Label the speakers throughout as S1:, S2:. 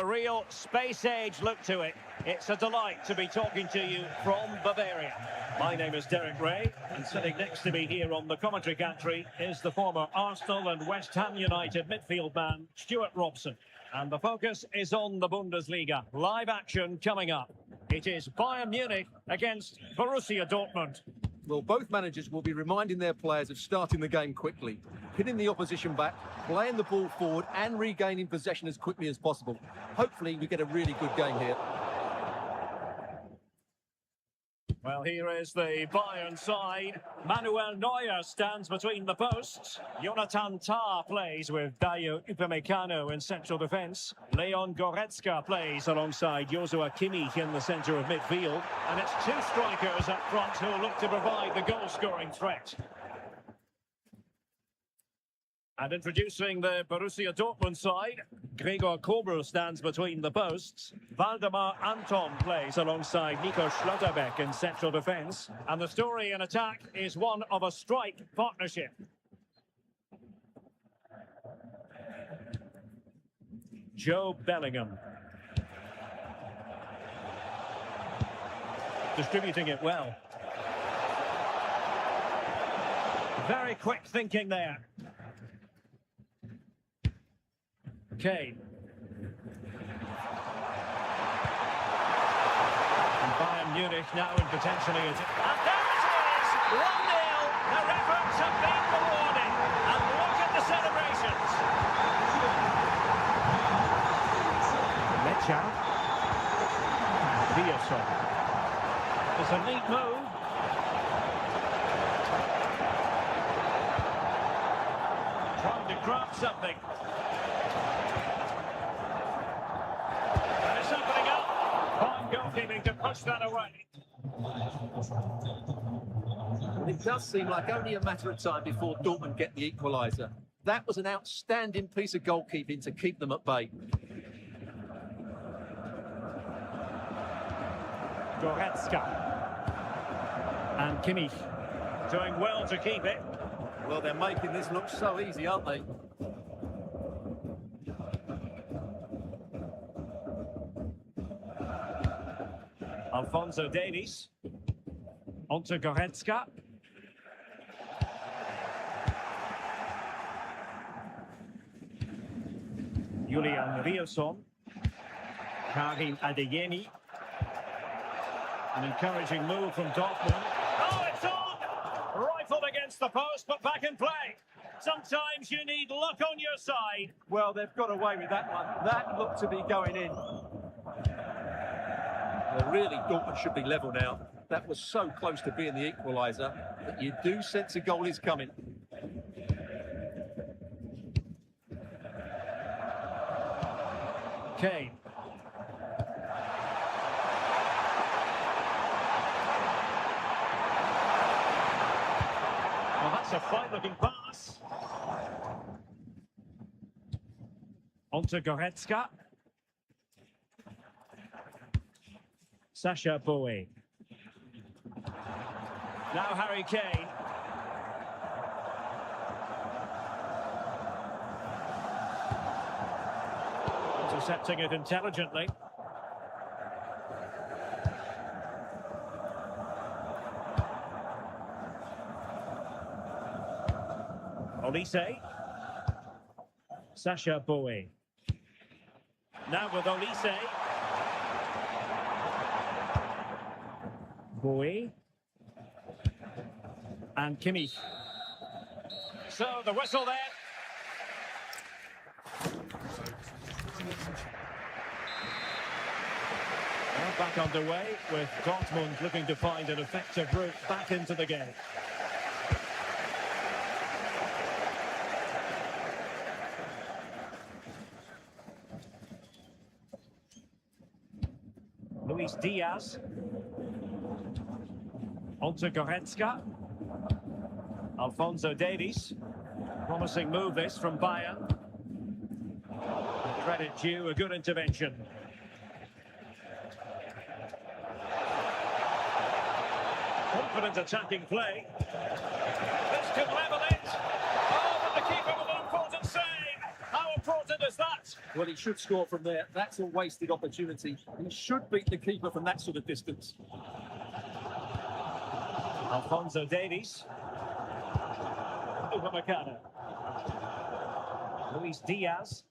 S1: a real space-age look to it. It's a delight to be talking to you from Bavaria. My name is Derek Ray, and sitting next to me here on the commentary gantry is the former Arsenal and West Ham United midfield man, Stuart Robson. And the focus is on the Bundesliga. Live action coming up. It is Bayern Munich against Borussia Dortmund.
S2: Well, both managers will be reminding their players of starting the game quickly, hitting the opposition back, playing the ball forward and regaining possession as quickly as possible. Hopefully we get a really good game here.
S1: Well, here is the Bayern side. Manuel Neuer stands between the posts. Jonathan Tah plays with Dayo Upamecano in central defence. Leon Goretzka plays alongside Joshua Kimmich in the centre of midfield. And it's two strikers up front who look to provide the goal-scoring threat. And introducing the Borussia Dortmund side, Gregor Kobel stands between the posts. Waldemar Anton plays alongside Nico Schlotterbeck in central defence. And the story in attack is one of a strike partnership. Joe Bellingham. Distributing it well. Very quick thinking there. Kane. And Bayern Munich now in potentially... And there it is! 1-0! Their efforts have been rewarded. And look at the celebrations. Lecha. Diasson. It's a neat move. Trying to craft something. Goalkeeping to push that away.
S2: It does seem like only a matter of time before Dortmund get the equaliser. That was an outstanding piece of goalkeeping to keep them at bay.
S1: Goretzka. And Kimmich doing well to keep it.
S2: Well, they're making this look so easy, aren't they?
S1: Alphonso Davies. Onto Goretzka. Julian Riosson. Karim Adeyemi. An encouraging move from Dortmund. Oh, it's on! Rifled against the post, but back in play. Sometimes you need luck on your side.
S2: Well, they've got away with that one. That looked to be going in. Well, really, Dortmund should be level now. That was so close to being the equaliser that you do sense a goal is coming.
S1: Kane. Well, that's a fine-looking pass. Onto Goretzka. Sacha Boey. Now Harry Kane. Intercepting it intelligently. Olise. Sacha Boey. Now with Olise. Boey and Kimmich. So the whistle there. Well, back underway with Dortmund looking to find an effective route back into the game. Luis Diaz. Onto Goretzka. Alphonso Davies. Promising move this from Bayern. Credit due, a good intervention. Confident attacking play. This could level it. Oh, but the keeper with an important save. How important is that?
S2: Well, he should score from there. That's a wasted opportunity. He should beat the keeper from that sort of distance.
S1: Alphonso Davies. Upamecano. Luis Diaz.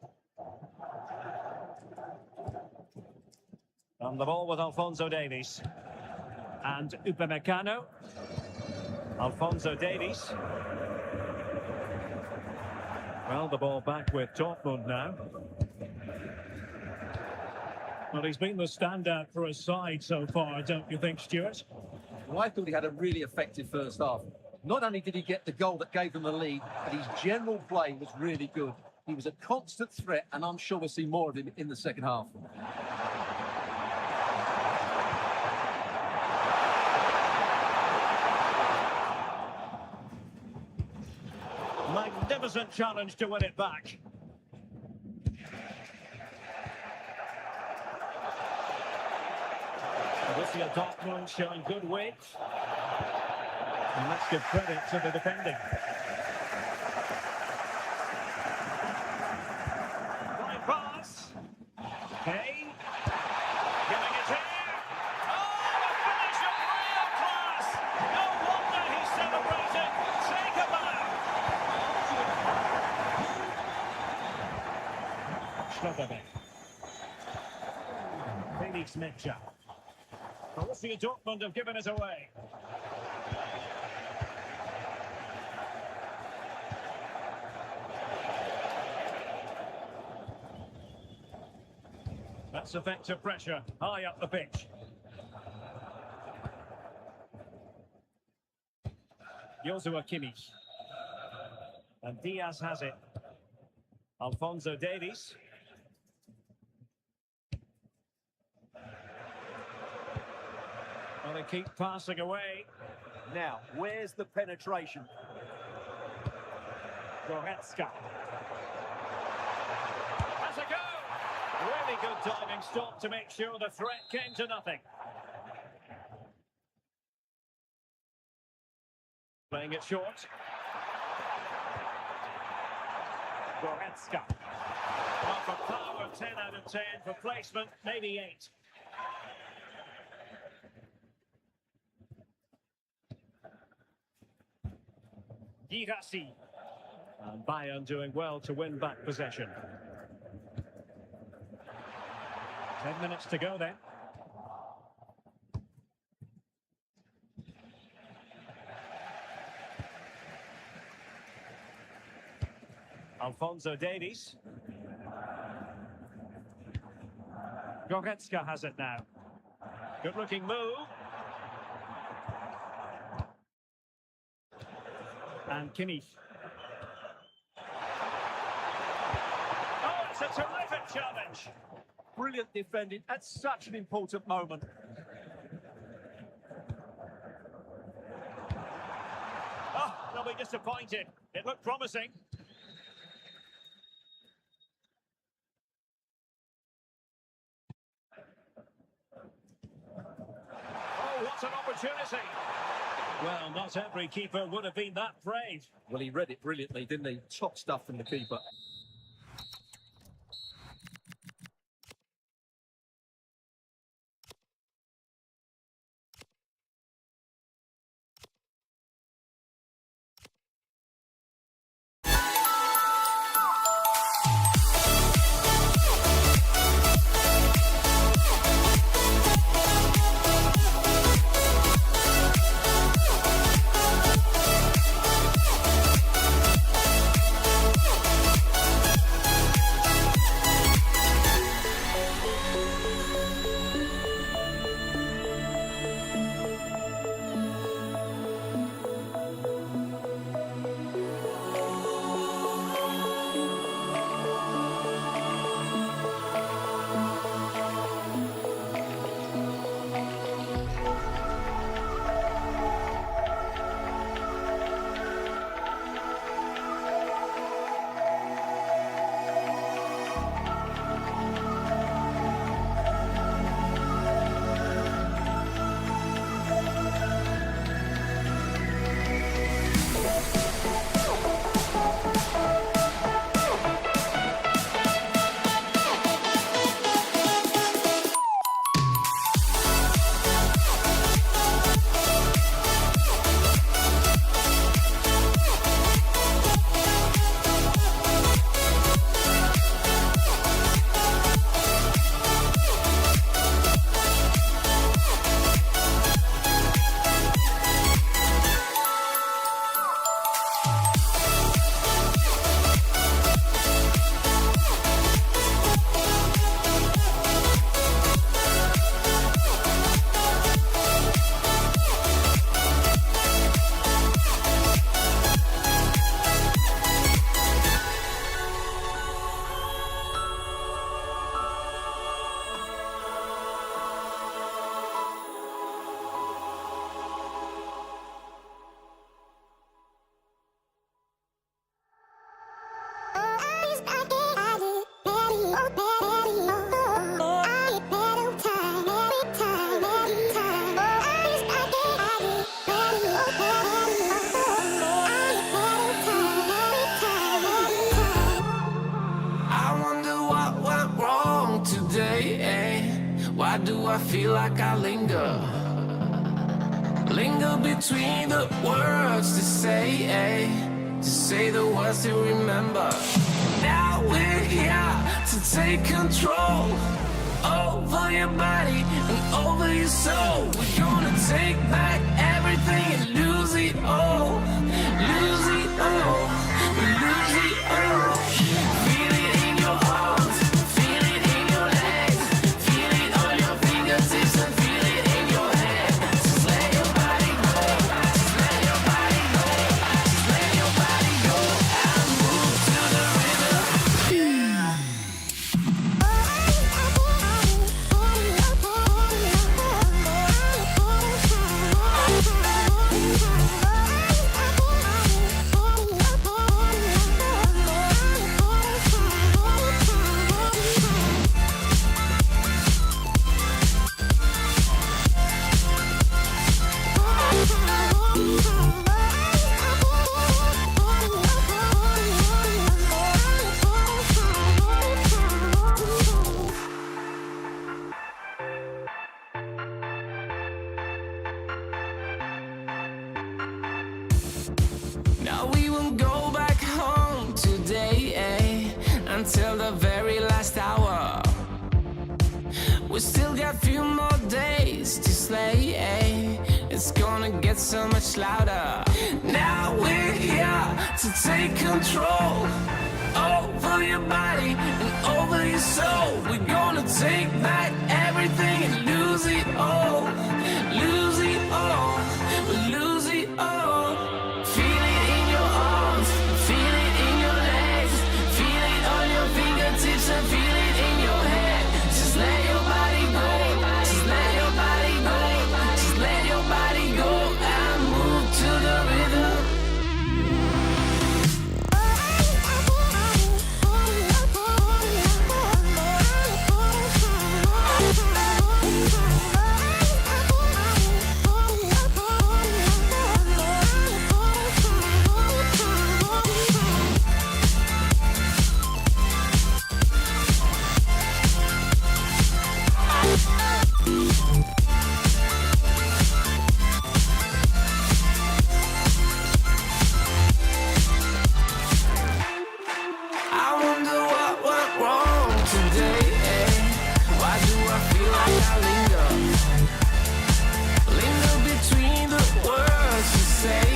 S1: On the ball with Alphonso Davies. And Upamecano. Alphonso Davies. Well, the ball back with Dortmund now. Well, he's been the standout for his side so far, don't you think, Stuart?
S2: Well, I thought he had a really effective first half. Not only did he get the goal that gave them the lead, but his general play was really good. He was a constant threat, and I'm sure we'll see more of him in the second half.
S1: Magnificent challenge to win it back. Borussia Dortmund showing good width. And let's give credit to the defending. Right pass. Okay. Giving it in. Oh, the finish of real class. No wonder he's celebrating. Take a bow. Schlotterbeck. Felix Metscher. Borussia Dortmund have given it away. That's effective pressure, high up the pitch. Joshua Kimmich. And Diaz has it. Alphonso Davies. Well, they keep passing away.
S2: Now, where's the penetration?
S1: Goretzka. Has a go! Really good diving stop to make sure the threat came to nothing. Playing it short. Goretzka. Well, for power, 10 out of 10. For placement, maybe 8. Girassi. And Bayern doing well to win back possession. 10 minutes to go then. Alphonso Davies. Goretzka has it now. Good looking move. And Kimmich. Oh, it's a terrific challenge.
S2: Brilliant defending at such an important moment.
S1: Oh, they'll be disappointed. It looked promising. Oh, what an opportunity. Well, not every keeper would have been that brave.
S2: Well, he read it brilliantly, didn't he? Top stuff from the keeper.
S3: do I feel like I linger? Linger between the words to say the words to remember. Now we're here to take control over your body and over your soul. We're gonna take back everything and lose it all. Lose it all. Lose it all. Feel it in your arms, feel it in your legs, feel it on your fingertips and feel it in your head. Just let your body go, just let your body go, just let your body go and move to the rhythm. Now we won't go back home today, until the very last hour. We still got a few more days to slay, it's gonna get so much louder. Now we're here to take control over your body and over your soul. We're gonna take back everything and lose it all. Lose it all. Lose it all. Feel it in your arms, feel it in your legs, feel it on your fingertips and feel it in your head. Just let your body go, just let your body go, just let your body go and move to the rhythm. I wonder what went wrong today, Why do I feel like I linger? Linger between the words you say,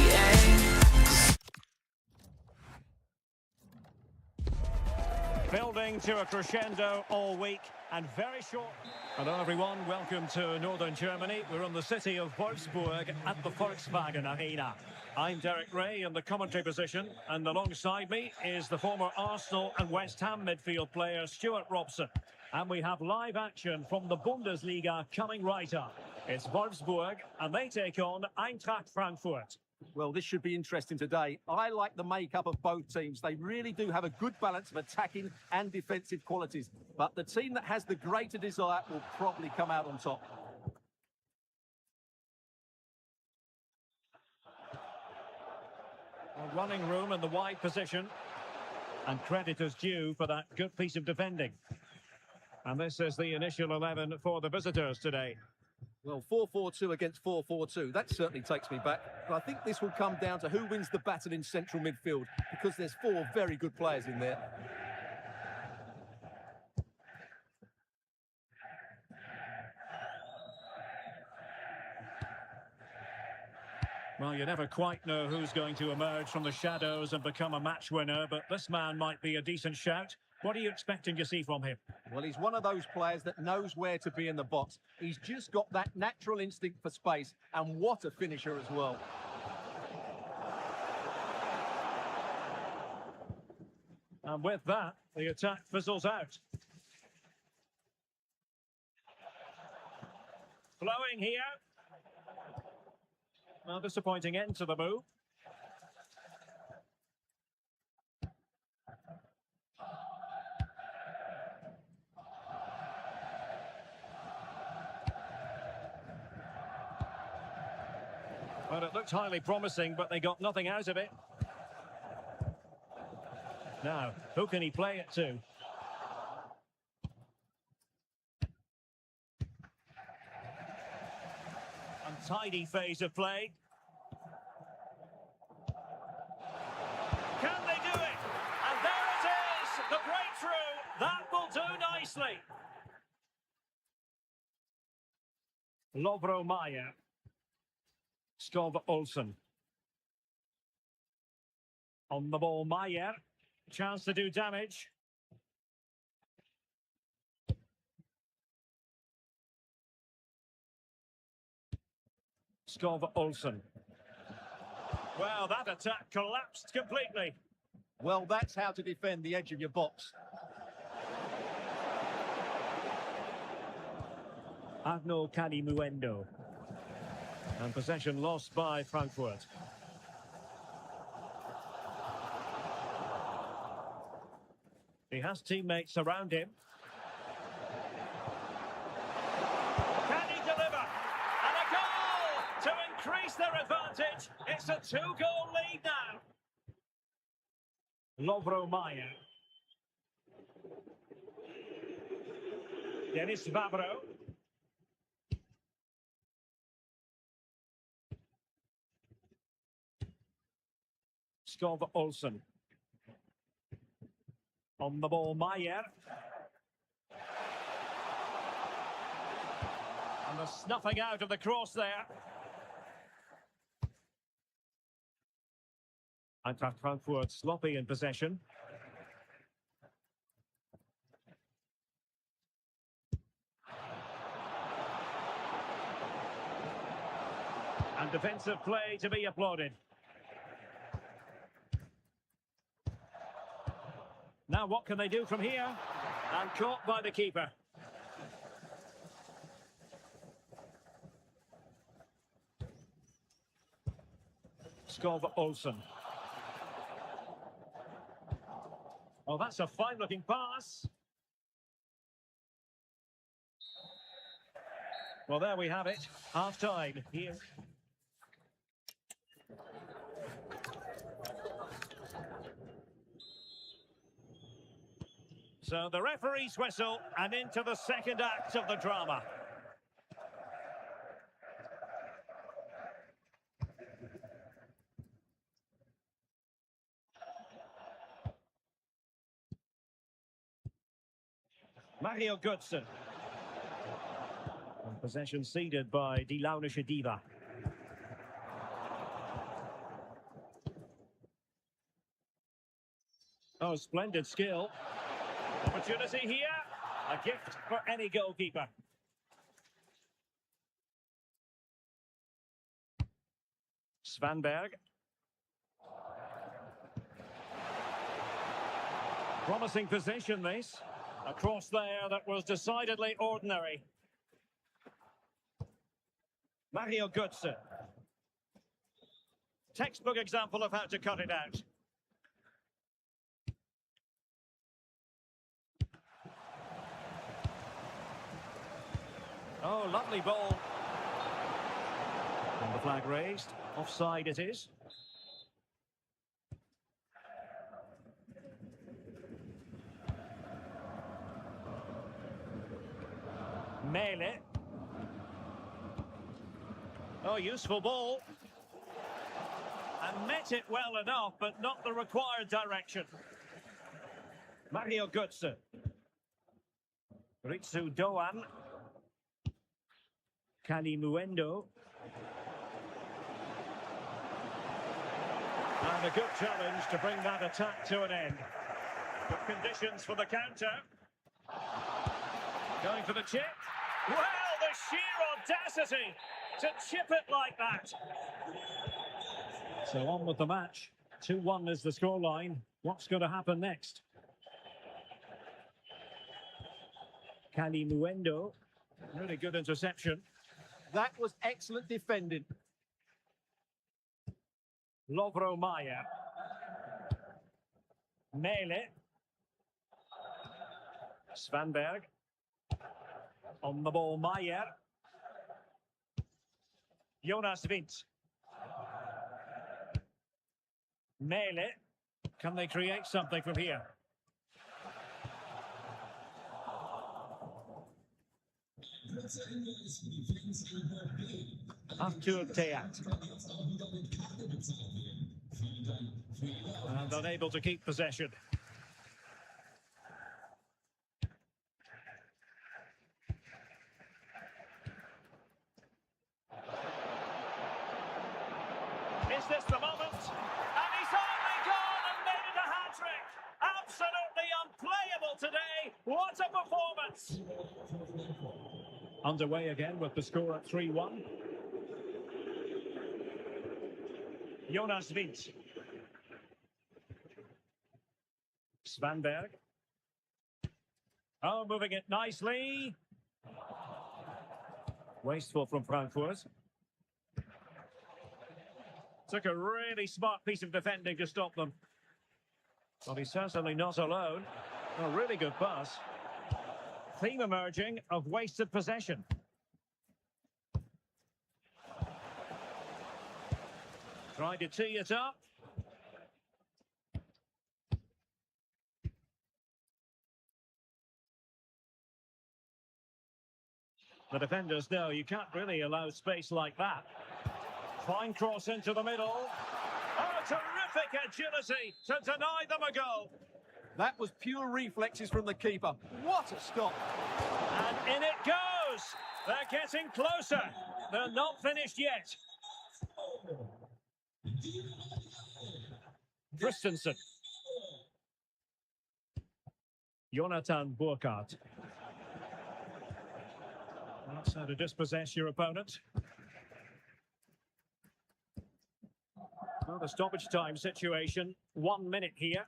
S1: Building to a crescendo all week and very short. Hello everyone, welcome to Northern Germany. We're in the city of Wolfsburg at the Volkswagen Arena. I'm Derek Ray in the commentary position, and alongside me is the former Arsenal and West Ham midfield player Stuart Robson. And we have live action from the Bundesliga coming right up. It's Wolfsburg and they take on Eintracht Frankfurt.
S2: Well, this should be interesting today. I like the makeup of both teams. They really do have a good balance of attacking and defensive qualities. But the team that has the greater desire will probably come out on top.
S1: A running room in the wide position. And credit is due for that good piece of defending. And this is the initial 11 for the visitors today.
S2: Well, 4-4-2 against 4-4-2, that certainly takes me back. But I think this will come down to who wins the battle in central midfield, because there's four very good players in there.
S1: Well, you never quite know who's going to emerge from the shadows and become a match winner, but this man might be a decent shout. What are you expecting to see from him?
S2: Well, he's one of those players that knows where to be in the box. He's just got that natural instinct for space, and what a finisher as well.
S1: And with that, the attack fizzles out. Flowing here. Well, disappointing end to the move. Well, it looked highly promising, but they got nothing out of it. Now, who can he play it to? tidy phase of play. Can they do it? And there it is, the breakthrough. That will do nicely. Lovro Mayer. Skov Olsen. On the ball, Mayer. Chance to do damage. Skov Olsen. Well, that attack collapsed completely.
S2: Well, that's how to defend the edge of your box.
S1: Arnaud Kalimuendo. And possession lost by Frankfurt. He has teammates around him. Can he deliver? And a goal to increase their advantage. It's a 2-goal lead now. Lovro Mayer. Denis Vavro. Skov Olsen. On the ball, Mayer. And the snuffing out of the cross there. Eintracht Frankfurt sloppy in possession. And defensive play to be applauded. Now what can they do from here? And caught by the keeper. Skov Olsen. Oh, that's a fine-looking pass. Well, there we have it. Half-time here. So the referee's whistle and into the second act of the drama. Mario Götze. And possession ceded by Die Launische Diva. Oh, splendid skill. Opportunity here. A gift for any goalkeeper. Svanberg. Promising position, this. A cross there that was decidedly ordinary. Mario Götze. Textbook example of how to cut it out. Oh, lovely ball. And the flag raised. Offside it is. Mele. Oh, useful ball. And met it well enough, but not the required direction. Mario Götze. Ritsu Doan. Kalimuendo. And a good challenge to bring that attack to an end. Good conditions for the counter. Going for the chip. Well, the sheer audacity to chip it like that. So on with the match. 2-1 is the scoreline. What's going to happen next? Kalimuendo. Really good interception.
S2: That was excellent defending.
S1: Lovro Mayer. Mele. Svanberg. On the ball, Mayer. Jonas Vint. Mele. Can they create something from here? Artur Teat. And unable to keep possession. Is this the moment? And he's only gone and made it a hat-trick! Absolutely unplayable today! What a performance! Underway again with the score at 3-1. Jonas Wind. Svanberg. Oh, moving it nicely. Wasteful from Frankfurt. Took a really smart piece of defending to stop them. Well, he's certainly not alone. A really good pass. Theme emerging of wasted possession. Tried to tee it up. The defenders know you can't really allow space like that. Fine cross into the middle. Oh, terrific agility to deny them a goal.
S2: That was pure reflexes from the keeper. What a stop.
S1: And in it goes. They're getting closer. They're not finished yet. Christensen. Jonathan Burkhardt. That's how to dispossess your opponent. Well, the stoppage time situation, 1 minute here.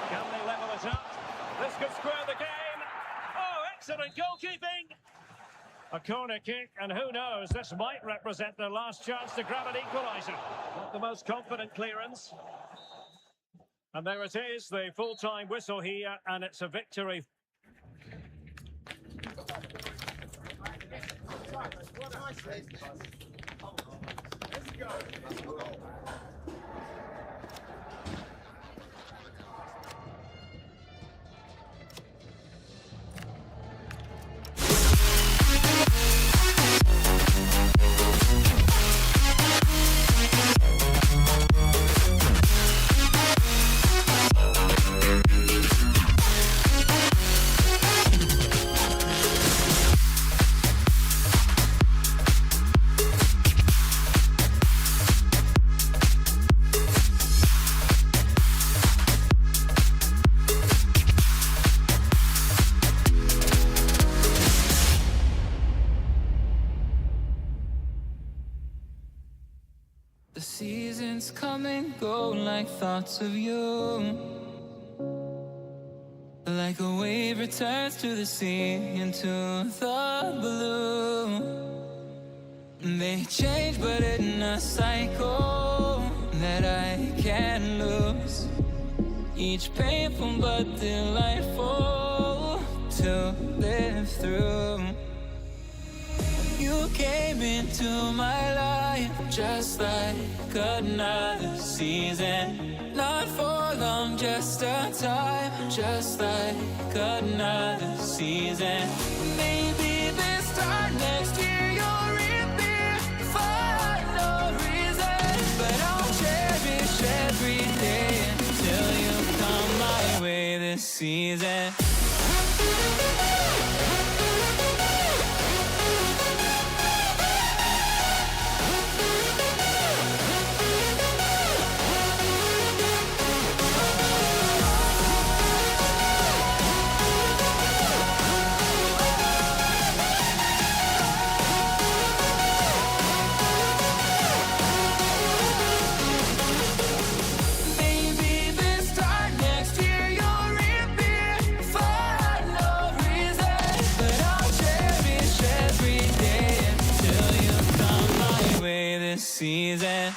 S1: Can they level it up? This could square the game. Oh, excellent goalkeeping. A corner kick, and who knows, this might represent their last chance to grab an equaliser. Not the most confident clearance. And there it is, the full-time whistle here, and it's a victory.
S4: Let's go.
S3: The seasons come and go like thoughts of you. Like a wave returns to the sea into the blue. They change but in a cycle that I can't lose. Each painful but delightful to live through. You came into my life just like another season. Not for long, just a time, just like another season. Maybe this time next year you'll reappear for no reason. But I'll cherish every day until you come my way this season. Season.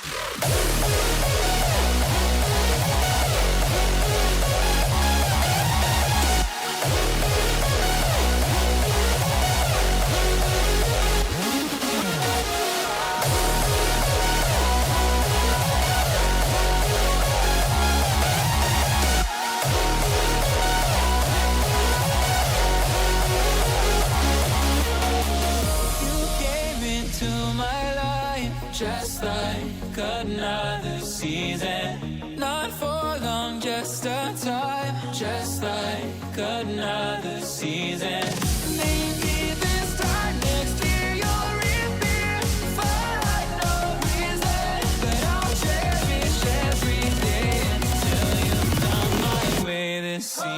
S3: another season. Not for long, just a time. Just like another season. Maybe this time next year you'll reappear for no reason. But I'll cherish every day until you come my way this season.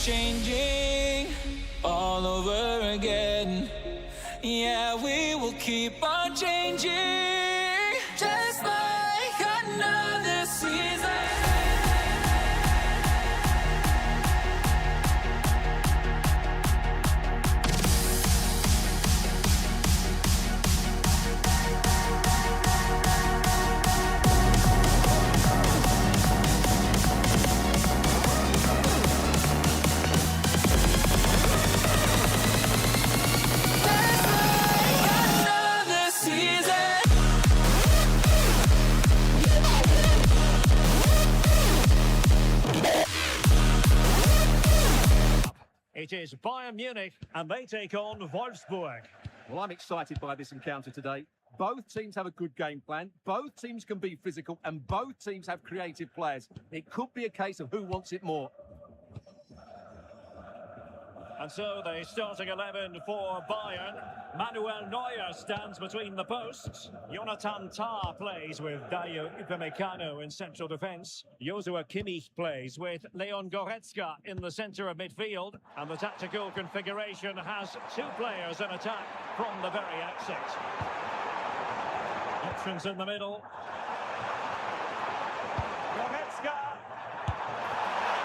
S3: Changing all over again. Yeah, we will keep on changing, just like another season.
S1: It is Bayern Munich, and they take on Wolfsburg.
S2: Well, I'm excited by this encounter today. Both teams have a good game plan, both teams can be physical, and both teams have creative players. It could be a case of who wants it more.
S1: And so the starting 11 for Bayern. Manuel Neuer stands between the posts. Jonathan Tah plays with Dayo Upamecano in central defence. Joshua Kimmich plays with Leon Goretzka in the centre of midfield. And the tactical configuration has two players in attack from the very outset. Options in the middle. Goretzka.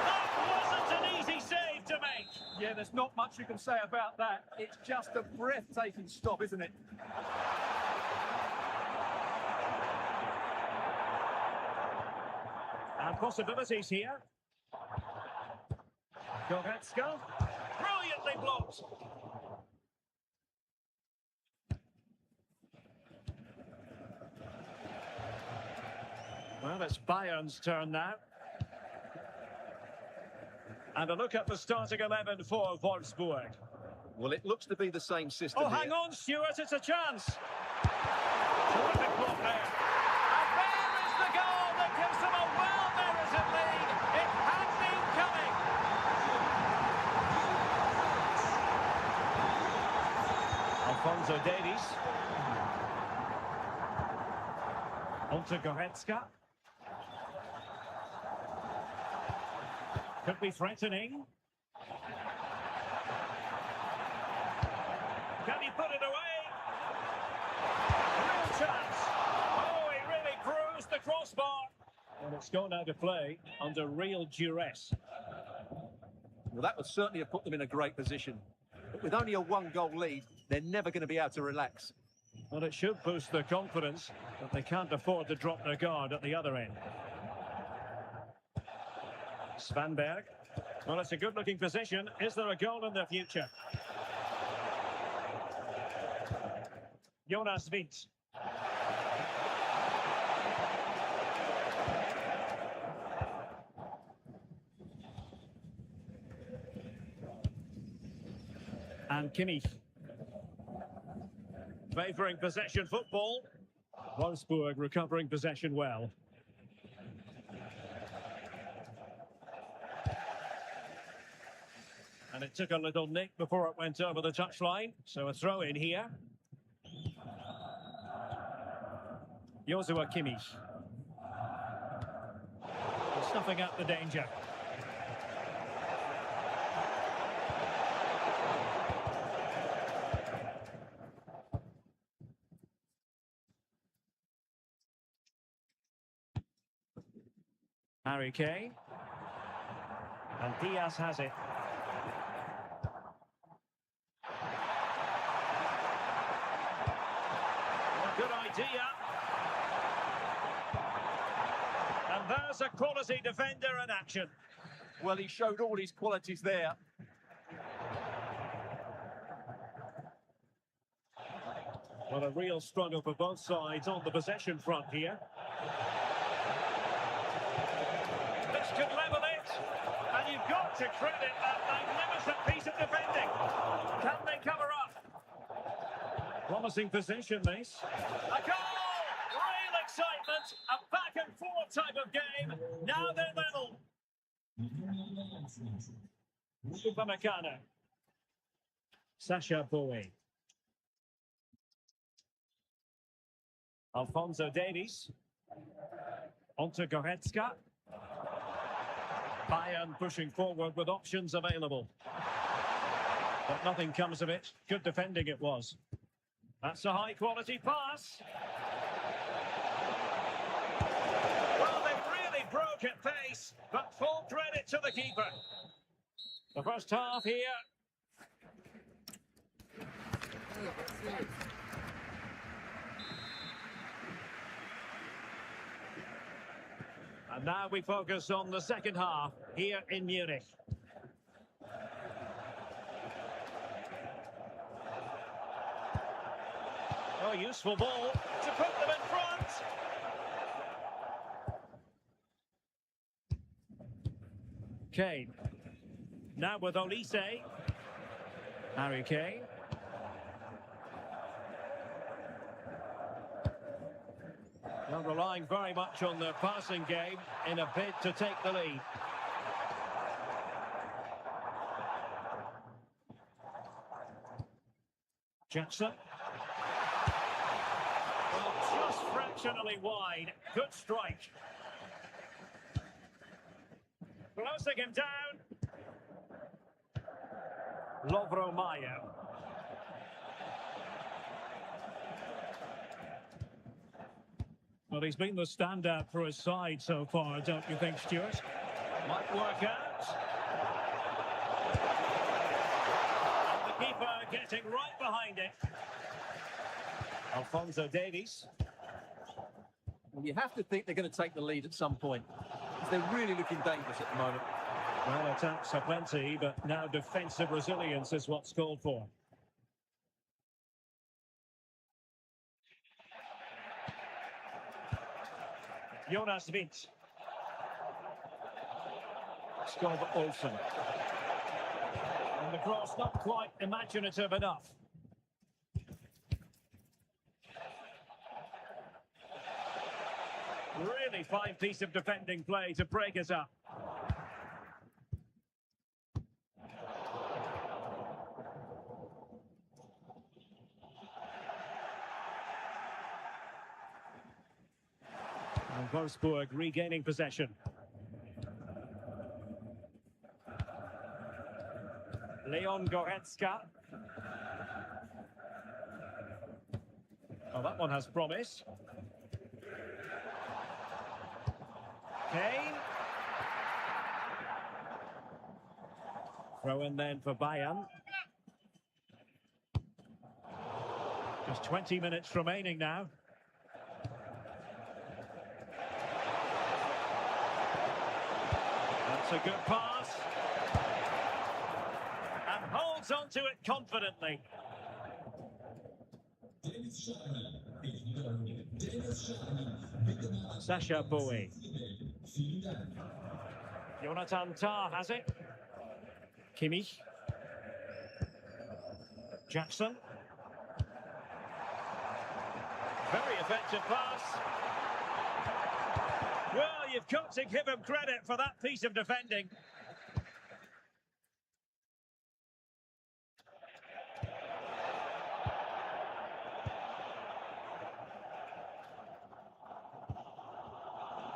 S1: That wasn't an easy save to make.
S2: Yeah, there's not much you can say about that. It's just a breathtaking stop, isn't it?
S1: And possibilities here. Goretzka. Brilliantly blocked. Well, it's Bayern's turn now. And a look at the starting 11 for Wolfsburg.
S2: Well, it looks to be the same system
S1: Oh,
S2: here.
S1: hang on, Stuart, it's a chance. Terrific block there. And there is the goal that gives them a well-merited lead. It had been coming. Alphonso Davies. On to Goretzka. Could be threatening. Can he put it away? Real chance. Oh, he really cruised the crossbar. And it's gone out of play under real duress.
S2: Well, that would certainly have put them in a great position. But with only a one-goal lead, they're never going to be able to relax.
S1: Well, it should boost their confidence, but they can't afford to drop their guard at the other end. Svanberg. Well, it's a good-looking position. Is there a goal in the future? Jonas Wind. And Kimmich. Favouring possession football. Wolfsburg recovering possession well. And it took a little nick before it went over the touchline. So a throw in here. Joshua Kimmich. Stuffing up the danger. Harry Kane. And Diaz has it. Good idea. And there's was a quality defender in action.
S2: Well, he showed all his qualities there.
S1: Well, a real struggle for both sides on the possession front here. This could level it, and you've got to credit that magnificent piece of defending. Can they cover up? Promising position, this. A goal! Real excitement, a back and forth type of game. Now they're level. Upamecano. Sacha Boey. Alphonso Davies. Onto Goretzka. Bayern pushing forward with options available. But nothing comes of it. Good defending it was. That's a high-quality pass. Well, they really broke at pace, but full credit to the keeper. The first half here. And now we focus on the second half here in Munich. Oh, useful ball to put them in front. Kane. Now with Olise. Harry Kane. Well, relying very much on their passing game in a bid to take the lead. Jackson. Well, just fractionally wide. Good strike. Closing him down. Lovro Mayer. Well, he's been the standout for his side so far, don't you think, Stuart? Might work out. And the keeper getting right behind it. Alphonso Davies.
S2: Well, you have to think they're going to take the lead at some point, because they're really looking dangerous at the moment.
S1: Well, attacks are plenty, but now defensive resilience is what's called for. Jonas Wind. Skov Olsen. And the cross not quite imaginative enough. Really fine piece of defending play to break us up. And Wolfsburg regaining possession. Leon Goretzka. Oh, that one has promise. Kane. Throw in then for Bayern. Just 20 minutes remaining now. That's a good pass. And holds on to it confidently. Sacha Boey. Jonathan Tah has it. Kimmich. Jackson. Very effective pass. Well, you've got to give him credit for that piece of defending.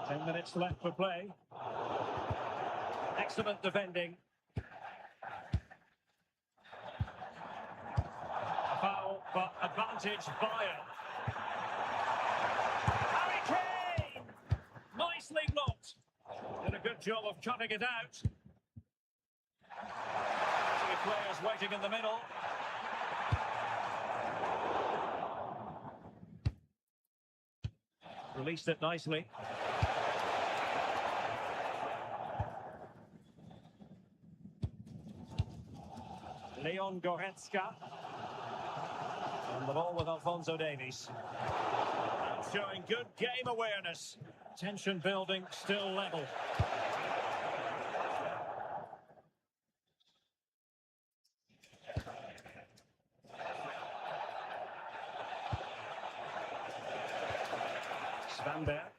S1: Ten minutes left for play. Excellent defending. A foul, but advantage Bayern. Harry Kane! Nicely blocked. Did a good job of cutting it out. Two players waiting in the middle. Released it nicely. Leon Goretzka. And the ball with Alphonso Davies. And showing good game awareness. Tension building, still level. Svanberg.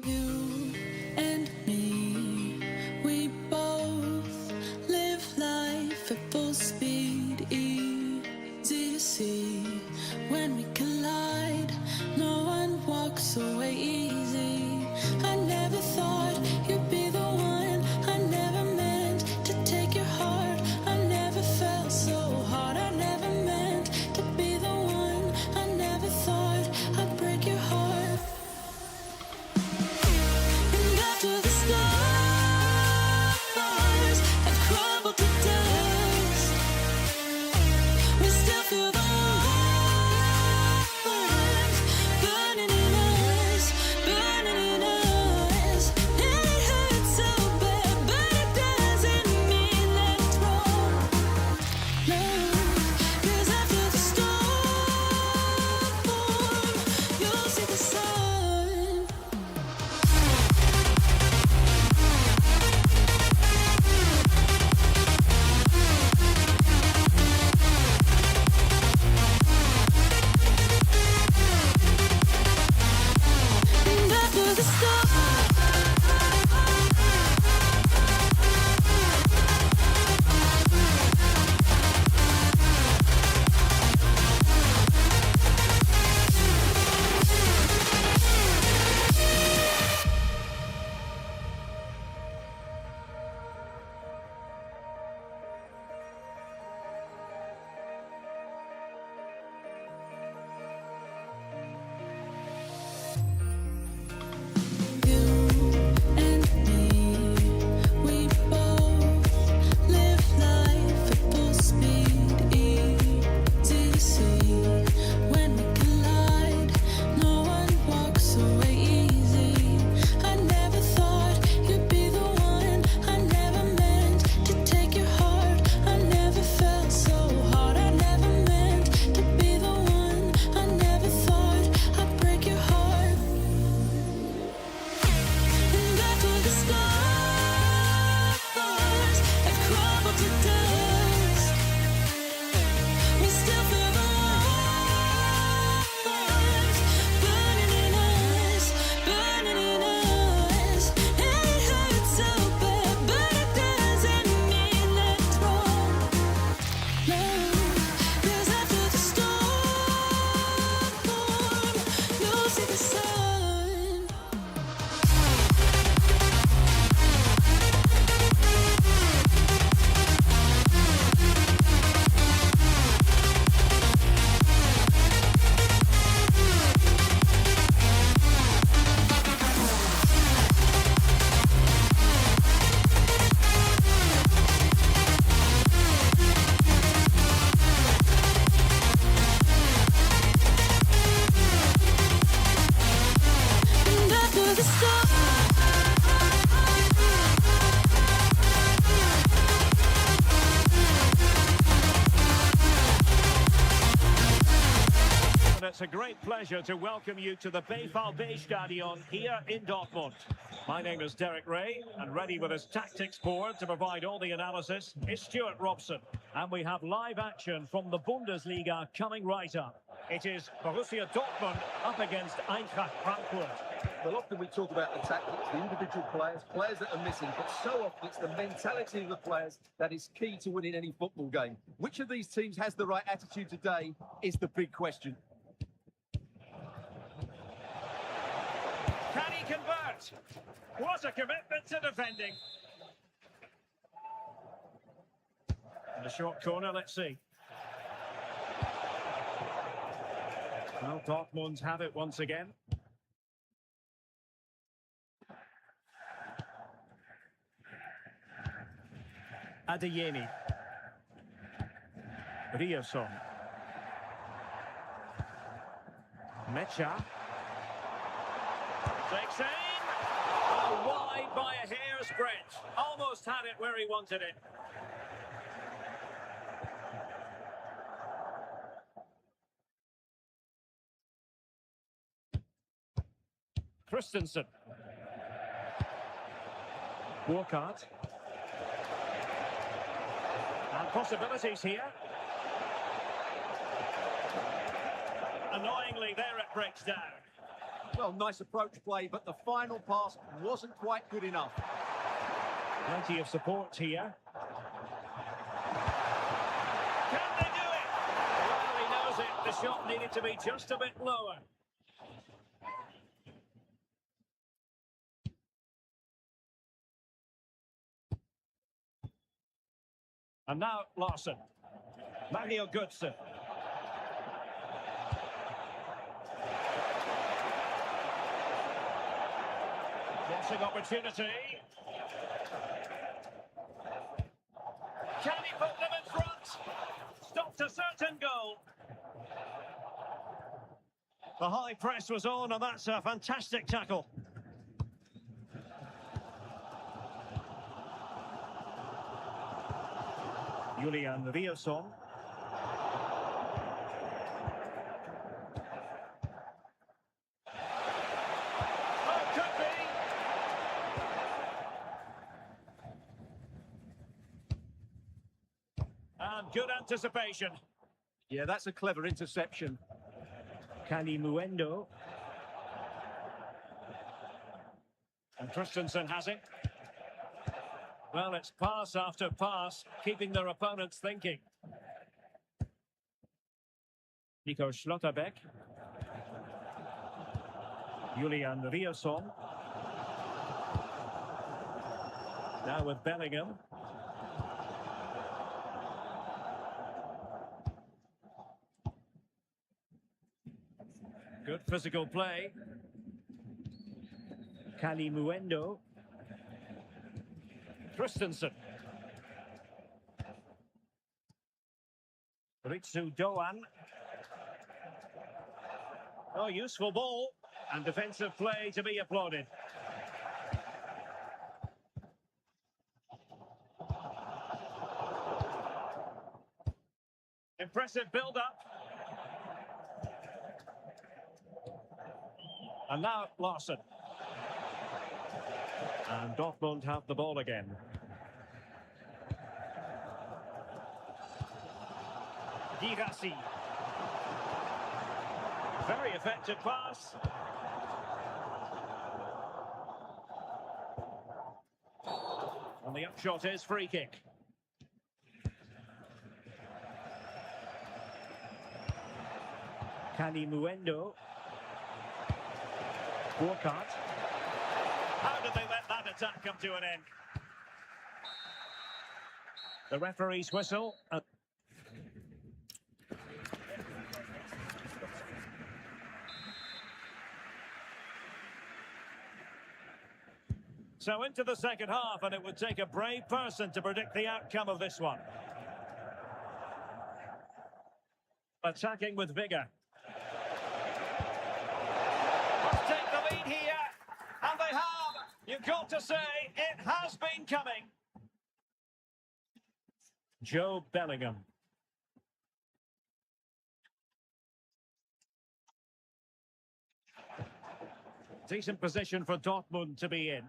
S3: You and me, we both live life at full speed. Easy to see when we collide. No one walks away easy. I never thought you'd be the one. I never meant to take your heart. I never felt so hard. I never meant to be the one. I never thought I'd break your heart. And after the stars have crumbled to dust, we still feel the warmth burning in us.
S1: a great pleasure to welcome you to the Stadion here in Dortmund. My name is Derek Ray, and ready with his tactics board to provide all the analysis is Stuart Robson. And we have live action from the Bundesliga coming right up. It is Borussia Dortmund up against Eintracht Frankfurt.
S2: Well, often we talk about the tactics, the individual players that are missing, but so often it's the mentality of the players that is key to winning any football game. Which of these teams has the right attitude today is the big question.
S1: Can he convert? What a commitment to defending. In the short corner, let's see. Well, Dortmund have it once again. Adeyemi. Rioson. Mecha. Takes aim. Oh, wide by a hair's breadth. Almost had it where he wanted it. Christensen. Walcott. And possibilities here. Annoyingly, there it breaks down.
S2: Well, nice approach play, but the final pass wasn't quite good enough.
S1: Plenty of support here. Can they do it? Well, he knows it. The shot needed to be just a bit lower. And now Larson. Mario Götze. Crossing opportunity. Can he put them in front? Stopped a certain goal. The high press was on, and that's a fantastic tackle. Julian Rioson. Oh, could be. And good anticipation.
S2: Yeah, that's a clever interception.
S1: Kani Muendo. And Christensen has it. Well, it's pass after pass, keeping their opponents thinking. Nico Schlotterbeck. Julian Rioson. Now with Bellingham. Good physical play. Kali Muendo. Christensen. Ritsu Doan. Oh, useful ball. And defensive play to be applauded. Impressive build-up. And now Larson. And Dortmund have the ball again. Girassi. Very effective pass. And the upshot is free kick. Kani Muendo. Walcott. How did they let that attack come to an end? The referee's whistle. So into the second half, and it would take a brave person to predict the outcome of this one. Attacking with vigour. Must take the lead here, and they have. You've got to say, it has been coming. Joe Bellingham. Decent position for Dortmund to be in.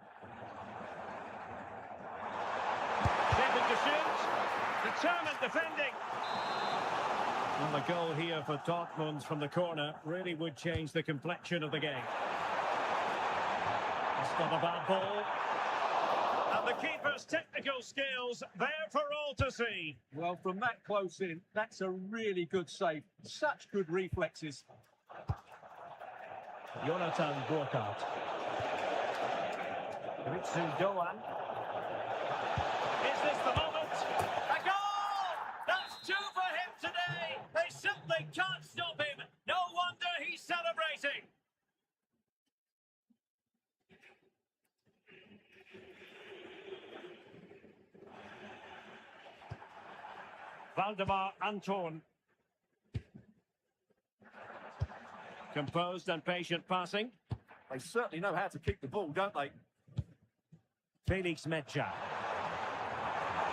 S1: Able to shoot. Determined defending. And the goal here for Dortmund from the corner really would change the complexion of the game. That's not a bad ball. And the keeper's technical skills there for all to see.
S2: Well, from that close in, that's a really good save. Such good reflexes.
S1: Jonathan Burkhardt. Ritsu Doan. Is this the moment? A goal! That's two for him today. They simply can't stop him. No wonder he's celebrating. Valdemar Anton. Composed and patient passing.
S2: They certainly know how to keep the ball, don't they?
S1: Felix Mecha.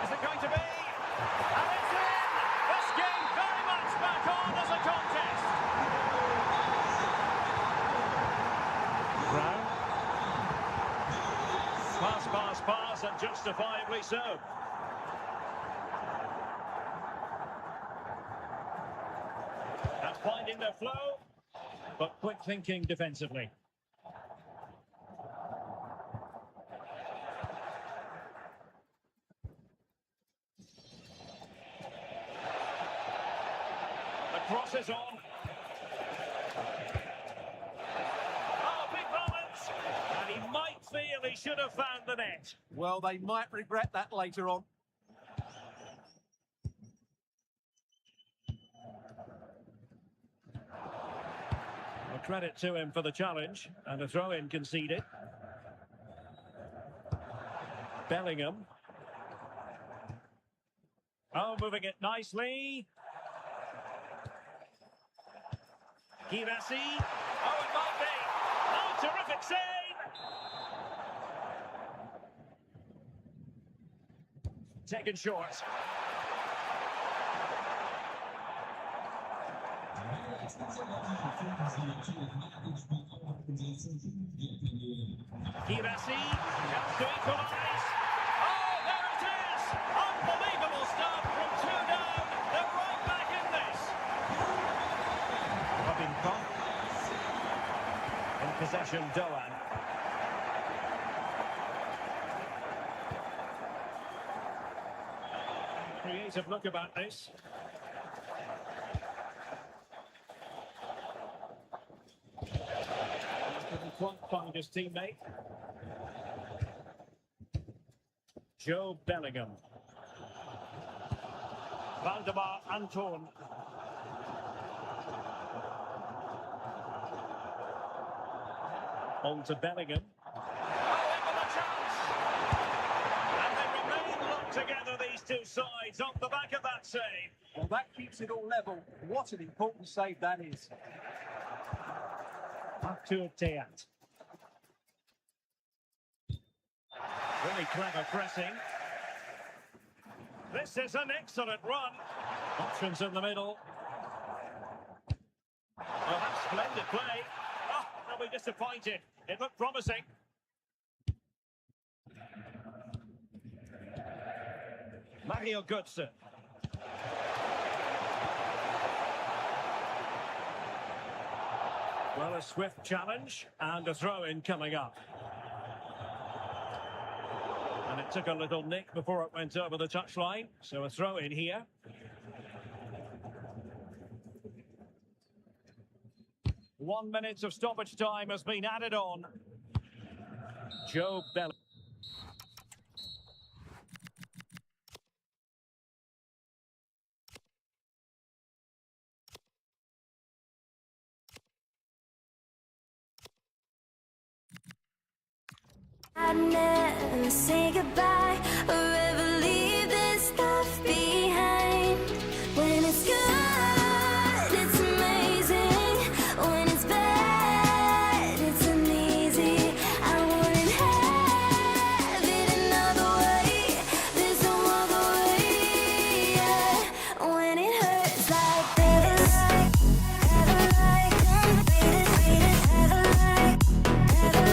S1: Is it going to be? And it's in! This game very much back on as a contest. Brown. Pass, and justifiably so. And finding their flow, but quick thinking defensively. Cross is on. Oh, big moments. And he might feel he should have found the net.
S2: Well, they might regret that later on.
S1: A credit to him for the challenge and a throw-in conceded. Bellingham. Oh, moving it nicely. Girassi. Oh, it might be. Oh, terrific save. Taken short. Girassi comes to equalise. Oh, there it is. Unbelievable start from two down. They're right back in this. Robin Pump. In possession, Doan. Creative look about this. Couldn't quite find his teammate. Joe Bellingham. Valdemar Anton. On to Bellingham. Oh, in with a chance! And they remain locked together, these two sides, off the back of that save.
S2: Well, that keeps it all level. What an important save that is.
S1: Artur Teat. Really clever pressing. This is an excellent run. Options in the middle. Well, that's splendid play. Oh, they'll be disappointed. It looked promising. Mario Götze. Well, a swift challenge and a throw-in coming up. And it took a little nick before it went over the touchline, so a throw-in here. One minute of stoppage time has been added on. Joe Bellingham.
S5: I'd never say goodbye or ever leave this stuff behind. When it's good, it's amazing. When it's bad, it's uneasy. I wouldn't have it another way. There's no other way. Yeah. When it hurts like this, ever like, ever like, ever like.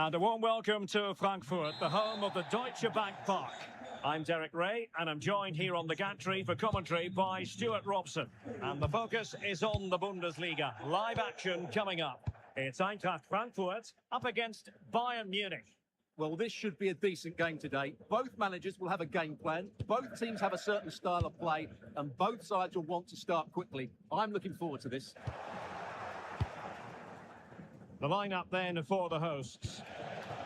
S1: And a warm welcome to Frankfurt, the home of the Deutsche Bank Park. I'm Derek Ray, and I'm joined here on the gantry for commentary by Stuart Robson. And the focus is on the Bundesliga. Live action coming up. It's Eintracht Frankfurt up against Bayern Munich.
S2: Well, this should be a decent game today. Both managers will have a game plan. Both teams have a certain style of play, and both sides will want to start quickly. I'm looking forward to this.
S1: The lineup then for the hosts.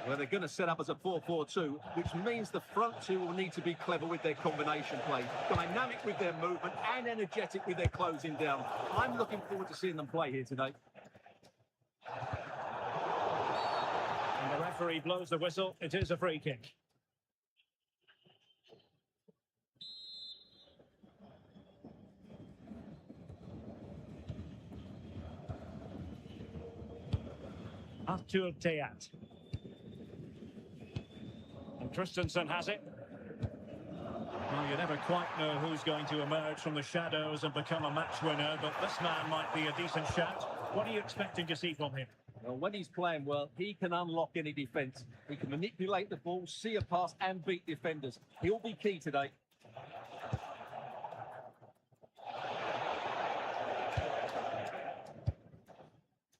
S2: Well, they're going to set up as a 4-4-2, which means the front two will need to be clever with their combination play, dynamic with their movement, and energetic with their closing down. I'm looking forward to seeing them play here today.
S1: And the referee blows the whistle. It is a free kick. Arthur Theat. And Christensen has it. Well, you never quite know who's going to emerge from the shadows and become a match winner, but this man might be a decent shot. What are you expecting to see from him?
S2: Well, when he's playing well, he can unlock any defence. He can manipulate the ball, see a pass, and beat defenders. He'll be key today.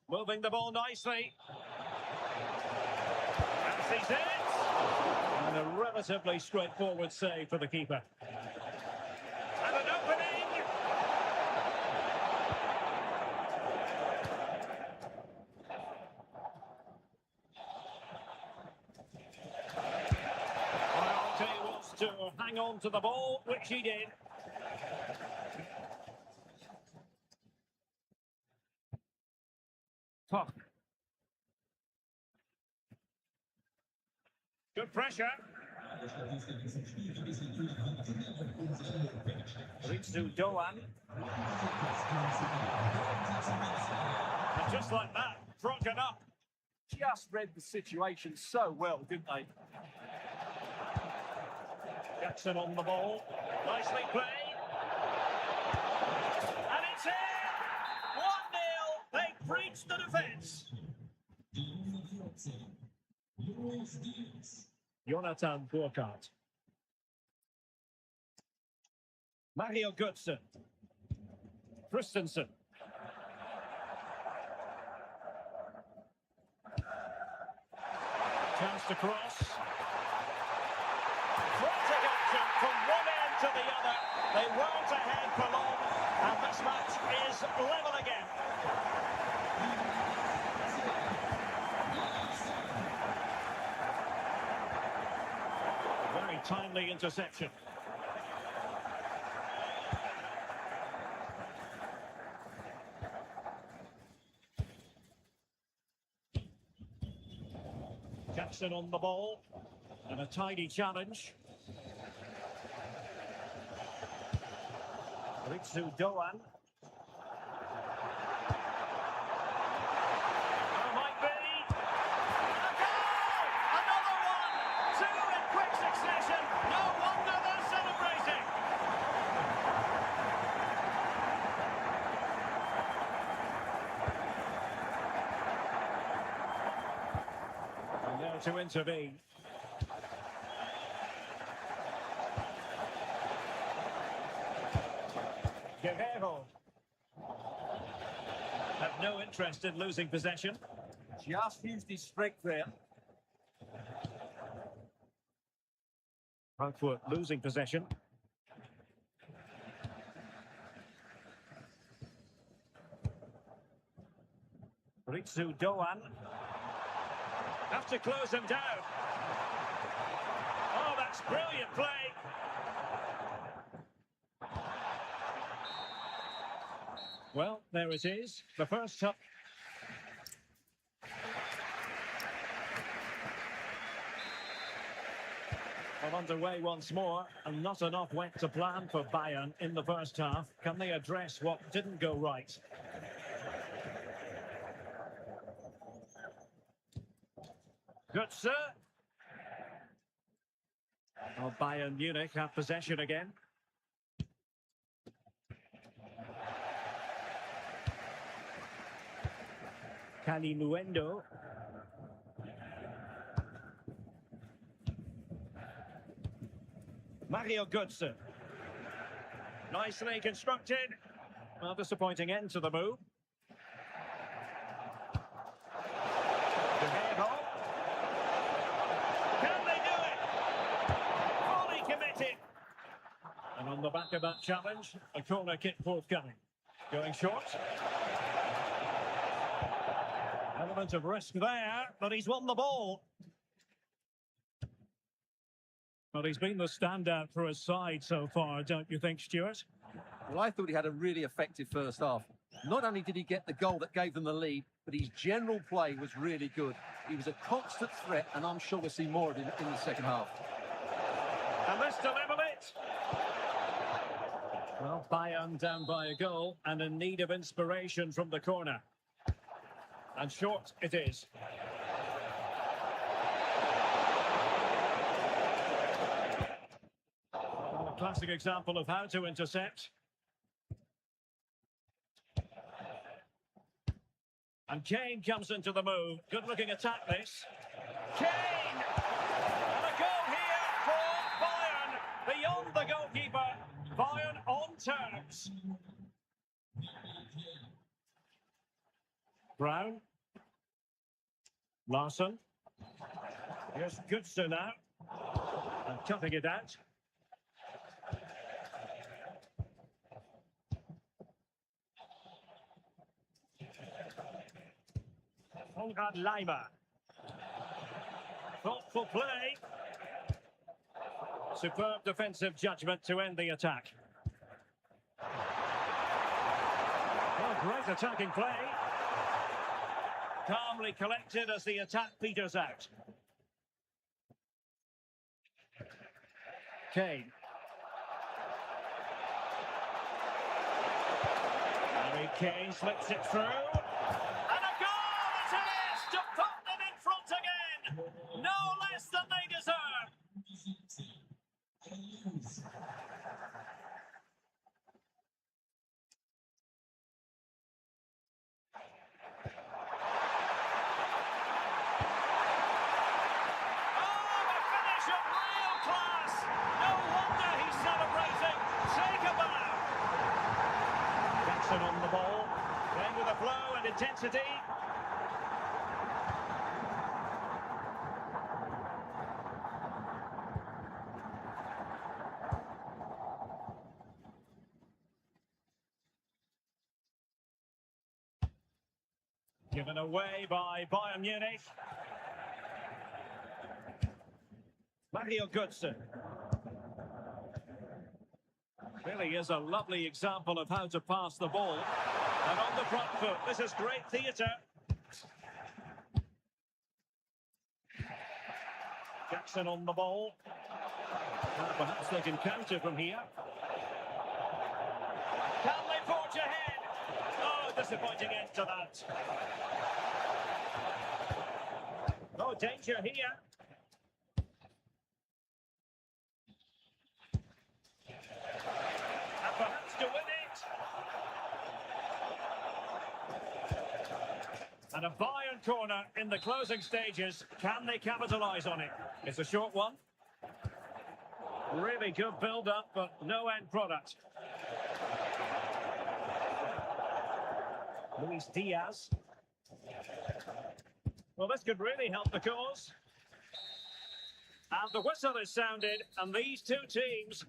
S1: Moving the ball nicely. And sees it. And a relatively straightforward save for the keeper. And an opening. Well, he wants to hang on to the ball, which he did. Tough. Good pressure. Ritsu Doan. And just like that, broken up.
S2: Just read the situation so well, didn't they?
S1: Jackson on the ball. Nicely played. And it's here! 1-0. They breached the defence. Jonathan Burkhardt. Mario Götze. Christensen. Chance to cross. Frantic action from one end to the other. They weren't ahead for long, and this match is level again. Very timely interception. Jackson on the ball, and a tidy challenge. Ritsu Doan. Oh, might be. A goal! Another one! Two in quick succession. No wonder they're celebrating. And there to intervene. Guerrero have no interest in losing possession.
S2: Just used his strength there.
S1: Frankfurt losing possession. Ritsu Doan have to close him down. Oh, that's brilliant play. Well, there it is. The first touch. Well, underway once more, and not enough went to plan for Bayern in the first half. Can they address what didn't go right? Götze. Well, Bayern Munich have possession again. Kalimuendo. Mario Götze. Nicely constructed. Well, disappointing end to the move. De Gea. Can they do it? Fully committed. And on the back of that challenge, a corner kick forthcoming. Going short. Element of risk there, but he's won the ball. Well, he's been the standout for his side so far, don't you think, Stuart?
S2: Well, I thought he had a really effective first half. Not only did he get the goal that gave them the lead, but his general play was really good. He was a constant threat, and I'm sure we'll see more of him in the second half.
S1: And this to level it. Well, Bayern down by a goal and in need of inspiration from the corner. And short it is. Well, a classic example of how to intercept. And Kane comes into the move. Good-looking attack, this. Kane! And a goal here for Bayern. Beyond the goalkeeper. Bayern on terms. Brown. Larson. Here's Götze now. And cutting it out. Konrad Leimer. Thoughtful play. Superb defensive judgment to end the attack. Oh, great attacking play. Calmly collected as the attack peters out. Kane. Harry Kane slips it through. And a goal it is to put them in front again. No less than they deserve. On the ball, playing with a flow and intensity. Given away by Bayern Munich. Mario Götze. Really is a lovely example of how to pass the ball. And on the front foot, this is great theatre. Jackson on the ball. Well, perhaps they can counter from here. Can they forge ahead? Oh, disappointing end to that. No danger here. Perhaps to win it. And a Bayern corner in the closing stages. Can they capitalise on it? It's a short one. Really good build-up, but no end product. Luis Diaz. Well, this could really help the cause. And the whistle is sounded, and these two teams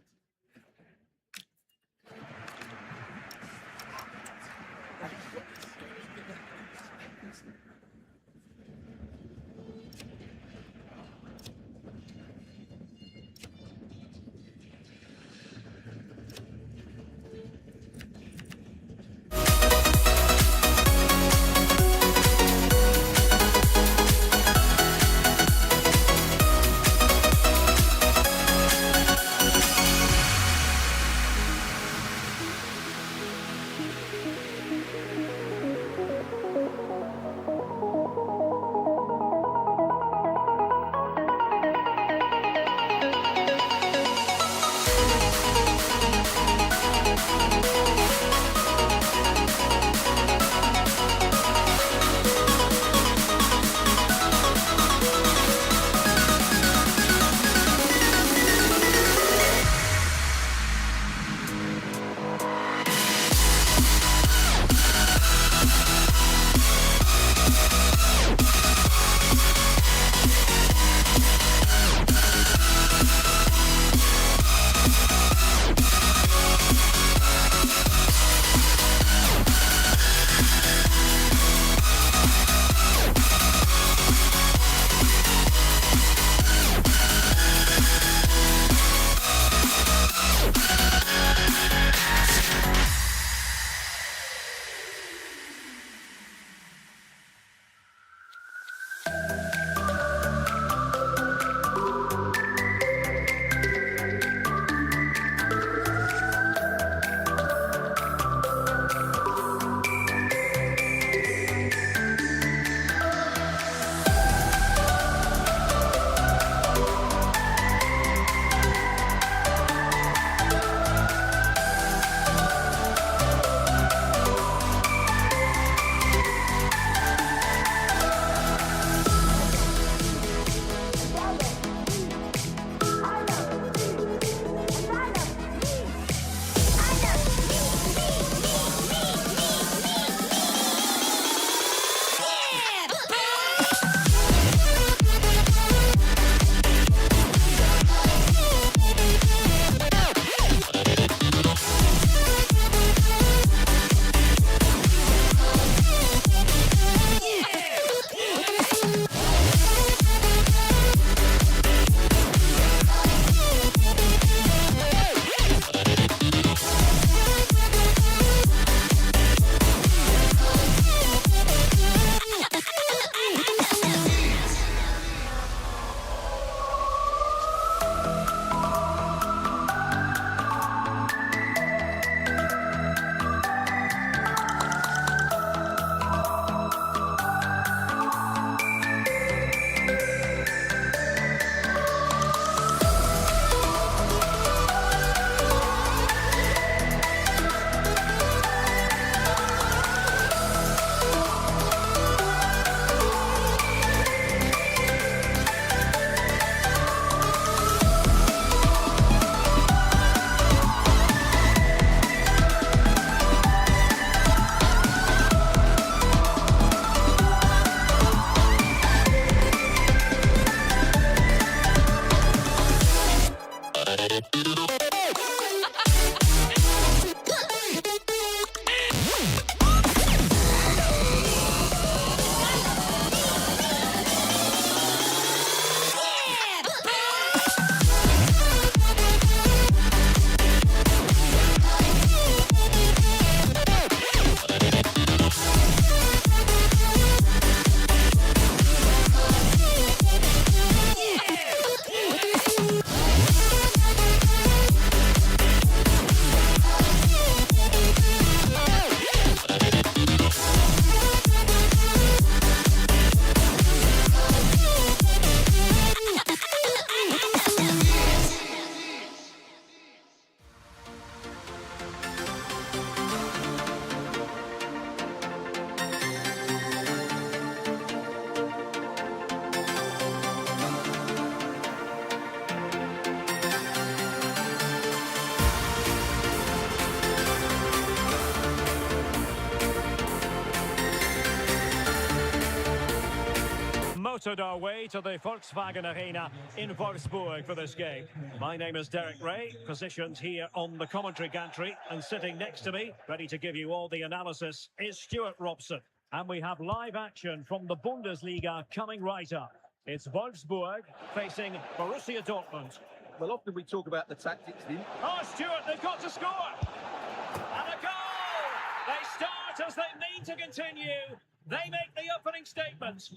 S1: Motored our way to the Volkswagen Arena in Wolfsburg for this game. My name is Derek Ray, positioned here on the commentary gantry, and sitting next to me, ready to give you all the analysis, is Stuart Robson. And we have live action from the Bundesliga coming right up. It's Wolfsburg facing Borussia Dortmund.
S2: Well, often we talk about the tactics.
S1: Oh, Stuart, they've got to score! And a goal! They start as they mean to continue. They make the opening statement.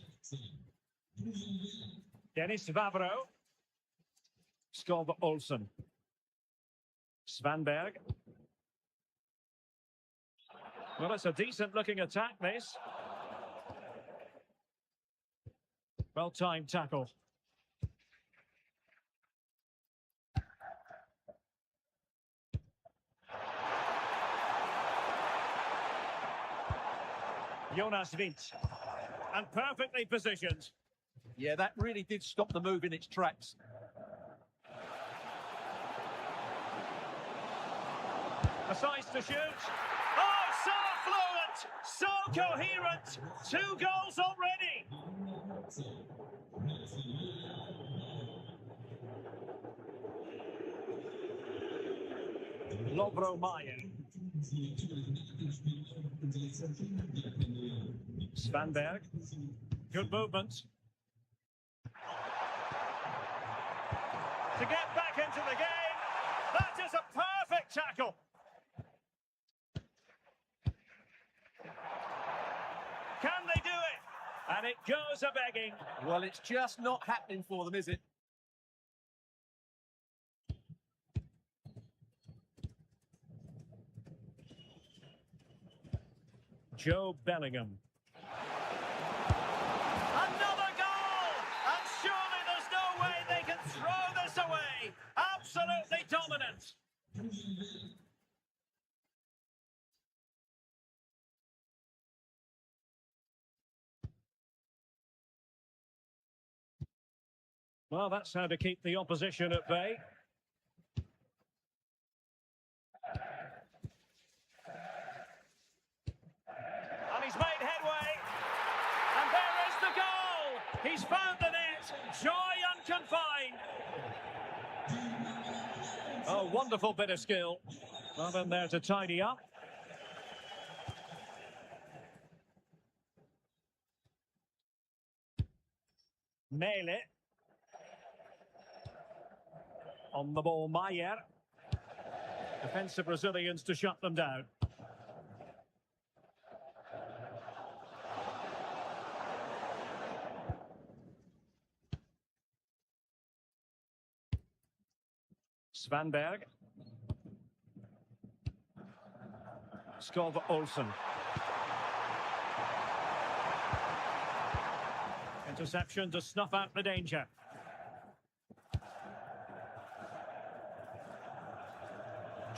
S1: Dennis Vavro. Skov Olsen. Svanberg. Well, it's a decent-looking attack, this. Well-timed tackle. Jonas Wind. And perfectly positioned.
S2: Yeah, that really did stop the move in its tracks.
S1: The size to shoot. Oh, so fluent, so coherent. 2 goals already. Lovro Mayer. Svanberg. Good movement. To get back into the game, that is a perfect tackle. Can they do it? And it goes a-begging.
S2: Well, it's just not happening for them, is it?
S1: Joe Bellingham. Another goal! And surely there's no way they can throw this away. Absolutely dominant. Well, that's how to keep the opposition at bay. And he's made headway. And there is the goal. He's found the net. Joy unconfined. Oh, wonderful bit of skill. Well done there to tidy up. Mele. On the ball, Mayer. Defensive Brazilians to shut them down. Svanberg. Skov Olsen. Interception to snuff out the danger.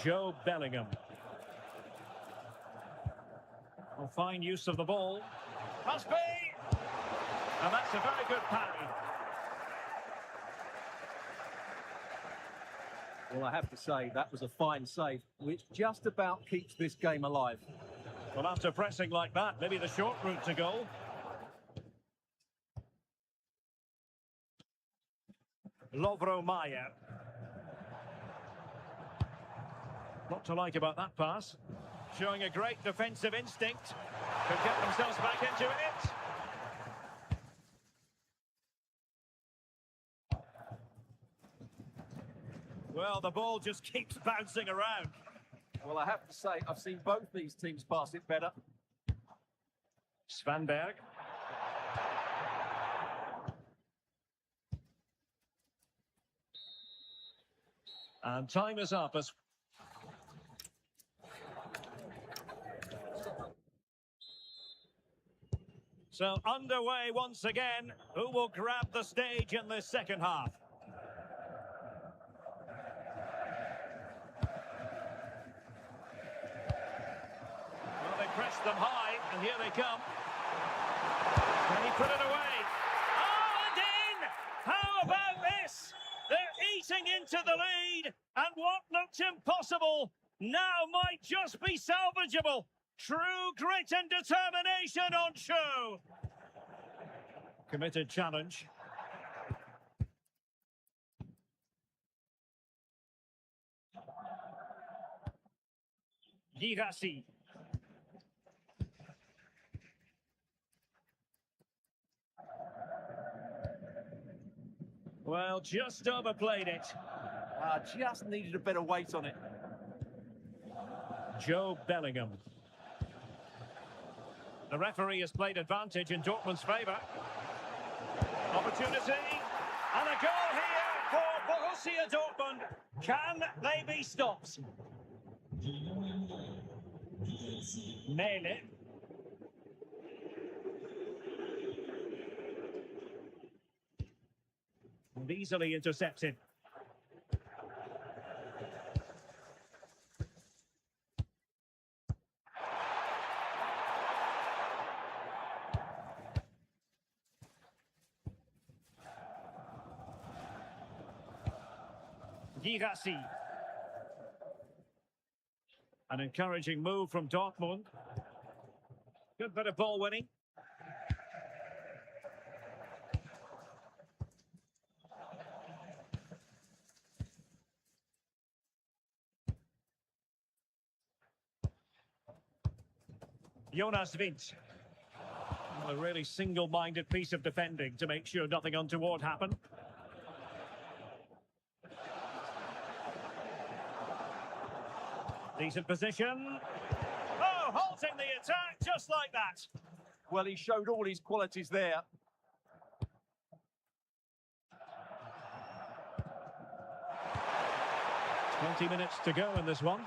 S1: Joe Bellingham. Well, fine use of the ball. Must be! And that's a very good parry.
S2: Well, I have to say, that was a fine save, which just about keeps this game alive.
S1: Well, after pressing like that, maybe the short route to goal. Lovro Mayer. What to like about that pass? Showing a great defensive instinct. Could get themselves back into it. Well, the ball just keeps bouncing around.
S2: Well, I have to say, I've seen both these teams pass it better.
S1: Svanberg. And time is up as so underway once again. Who will grab the stage in this second half? Well, they pressed them high, and here they come. Can he put it away? Oh, and in! How about this? They're eating into the lead, and what looked impossible now might just be salvageable. True grit and determination on show. Committed challenge. Girassi. Well, just overplayed it.
S2: Just needed a better weight on it.
S1: Joe Bellingham. The referee has played advantage in Dortmund's favour. Opportunity. And a goal here for Borussia Dortmund. Can they be stopped? Mele. And easily intercepted. Girassi. An encouraging move from Dortmund. Good bit of ball winning. Jonas Wind. A really single-minded piece of defending to make sure nothing untoward happened. Decent position. Oh, halting the attack just like that.
S2: Well, he showed all his qualities there.
S1: Twenty minutes to go in this one.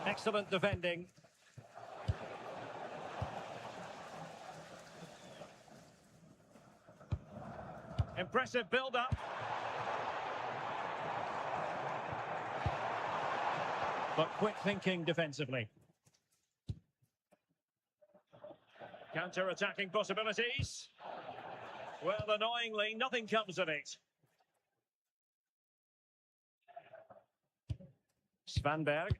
S1: Excellent defending. Impressive build-up. But quick thinking defensively. Counter-attacking possibilities. Well, annoyingly, nothing comes of it. Svanberg.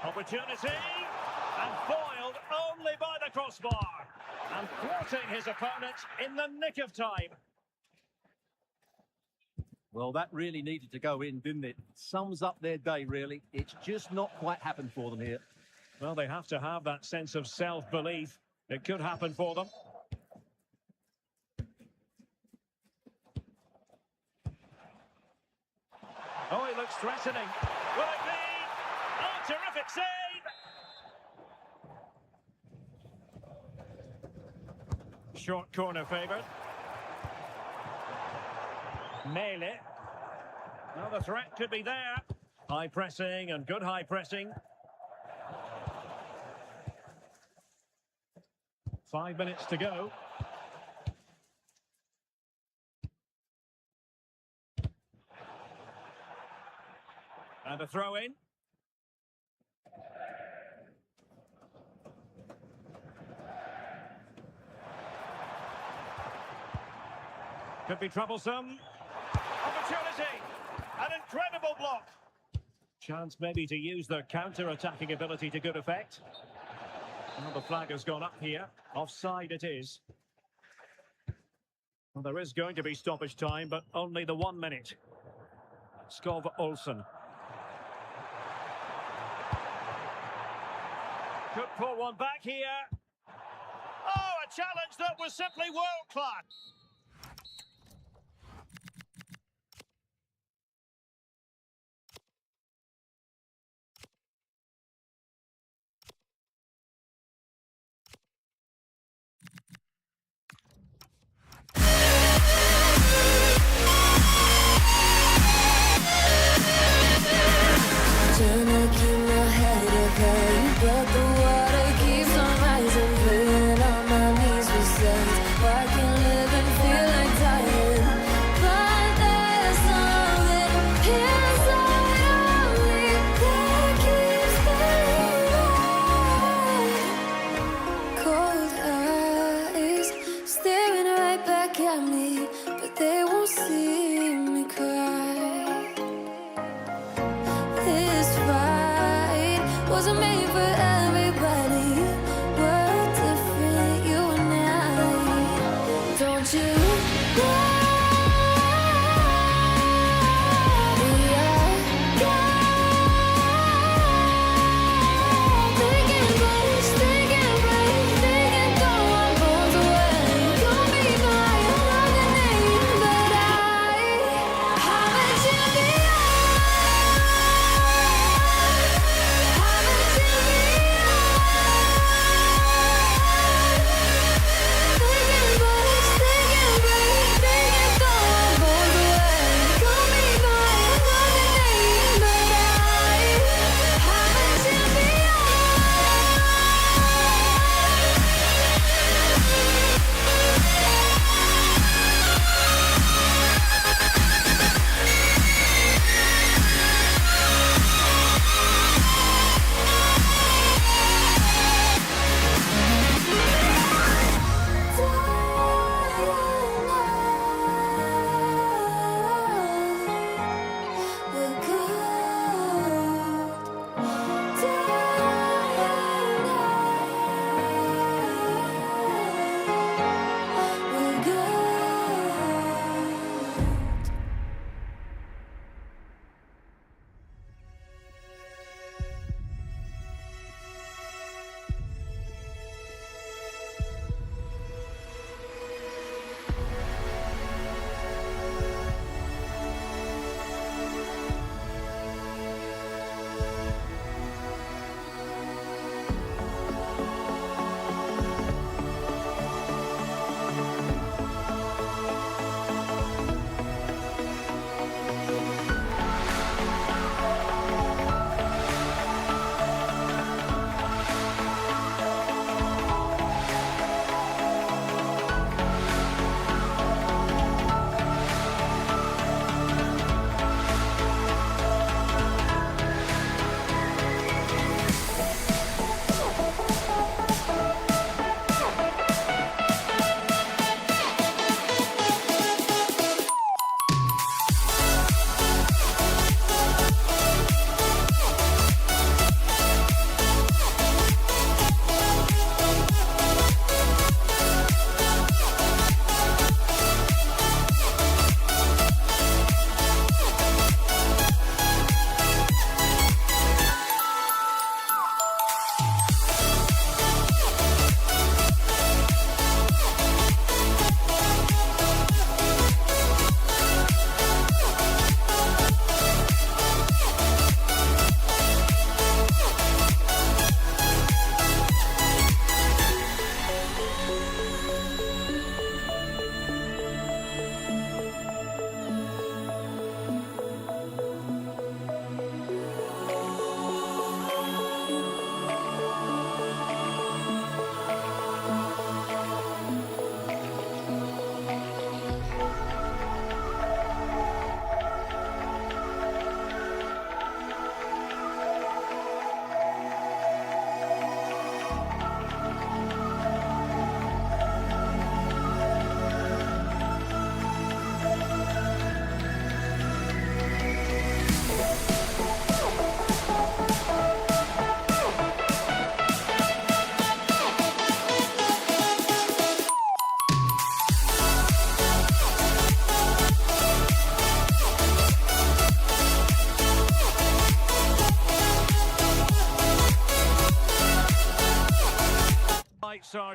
S1: Opportunity. And foiled only by the crossbar. And thwarting his opponent in the nick of time.
S2: Well, that really needed to go in, didn't it? Sums up their day, really. It's just not quite happened for them here.
S1: Well, they have to have that sense of self-belief. It could happen for them. Oh, he looks threatening. Will it be? Oh, terrific save! Short corner favoured. Mele. Well, the threat could be there. High pressing and good high pressing. 5 minutes to go. And a throw in. Could be troublesome. Opportunity. An incredible block. Chance maybe to use their counter-attacking ability to good effect. Well, the flag has gone up here. Offside it is. Well, there is going to be stoppage time, but only the 1 minute. Skov Olsen. Could pull one back here. Oh, a challenge that was simply world-class.
S5: Trying to keep my head up high, but the water keeps on rising. Playing on my knees besides. I can live and feel like dying, but there's something inside of me that keeps me alive. Cold eyes staring right back at me, but they won't see me cry. This fight wasn't made for everybody. We're different, you and I. Don't you know? We are they can push, they can break, they can throw our bones away. Call me by another name, but I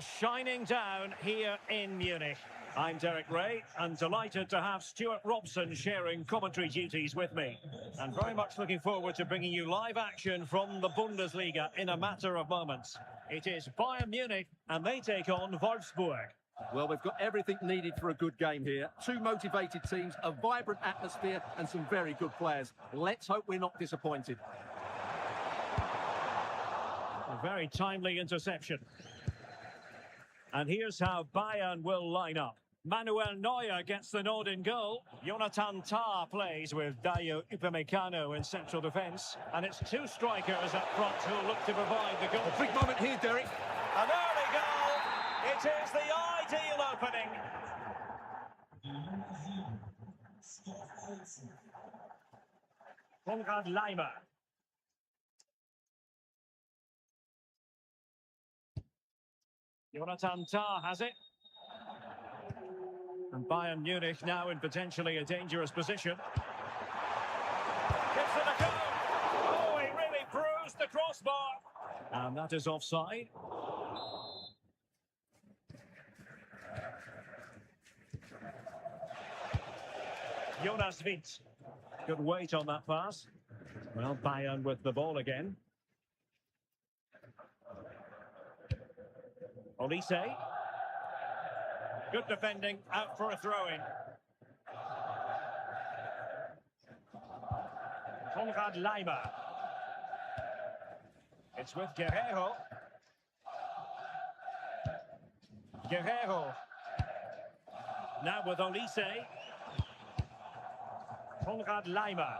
S1: are shining down here in Munich. I'm Derek Ray, and delighted to have Stuart Robson sharing commentary duties with me. And very much looking forward to bringing you live action from the Bundesliga in a matter of moments. It is Bayern Munich, and they take on Wolfsburg.
S2: Well, we've got everything needed for a good game here. Two motivated teams, a vibrant atmosphere, and some very good players. Let's hope we're not disappointed.
S1: A very timely interception. And here's how Bayern will line up. Manuel Neuer gets the nod in goal. Jonathan Tah plays with Dayo Upamecano in central defence. And it's two strikers up front who look to provide the goal.
S2: A big moment here, Derek.
S1: An early goal. It is the ideal opening. Konrad Laimer. Jonathan Tah has it. And Bayern Munich now in potentially a dangerous position. Gives it a go. Oh, he really bruised the crossbar. And that is offside. Jonas Wind. Good weight on that pass. Well, Bayern with the ball again. Olise. Good defending, out for a throw-in. Konrad Laimer. It's with Guerreiro. Guerreiro. Now with Olise. Konrad Laimer.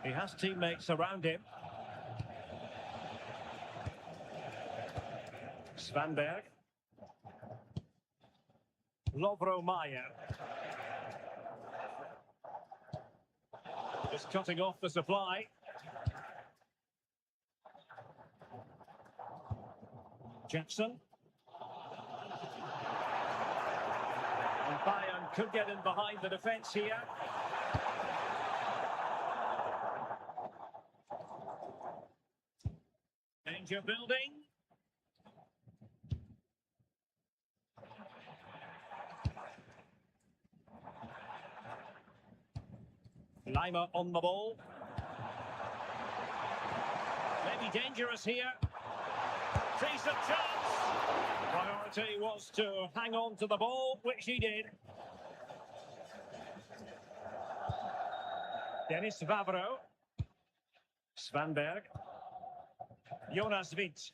S1: He has teammates around him. Svanberg. Lovro Mayer. Just cutting off the supply. Jackson. And Bayern could get in behind the defence here. Danger building. Laimer on the ball. Maybe dangerous here. Decent chance. Priority was to hang on to the ball, which he did. Dennis Vavro. Svanberg. Jonas Wind.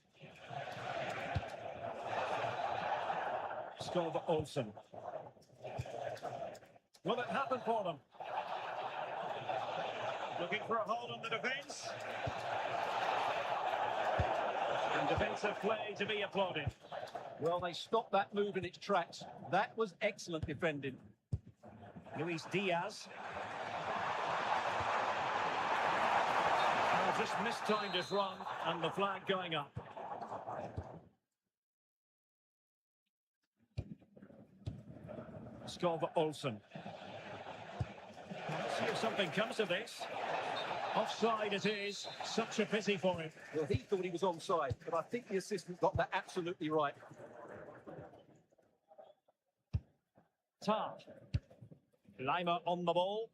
S1: Skov Olsen. Will it happen for them? Looking for a hold on the defence. And defensive play to be applauded.
S2: Well, they stopped that move in its tracks. That was excellent defending.
S1: Luis Diaz. Just mistimed his run, and the flag going up. Skov Olsen. Let's see if something comes of this. Offside it is. Such a pity for him.
S2: Well, he thought he was onside, but I think the assistant got that absolutely right.
S1: Tah. Laimer on the ball.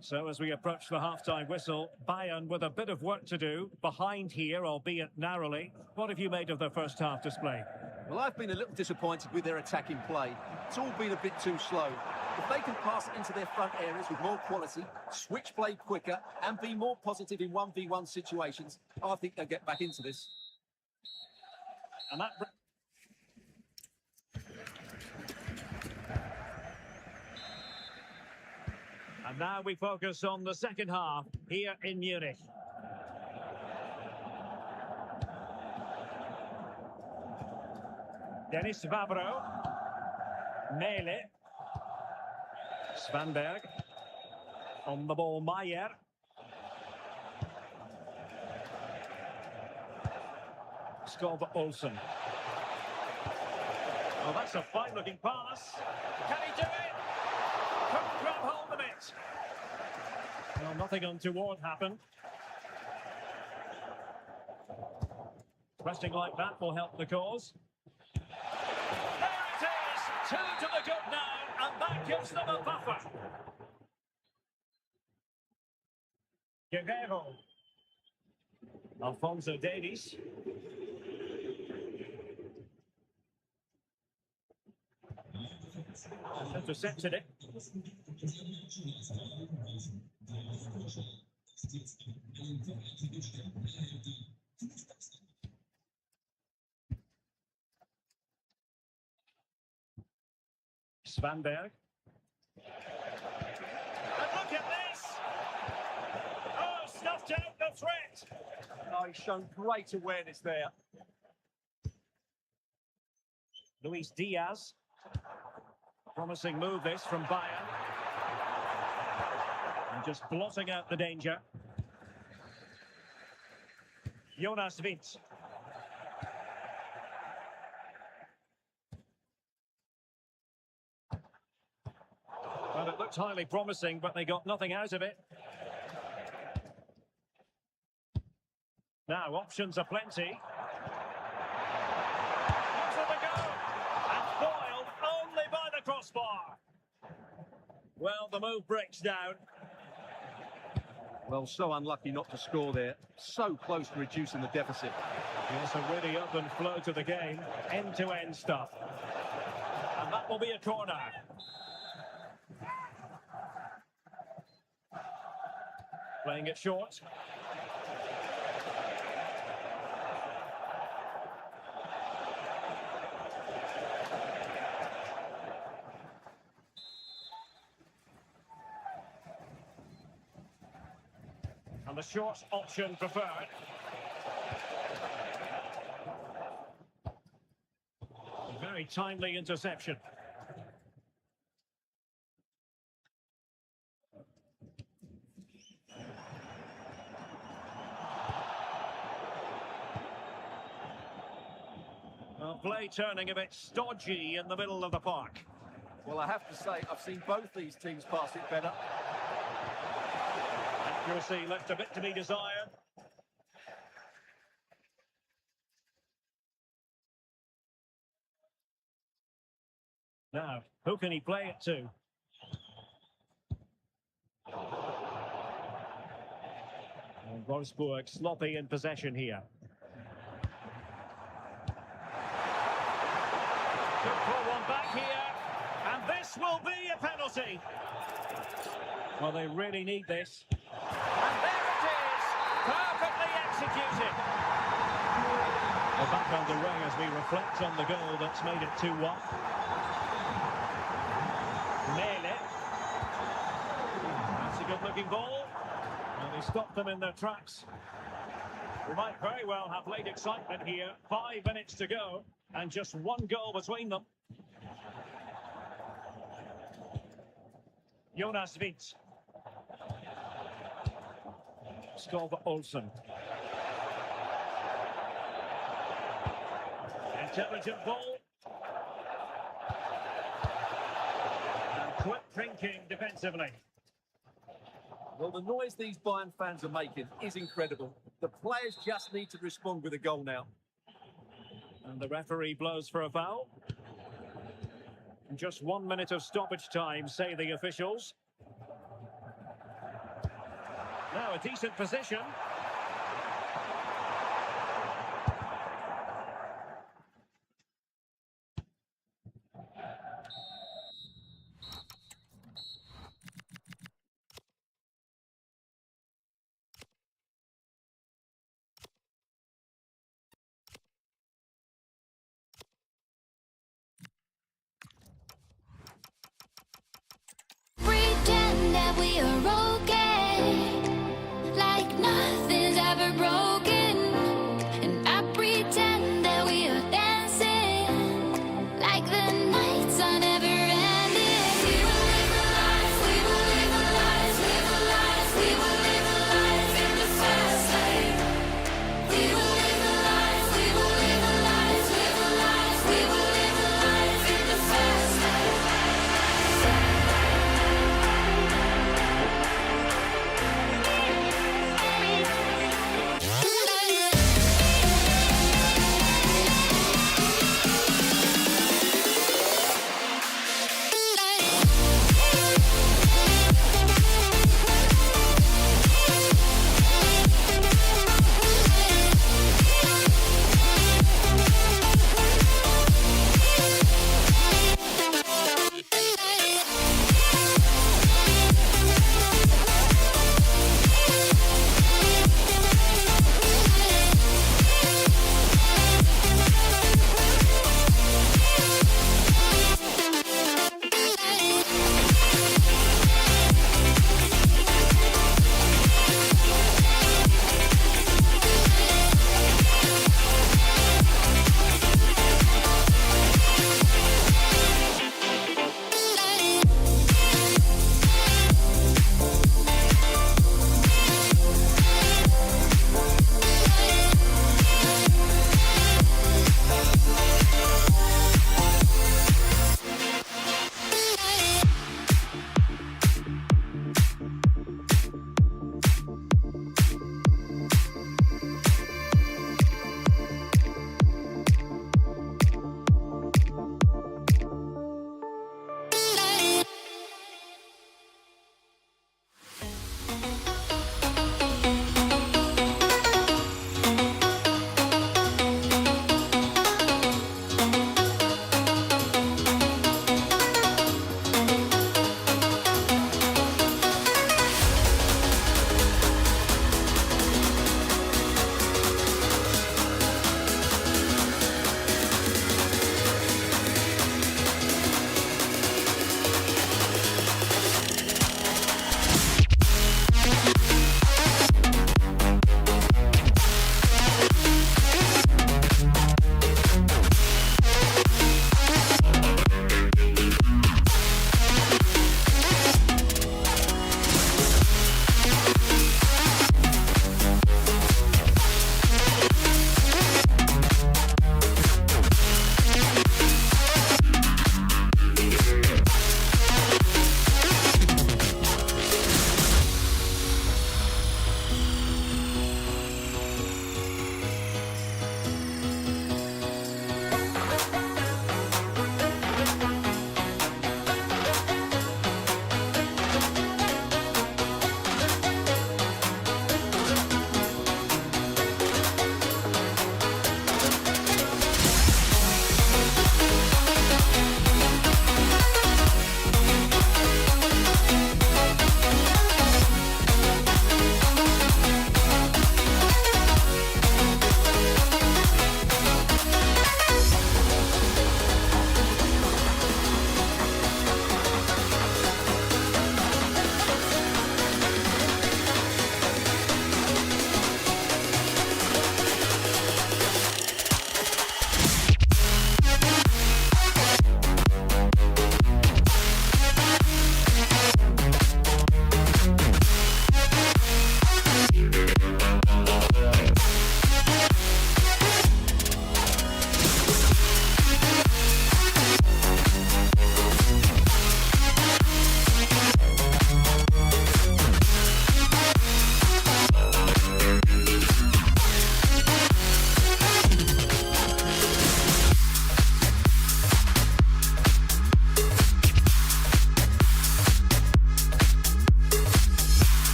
S1: So as we approach the half-time whistle, Bayern with a bit of work to do, behind here, albeit narrowly. What have you made of their first half display?
S2: Well, I've been a little disappointed with their attacking play. It's all been a bit too slow. If they can pass it into their front areas with more quality, switch play quicker, and be more positive in 1v1 situations, I think they'll get back into this.
S1: And that... And now we focus on the second half here in Munich. Dennis Vavro. Mele. Svanberg. On the ball, Mayer. Skov Olsen. Oh, that's a fine-looking pass. Can he do it? Couldn't grab hold of it. Well, nothing untoward happened. Resting like that will help the cause. There it is! 2 to the good now, and that gives them a buffer. Guerrero. Alfonso Davies. And intercepted it. Svanberg. And look at this! Oh, stuffed out the threat!
S2: Oh, he's shown great awareness there.
S1: Luis Diaz. Promising move this from Bayern. And just blotting out the danger. Jonas Wind. Well, it looked highly promising, but they got nothing out of it. Now, options are plenty. Into the goal! And foiled only by the crossbar. Well, the move breaks down.
S2: Well, so unlucky not to score there. So close to reducing the deficit.
S1: Yes, a really open flow to the game. End-to-end stuff. And that will be a corner. Playing it short. And the short option preferred. A very timely interception. Well, play turning a bit stodgy in the middle of the park.
S2: Well, I have to say, I've seen both these teams pass it better.
S1: Accuracy left a bit to be desired. Now, who can he play it to? And Wolfsburg sloppy in possession here. Could pull one back here, and this will be a penalty. Well, they really need this. And there it is, perfectly executed. We're back underway as we reflect on the goal that's made it 2-1. Mele. That's a good-looking ball. And they stopped them in their tracks. We might very well have late excitement here. 5 minutes to go, and just 1 goal between them. Jonas Wind. Stove Olsen. Intelligent ball. And quick thinking defensively.
S2: Well, the noise these Bayern fans are making is incredible. The players just need to respond with a goal now.
S1: And the referee blows for a foul. Just 1 minute of stoppage time, say the officials. Now a decent position.
S5: Pretend that we are okay, like nothing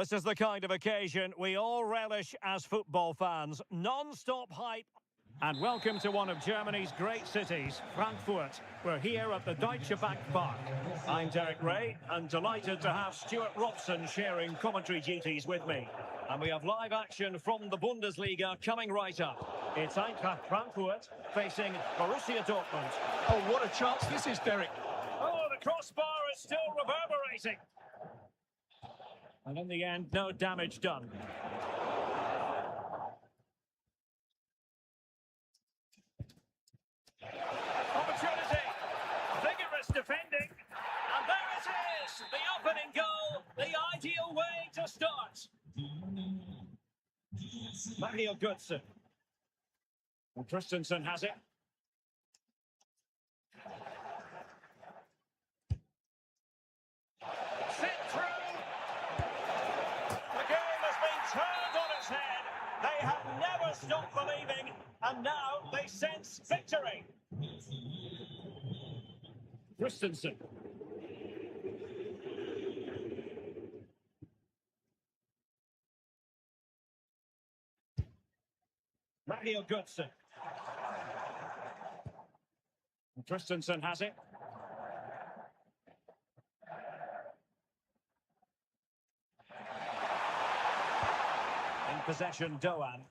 S1: This is the kind of occasion we all relish as football fans. Non-stop hype. And welcome to one of Germany's great cities, Frankfurt. We're here at the Deutsche Bank Park. I'm Derek Ray, and delighted to have Stuart Robson sharing commentary duties with me. And we have live action from the Bundesliga coming right up. It's Eintracht Frankfurt facing Borussia Dortmund.
S2: Oh, what a chance this is, Derek.
S1: Oh, the crossbar is still reverberating. And in the end, no damage done. Opportunity, vigorous defending, and there it is, the opening goal, the ideal way to start. Mario Götze. And Christensen has it. Sent through. The game has been turned on its head. They have never stopped believing, and now they sense victory. Christensen. Mario Götze. Christensen has it. In possession, Doan.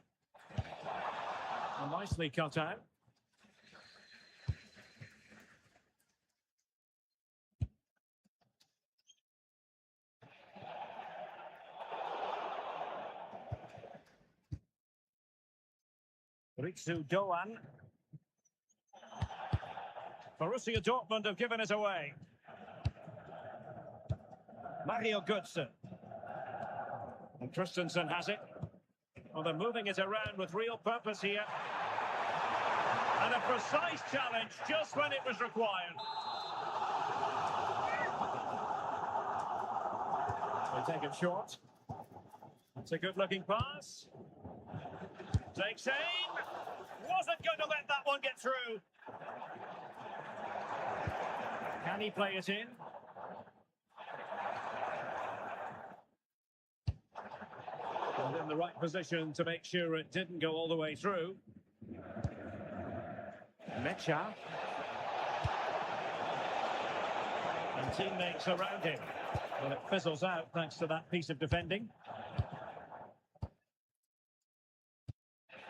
S1: Nicely cut out. Ritsu Doan. Borussia Dortmund have given it away. Mario Götze. And Christensen has it. Well, they're moving it around with real purpose here. And a precise challenge just when it was required. They take it short. It's a good-looking pass. Takes aim. Wasn't going to let that one get through. Can he play it in? And in the right position to make sure it didn't go all the way through. Mecha. And teammates around him. Well, it fizzles out thanks to that piece of defending.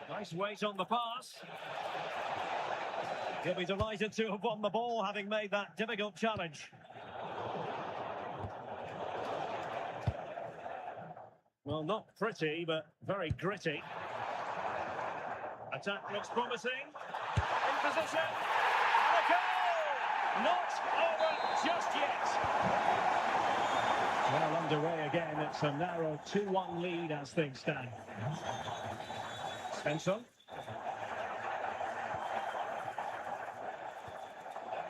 S1: Nice weight on the pass. He'll be delighted to have won the ball, having made that difficult challenge. Well, not pretty, but very gritty. Attack looks promising. In position. And a goal! Not over just yet. Well underway again. It's a narrow 2-1 lead as things stand. Svensson.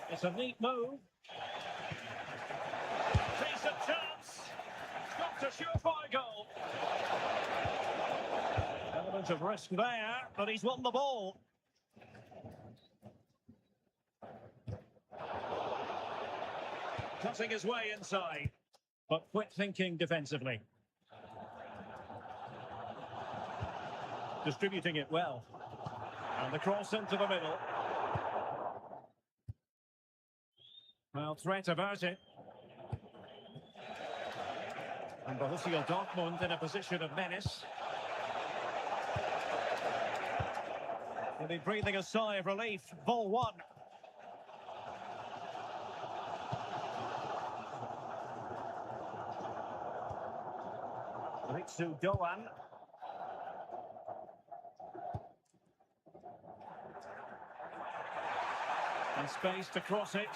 S1: It's a neat move. Decent chance. Stopped a surefire goal. Element of risk there, but he's won the ball. Cutting his way inside, but quick thinking defensively. Distributing it well. And the cross into the middle. Well, threat about it. And Borussia Dortmund in a position of menace. They'll be breathing a sigh of relief. Ball one. Ritsu Doan. And space to cross it.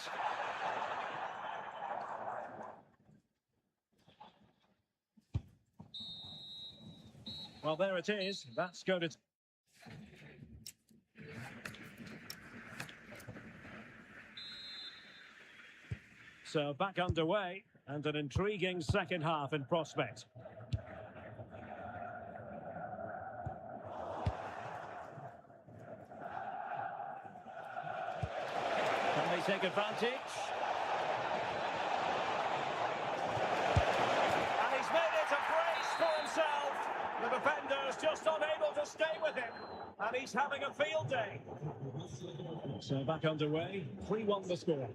S1: Well, there it is. That's going to... So back underway, and an intriguing second half in prospect. Can they take advantage? And he's made it a brace defenders just unable to stay with him, and he's having a field day. So back underway, 3-1 the score.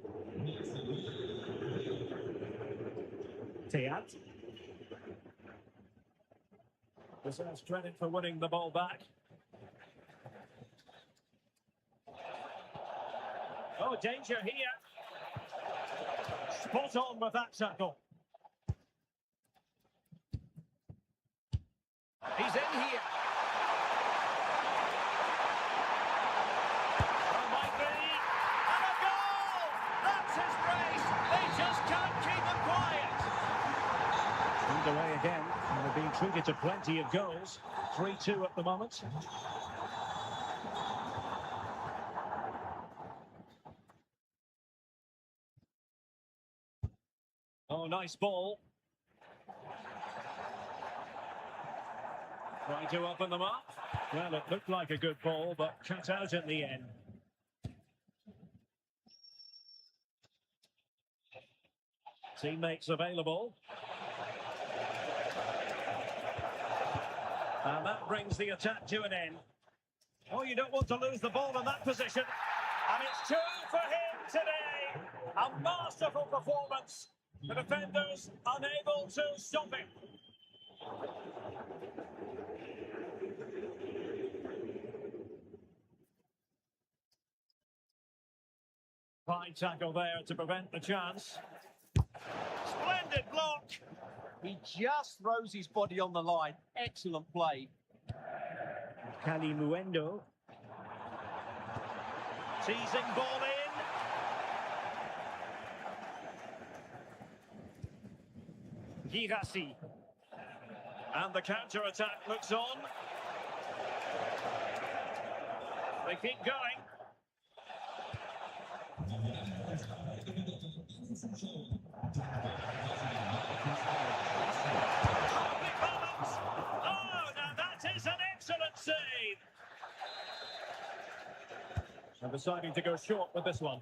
S1: Tiat. Deserves credit for winning the ball back. Oh, danger here. Spot on with that tackle. He's in here. Oh, might be. And a goal! That's his brace. They just can't keep him quiet. Underway again, and they're being treated to plenty of goals. 3-2 at the moment. Oh, nice ball. Trying to open them up. Well, it looked like a good ball, but cut out at the end. Teammates available. And that brings the attack to an end. Oh, you don't want to lose the ball in that position. And it's 2 for him today. A masterful performance. The defenders unable to stop him. Fine tackle there to prevent the chance. Splendid block.
S2: He just throws his body on the line. Excellent play.
S1: Calimuendo. Teasing ball in. Girassi. And the counter-attack looks on. They keep going. Oh, now that is an excellent save. And deciding to go short with this one.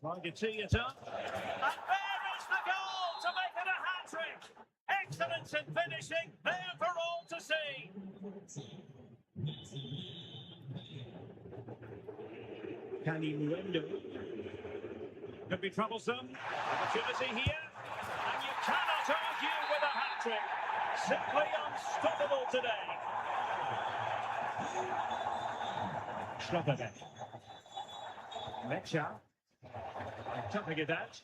S1: Trying to tee it up. And there is the goal to make it a hat-trick. Excellence in finishing, there for all to see. Calimuendo. Could be troublesome. Opportunity here. And you cannot argue with a hat-trick. Simply unstoppable today. Schlotterbeck. Mecha. Tapping it out.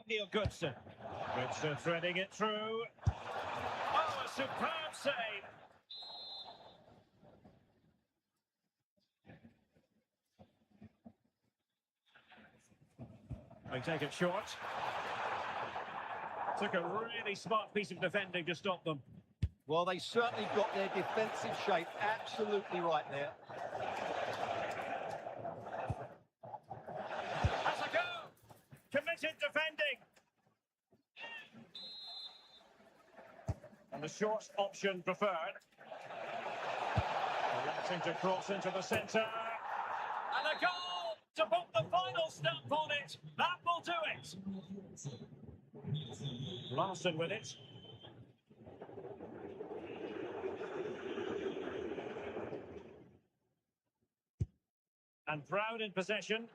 S1: Neil Goodson. Goodson threading it through. Oh, a superb save. They take it short. Took a really smart piece of defending to stop them.
S2: Well, they certainly got their defensive shape absolutely right there.
S1: Has a go! Committed defending! And the short option preferred. Electing to cross into the centre. And a goal to put the final stamp on it. That will do it. Larson with it. And Brown in possession.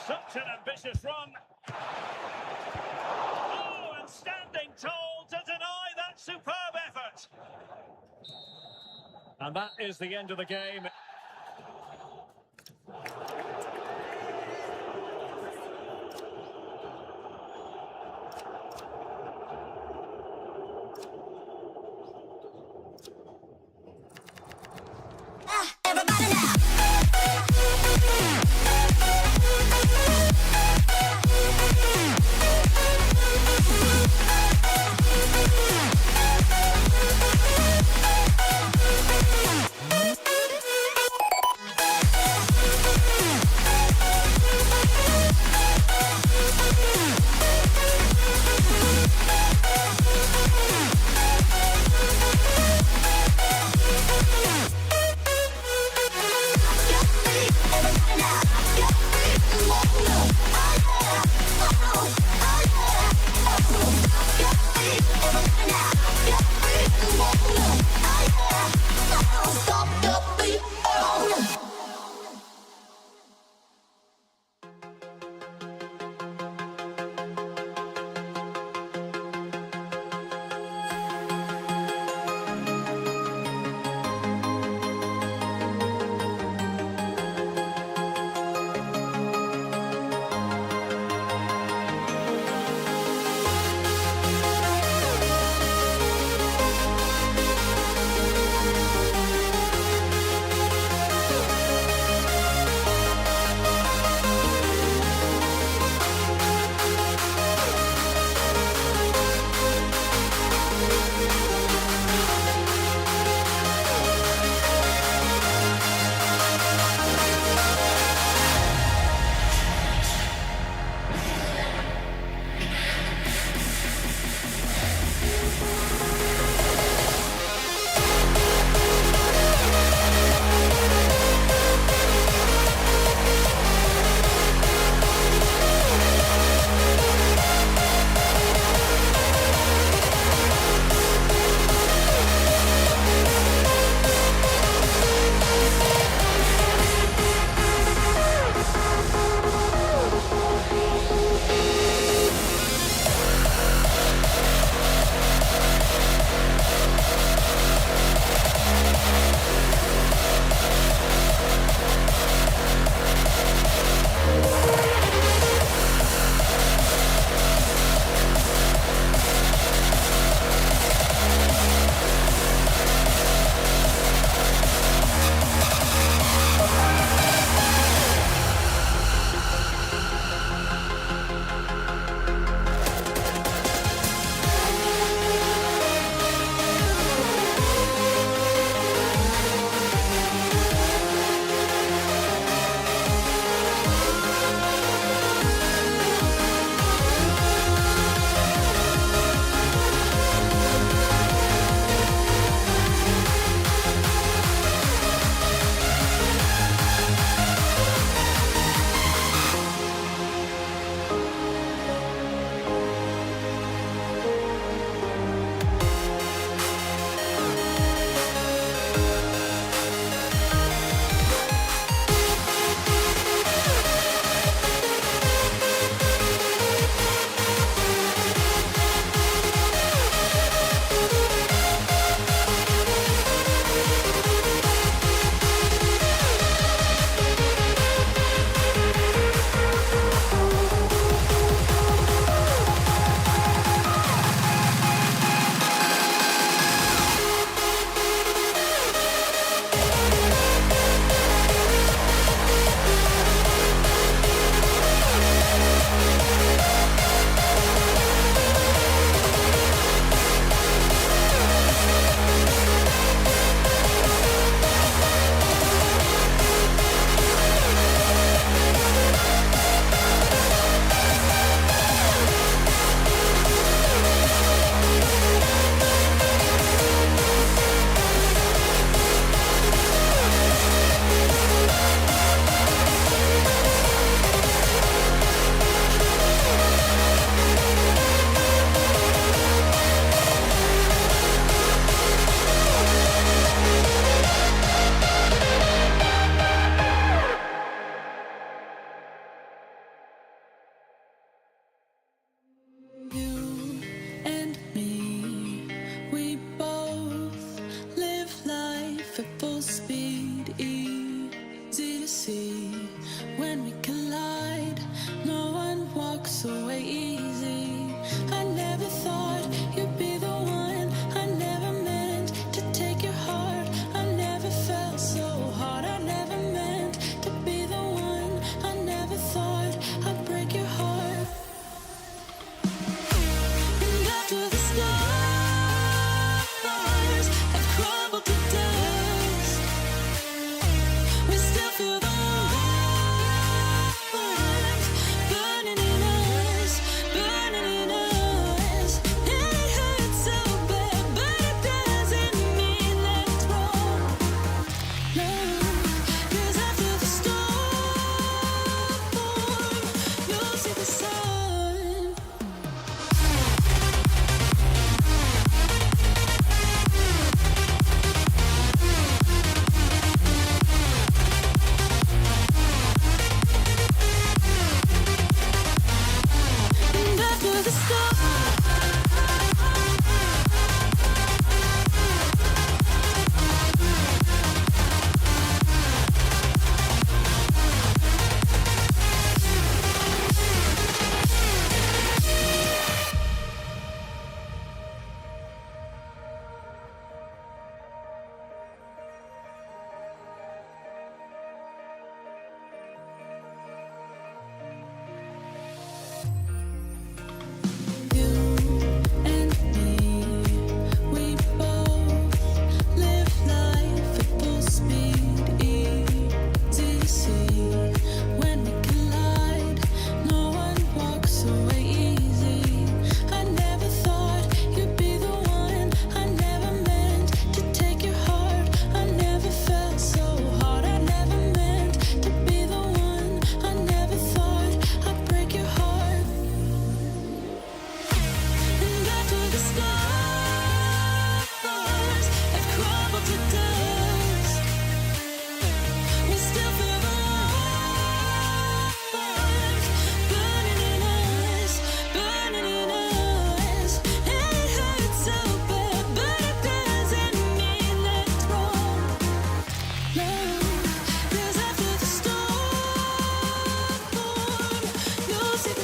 S1: Such an ambitious run. Oh, and standing tall to deny that superb effort. And that is the end of the game.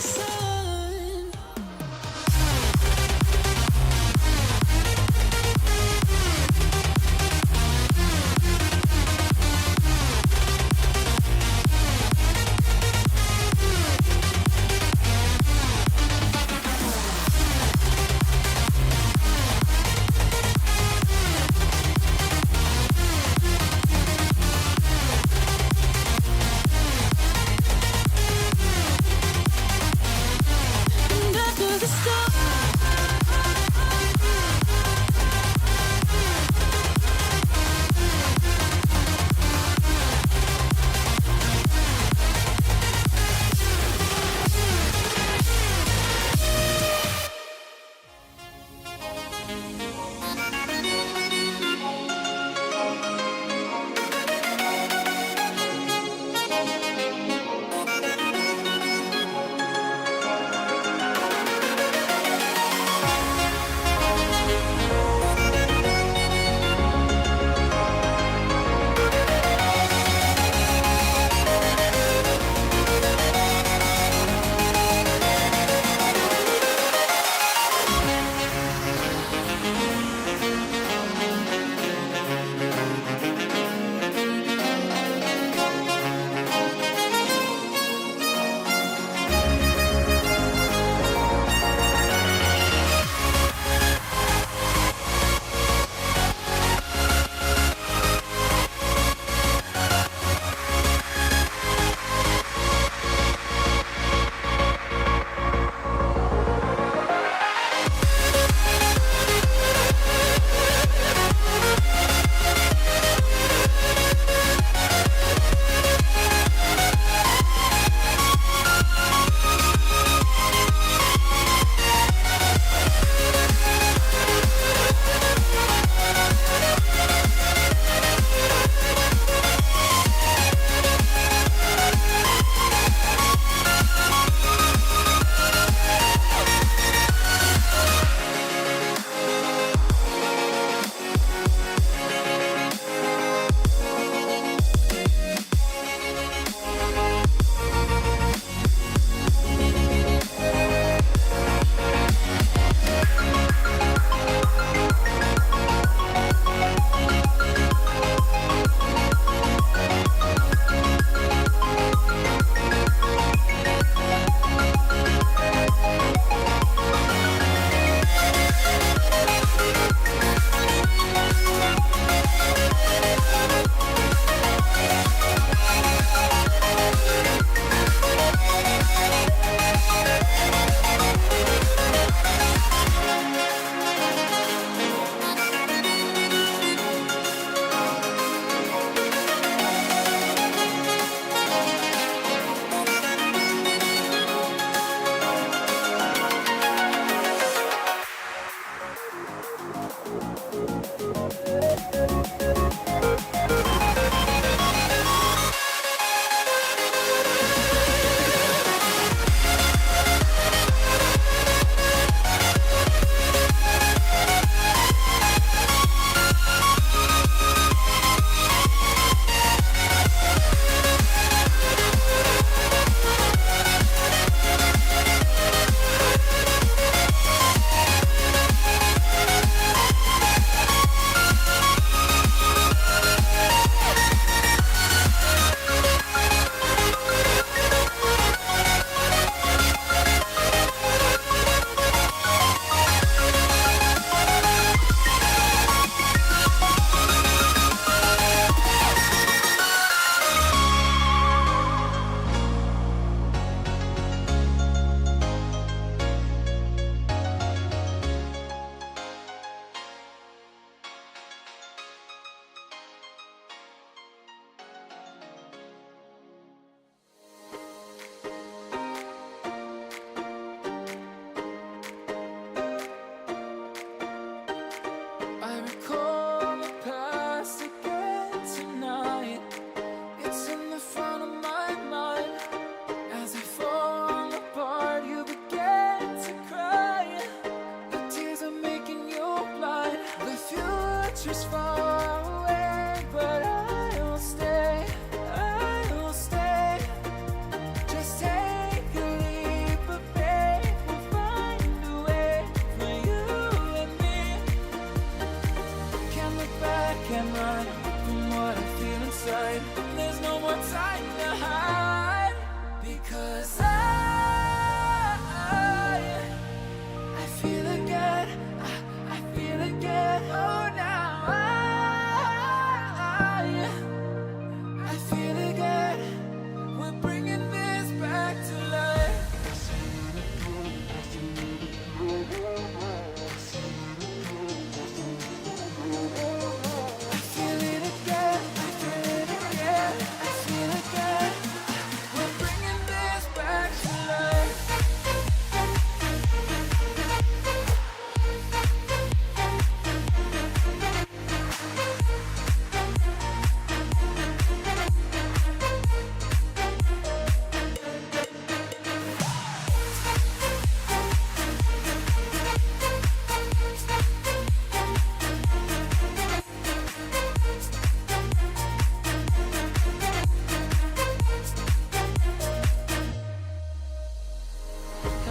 S3: sun. And after the storm,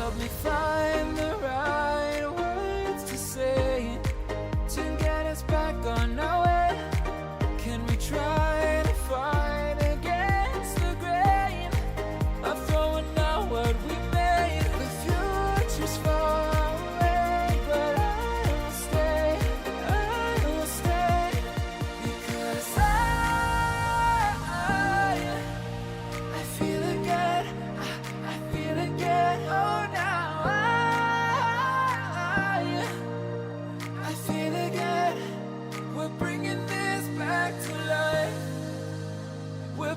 S3: Help me find the right words to say to get us back on our way. Can we try to fight against the grain of throwing out what we made? The future's far away, but I will stay, because I feel again, I feel again. Oh, now I feel again. We're bringing this back to life. We're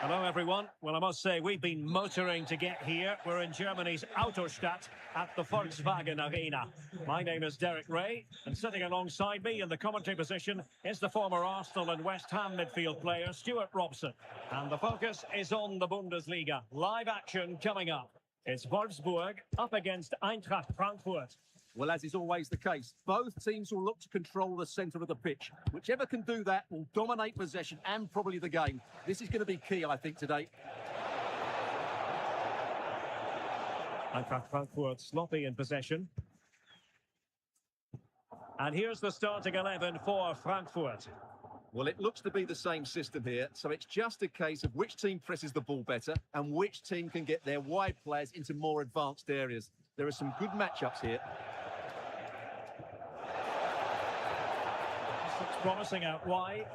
S1: Hello, everyone. Well, I must say, we've been motoring to get here. We're in Germany's Autostadt at the Volkswagen Arena. My name is Derek Ray, and sitting alongside me in the commentary position is the former Arsenal and West Ham midfield player, Stuart Robson. And the focus is on the Bundesliga. Live action coming up. It's Wolfsburg up against Eintracht Frankfurt.
S2: Well, as is always the case, both teams will look to control the centre of the pitch. Whichever can do that will dominate possession and probably the game. This is going to be key, I think, today.
S1: Eintracht Frankfurt sloppy in possession. And here's the starting 11 for Frankfurt.
S2: Well, it looks to be the same system here, so it's just a case of which team presses the ball better and which team can get their wide players into more advanced areas. There are some good matchups here.
S1: This looks promising out wide.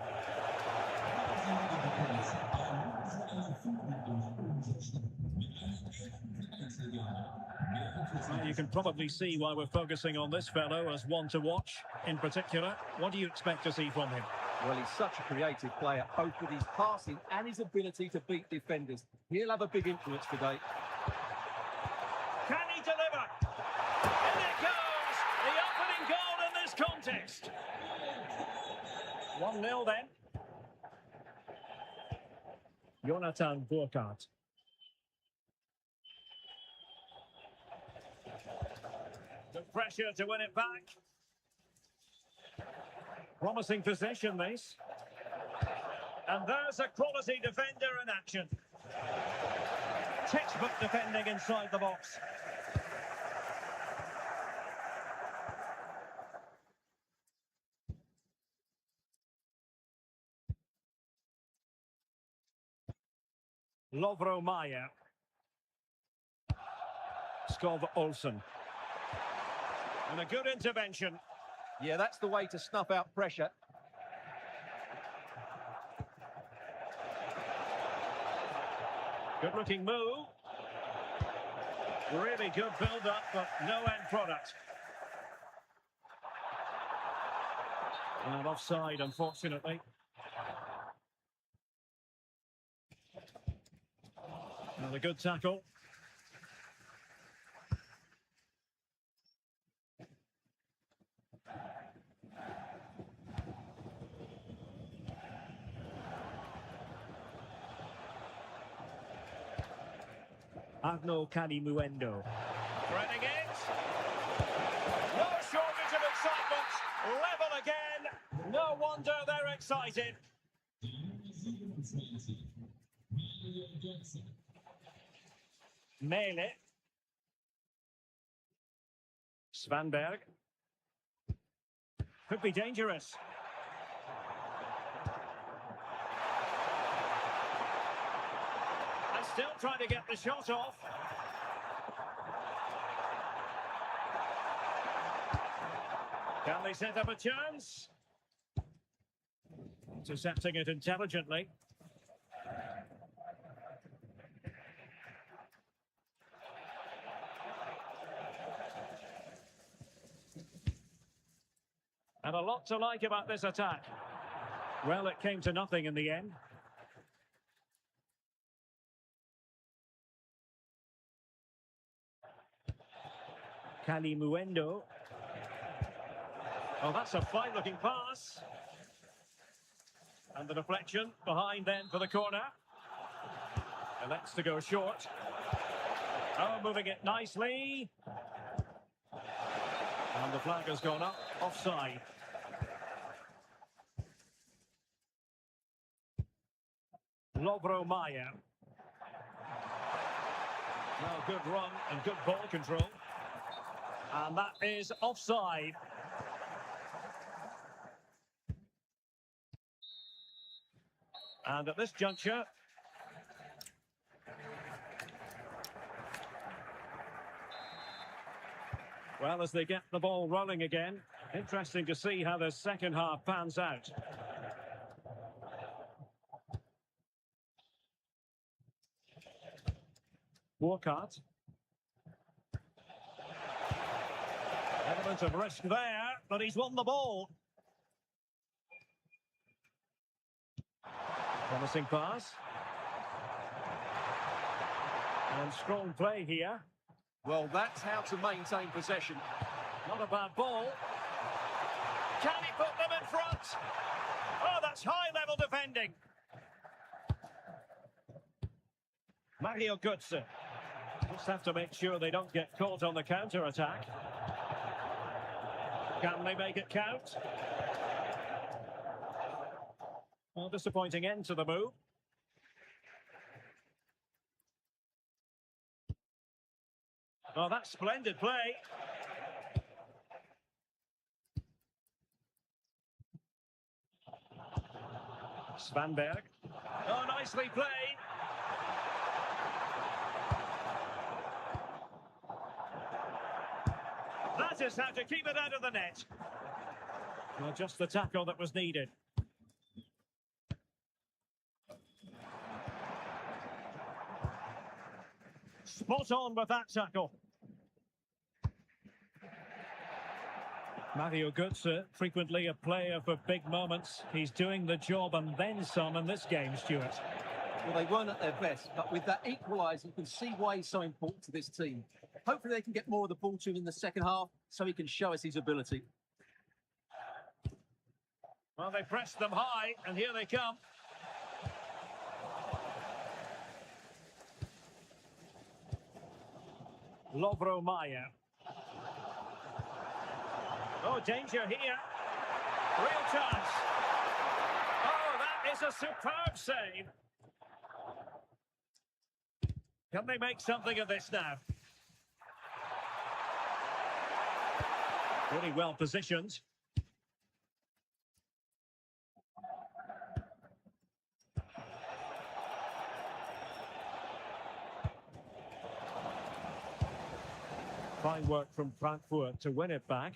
S1: Well, you can probably see why we're focusing on this fellow as one to watch in particular. What do you expect to see from him?
S2: Well, he's such a creative player, both with his passing and his ability to beat defenders. He'll have a big influence today.
S1: Can he deliver? In it goes! The opening goal in this contest. 1-0 then. Jonathan Burkhardt. The pressure to win it back. Promising possession, this. And there's a quality defender in action. Textbook defending inside the box. Lovro Mayer. Skov Olsen. And a good intervention.
S2: Yeah, that's the way to snuff out pressure.
S1: Good looking move. Really good build-up, but no end product. And offside, unfortunately. Another good tackle. Arno Calimuendo. Threading it. No shortage of excitement. Level again. No wonder they're excited. Mele. Svanberg. Could be dangerous. And still trying to get the shot off. Can they set up a chance? Intercepting it intelligently. And a lot to like about this attack. Well, it came to nothing in the end. Calimuendo. Oh, that's a fine-looking pass. And the deflection behind then for the corner. Elects to go short. Oh, moving it nicely. And the flag has gone up, offside. Lovro Mayer. Well, good run and good ball control. And that is offside. And at this juncture, well, as they get the ball rolling again, interesting to see how the second half pans out. Walcott. Element of risk there, but he's won the ball. Promising pass. And strong play here.
S2: Well, that's how to maintain possession.
S1: Not a bad ball. Can he put them in front? Oh, that's high-level defending. Mario Götze. Just have to make sure they don't get caught on the counter-attack. Can they make it count? Well, disappointing end to the move. Oh, that's splendid play. Svanberg. Oh, nicely played. That is how to keep it out of the net. Well, just the tackle that was needed. Spot on with that tackle. Mario Götze, frequently a player for big moments. He's doing the job and then some in this game, Stuart.
S2: Well, they weren't at their best, but with that equaliser, you can see why he's so important to this team. Hopefully they can get more of the ball to him in the second half so he can show us his ability.
S1: Well, they pressed them high, and here they come. Lovro Mayer. Oh, danger here. Real chance. Oh, that is a superb save. Can they make something of this now? Really well positioned. Fine work from Frankfurt to win it back.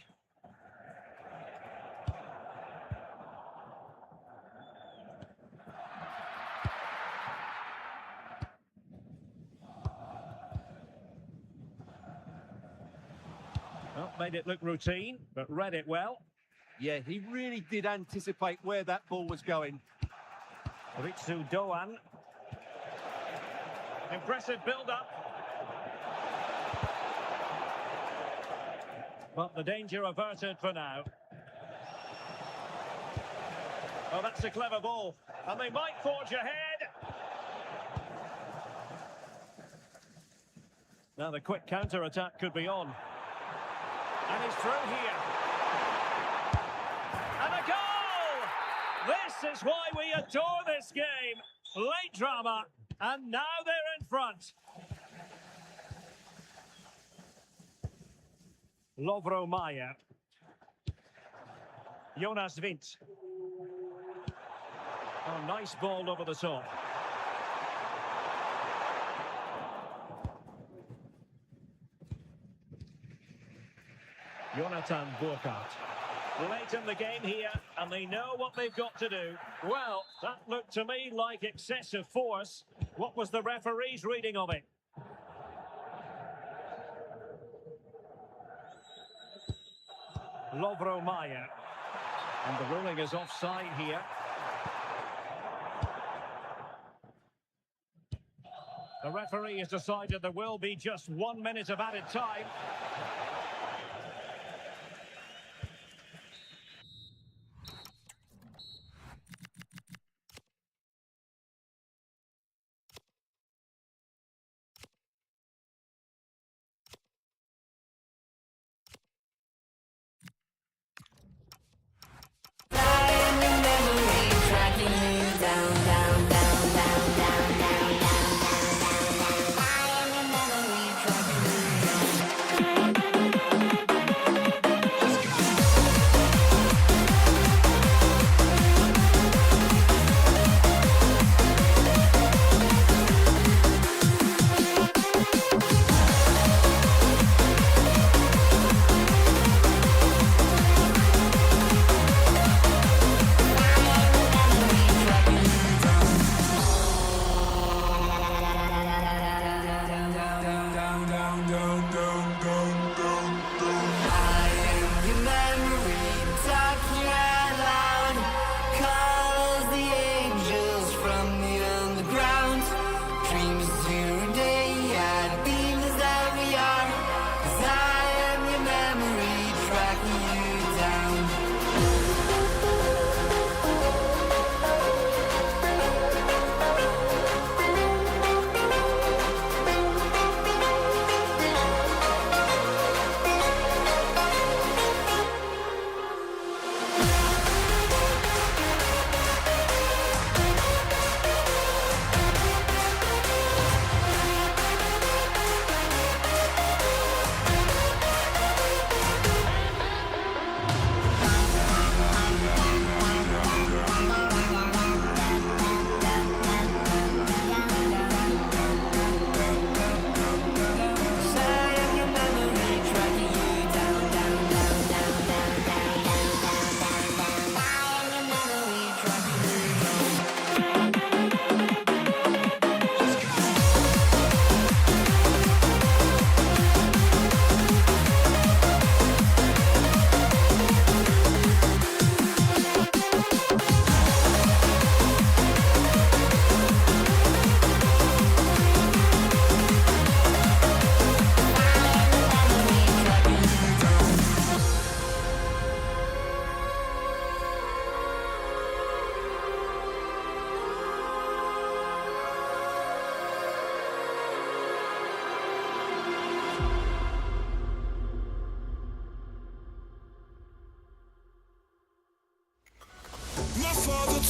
S1: Well, made it look routine, but read it well.
S2: Yeah, he really did anticipate where that ball was going.
S1: Ritsu Doan. Impressive build-up. But the danger averted for now. Oh, that's a clever ball. And they might forge ahead. Now the quick counter-attack could be on. And he's through here. And a goal! This is why we adore this game. Late drama, and now they're in front. Lovro Mayer. Jonas Vint. Oh, nice ball over the top. Jonathan Burkhardt. Late in the game here, and they know what they've got to do. Well, that looked to me like excessive force. What was the referee's reading of it? Lovro Mayer. And the ruling is offside here. The referee has decided there will be just 1 minute of added time.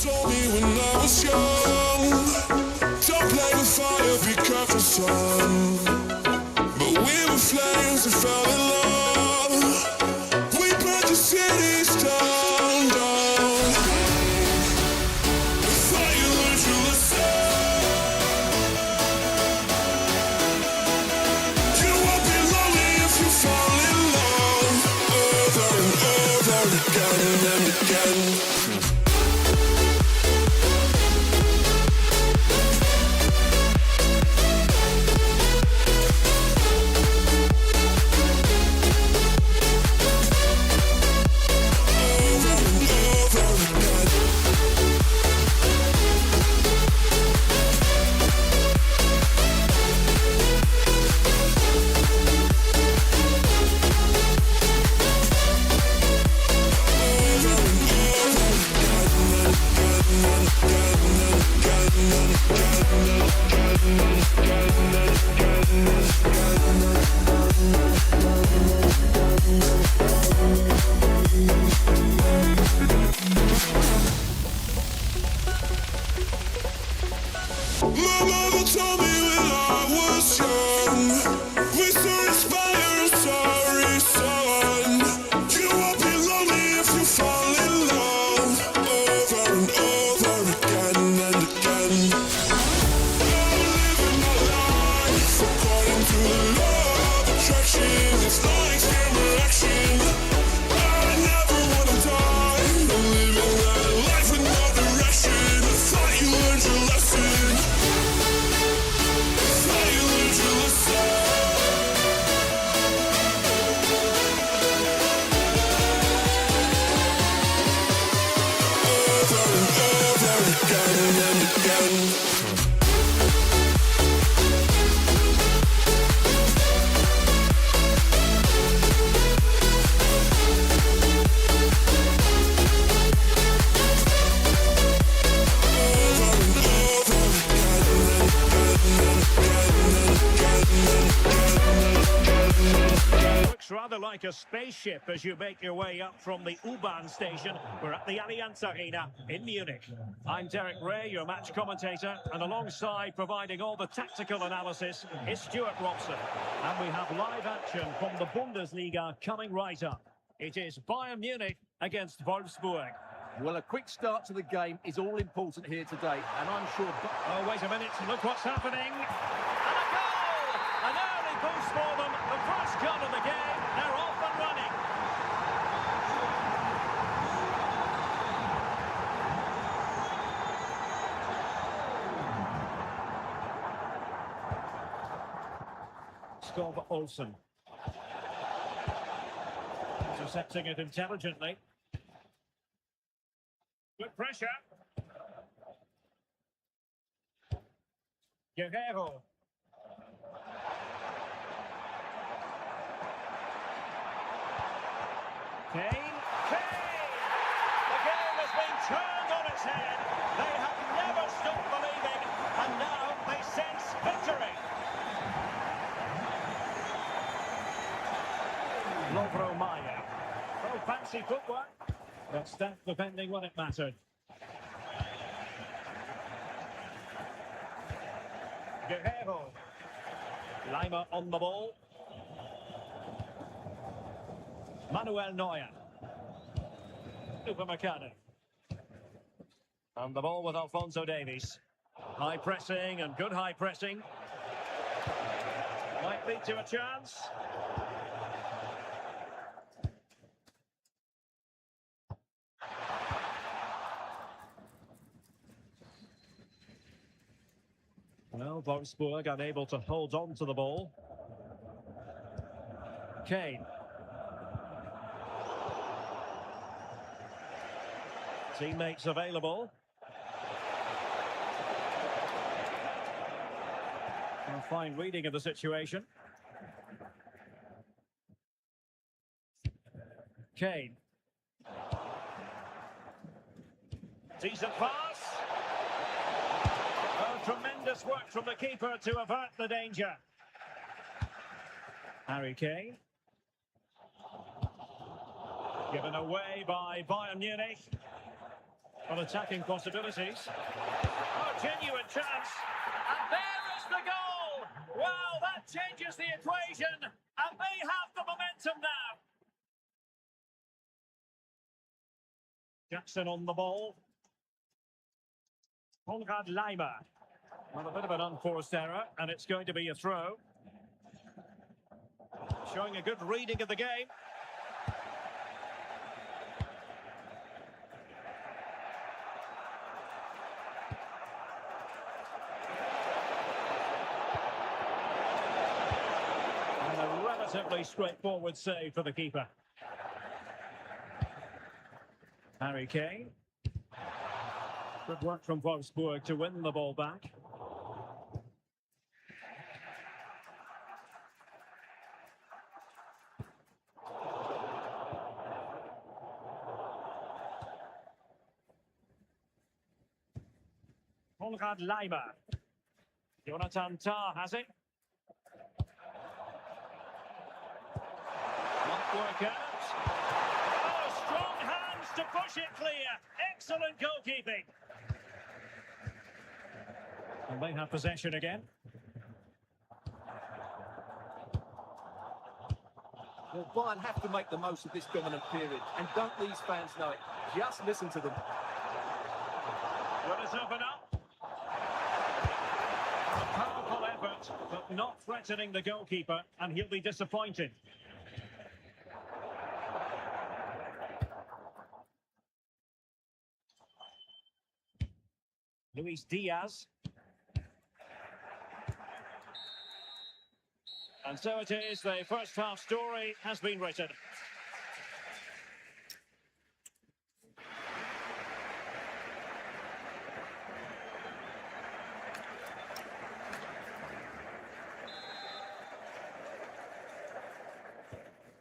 S3: told me when I was young, don't play with fire, be careful, son. But we were flames and fell in love. We burned the cities down, down. Before you learned your lesson, you won't be lonely if you fall in love. Over and over again and again. My mother told me when I was young, we soon inspire a sorry son. You won't be lonely if you fall in love. Over and over again and again. I'm living my life according to the law of attraction. It's no extreme action. I never wanna die. I'm living that life with no direction. I thought you learned your lesson.
S1: Looks rather like a spaceship as you make your way up from the U-Bahn station. We're at the Allianz Arena in Munich. I'm Derek Ray, your match commentator, and alongside providing all the tactical analysis is Stuart Robson. And we have live action from the Bundesliga coming right up. It is Bayern Munich against Wolfsburg.
S2: Well, a quick start to the game is all important here today, and I'm sure...
S1: Oh, wait a minute, look what's happening. And a goal! An early boost for them, the first goal of the game, they're off and running. Skov Olsen. Intercepting it intelligently. Good pressure. Guerrero. Kane. The game has been turned on its head. They have never stopped believing, and now they sense victory. Lovro Maya. Oh, fancy footwork. But staff defending when it mattered. Guerrero. Lima on the ball. Manuel Neuer. Upamecano. And the ball with Alphonso Davies. High pressing and good high pressing. Might lead to a chance. Well, Wolfsburg unable to hold on to the ball. Kane. Teammates available. A fine reading of the situation. Kane. Decent pass. Oh, tremendous work from the keeper to avert the danger. Harry Kane. Given away by Bayern Munich. of attacking possibilities. Oh, genuine chance. And there is the goal. Well, that changes the equation. And they have the momentum now. Jackson on the ball. Konrad Leimer. Well, a bit of an unforced error, and it's going to be a throw. Showing a good reading of the game. And a relatively straightforward save for the keeper. Harry Kane. Good work from Wolfsburg to win the ball back. Konrad Leimer. Jonathan Tah has it. Not work out. Oh, strong hands to push it clear. Excellent goalkeeping. And they have possession again.
S2: Well, Bayern have to make the most of this dominant period. And don't these fans know it? Just listen to them.
S1: Will it open up? A powerful effort, but not threatening the goalkeeper, and he'll be disappointed. Luis Diaz. And so it is, the first half story has been written.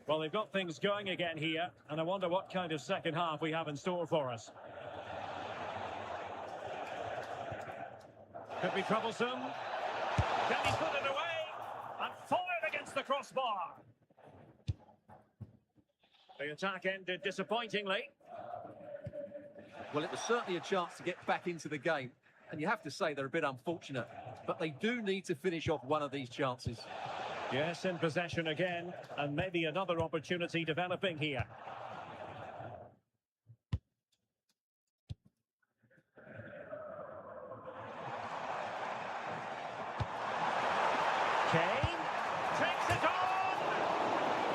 S1: Well, they've got things going again here, and I wonder what kind of second half we have in store for us. Could be troublesome. Can he put it away? And fired against the crossbar. The attack ended disappointingly.
S2: Well, it was certainly a chance to get back into the game. And you have to say they're a bit unfortunate. But they do need to finish off one of these chances.
S1: Yes, in possession again, and maybe another opportunity developing here. Kane takes it on!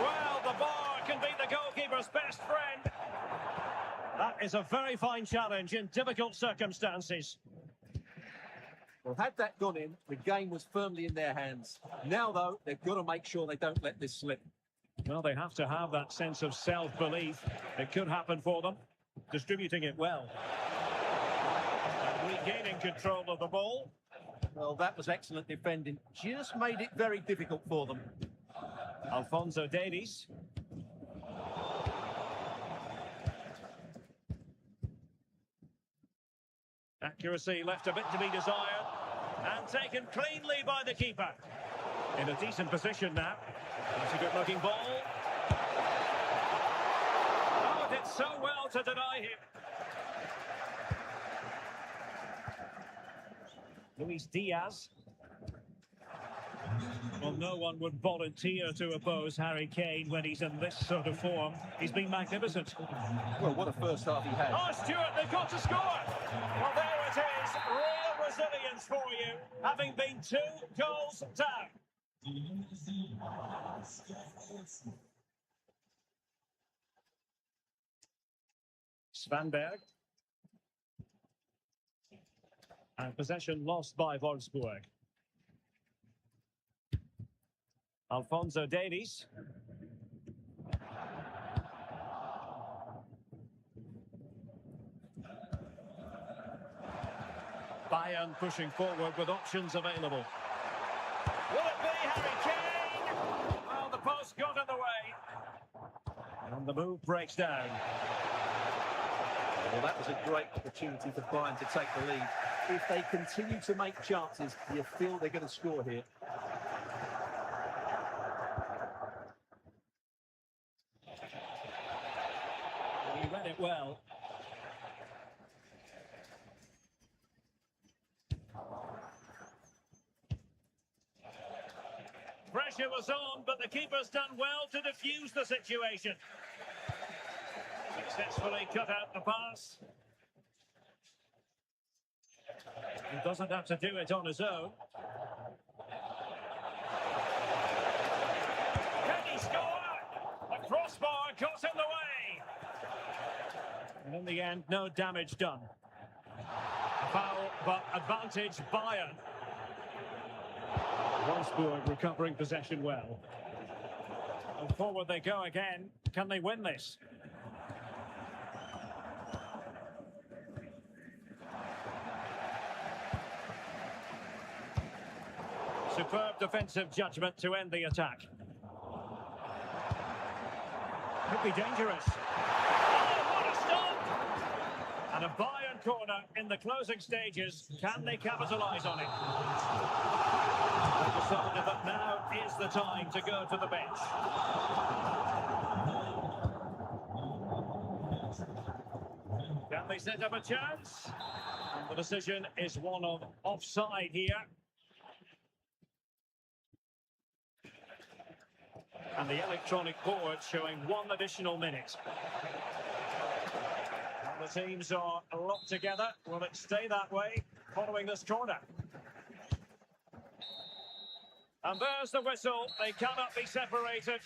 S1: Well, the bar can be the goalkeeper's best friend. That is a very fine challenge in difficult circumstances.
S2: Well, had that gone in, the game was firmly in their hands. Now, though, they've got to make sure they don't let this slip.
S1: Well, they have to have that sense of self-belief. It could happen for them. Distributing it well. And regaining control of the ball.
S2: Well, that was excellent defending. Just made it very difficult for them.
S1: Alphonso Davies. Accuracy left a bit to be desired. And taken cleanly by the keeper. In a decent position now. That's a good-looking ball. Oh, it did so well to deny him. Luis Diaz. Well, no one would volunteer to oppose Harry Kane when he's in this sort of form. He's been magnificent.
S2: Well, what a first half he had.
S1: Oh, Stuart, they've got to score! Well, there it is. Real resilience for you, having been 2 goals down. Svanberg. And possession lost by Wolfsburg. Alphonso Davies. Bayern pushing forward with options available. Will it be Harry Kane? Well, the post got in the way. And the move breaks down.
S2: Well, that was a great opportunity for Bayern to take the lead. If they continue to make chances, you feel they're going to score here.
S1: He read it well. pressure was on, but the keeper's done well to defuse the situation. Successfully cut out the pass. He doesn't have to do it on his own. Can he score? The crossbar caught in the way. And in the end, no damage done. Foul, but advantage Bayern. Wolfsburg recovering possession well. And forward they go again. Can they win this? Superb defensive judgment to end the attack. Could be dangerous. Oh, what a stop! And a Bayern corner in the closing stages. Can they capitalise on it? They decided that now is the time to go to the bench. Can they set up a chance? And the decision is one of offside here. And the electronic board showing 1 additional minute. And the teams are locked together. Will it stay that way following this corner? And there's the whistle. They cannot be separated.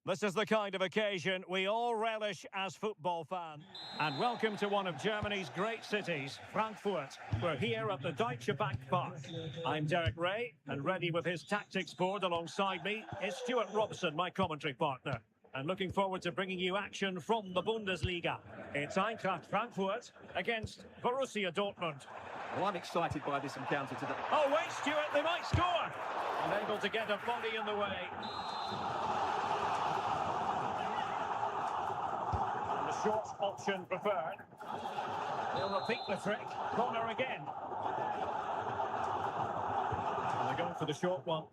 S1: This is the kind of occasion we all relish as football fans. And welcome to one of Germany's great cities, Frankfurt. We're here at the Deutsche Bank Park. I'm Derek Ray, and ready with his tactics board alongside me is Stuart Robson, my commentary partner. And looking forward to bringing you action from the Bundesliga. It's Eintracht Frankfurt against Borussia Dortmund.
S2: Well, I'm excited by this encounter today.
S1: Oh, wait, Stuart, they might score! Unable to get a body in the way. Short option preferred. They'll repeat the trick. Corner again. And they're going for the short one.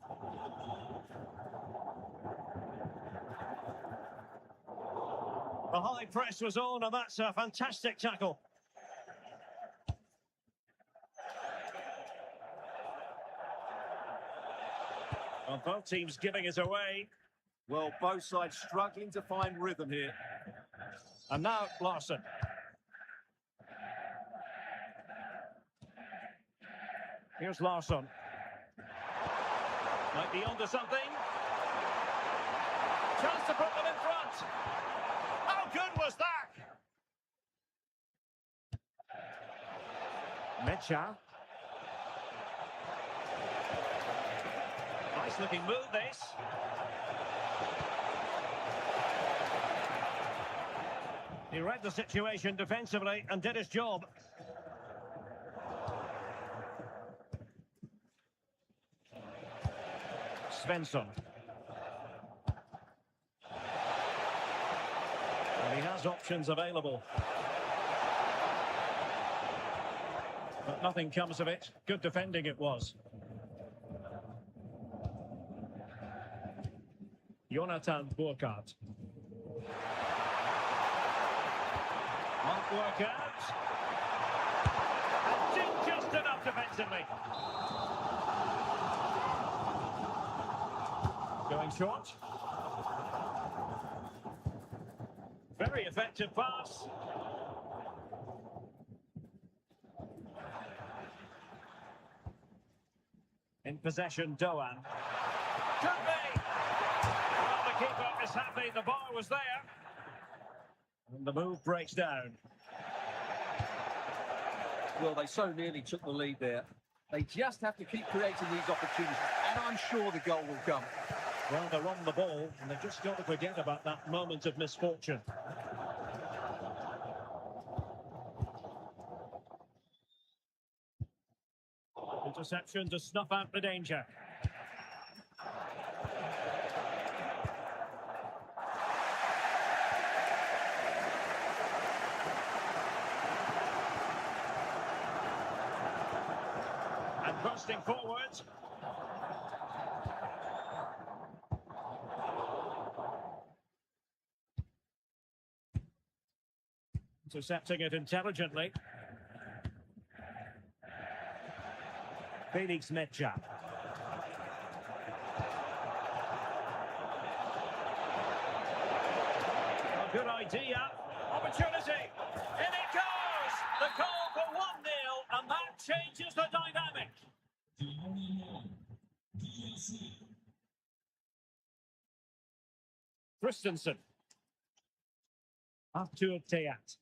S1: The high press was on, and that's a fantastic tackle. Well, both teams giving it away.
S2: Well, both sides struggling to find rhythm here.
S1: And now Larson. Here's Larson. Might be onto something. Chance to put them in front. How good was that? Mecha. Nice looking move, this. He read the situation defensively and did his job. Svensson. And he has options available. But nothing comes of it. Good defending it was. Jonathan Burkhardt. Won't work out. And did just enough defensively. Going short. Very effective pass. In possession, Doan. Could be. Well, the keeper is happy the bar was there. And the move breaks down.
S2: Well, they so nearly took the lead there. They just have to keep creating these opportunities, and I'm sure the goal will come.
S1: Well, they're on the ball, and they've just got to forget about that moment of misfortune. Interception to snuff out the danger. And bursting forward. Intercepting it intelligently. Felix Mecha. A good idea. Opportunity. In it goes. The goal for 1-0, and that changes the dynamic. Christensen. Arthur Theat.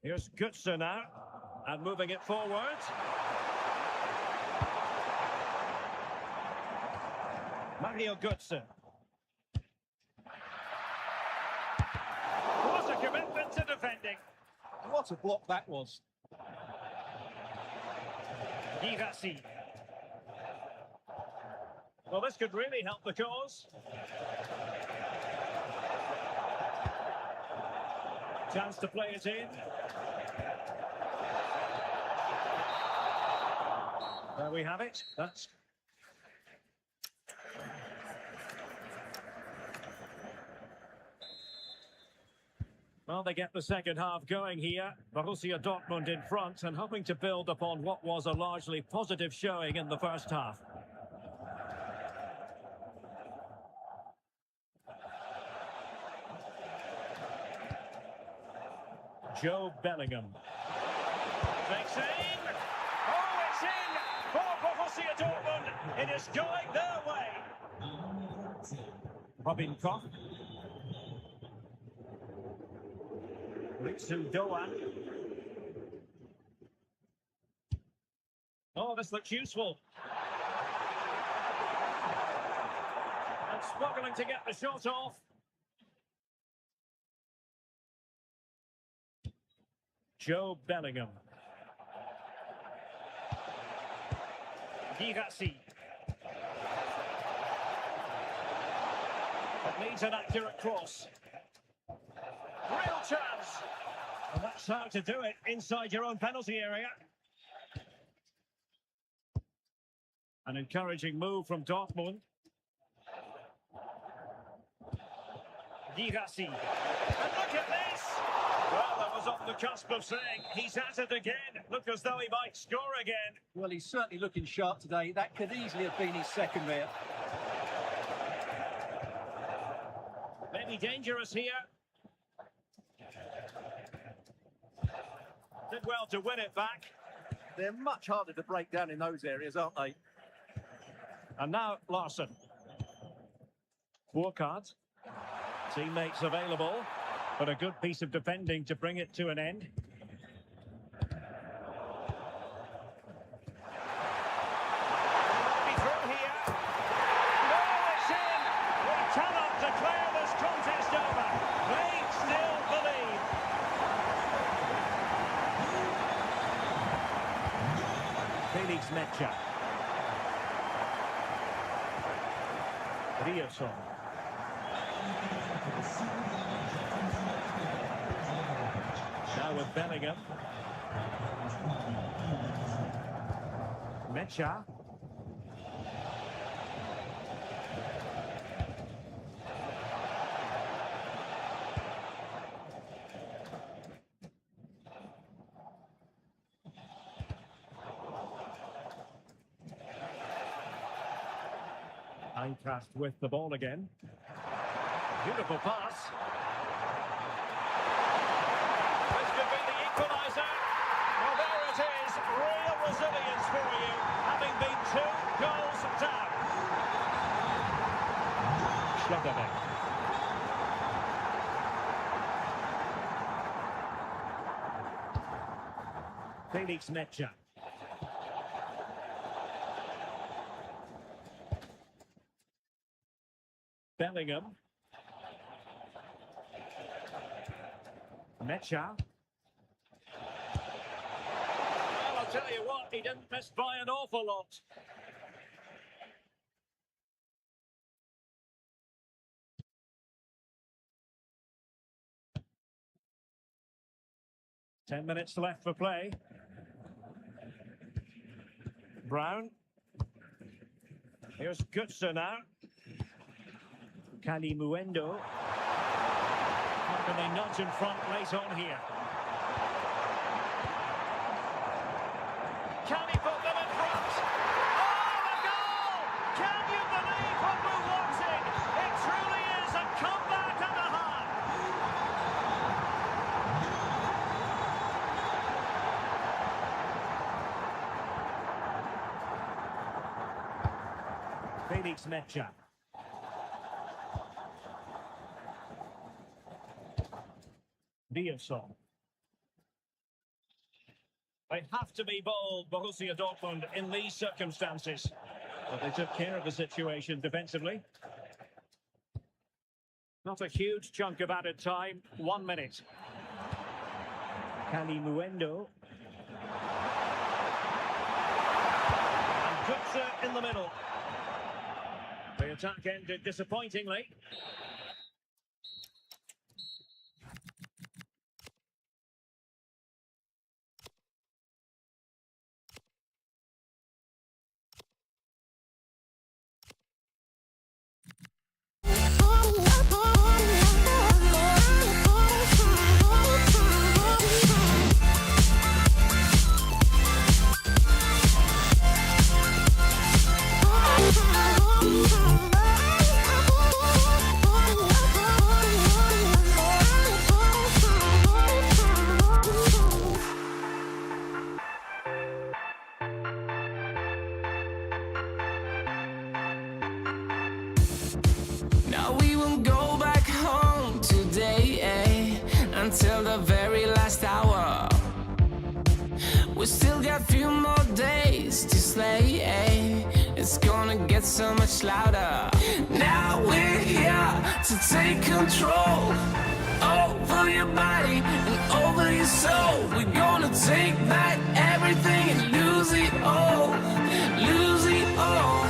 S1: Here's Götze now, and moving it forward. Mario Götze. What a commitment to defending.
S2: What a block that was.
S1: Girassi. Well, this could really help the cause. Chance to play it in. There we have it. That's... Well, they get the second half going here. Borussia Dortmund in front and hoping to build upon what was a largely positive showing in the first half. Joe Bellingham. Takes aim. Oh, it's it's in for Borussia Dortmund. It is going their way. Robin Koch. Ritsu Doan. Oh, this looks useful. And struggling to get the shot off. Joe Bellingham. Girassi. It needs an accurate cross. Real chance. And that's how to do it inside your own penalty area. An encouraging move from Dortmund. Girassi. And look at this! Well, I was on the cusp of saying he's at it again. Look as though he might score again.
S2: Well, he's certainly looking sharp today. That could easily have been his second there.
S1: Maybe dangerous here. Did well to win it back.
S2: They're much harder to break down in those areas, aren't they?
S1: And now Larson. Burkhardt. Teammates available, but a good piece of defending to bring it to an end. Be through here. No, it's in. We cannot declare this contest over. They still believe. Felix Mecha. Riosson. Now with Bellingham. Mecha. Eintracht with the ball again. Beautiful pass. This could be the equaliser. Well, there it is. Real resilience for you, having been 2 goals down. Schlotterbeck. Felix Mecha. Bellingham. Mecha. Well, I'll tell you what, he didn't miss by an awful lot. Ten minutes left for play. Brown. Here's Götze now. Kali Muendo. How can they nudge in front late on here? Can he put them in front? Oh, a goal! Can you believe what we're watching? It truly is a comeback and a half. Felix Mecha. Riosson. They have to be bold, Borussia Dortmund, in these circumstances. But they took care of the situation defensively. Not a huge chunk of added time, 1 minute. Kali Muendo. And Götze in the middle. The attack ended disappointingly.
S3: We still got few more days to slay. It's gonna get so much louder. Now we're here to take control over your body and over your soul. We're gonna take back everything and lose it all. Lose it all.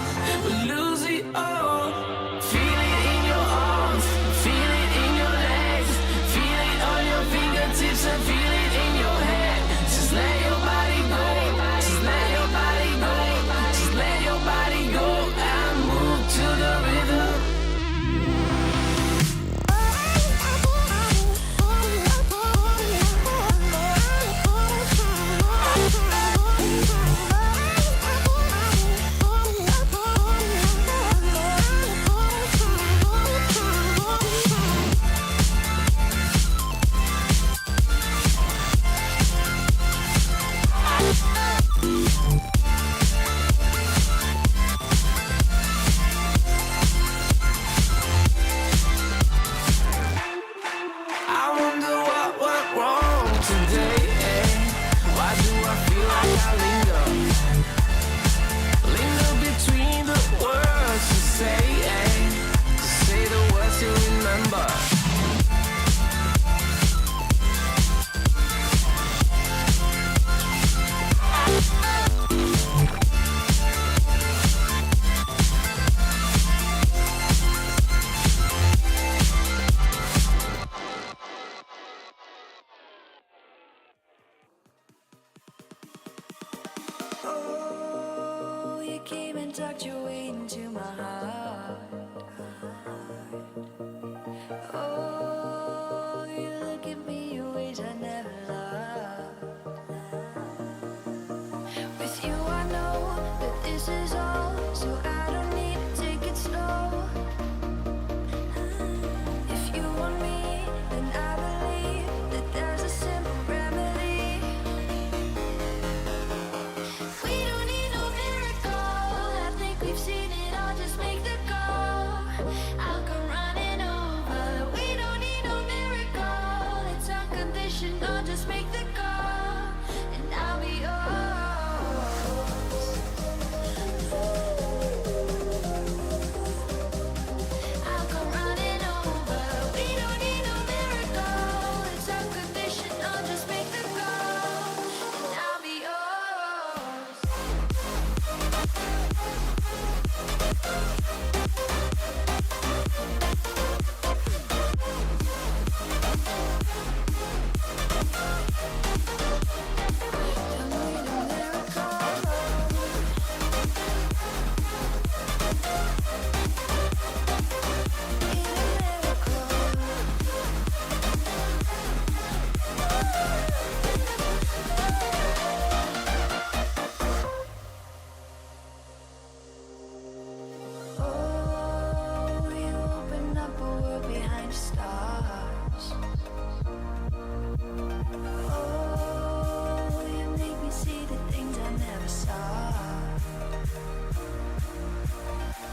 S3: Lose it all. Feel it in your arms, feel it in your legs, feel it on your fingertips and feel it in your head. Just let your body go, just let your body go, just let your body go and move to the rhythm. I wonder what went wrong today. Why do I feel like I linger? Linger between the words to say, to say the words you remember.
S5: Oh, you came and tucked your way into my heart. Oh, you look at me in ways I never loved. With you I know that this is all, so I don't need to take it slow. If you want me, then I believe that there's a simple remedy. We don't need no miracle. I think we've seen it all. Just make the call. I'll come running over. We don't need no miracle. It's unconditional. Just make the call, and I'll be yours. I'll come running over. We don't need no miracle. It's unconditional. Just make the call, and I'll be yours. Don't need a miracle. Need a miracle. Oh, you open up a world behind stars. Oh, you make me see the things I never saw.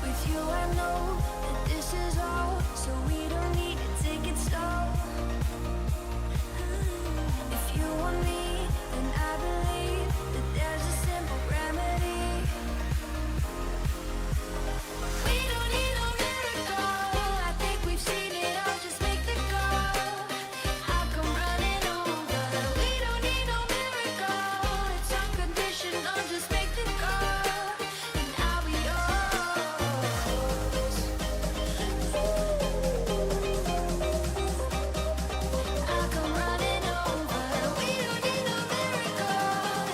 S5: With you I know that this is all, so we don't need to take it slow. If you want me, then I believe that there's a simple remedy. We don't need no miracle. I think we've seen it all. Just make the call. I'll come running over. We don't need no miracle. It's unconditional. Just make the call, and I'll be yours. I'll come running over. We don't need no miracle.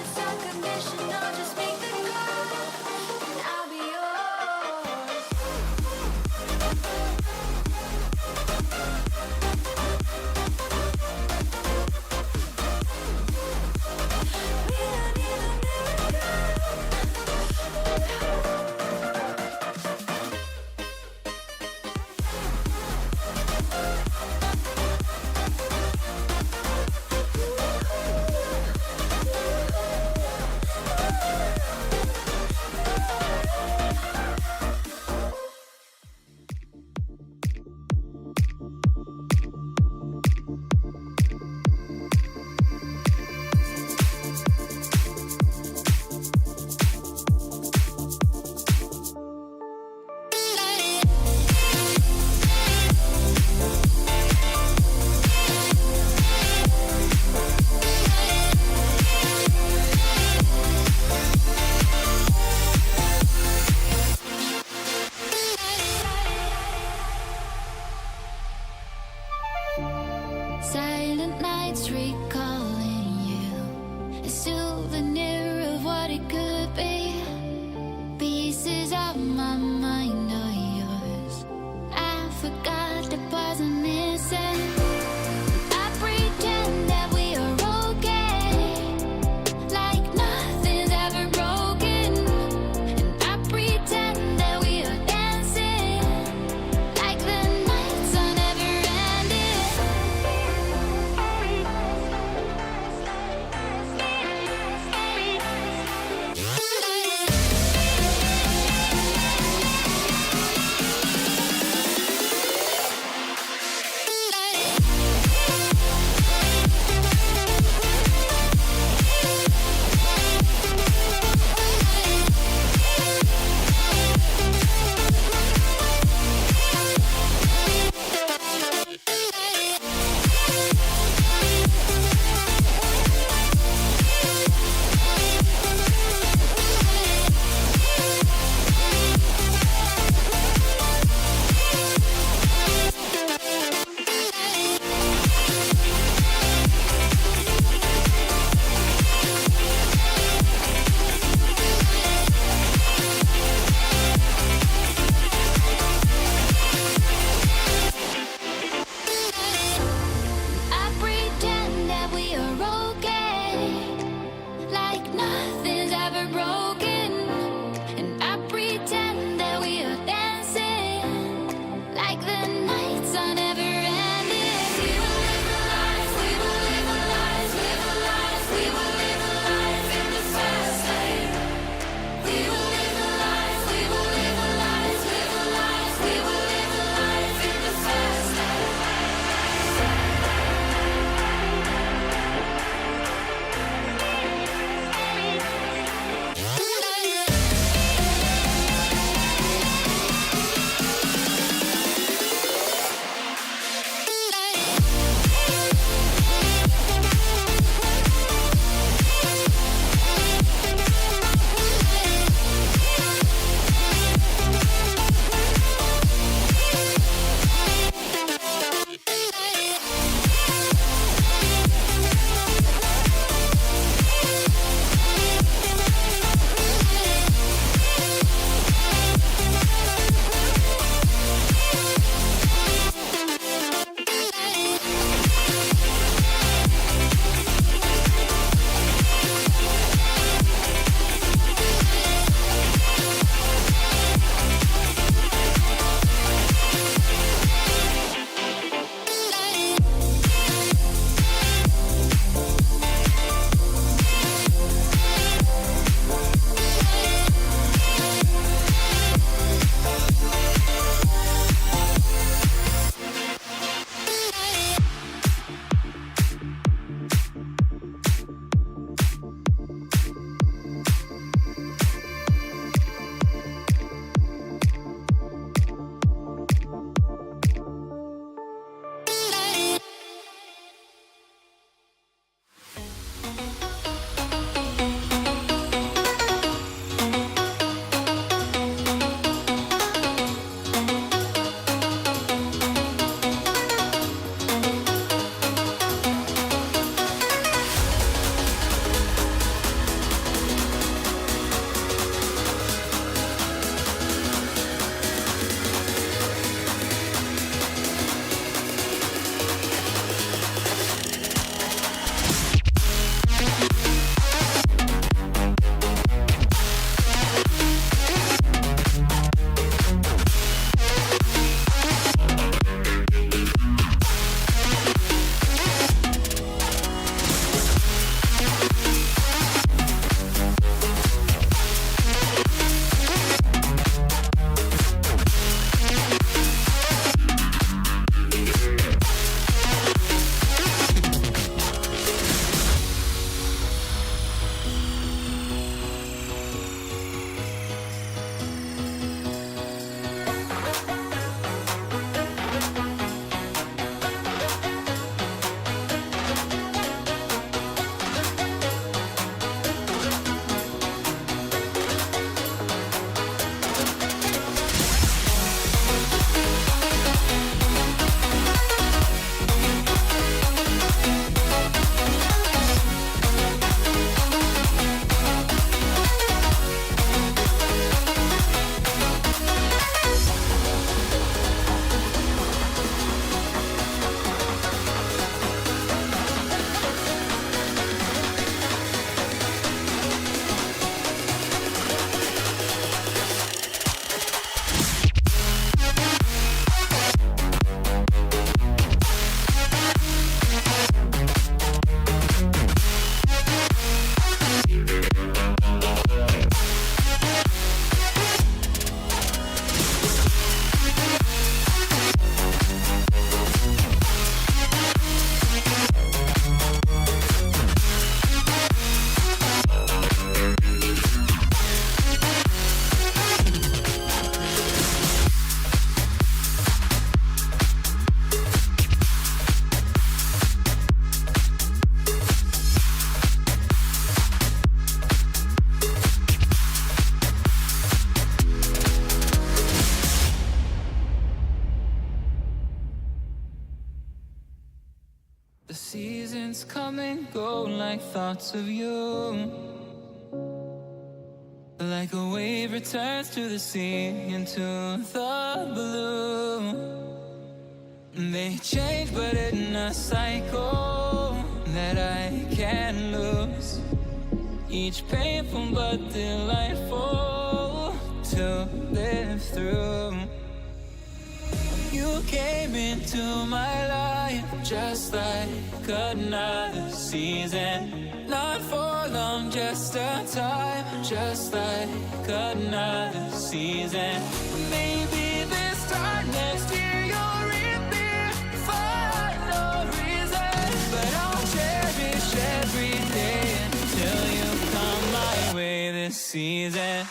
S3: come and go like thoughts of you. Like a wave returns to the sea into the blue. They change but in a cycle that I can't lose. Each painful but delightful to live through. You came into my life just like another season. Not for long, just a time, just like another season. Maybe this time next year you'll reappear for no reason. But I'll cherish every day until you come my way this season.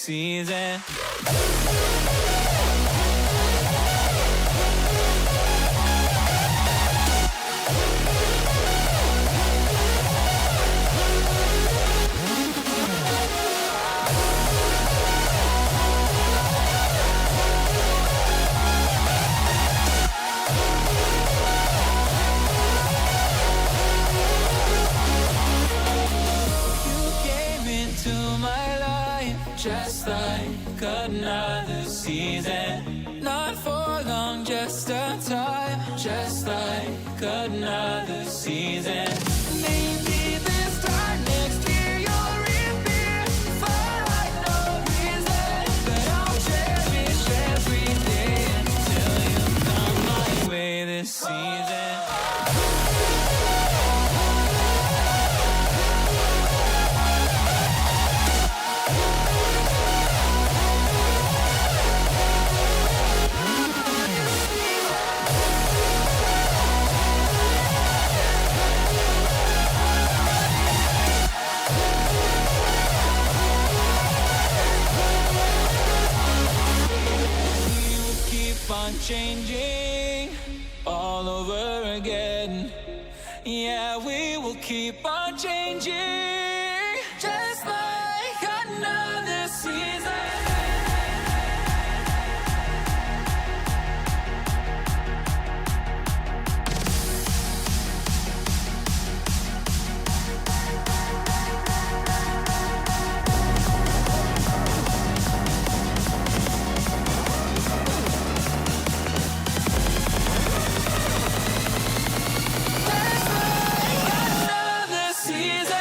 S3: Season. Just like another season. Not for long, just a time. Just like another season. Maybe this time next year you'll reappear for no reason. But I'll cherish every day until you come my way this season. Changing all over again. Yeah, we will keep on changing, just like another season. Season.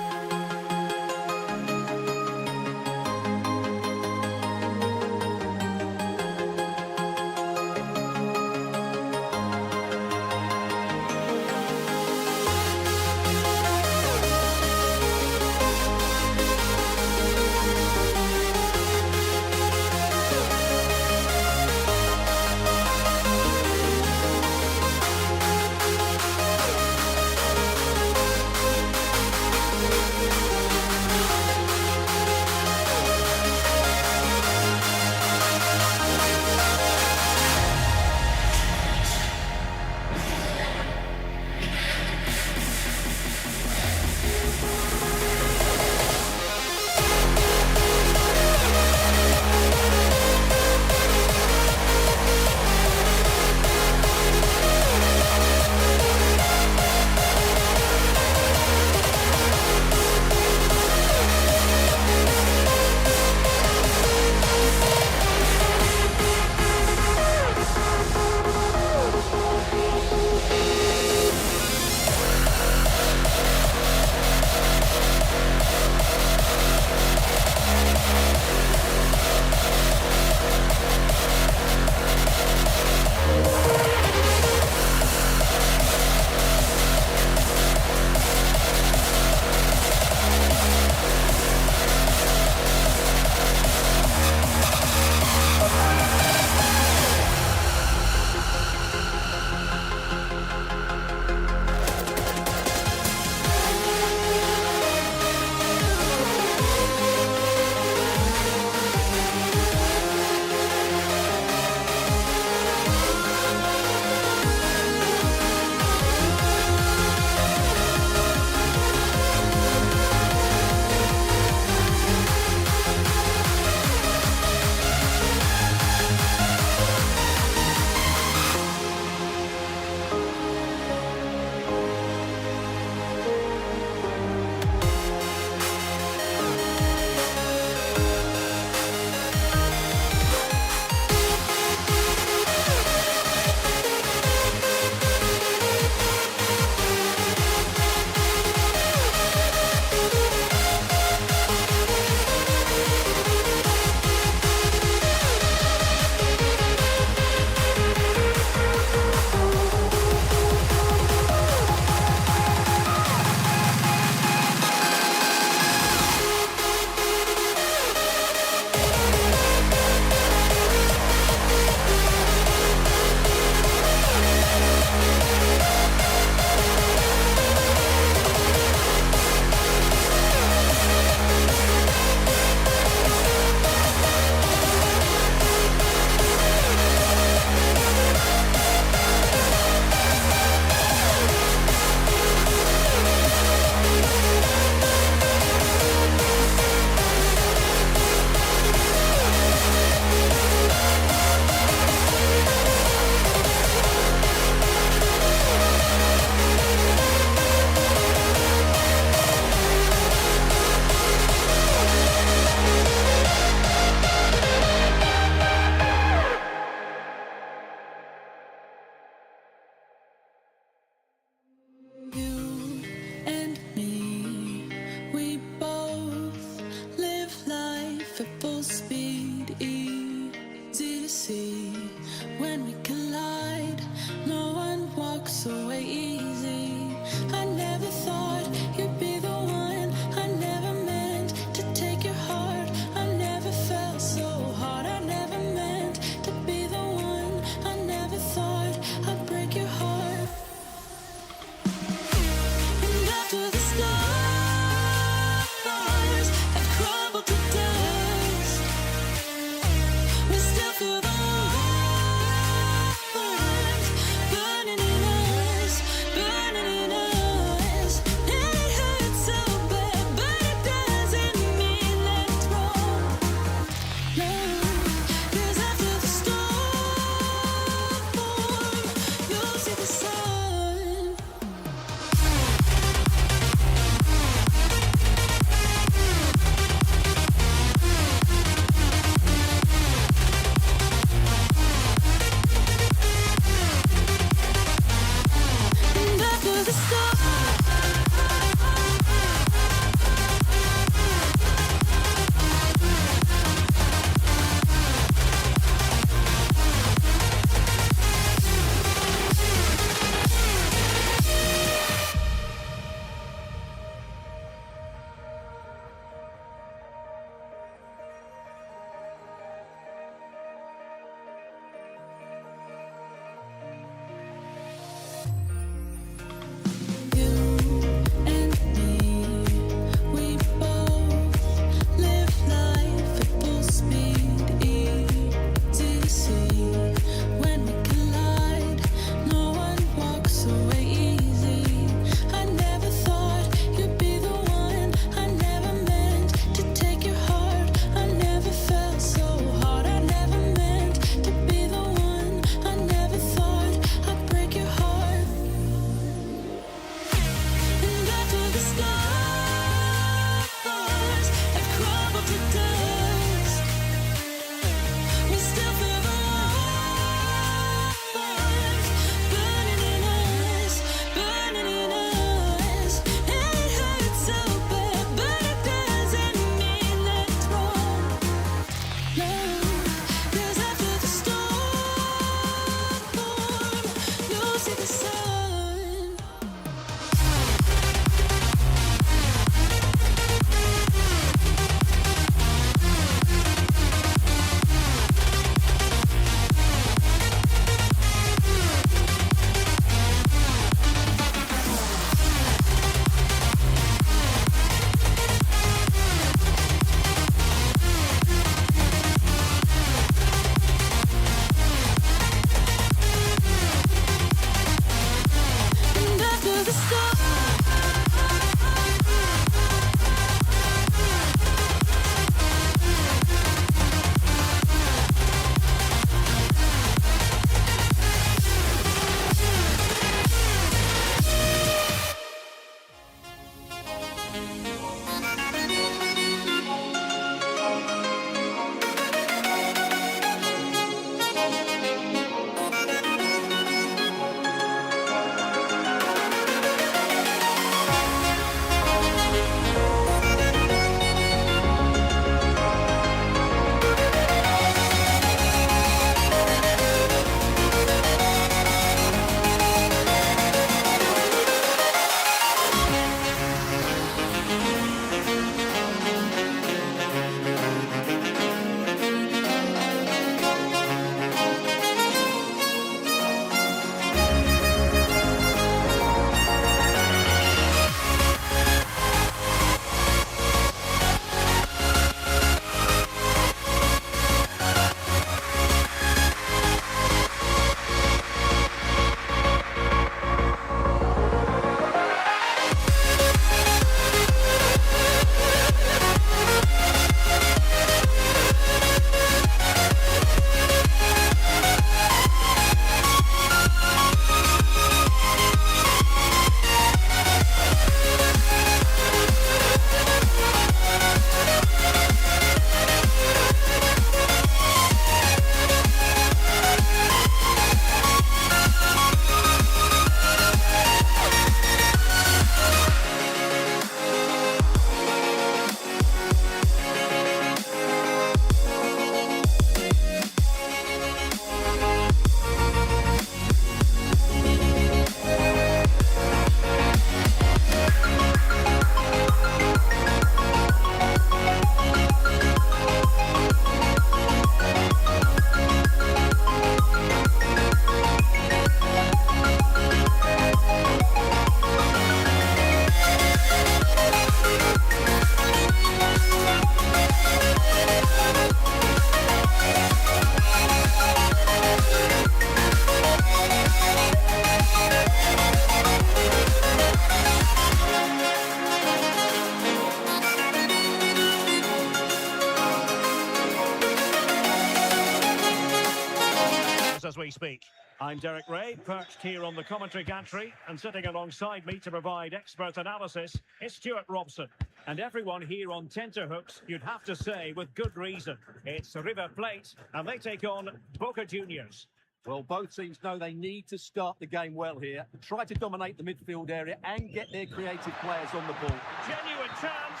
S1: I'm Derek Ray, perched here on the commentary gantry, and sitting alongside me to provide expert analysis is Stuart Robson. And everyone here on tenterhooks, you'd have to say, with good reason. It's River Plate, and they take on Boca Juniors.
S2: Well, both teams know they need to start the game well here, try to dominate the midfield area and get their creative players on the ball.
S1: Genuine chance.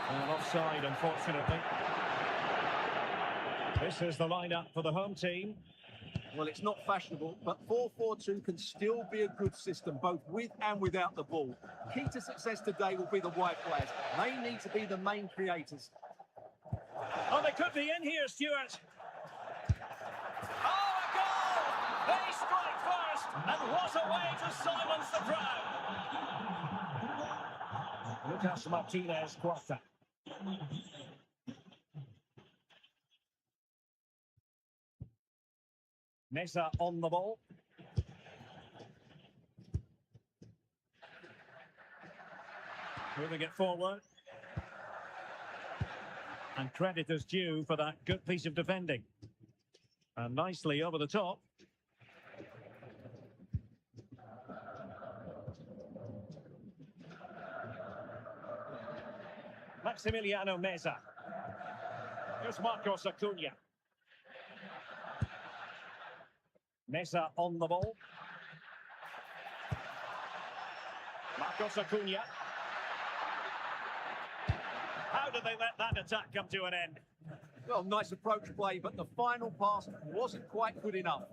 S1: And offside, unfortunately. This is the lineup for the home team.
S2: Well, it's not fashionable, but 4-4-2 can still be a good system, both with and without the ball. Key to success today will be the wide players. They need to be the main creators.
S1: Oh, they could be in here, Stuart. Oh, a goal! They strike first, and what a way to silence the crowd. Lucas Martinez Quarta. Mesa on the ball. Moving it forward. And credit is due for that good piece of defending. And nicely over the top. Maximiliano Meza. Here's Marcos Acuna. Mesa on the ball. Marcos Acuna. How did they let that attack come to an end?
S2: Well, nice approach play, but the final pass wasn't quite good enough.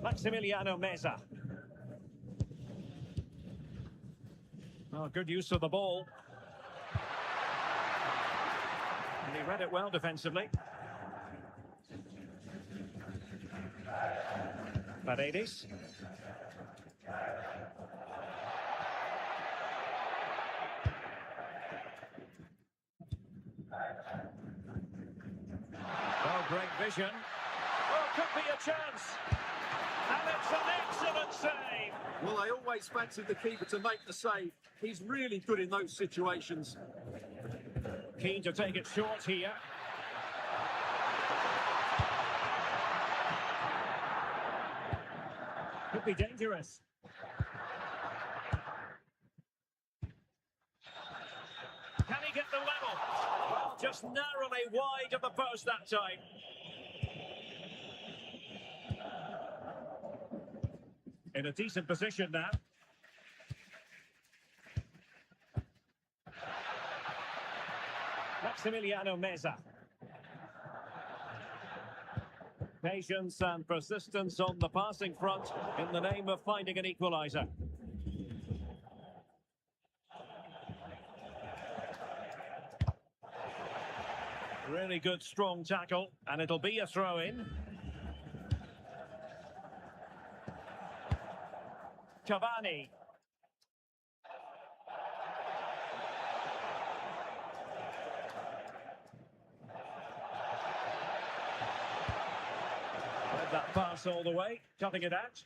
S1: Maximiliano Meza. Oh, good use of the ball. And he read it well defensively. Paredes. Oh, great vision. Oh, could be a chance. And it's an excellent save.
S2: Well, I always fancied the keeper to make the save. He's really good in those situations.
S1: Keen to take it short here. Could be dangerous. Can he get the level? Well, just narrowly wide of the post that time. In a decent position now. Maximiliano Meza. Patience and persistence on the passing front in the name of finding an equaliser. Really good, strong tackle, and it'll be a throw-in. Cavani. Read that pass all the way, cutting it out.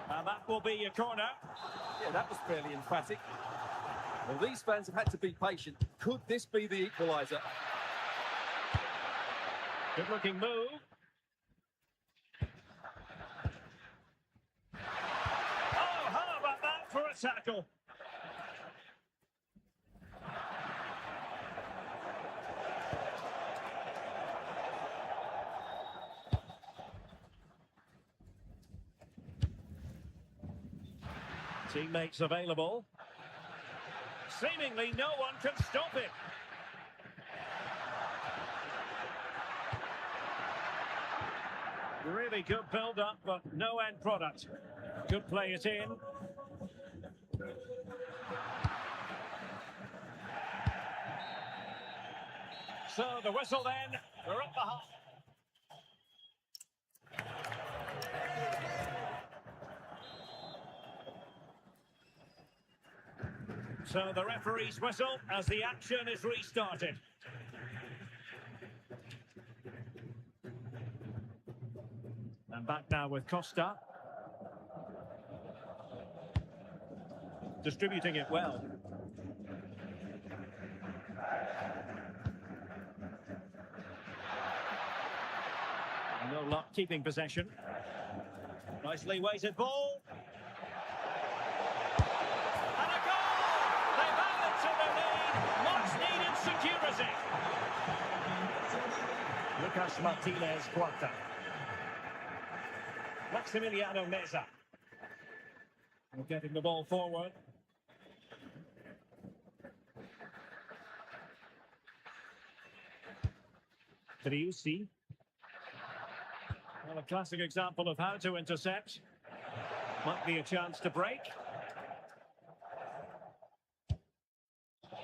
S1: And that will be a corner.
S2: Yeah, that was fairly emphatic. Well, these fans have had to be patient. Could this be the equaliser?
S1: Good-looking move. Oh, how about that for a tackle? Teammates available. Seemingly no one can stop him. Really good build-up, but no end product. Good play it in. So the whistle then, we're up the half. So the referee's whistle as the action is restarted. And back now with Costa. distributing it well. No luck keeping possession. Nicely weighted ball. And a goal! They've added to the lead. Much needed security. Lucas Martinez Cuarta. Maximiliano Meza. Getting the ball forward. Driussi. Well, a classic example of how to intercept. Might be a chance to break. Oh,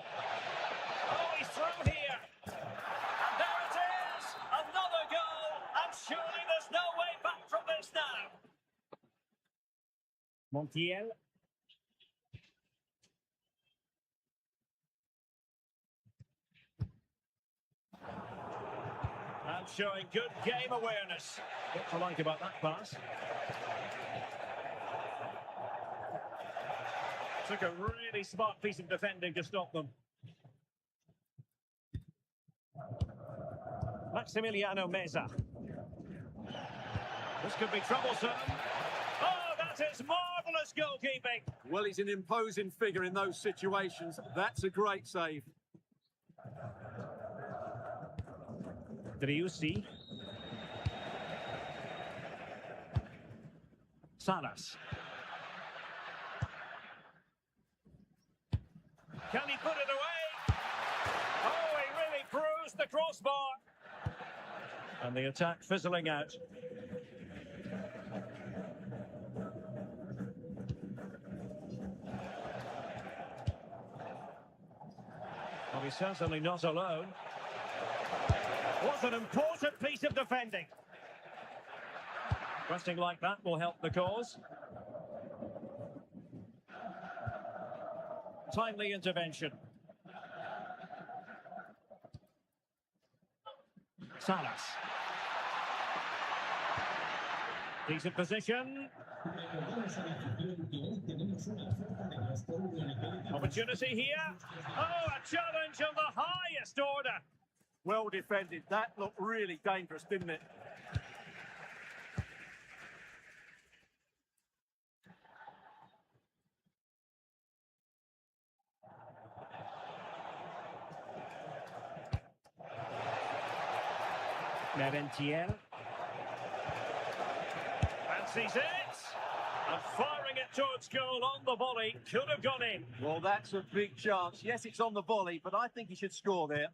S1: he's through here. And there it is. Another goal. And surely there's no way back from this now. Montiel. And showing good game awareness. What to like about that pass? Took a really smart piece of defending to stop them. Maximiliano Meza. This could be troublesome. Oh, that is marvellous goalkeeping.
S2: Well, he's an imposing figure in those situations. That's a great save.
S1: Driussi. Salas. Can he put it away? Oh, he really bruised the crossbar. And the attack fizzling out. Well, he's certainly not alone. What an important piece of defending. Pressing like that will help the cause. Timely intervention. Salas. Decent position. Opportunity here. Oh, a challenge of the highest order.
S2: Well defended. That looked really dangerous, didn't it?
S1: Merentiel. Fancies it. And firing it towards goal on the volley. Could have gone in.
S2: Well, that's a big chance. Yes, it's on the volley, but I think he should score there.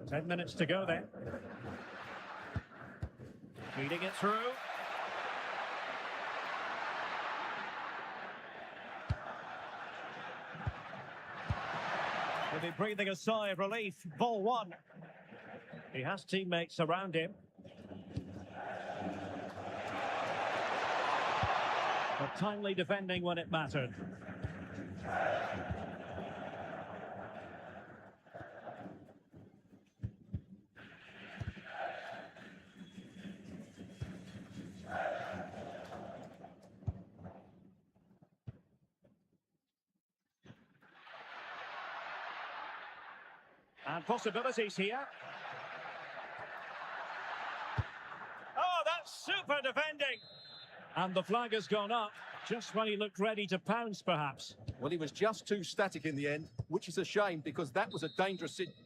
S1: 10 minutes to go then. Feeding it through. Will be breathing a sigh of relief. Ball one. He has teammates around him. But timely defending when it mattered. And possibilities here. Oh, that's super defending. And the flag has gone up just when he looked ready to pounce, perhaps.
S2: Well, he was just too static in the end, which is a shame because that was a dangerous situation.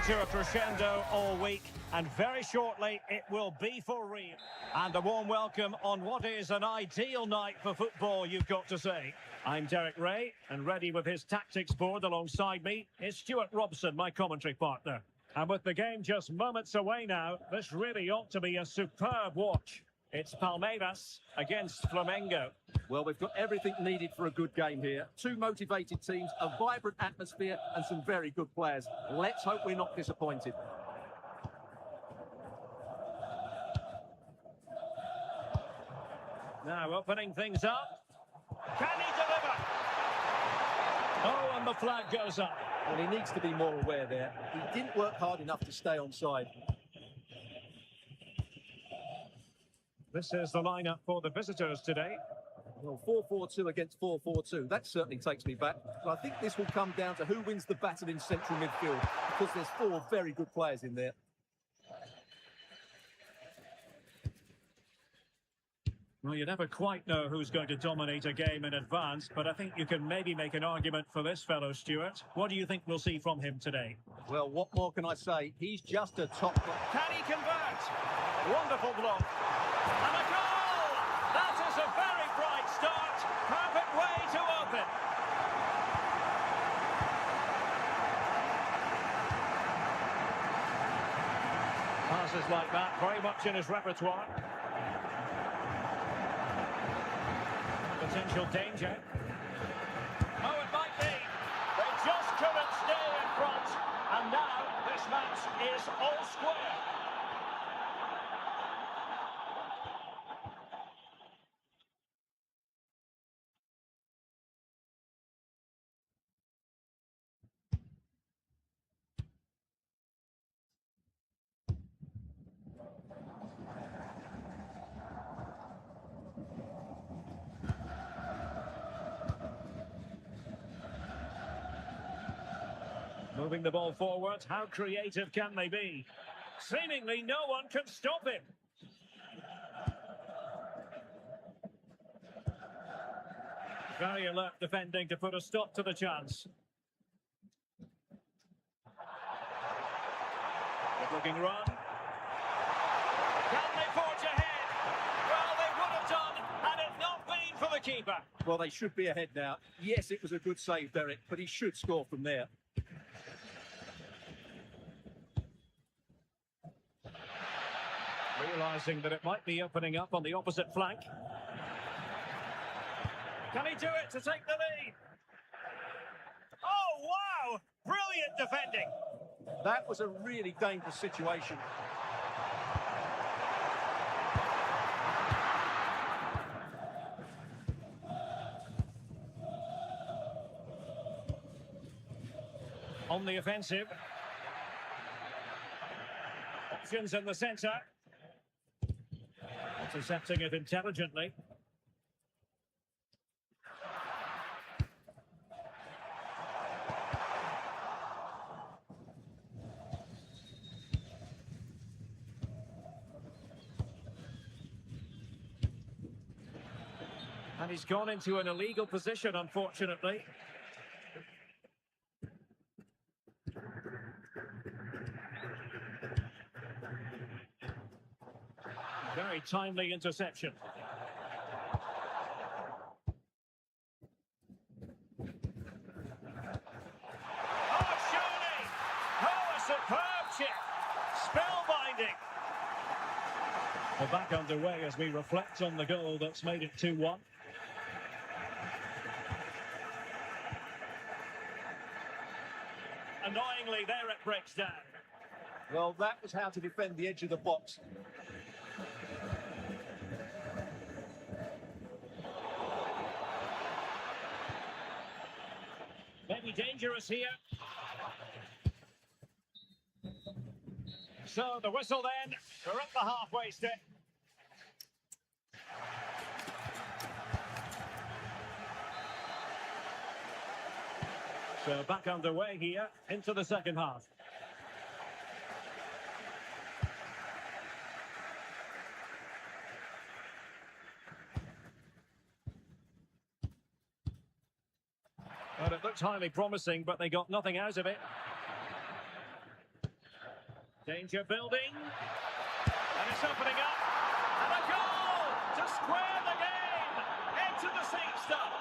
S1: to a crescendo all week, and very shortly it will be for real. And a warm welcome on what is an ideal night for football, you've got to say. I'm Derek Ray, and ready with his tactics board alongside me is Stuart Robson, my commentary partner. And with the game just moments away now, this really ought to be a superb watch. It's Palmeiras against Flamengo.
S2: Well, we've got everything needed for a good game here. Two motivated teams, a vibrant atmosphere, and some very good players. Let's hope we're not disappointed.
S1: Now opening things up. Can he deliver? Oh, and the flag goes up.
S2: Well, he needs to be more aware there. He didn't work hard enough to stay onside.
S1: This is the lineup for the visitors today.
S2: Well, 4-4-2 against 4-4-2. That certainly takes me back. But I think this will come down to who wins the battle in central midfield, because there's four very good players in there.
S1: Well, you never quite know who's going to dominate a game in advance, but I think you can maybe make an argument for this fellow, Stuart. What do you think we'll see from him today?
S2: Well, what more can I say? He's just a top...
S1: Can he convert? Wonderful block. And a goal! That is a very bright start. Perfect way to open. Passes like that, very much in his repertoire. Potential danger. Oh, it might be. They just couldn't stay in front. And now this match is all square. Moving the ball forward, how creative can they be? Seemingly no one can stop him. Very alert defending to put a stop to the chance. Good looking run. Can they forge ahead? Well, they would have done had it not been for the keeper.
S2: Well, they should be ahead now. Yes, it was a good save, Derek, but he should score from there.
S1: Realising that it might be opening up on the opposite flank. Can he do it to take the lead? Oh, wow! Brilliant defending.
S2: That was a really dangerous situation.
S1: On the offensive. Options in the centre. Intercepting it intelligently. And he's gone into an illegal position, unfortunately. Very timely interception. Oh, surely! Oh, a superb chip! Spellbinding! We're back underway as we reflect on the goal that's made it 2-1. Annoyingly, there it breaks down.
S2: Well, that was how to defend the edge of the box.
S1: Maybe dangerous here. So the whistle then, we're at the halfway step. So back underway here into the second half. Well, it looked highly promising, but they got nothing out of it. Danger building. And it's opening up. And a goal to square the game. Into the seat stuff.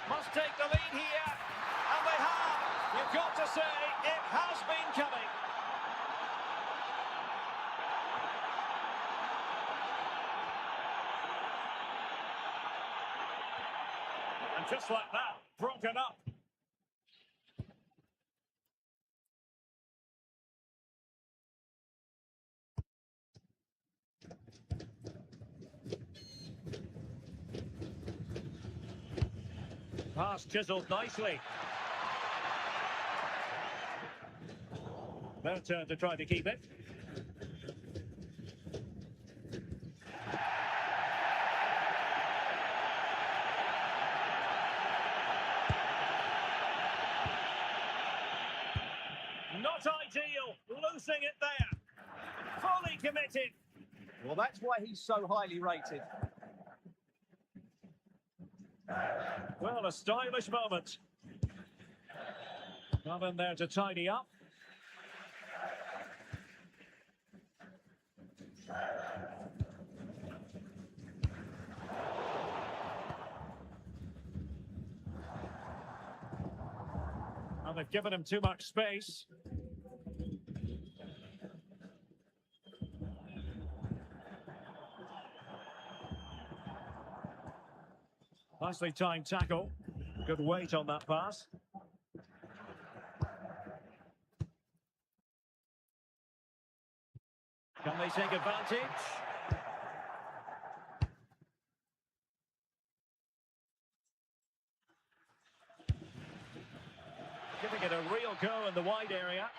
S1: Must take the lead here. And they have. You've got to say, it has been coming. And just like that, broken up. Pass chiseled nicely. Their turn to try to keep it. Not ideal, losing it there. Fully committed.
S2: Well, that's why he's so highly rated.
S1: Well, a stylish moment. Nothing there to tidy up. Well, they've given him too much space. Nicely timed tackle. Good weight on that pass. Can they take advantage? Giving it a real go in the wide area.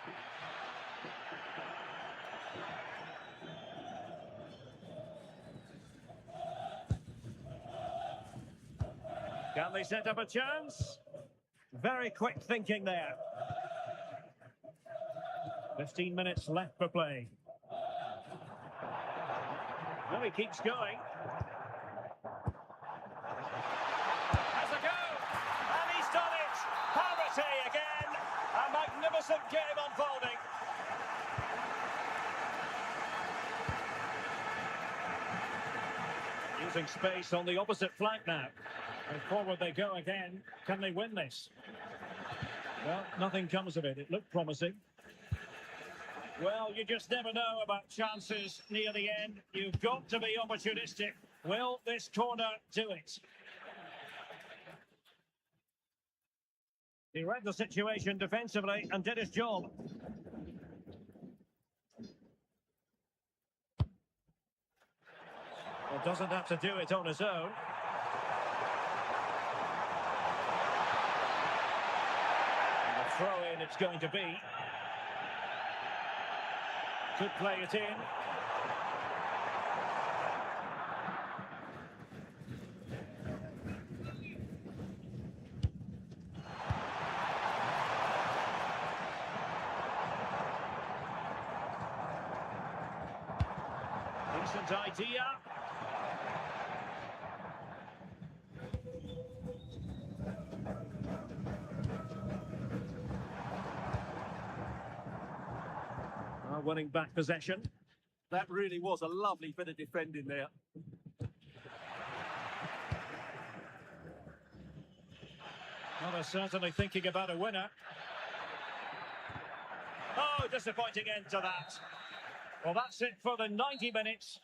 S1: Can they set up a chance? Very quick thinking there. 15 minutes left for play. Well, he keeps going. Has a go! And he's done it! Parity again! A magnificent game unfolding. Using space on the opposite flank now. And forward they go again. Can they win this? Well, nothing comes of it. It looked promising. Well, you just never know about chances near the end. You've got to be opportunistic. Will this corner do it? He read the situation defensively and did his job. Well, doesn't have to do it on his own. Throw in it's going to be. Could play it in. Decent idea. Winning back possession.
S2: That really was a lovely bit of defending there.
S1: Well, they're certainly thinking about a winner. Oh, disappointing end to that. Well, that's it for the 90 minutes.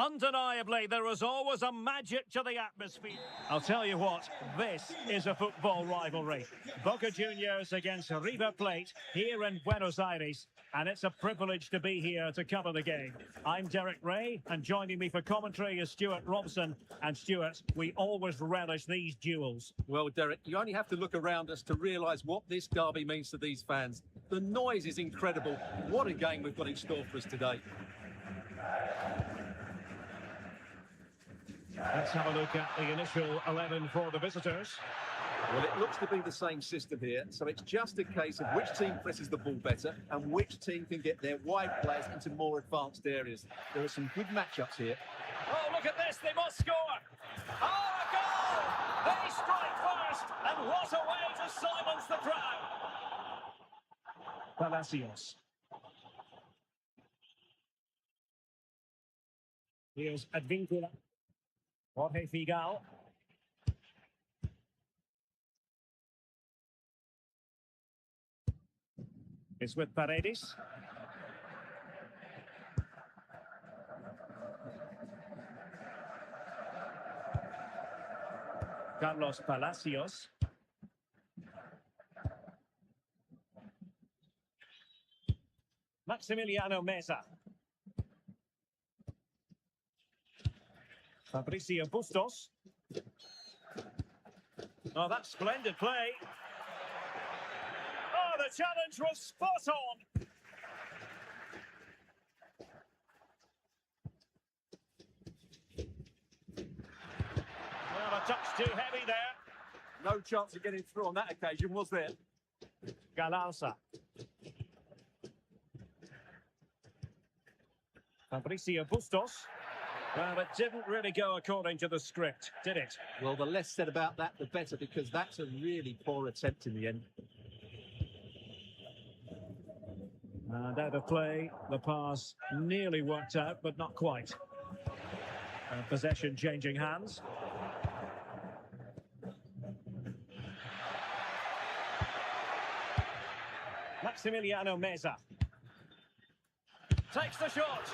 S1: Undeniably, there is always a magic to the atmosphere. I'll tell you what, this is a football rivalry. Boca Juniors against River Plate here in Buenos Aires. And it's a privilege to be here to cover the game. I'm Derek Ray, and joining me for commentary is Stuart Robson. And Stuart, we always relish these duels.
S2: Well, Derek, you only have to look around us to realise what this derby means to these fans. The noise is incredible. What a game we've got in store for us today.
S1: Let's have a look at the initial 11 for the visitors.
S2: Well, it looks to be the same system here, so it's just a case of which team presses the ball better and which team can get their wide players into more advanced areas. There are some good matchups here.
S1: Oh, look at this, they must score! Oh, a goal! They strike first, and what a way to silence the crowd! Palacios. Here's Advincula. Jorge Figal. It's with Paredes. Carlos Palacios. Maximiliano Meza. Fabricio Bustos. Oh, that's splendid play. Oh, the challenge was spot on. Well, a touch too heavy there.
S2: No chance of getting through on that occasion, was there?
S1: Galarza. Fabricio Bustos. Well, it didn't really go according to the script, did it?
S2: Well, the less said about that, the better, because that's a really poor attempt in the end.
S1: And out of play, the pass nearly worked out, but not quite. Possession changing hands. Maximiliano Meza. Takes the shot.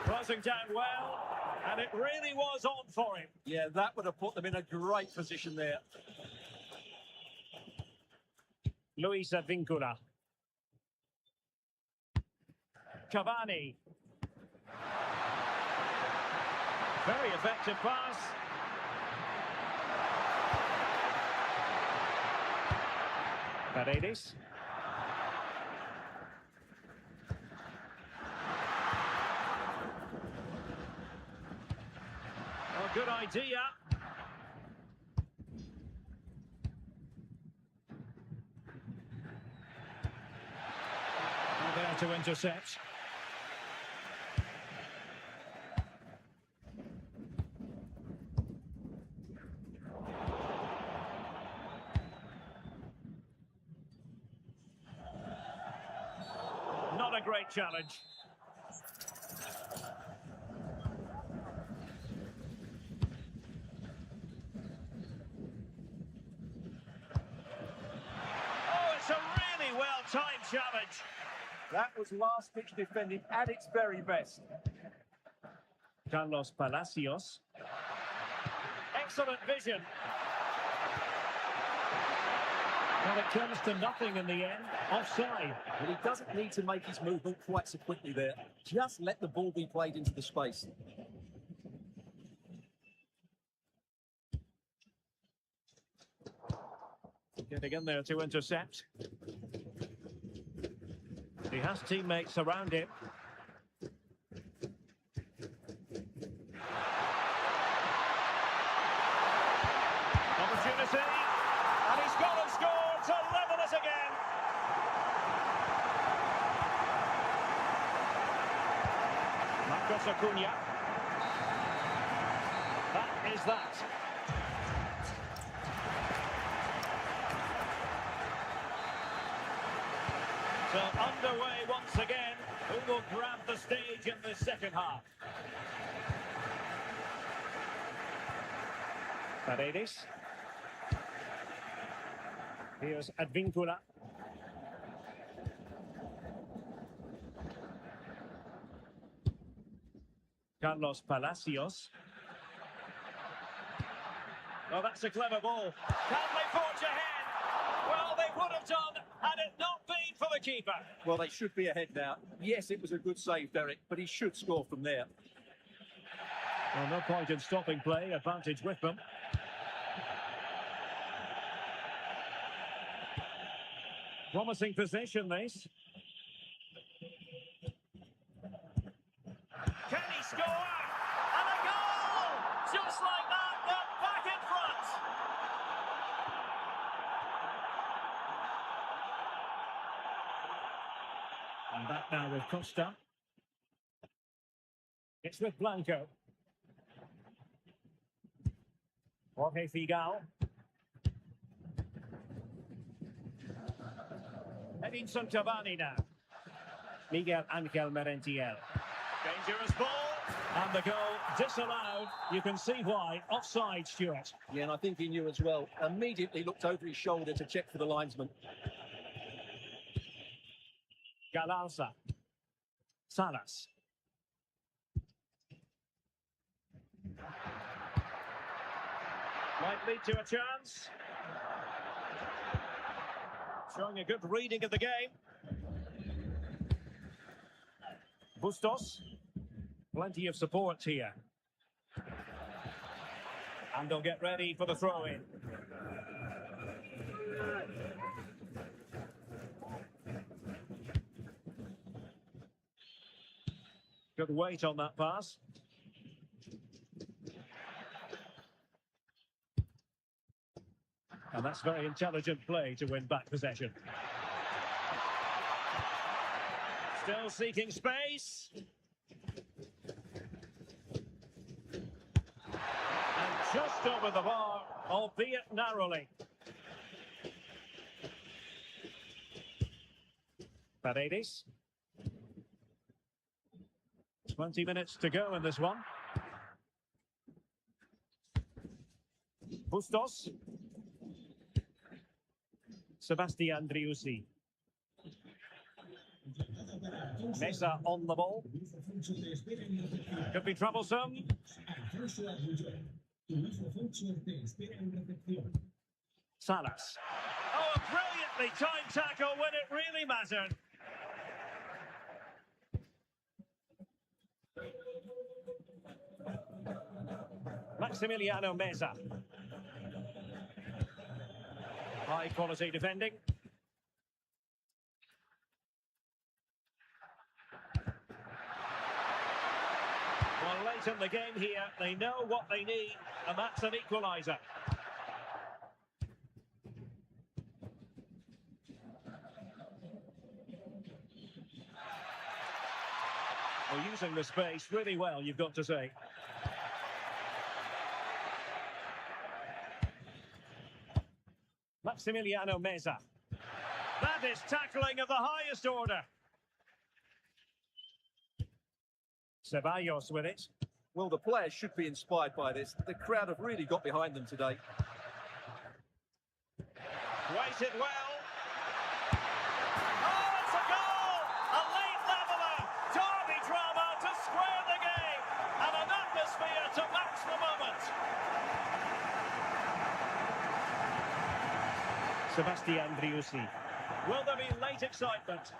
S1: Closing down well, and it really was on for him.
S2: Yeah, that would have put them in a great position there.
S1: Luis Advíncula. Cavani. Very effective pass. Paredes. Oh, good idea. There to intercept. Not a great challenge. Oh, it's a really well-timed challenge.
S2: That was last pitch defending at its very best.
S1: Carlos Palacios. Excellent vision. Well, it comes to nothing in the end. Offside.
S2: Well, he doesn't need to make his movement quite so quickly there. Just let the ball be played into the space.
S1: Getting in there to intercept. He has teammates around him. Opportunity. And he's gone and scored to level it again. Marcos Acuna. That is that. So underway once again. Who will grab the stage in the second half? Paredes. Here's Advíncula. Carlos Palacios. Oh, that's a clever ball. Can they forge ahead? Well, they would have done had it not been for the keeper.
S2: Well, they should be ahead now. Yes, it was a good save, Derek, but he should score from there.
S1: Well, no point in stopping play. Advantage with them. Promising position, this. Can he score? And a goal! Just like that, they're back in front. And that now with Costa. It's with Blanco. Jorge Figal. Edinson Cavani now. Miguel Ángel Merentiel. Dangerous ball. And the goal disallowed. You can see why. Offside, Stuart.
S2: Yeah, and I think he knew as well. Immediately looked over his shoulder to check for the linesman.
S1: Galarza. Salas. Might lead to a chance. Showing a good reading of the game. Bustos. Plenty of support here. And they'll get ready for the throw-in. Good weight on that pass. And that's very intelligent play to win back possession. Still seeking space. And just over the bar, albeit narrowly. Paredes. 20 minutes to go in this one. Bustos. Sebastian Driussi. Mesa on the ball. Could be troublesome. Salas. Oh, a brilliantly timed tackle when it really mattered. Maximiliano Mesa. High quality defending. Well, late in the game here, they know what they need, and that's an equaliser. Well, using the space really well, you've got to say. Maximiliano Mesa. That is tackling of the highest order. Ceballos with it.
S2: Well, the players should be inspired by this. The crowd have really got behind them today.
S1: Waited well. Oh, it's a goal! A late leveller. Derby drama to square the game. And an atmosphere to match the moment. Sebastian Driussi. Will there be late excitement?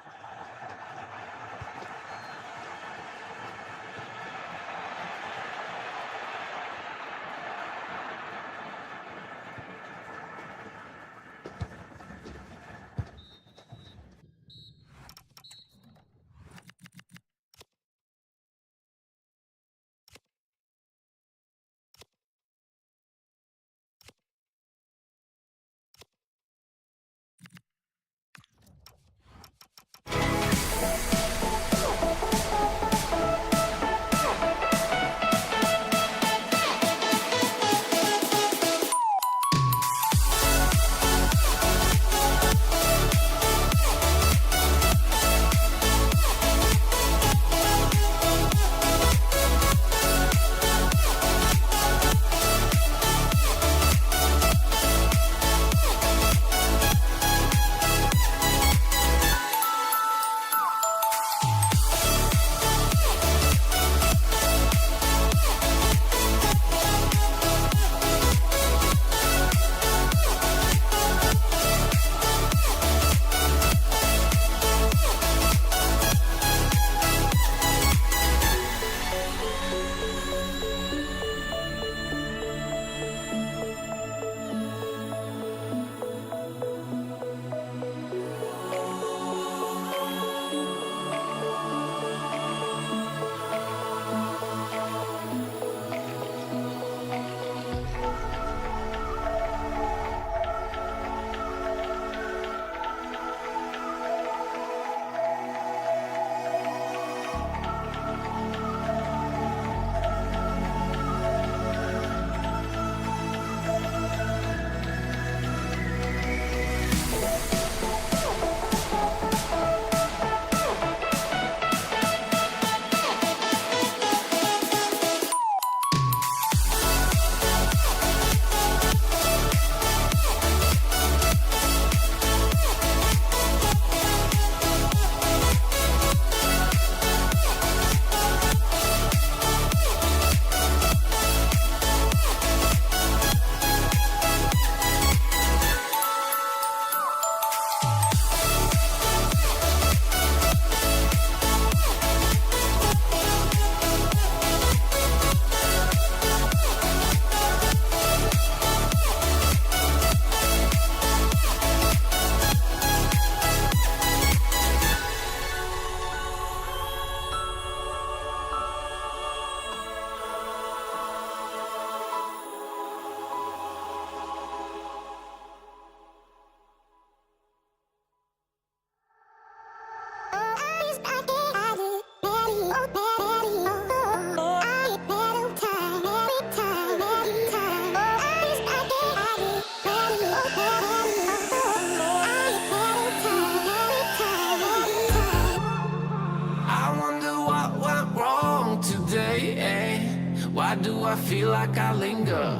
S3: I feel like I linger.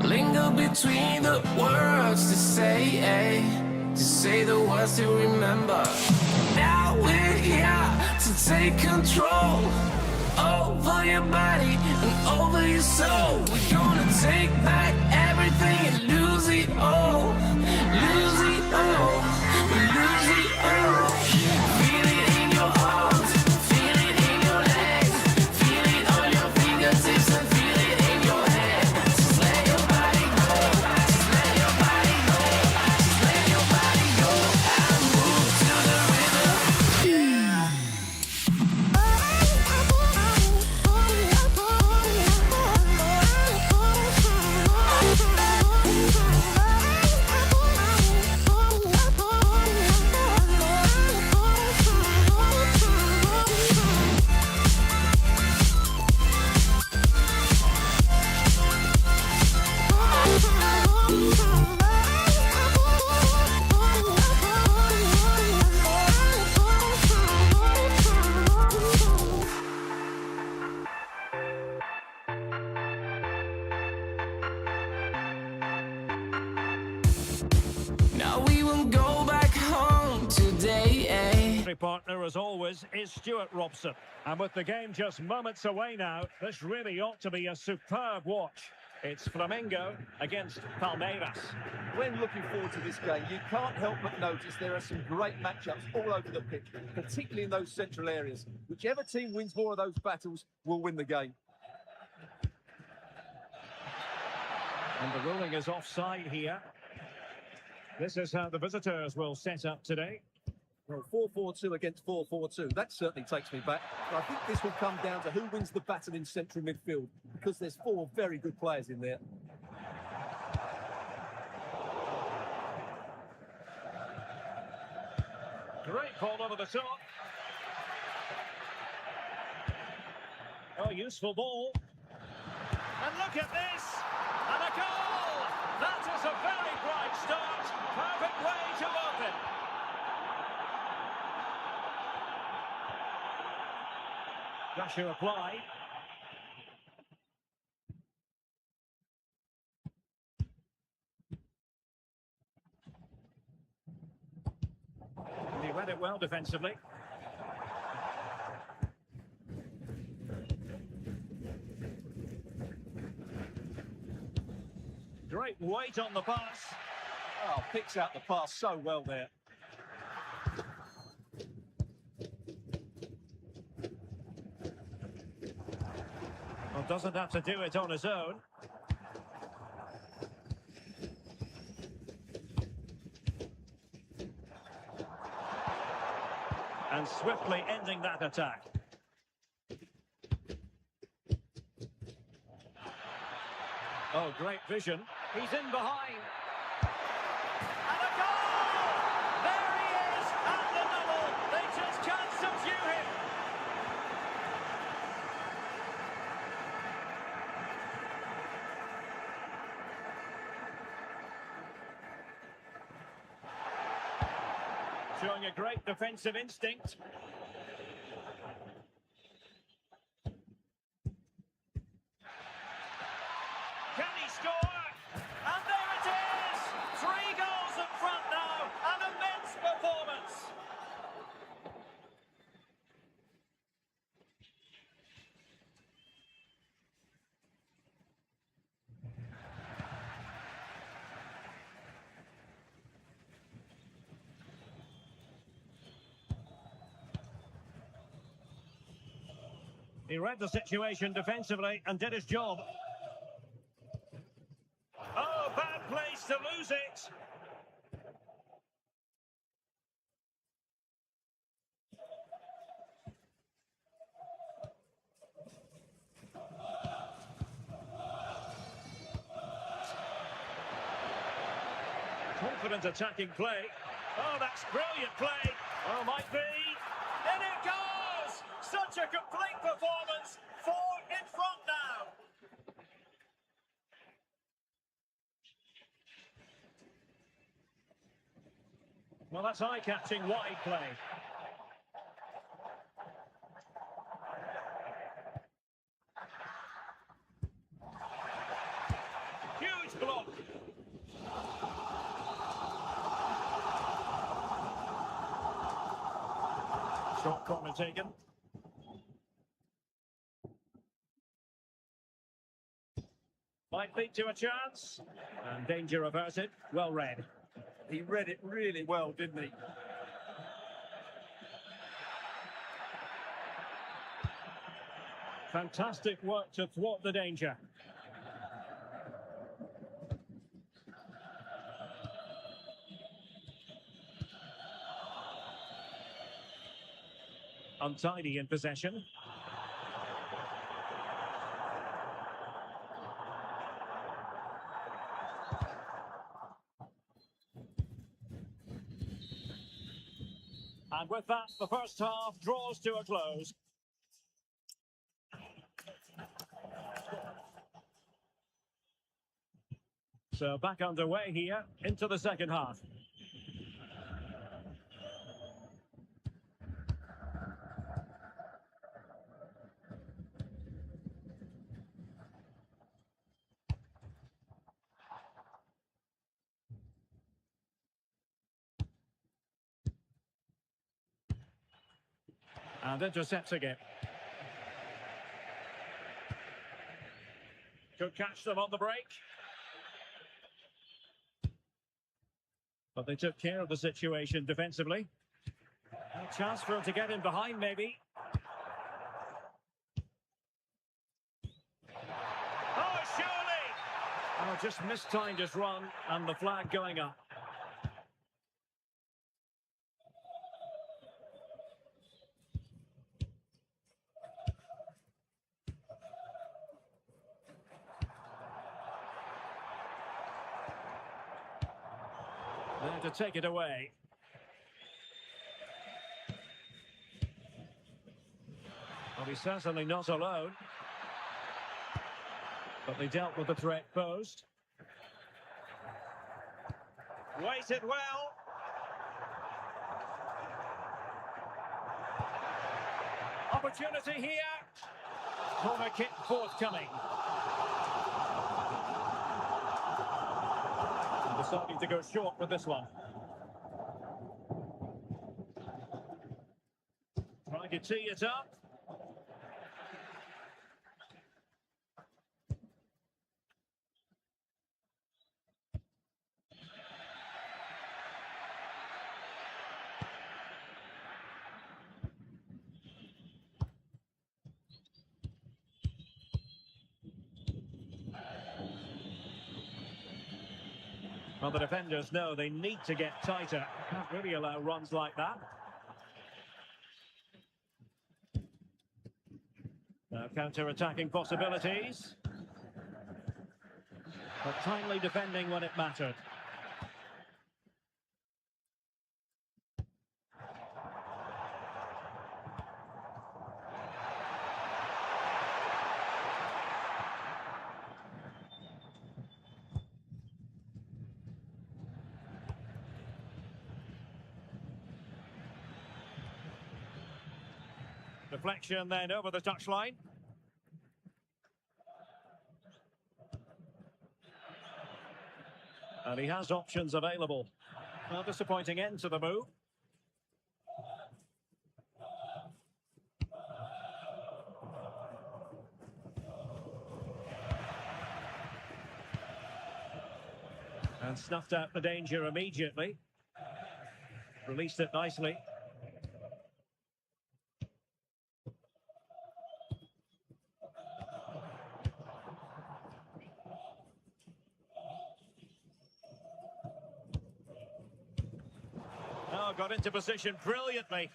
S3: Linger between the words to say the words to remember. Now we're here to take control over your body and over your soul. We're gonna take back everything and lose it all. Lose it all. Lose it all. Feel it in your arms, feel it in your legs, feel it on your fingertips and feel it in your head. Just let your body go, just let your body go, just let your body go and move to the rhythm. Now we will go back home today,
S1: Every partner, as always, is Stuart Robson. And with the game just moments away now, this really ought to be a superb watch. It's Flamengo against Palmeiras.
S2: When looking forward to this game, you can't help but notice there are some great matchups all over the pitch, particularly in those central areas. Whichever team wins more of those battles will win the game.
S1: And the ruling is offside here. This is how the visitors will set up today.
S2: Well, 4-4-2 against 4-4-2, that certainly takes me back. But I think this will come down to who wins the battle in central midfield, because there's four very good players in there.
S1: Great ball over the top. Oh, useful ball. And look at this! And a goal! That is a very bright start. Perfect way to open. Pressure applied. And he read it well defensively. Great weight on the pass.
S2: Oh, picks out the pass so well there.
S1: Well, doesn't have to do it on his own. And swiftly ending that attack. Oh, great vision. He's in behind. And a goal! There he is at the level. They just can't subdue him. Showing a great defensive instinct. Can he score? And there it is! 3 goals in front now. An immense performance. He read the situation defensively and did his job. Oh, bad place to lose it. Confident attacking play. Oh, that's brilliant play. Oh, might be. In it goes! Such a complete performance. 4 in front now. Well, that's eye-catching wide play. block. Short corner taken. Might lead to a chance. And danger averted. Well read.
S2: He read it really well, didn't he?
S1: Fantastic work to thwart the danger. Untidy in possession. And with that, the first half draws to a close. So back underway here into the second half. And intercepts again. Could catch them on the break. But they took care of the situation defensively. A chance for him to get in behind, maybe. Oh, surely! Oh, just mistimed his run, and the flag going up. There to take it away. Well, he's certainly not alone. But they dealt with the threat posed. Waited well. Opportunity here. Corner kick forthcoming. Deciding to go short with this one. Trying to tee it up. Well, the defenders know they need to get tighter. Can't really allow runs like that. Now counter-attacking possibilities. But timely defending when it mattered. Deflection then over the touchline. And he has options available. Well, disappointing end to the move. And snuffed out the danger immediately. Released it nicely. Oh, got into position brilliantly.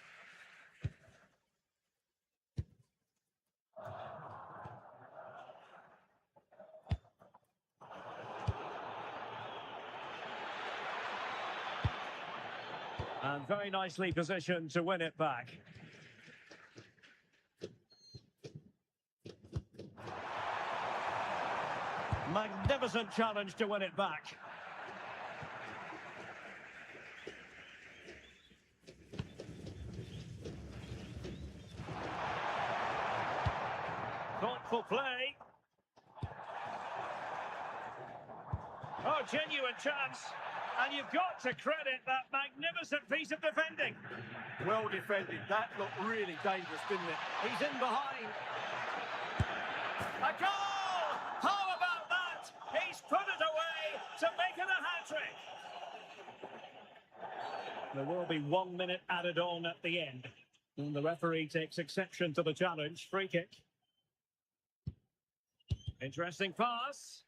S1: And very nicely positioned to win it back. Magnificent challenge to win it back. Thoughtful play. genuine chance, and you've got to credit that magnificent piece of defending.
S2: Well defended. That looked really dangerous, didn't it?
S1: He's in behind. A goal! How about that? He's put it away to make it a hat-trick. There will be 1 minute added on at the end. And the referee takes exception to the challenge. Free kick. Interesting pass.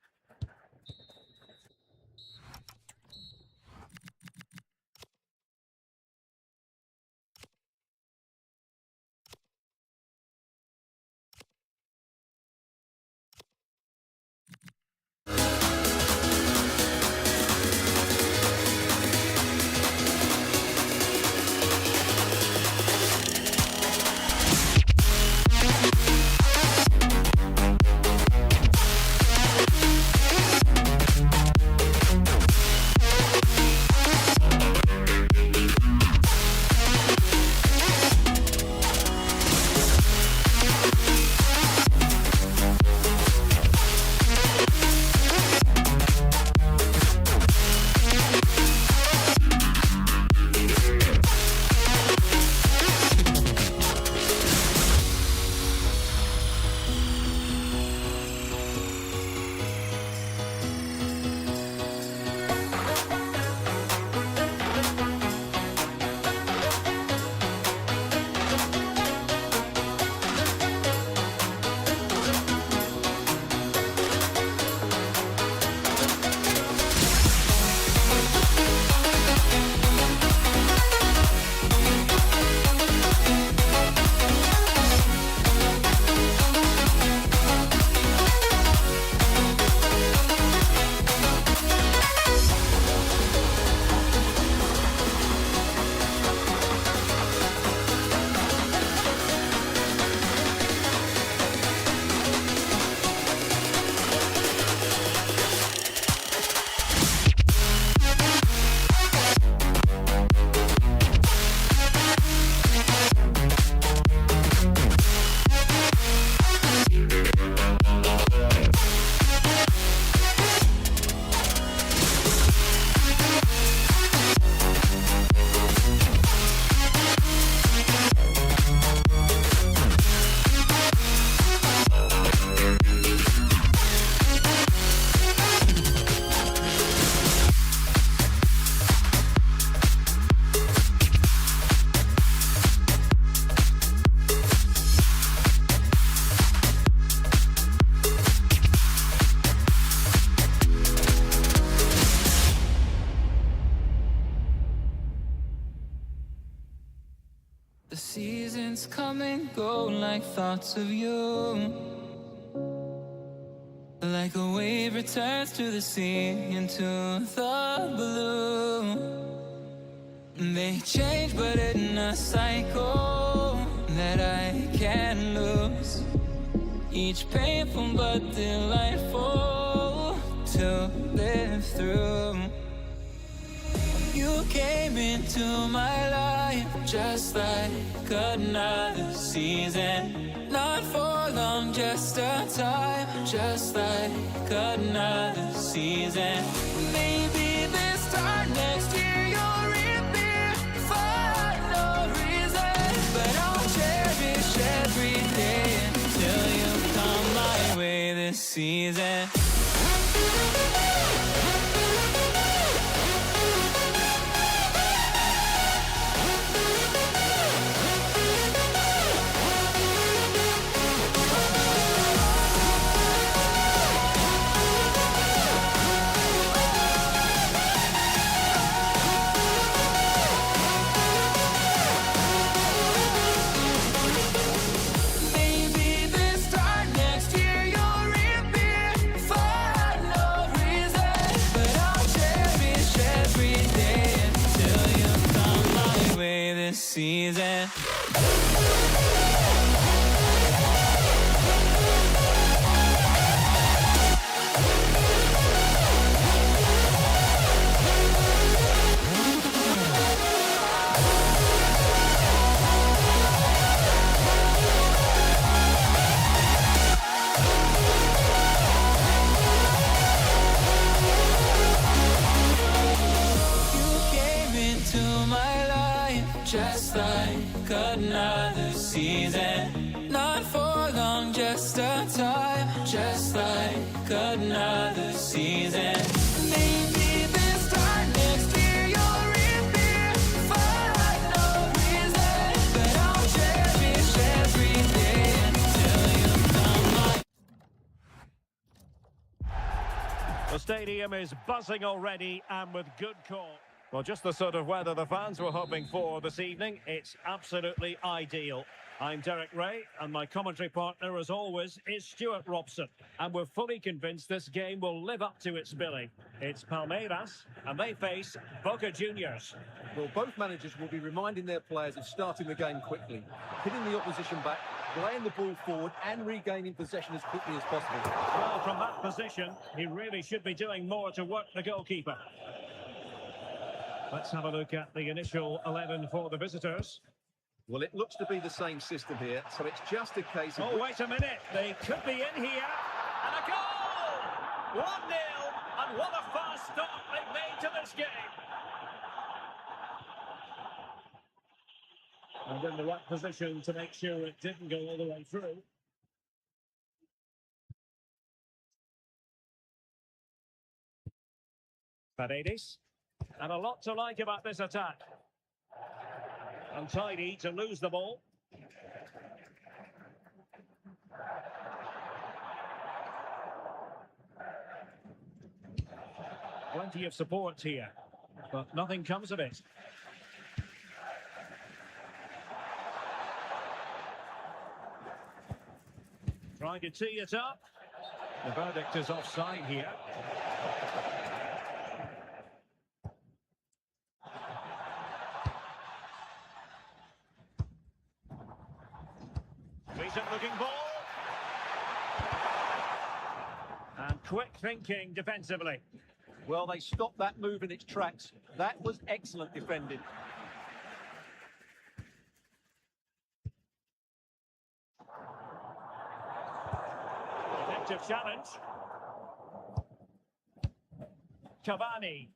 S3: The seasons come and go like thoughts of you. Like a wave returns to the sea into the blue. They change but in a cycle that I can't lose. Each painful but delightful to live through. You came into my life just like another season. Not for long, just a time, just like another season. Maybe this time next year you'll reappear for no reason. But I'll cherish every day until you come my way this season. Season. just like another season. Maybe this time next year you'll reappear for no reason, but I'll cherish every day until you're gone.
S1: The stadium is buzzing already, and with good call. Well, just the sort of weather the fans were hoping for this evening. It's absolutely ideal. I'm Derek Ray, and my commentary partner, as always, is Stuart Robson. And we're fully convinced this game will live up to its billing. It's Palmeiras, and they face Boca Juniors.
S2: Well, both managers will be reminding their players of starting the game quickly, hitting the opposition back, playing the ball forward and regaining possession as quickly as possible.
S1: Well, from that position, he really should be doing more to work the goalkeeper. Let's have a look at the initial 11 for the visitors.
S2: Well, it looks to be the same system here, so it's just a case of...
S1: Oh, wait a minute. They could be in here. And a goal! 1-0. And what a fast start they've made to this game. And in the right position to make sure it didn't go all the way through. Paredes. And a lot to like about this attack. Untidy to lose the ball. Plenty of support here, but nothing comes of it. Trying to tee it up. The verdict is offside here. Decent looking ball. And quick thinking defensively.
S2: Well, they stopped that move in its tracks. That was excellent defending.
S1: Effective challenge. Cavani.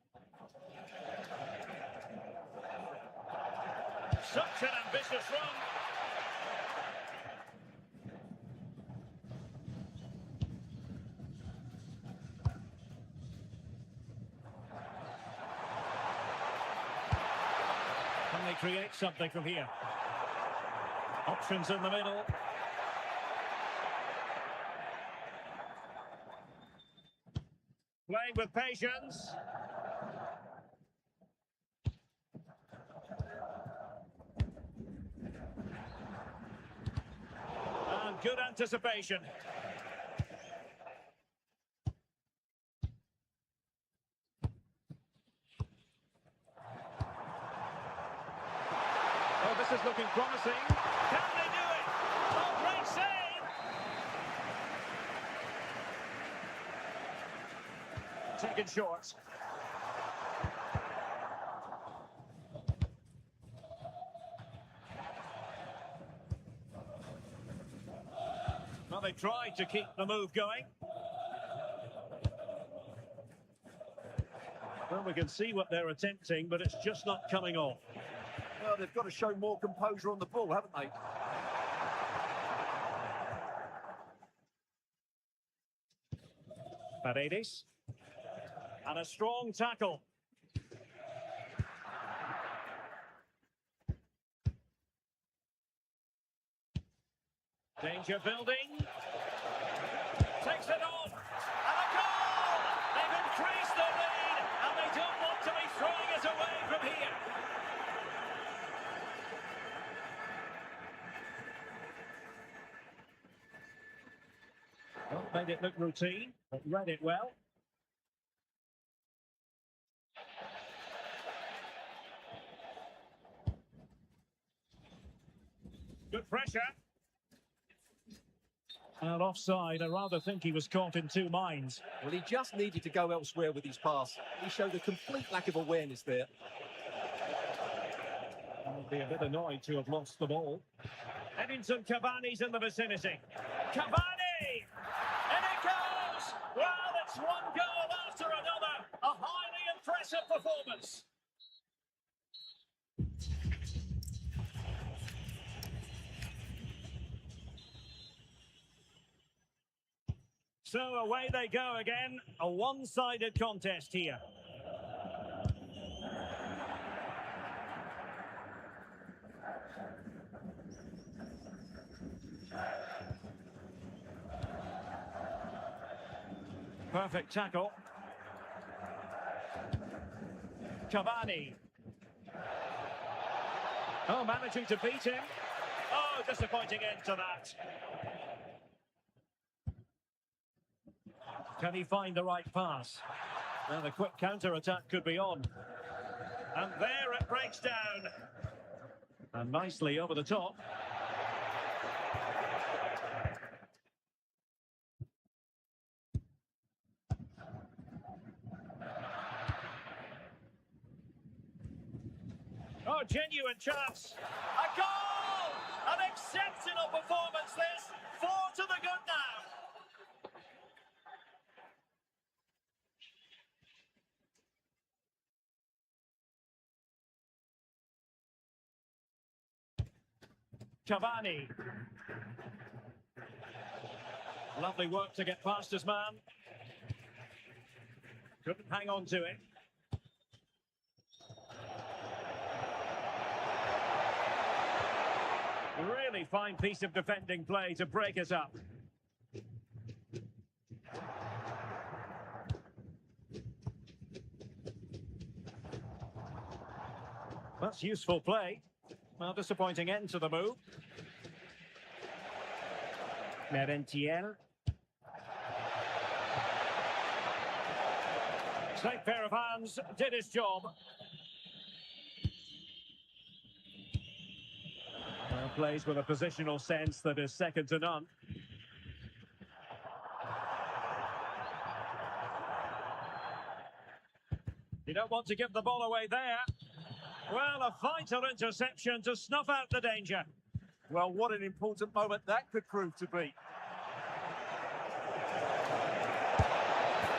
S1: Such an ambitious run. Can they create something from here? Options in the middle. Playing with patience. And good anticipation. Oh, this is looking promising. Can they do it? Oh, great save! Taken short. Well, they tried to keep the move going. Well, we can see what they're attempting, but it's just not coming off.
S2: Well, they've got to show more composure on the ball, haven't they?
S1: Paredes. And a strong tackle. Danger building. Takes it on. And a goal! They've increased their lead, and they don't want to be throwing it away from here. Well, made it look routine, but read it well. Good pressure. And offside, I rather think he was caught in two minds.
S2: Well, he just needed to go elsewhere with his pass. He showed a complete lack of awareness there.
S1: I'll be a bit annoyed to have lost the ball. Edinson Cavani's in the vicinity. Cavani! And it goes! Well, it's one goal after another. A highly impressive performance. So away they go again. A one-sided contest here. Perfect tackle. Cavani. Oh, managing to beat him. Oh, disappointing end to that. Can he find the right pass? Now the quick counter-attack could be on. And there it breaks down. And nicely over the top. Oh, genuine chance. A goal! An exceptional performance this. 4 to the good now. Cavani. Lovely work to get past his man. Couldn't hang on to it. Really fine piece of defending play to break us up. That's useful play. Well, disappointing end to the move. Merentiel. Safe pair of hands, did his job. Well, plays with a positional sense that is second to none. You don't want to give the ball away there. Well, a vital interception to snuff out the danger.
S2: Well, what an important moment that could prove to be.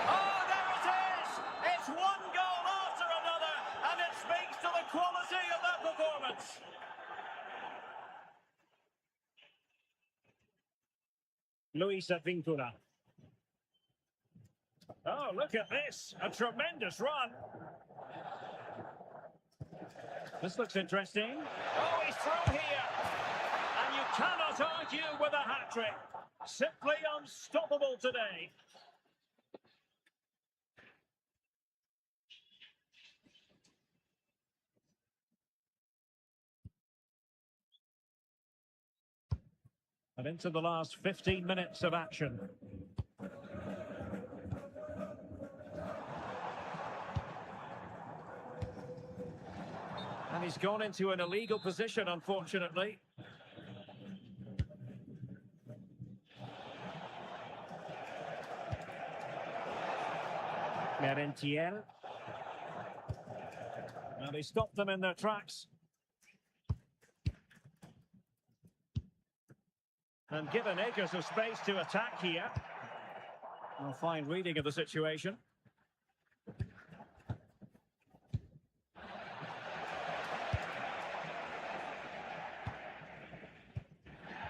S1: Oh, there it is! It's one goal after another, and it speaks to the quality of that performance. Luis Advíncula. Oh, look at this. A tremendous run. This looks interesting. Oh, he's through here. And you cannot argue with a hat-trick. Simply unstoppable today. And into the last 15 minutes of action. And he's gone into an illegal position, unfortunately. Merentiel. Now they stopped them in their tracks. And given acres of space to attack here. A fine reading of the situation.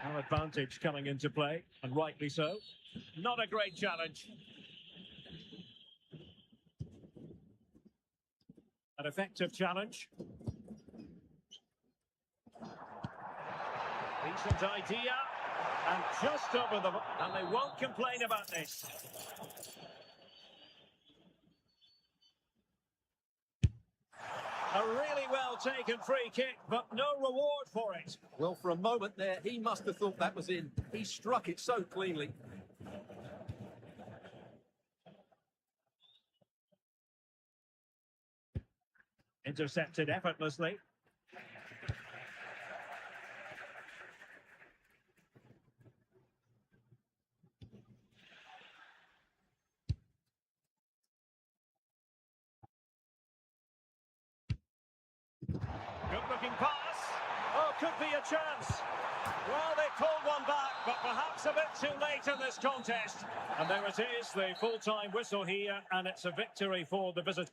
S1: An advantage coming into play, and rightly so. Not a great challenge. An effective challenge. Decent idea. And just over the... And they won't complain about this. A really well taken free kick, but no reward for it.
S2: Well, for a moment there, he must have thought that was in. He struck it so cleanly.
S1: Intercepted effortlessly. Good-looking pass. Oh, could be a chance. Well, they pulled one back, but perhaps a bit too late in this contest. And there it is, the full-time whistle here, and it's a victory for the visitors.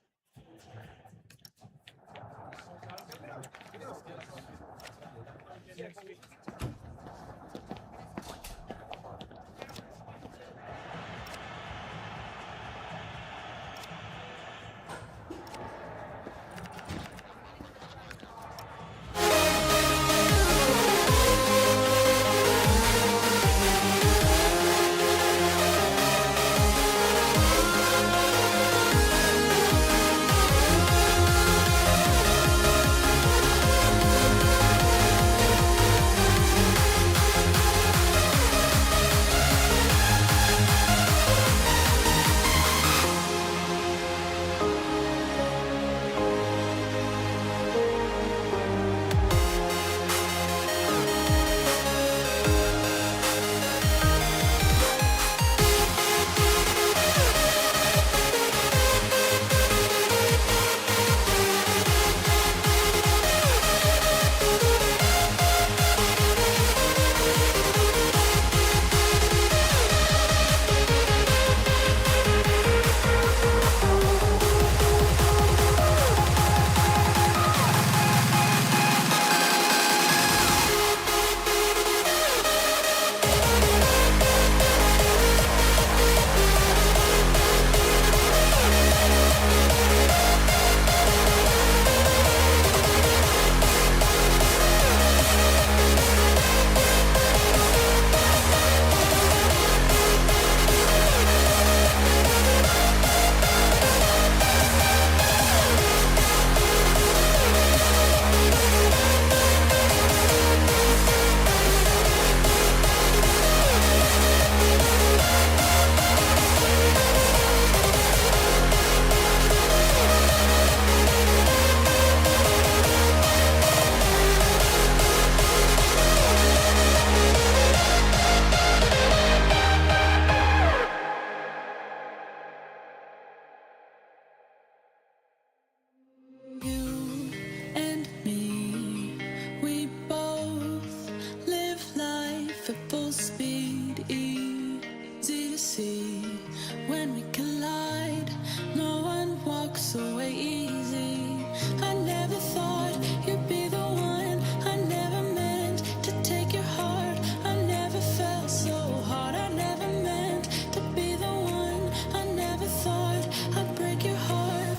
S3: When we collide, no one walks away easy. I never thought you'd be the one. I never meant to take your heart. I never felt so hard. I never meant to be the one. I never thought I'd break your heart.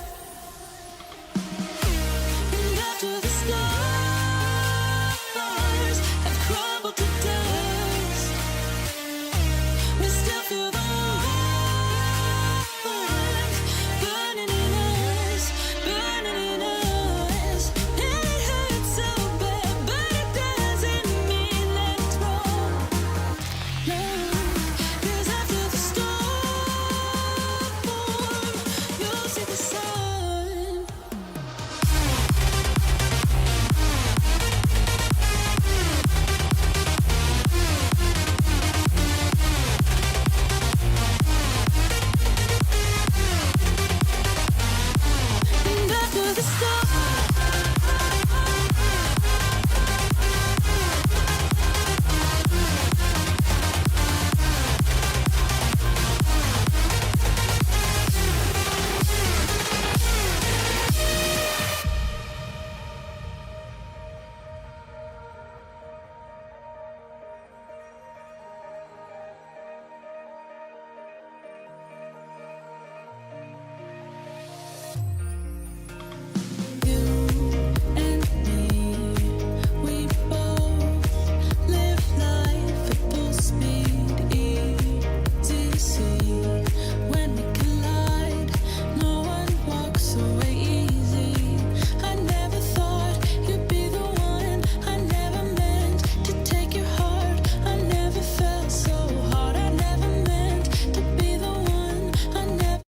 S3: And after the stars have crumbled to dust, we still feel the warmth burning in us, burning in us. It hurts so bad, but it doesn't mean that it's wrong. No, 'cause after the storm, you'll see the sun. And after the storm, you and me, we both live life at full speed, easy to see. When we collide, no one walks away easy. I never thought you'd be the one. I never meant to take your heart. I never felt so hard. I never meant to be the one. I never.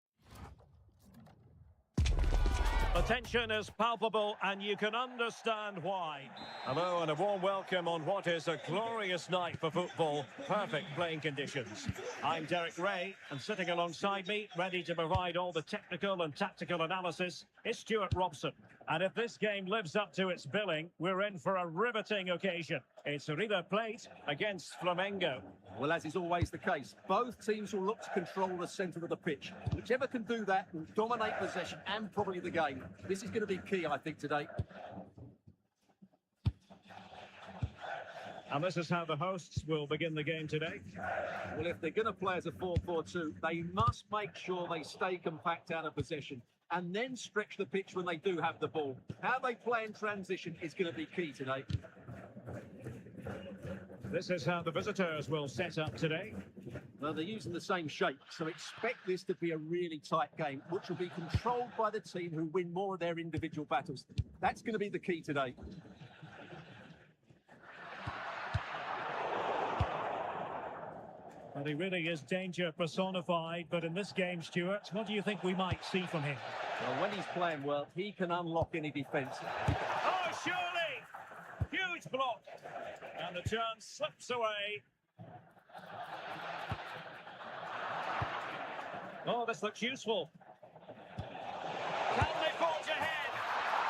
S1: The tension is palpable and you can understand why. Hello and a warm welcome on what is a glorious night for football. Perfect playing conditions. I'm Derek Ray and sitting alongside me, ready to provide all the technical and tactical analysis, is Stuart Robson. And if this game lives up to its billing, we're in for a riveting occasion. It's River Plate against Flamengo.
S2: Well, as is always the case, both teams will look to control the centre of the pitch. Whichever can do that will dominate possession and probably the game. This is going to be key, I think, today.
S1: And this is how the hosts will begin the game today.
S2: Well, if they're going to play as a 4-4-2, they must make sure they stay compact out of possession and then stretch the pitch when they do have the ball. How they play in transition is going to be key today.
S1: This is how the visitors will set up today.
S2: Well, they're using the same shape, so expect this to be a really tight game, which will be controlled by the team who win more of their individual battles. That's going to be the key today.
S1: Well, he really is danger personified, but in this game, Stuart, what do you think we might see from him?
S2: Well, when he's playing well, he can unlock any defence.
S1: Oh, surely! Huge block. And the chance slips away. Oh, this looks useful. Can they forge ahead?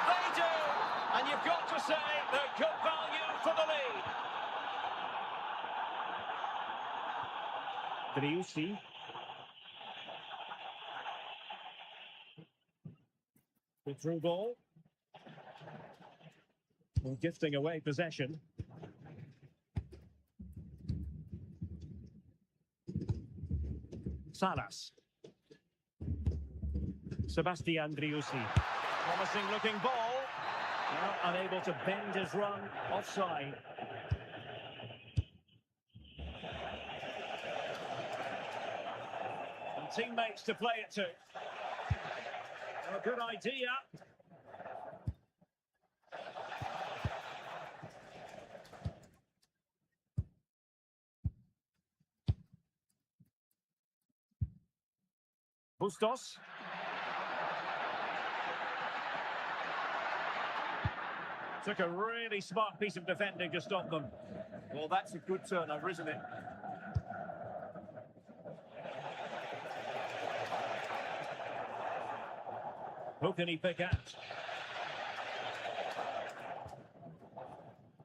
S1: They do! And you've got to say they're good value for the lead. Driussi. The through ball. Well, gifting away possession. Salas. Sebastian Driussi. Promising looking ball. Now unable to bend his run offside. And teammates to play it to. A good idea. Bustos. Took a really smart piece of defending to stop them.
S2: Well, that's a good turnover, isn't it?
S1: Who can he pick out?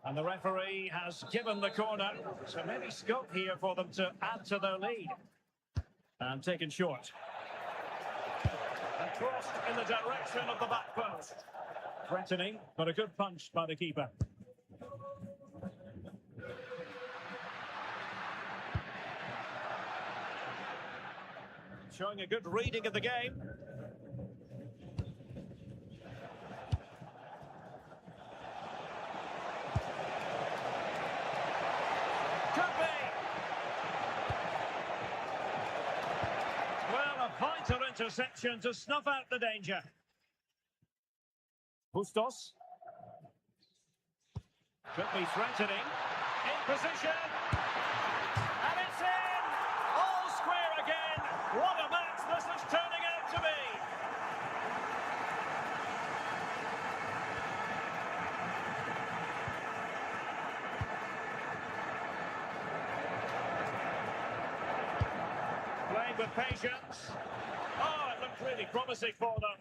S1: And the referee has given the corner, so maybe scope here for them to add to their lead. And taken short. And crossed in the direction of the back post. Threatening, but a good punch by the keeper. Showing a good reading of the game. Could be. Well, a vital interception to snuff out the danger. Bustos. Could be threatening. In position. And it's in! All square again. What a match this is turning out to be. Playing with patience. Oh, it looked really promising for them.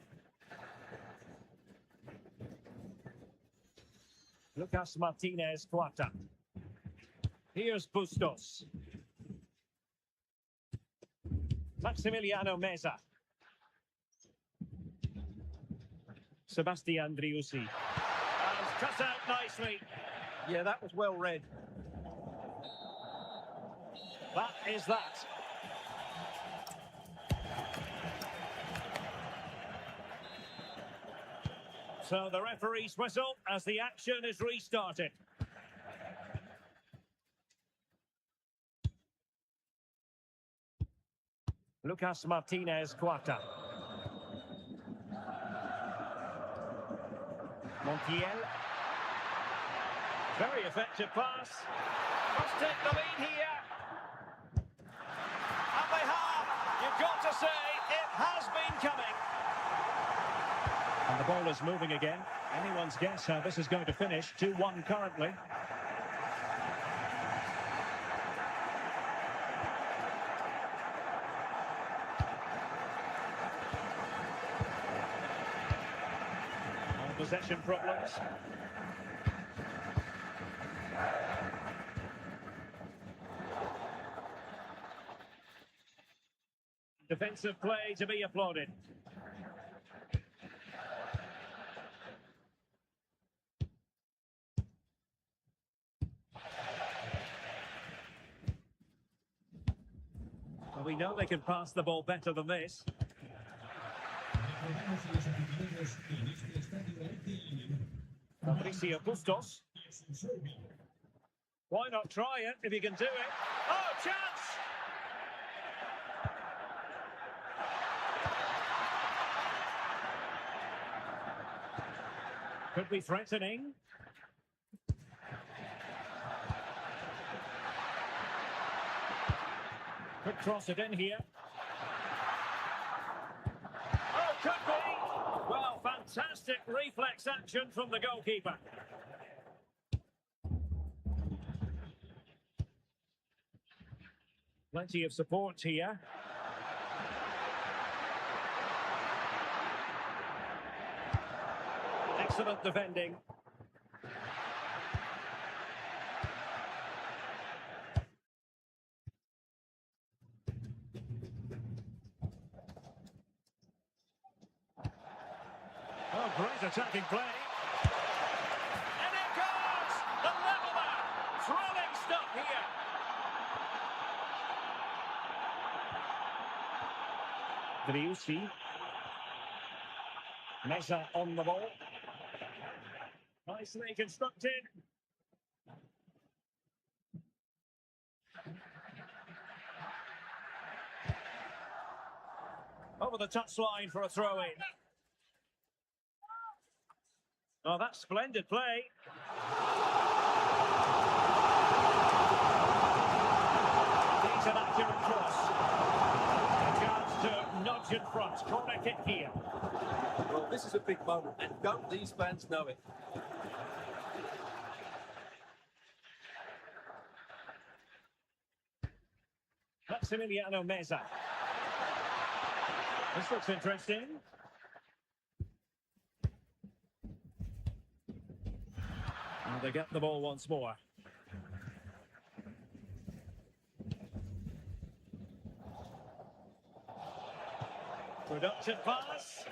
S1: Lucas Martinez Cuata. Here's Bustos. Maximiliano Meza. Sebastian Driussi. And cut out nicely.
S2: Yeah, that was well read.
S1: That is that. So the referee's whistle as the action is restarted. Lucas Martinez Cuata. Montiel. Very effective pass. Must take the lead here. And they have. You've got to say, it has been coming. And the ball is moving again. Anyone's guess how this is going to finish. 2-1 currently. Possession problems. Defensive play to be applauded. Well, we know they can pass the ball better than this. Fabricio Bustos. Why not try it if you can do it? Oh, chance! Could be threatening. Could cross it in here. Oh, could be! Well, fantastic reflex action from the goalkeeper. Plenty of support here. Excellent defending. Oh, great attacking play. And it goes! The leveler! Thrilling stuff here. Driussi. Meza on the ball. Nicely constructed. Over the touchline for a throw-in. Oh, that's splendid play. Needs an accurate cross. A chance to nudge in front. Corner kick here.
S2: Well, this is a big moment, and don't these fans know it?
S1: Maximiliano Meza. This looks interesting. And they get the ball once more. Productive pass.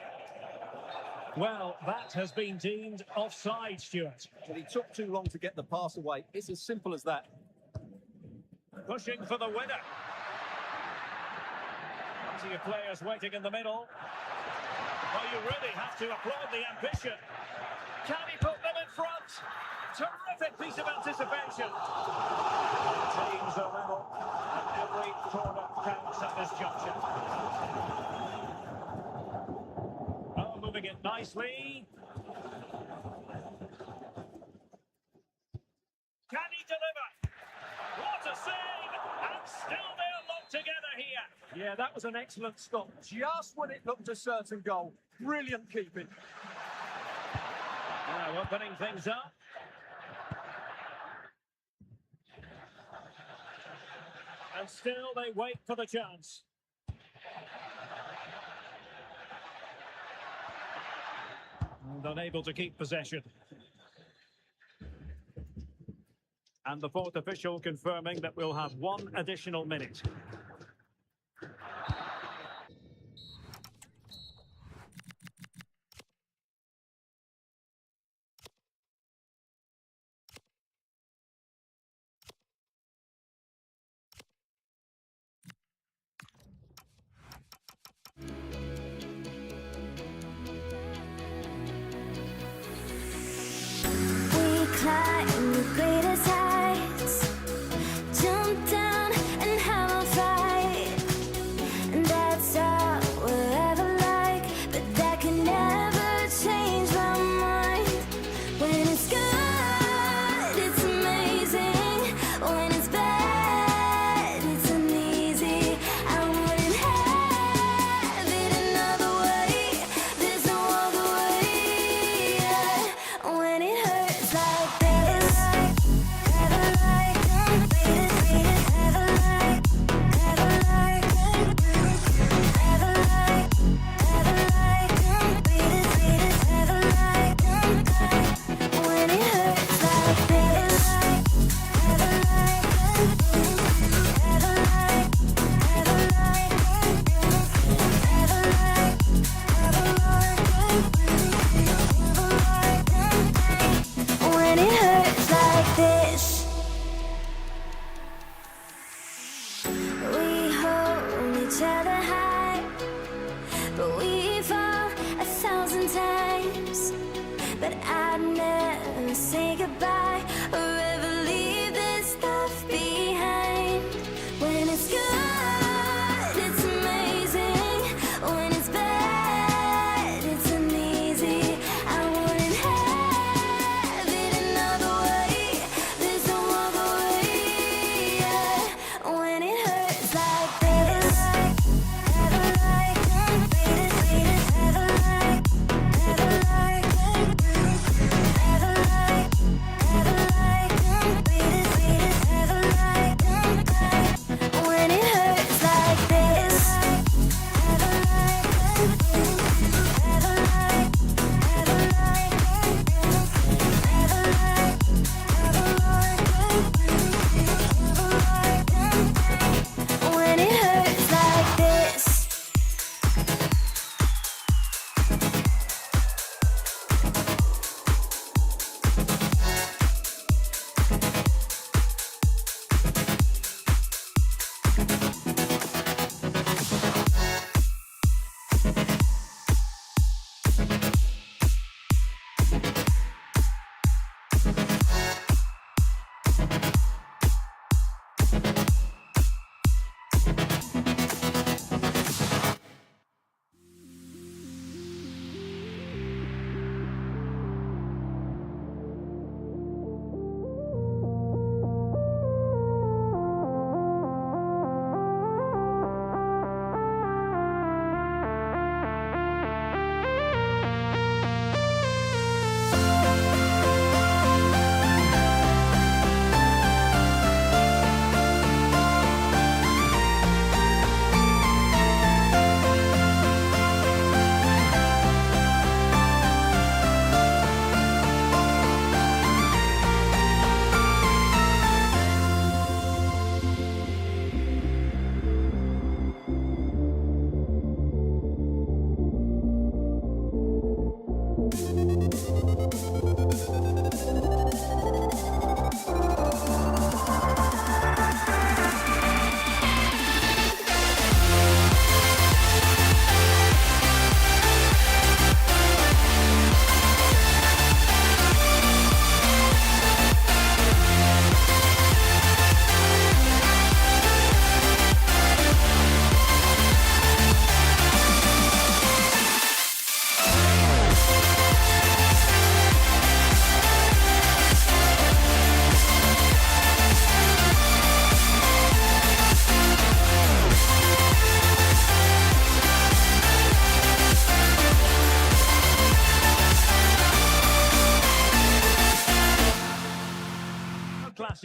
S1: Well, that has been deemed offside, Stuart.
S2: But he took too long to get the pass away. It's as simple as that.
S1: Pushing for the winner. Plenty of players waiting in the middle. Well, you really have to applaud the ambition. Can he put them in front? Terrific piece of anticipation. Teams are level, and every corner counts at this juncture. Oh, moving it nicely. Can he deliver? What a save! And still they're locked together here.
S2: Yeah, that was an excellent stop. Just when it looked a certain goal. Brilliant keeping.
S1: Now opening things up. And still they wait for the chance. And unable to keep possession. And the fourth official confirming that we'll have one additional minute.
S5: We climb the greatest heights, jump down and have a fight.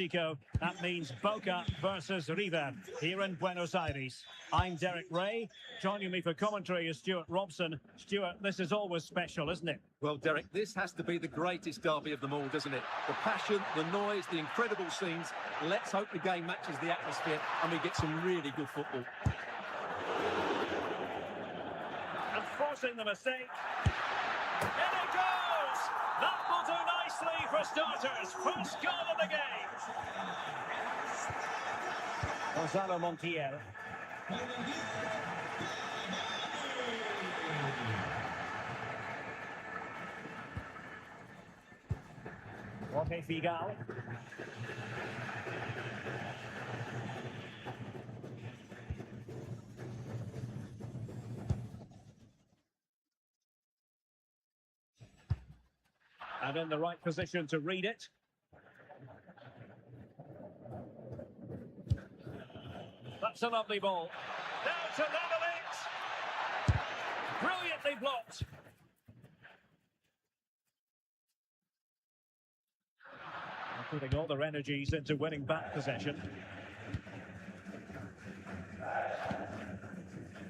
S1: Clásico. That means Boca versus River here in Buenos Aires. I'm Derek Ray. Joining me for commentary is Stuart Robson. Stuart, this is always special, isn't it?
S2: Well, Derek, this has to be the greatest derby of them all, doesn't it? The passion, the noise, the incredible scenes. Let's hope the game matches the atmosphere and we get some really good football.
S1: And forcing the mistake. In it goes! That will do nicely for starters. First goal of the game. Gonzalo Montiel. Jorge Figal. And in the right position to read it. That's a lovely ball. Now to level it. Brilliantly blocked. Putting all their energies into winning back possession.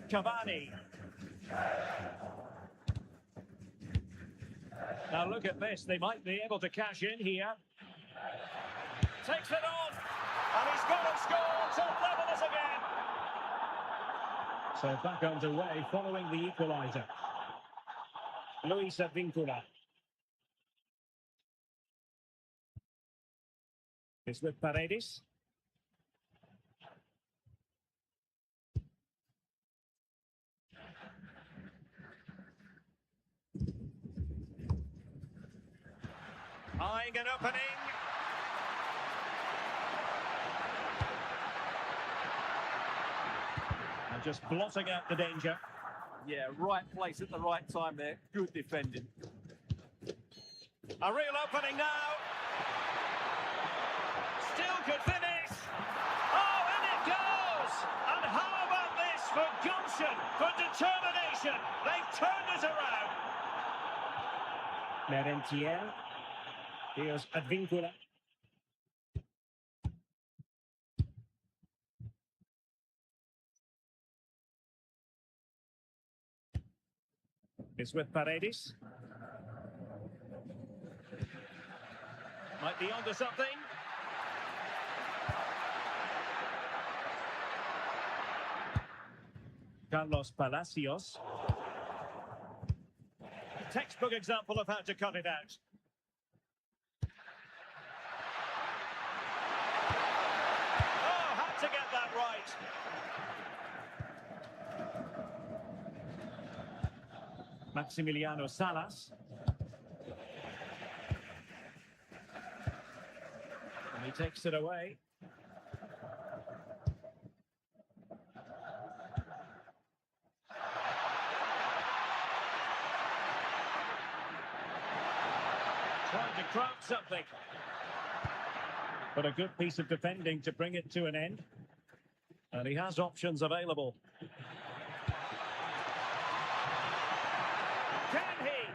S1: Cavani. Now look at this, they might be able to cash in here. Takes it on, and he's got it scored to level us again. So back underway following the equaliser. Luis Advíncula. It's with Paredes. Eyeing an opening. And just blotting out the danger.
S2: Yeah, right place at the right time there. Good defending.
S1: A real opening now. Still could finish. Oh, and it goes! And how about this for gumption, for determination? They've turned it around. Merentiel. Here's Advíncula. It's with Paredes. Might be onto something. Carlos Palacios. Textbook example of how to cut it out. Oh, had to get that right. Maximiliano Salas. And he takes it away. Trying to craft something. But a good piece of defending to bring it to an end. And he has options available. Can he?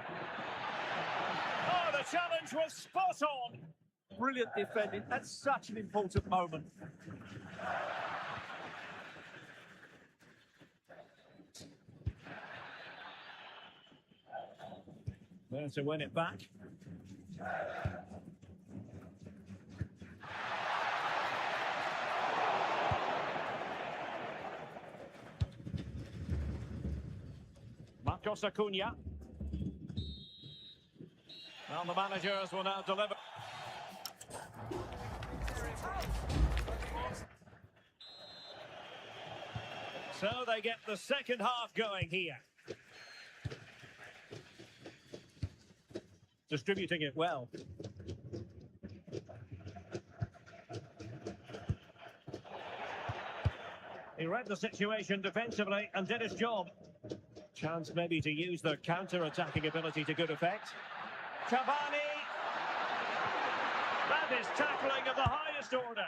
S1: Oh, the challenge was spot on.
S2: Brilliant defending. That's such an important moment.
S1: There to win it back. Marcos Acuna. Well, the managers will now deliver. So they get the second half going here. Distributing it well. He read the situation defensively and did his job. Chance maybe to use their counter-attacking ability to good effect. Cavani! That is tackling of the highest order.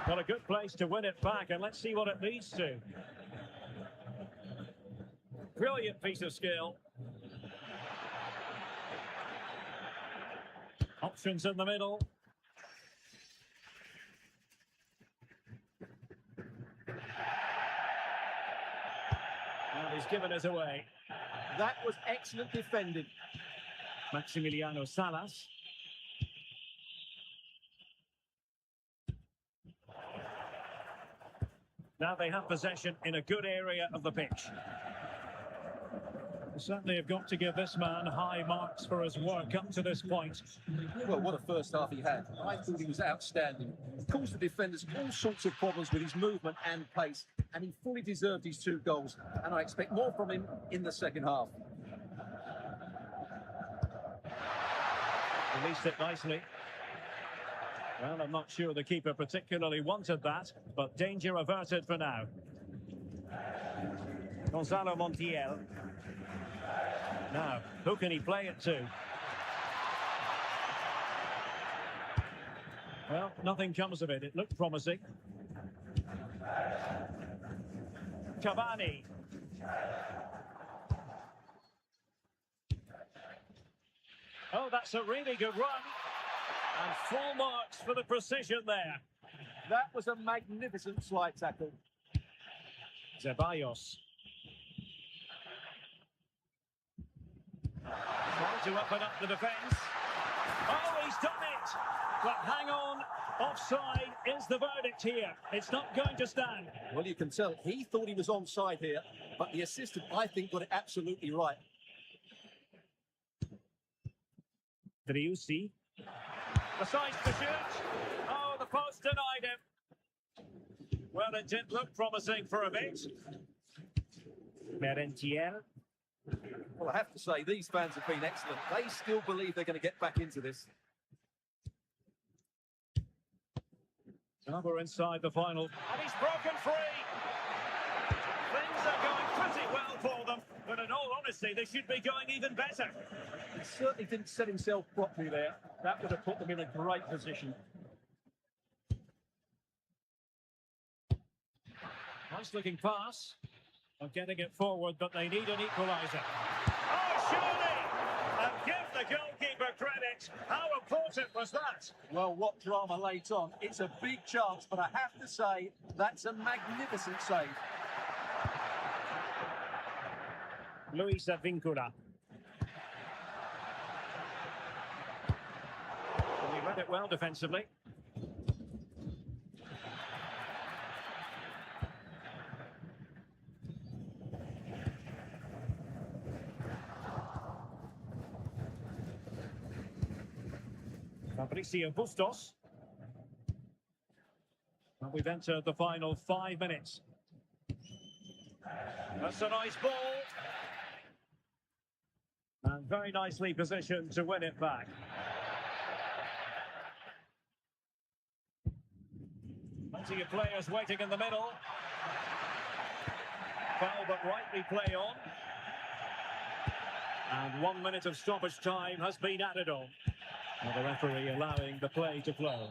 S1: Well, a good place to win it back, and let's see what it leads to. Brilliant piece of skill. Options in the middle. And he's given it away.
S2: That was excellent defending.
S1: Maximiliano Salas. Now they have possession in a good area of the pitch. They certainly have got to give this man high marks for his work up to this point.
S2: Well, what a first half he had. I thought he was outstanding. Caused the defenders all sorts of problems with his movement and pace, and he fully deserved his 2 goals. And I expect more from him in the second half.
S1: Released it nicely. Well, I'm not sure the keeper particularly wanted that, but danger averted for now. Gonzalo Montiel. Now, who can he play it to? Well, nothing comes of it. It looked promising. Cavani. Oh, that's a really good run. And full marks for the precision there.
S2: That was a magnificent slide tackle.
S1: Ceballos. Trying to open up the defence. Oh, he's done it! But hang on, offside is the verdict here. It's not going to stand.
S2: Well, you can tell he thought he was onside here, but the assistant, I think, got it absolutely right.
S1: Driussi. Decides to shoot. Oh, the post denied him. Well, it did look promising for a bit. Merentiel.
S2: Well, I have to say, these fans have been excellent. They still believe they're going to get back into this.
S1: Now we're inside the final. And he's broken free. Things are going pretty well for them. But in all honesty, they should be going even better.
S2: He certainly didn't set himself properly there. That would have put them in a great position.
S1: Nice looking pass. Of getting it forward, but they need an equaliser. Oh, surely! And give the goalkeeper credit. How important was that?
S2: Well, what drama late on. It's a big chance, but I have to say, that's a magnificent save.
S1: Luis Advíncula. He read it well defensively. Fabricio Bustos. And we've entered the final 5 minutes. That's a nice ball. And very nicely positioned to win it back. Plenty of players waiting in the middle. Foul but rightly play on. And 1 minute of stoppage time has been added on. And the referee allowing the play to flow.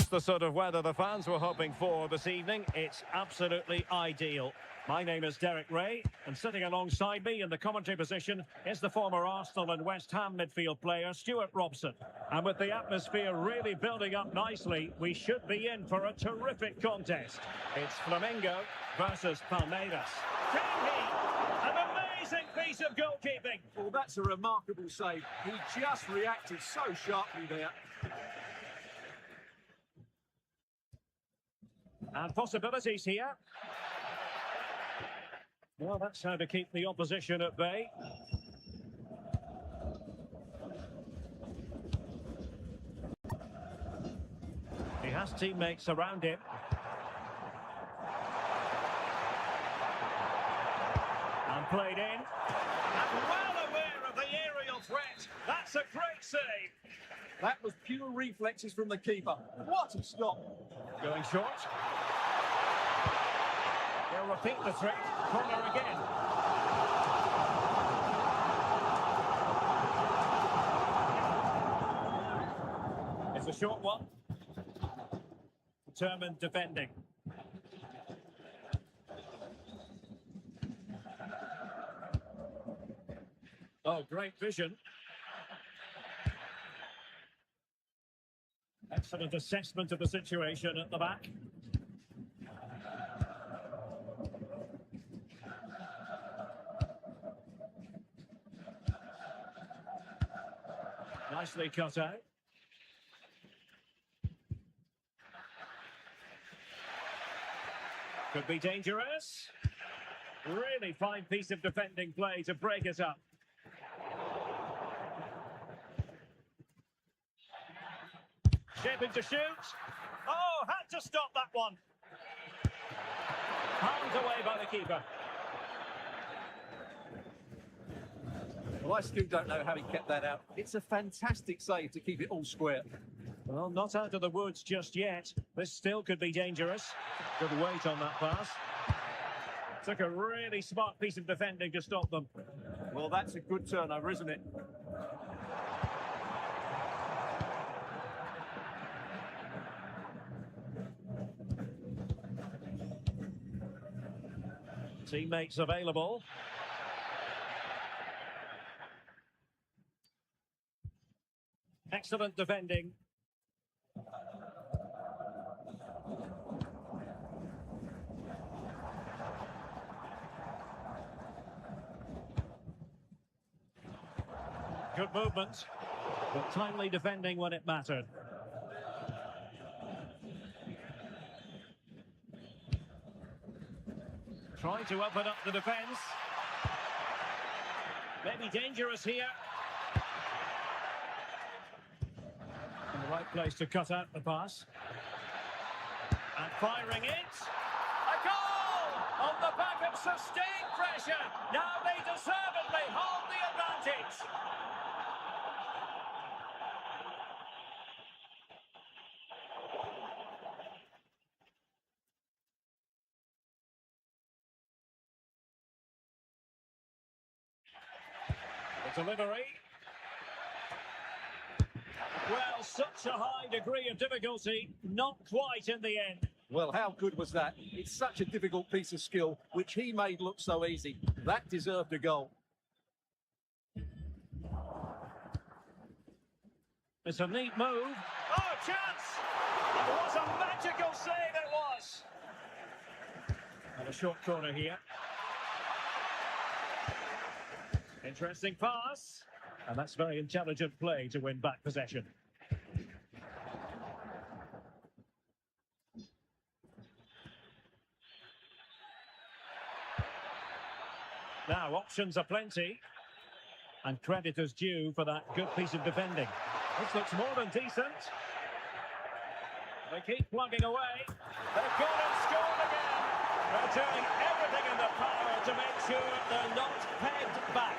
S1: The sort of weather the fans were hoping for this evening. It's absolutely ideal. My name is Derek Ray, and sitting alongside me in the commentary position is the former Arsenal and West Ham midfield player, Stuart Robson. And with the atmosphere really building up nicely, we should be in for a terrific contest. It's Flamengo versus Palmeiras. Can he? An amazing piece of goalkeeping.
S2: Well, that's a remarkable save. He just reacted so sharply there.
S1: And possibilities here. Well, that's how to keep the opposition at bay. He has teammates around him. And played in. And well aware of the aerial threat. That's a great save.
S2: That was pure reflexes from the keeper. What a stop.
S1: Going short. They'll repeat the trick. Corner again. It's a short one. Determined defending. Oh, great vision. Excellent assessment of the situation at the back. Nicely cut out. Could be dangerous. Really fine piece of defending play to break it up. Shaping to shoot. Oh, had to stop that one. Palmed away by the keeper.
S2: Well, I still don't know how he kept that out. It's a fantastic save to keep it all square.
S1: Well, not out of the woods just yet. This still could be dangerous. Good weight on that pass. Took a really smart piece of defending to stop them.
S2: Well, that's a good turnover, isn't it?
S1: Teammates available. Excellent defending. Good movement, but timely defending when it mattered. Trying to open up the defence. Maybe dangerous here. In the right place to cut out the pass. And firing it. A goal! On the back of sustained pressure. Now they deservedly hold the advantage. The delivery. Well, such a high degree of difficulty, not quite in the end.
S2: Well, how good was that? It's such a difficult piece of skill, which he made look so easy. That deserved a goal.
S1: It's a neat move. Oh, chance! And what a magical save it was! And a short corner here. Interesting pass. And that's very intelligent play to win back possession. Now, options are plenty. And credit is due for that good piece of defending. This looks more than decent. They keep plugging away. They've gone and scored again. They're doing everything in their power to make sure they're not pegged back.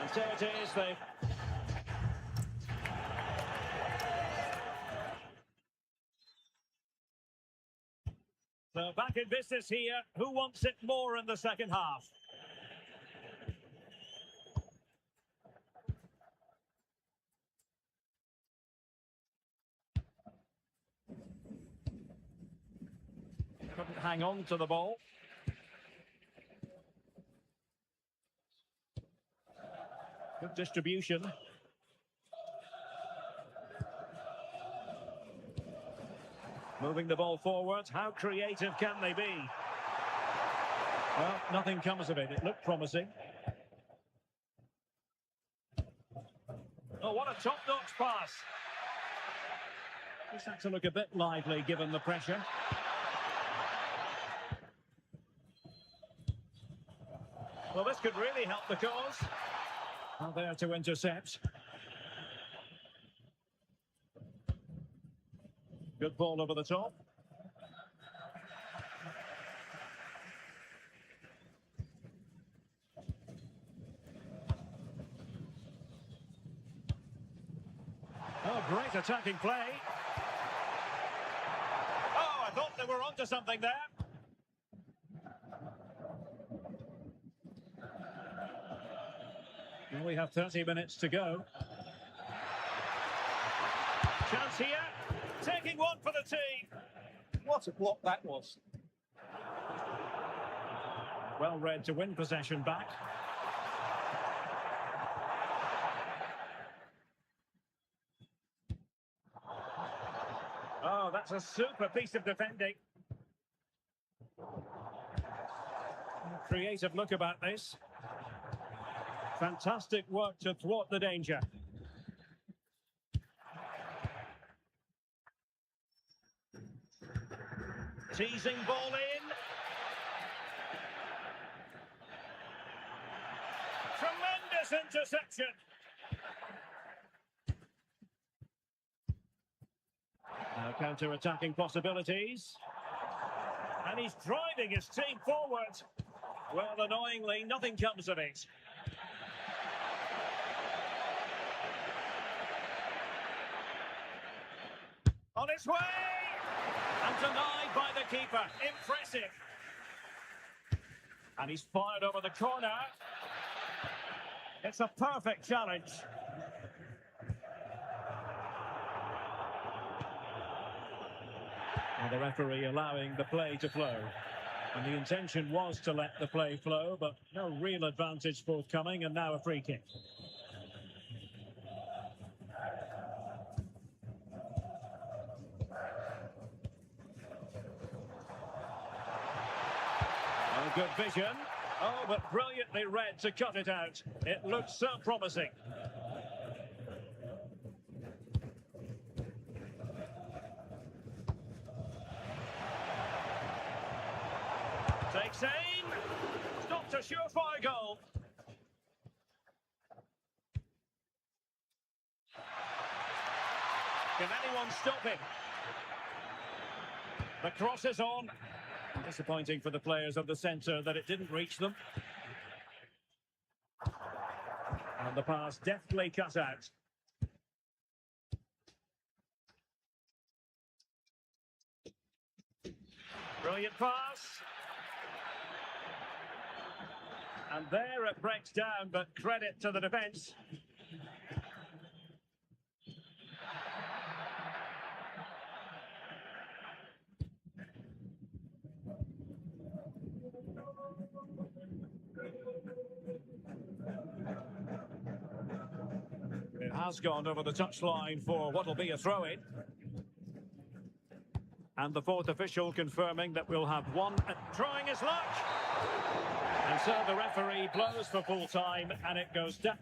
S1: And so it is, they've... So back in business here. Who wants it more in the second half? hang on to the ball. Good distribution. Moving the ball forward. How creative can they be? Well, nothing comes of it. It looked promising. Oh, what a top-notch pass. Just had to look a bit lively given the pressure. Well, this could really help the cause. Not there to intercept. Good ball over the top. Oh, great attacking play. Oh, I thought they were onto something there. Well, we have 30 minutes to go. Chance here. Taking one for the team.
S2: What a block that was.
S1: Well read to win possession back. Oh, that's a super piece of defending. Creative look about this. Fantastic work to thwart the danger. Teasing ball in. Tremendous interception. Now counter-attacking possibilities. And he's driving his team forward. Well, annoyingly, nothing comes of it. On its way! And denied by the keeper. Impressive. And he's fired over the corner. It's a perfect challenge. And the referee allowing the play to flow. And the intention was to let the play flow, but no real advantage forthcoming, and now a free kick. Oh, good vision. Oh, but brilliantly read to cut it out. It looks so promising. Takes aim. Stopped a surefire goal. Can anyone stop him? The cross is on. Disappointing for the players of the centre that it didn't reach them. And the pass deftly cut out. Brilliant pass. And there it breaks down, but credit to the defence. It has gone over the touchline for what will be a throw-in. And the fourth official confirming that we'll have one trying his luck. And so the referee blows for full time and it goes down.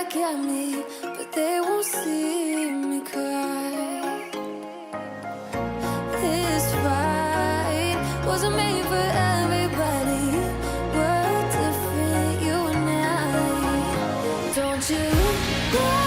S5: look at me, but they won't see me cry. This fight wasn't made for everybody. We're different, you and I. Don't you go.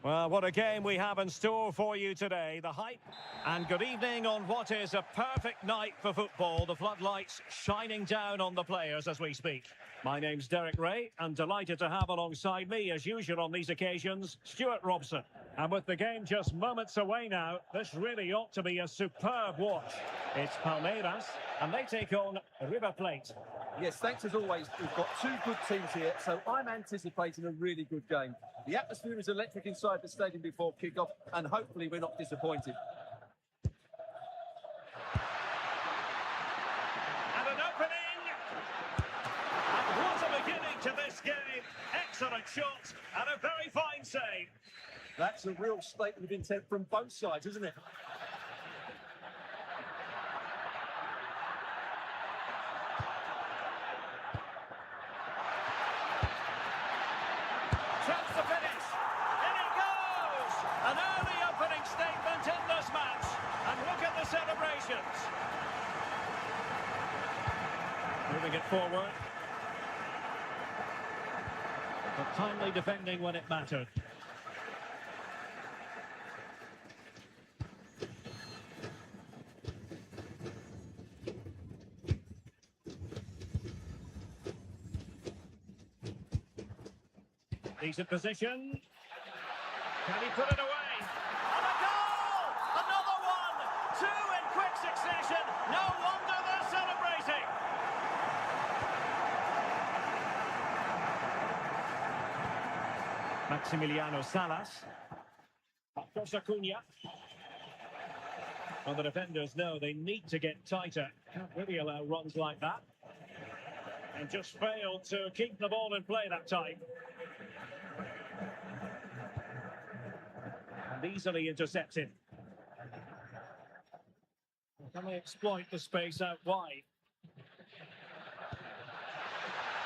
S1: Well, what a game we have in store for you today. The hype and good evening on what is a perfect night for football. The floodlights shining down on the players as we speak. My name's Derek Ray and delighted to have alongside me, as usual on these occasions, Stuart Robson. And with the game just moments away now, this really ought to be a superb watch. It's Palmeiras and they take on River Plate.
S2: Yes, thanks as always. We've got two good teams here, so I'm anticipating a really good game. The atmosphere is electric inside the stadium before kick-off, and hopefully we're not disappointed.
S1: And an opening! And what a beginning to this game. Excellent shot and a very fine save.
S2: That's a real statement of intent from both sides, isn't it?
S1: Chance to finish. In it goes! An early opening statement in this match. And look at the celebrations. Moving it forward. But timely defending when it mattered. Decent position. Can he put it away? And a goal! Another one! Two in quick succession. No wonder they're celebrating. Maximiliano Salas. Across Acuna. Well, the defenders know they need to get tighter. Can't really allow runs like that. And just failed to keep the ball in play that time. And easily intercepted. Can they exploit the space out wide?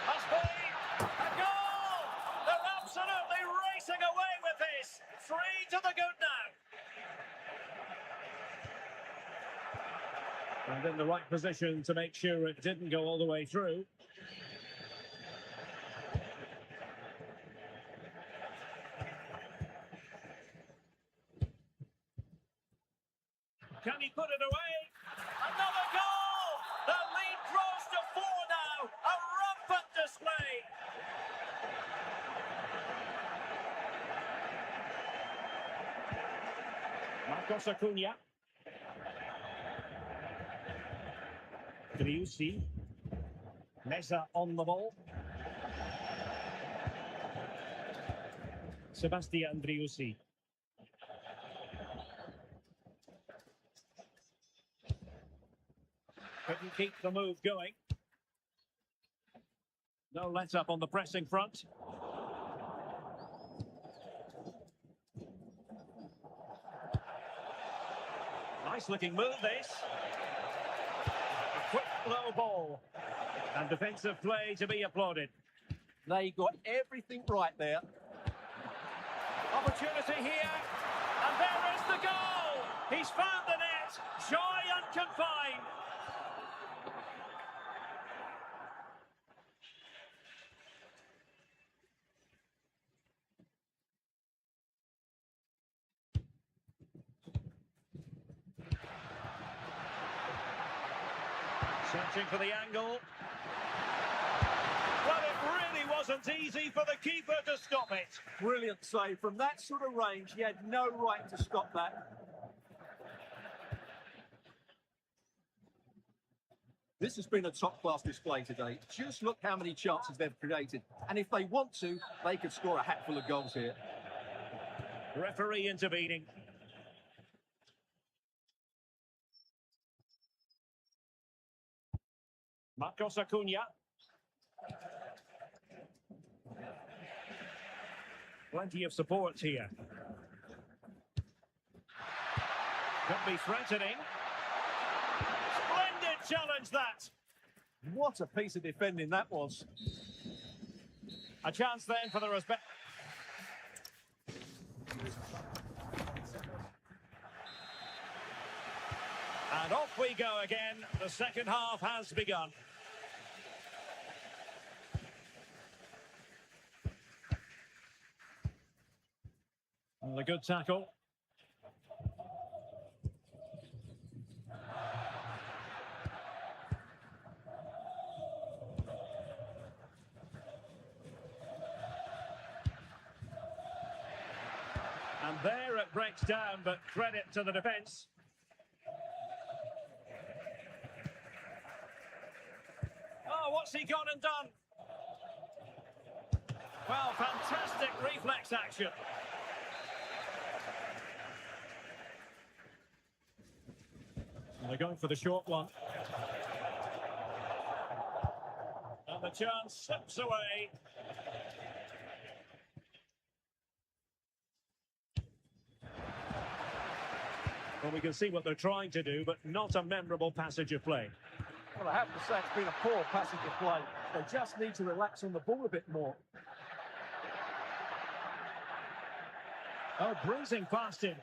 S1: Must be a goal! They're absolutely racing away with this. 3 to the good now. And in the right position to make sure it didn't go all the way through. Can he put it away? Another goal! The lead grows to 4 now. A rampant display. Marcos Acuna. Driussi. Meza on the ball. Sebastian Driussi. Couldn't keep the move going. No let up on the pressing front. Nice looking move this. A quick low ball. And defensive play to be applauded.
S2: They got everything right there.
S1: Opportunity here. And there is the goal. He's found the net. Joy unconfined. Searching for the angle. Well, it really wasn't easy for the keeper to stop it.
S2: Brilliant save. From that sort of range, he had no right to stop that. This has been a top-class display today. Just look how many chances they've created. And if they want to, they could score a hatful of goals here.
S1: Referee intervening. Marcos Acuna. Plenty of support here. Could be threatening. Splendid challenge that.
S2: What a piece of defending that was.
S1: A chance then for the respect. And off we go again. The second half has begun. And a good tackle. And there it breaks down, but credit to the defence. Oh, what's he gone and done? Well, fantastic reflex action. And they're going for the short one. And the chance slips away. Well, we can see what they're trying to do, but not a memorable passage of play.
S2: Well, I have to say it's been a poor passage of play. They just need to relax on the ball a bit more.
S1: Oh, breezing past him.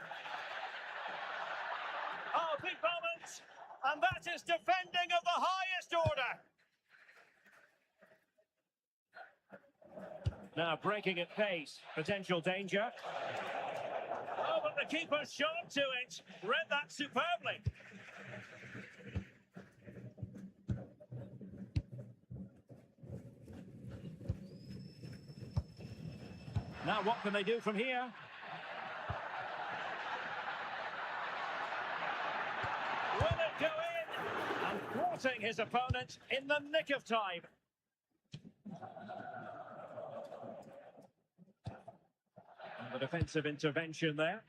S1: Oh, big moment! And that is defending of the highest order. Now breaking at pace, potential danger. Oh, but the keeper shot to it. Read that superbly. Now what can they do from here? Will it go in? And thwarting his opponent in the nick of time. And the defensive intervention there.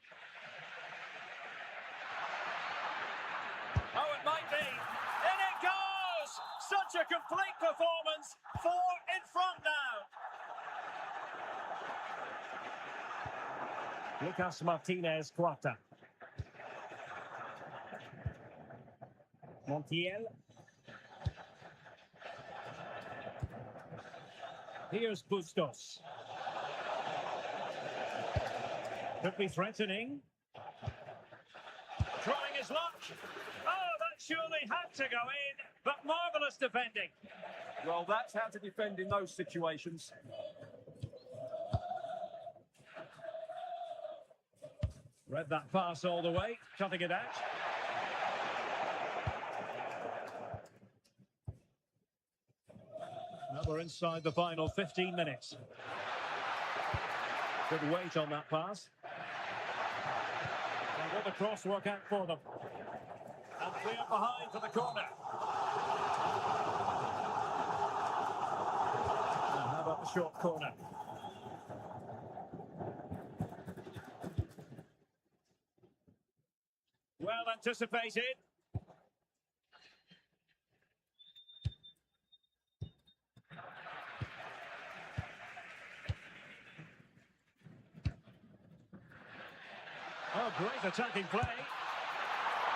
S1: Oh, it might be. In it goes! Such a complete performance. 4 in front now. Lucas Martinez Quarta. Montiel. Here's Bustos. Could be threatening. Trying his luck. Oh, that surely had to go in, but marvellous defending.
S2: Well, that's how to defend in those situations.
S1: Read that pass all the way, cutting it out. Now we're inside the final 15 minutes. Good weight on that pass. And will the cross work out for them? And clear behind for the corner. And how about the short corner? Well anticipated. Oh, great attacking play.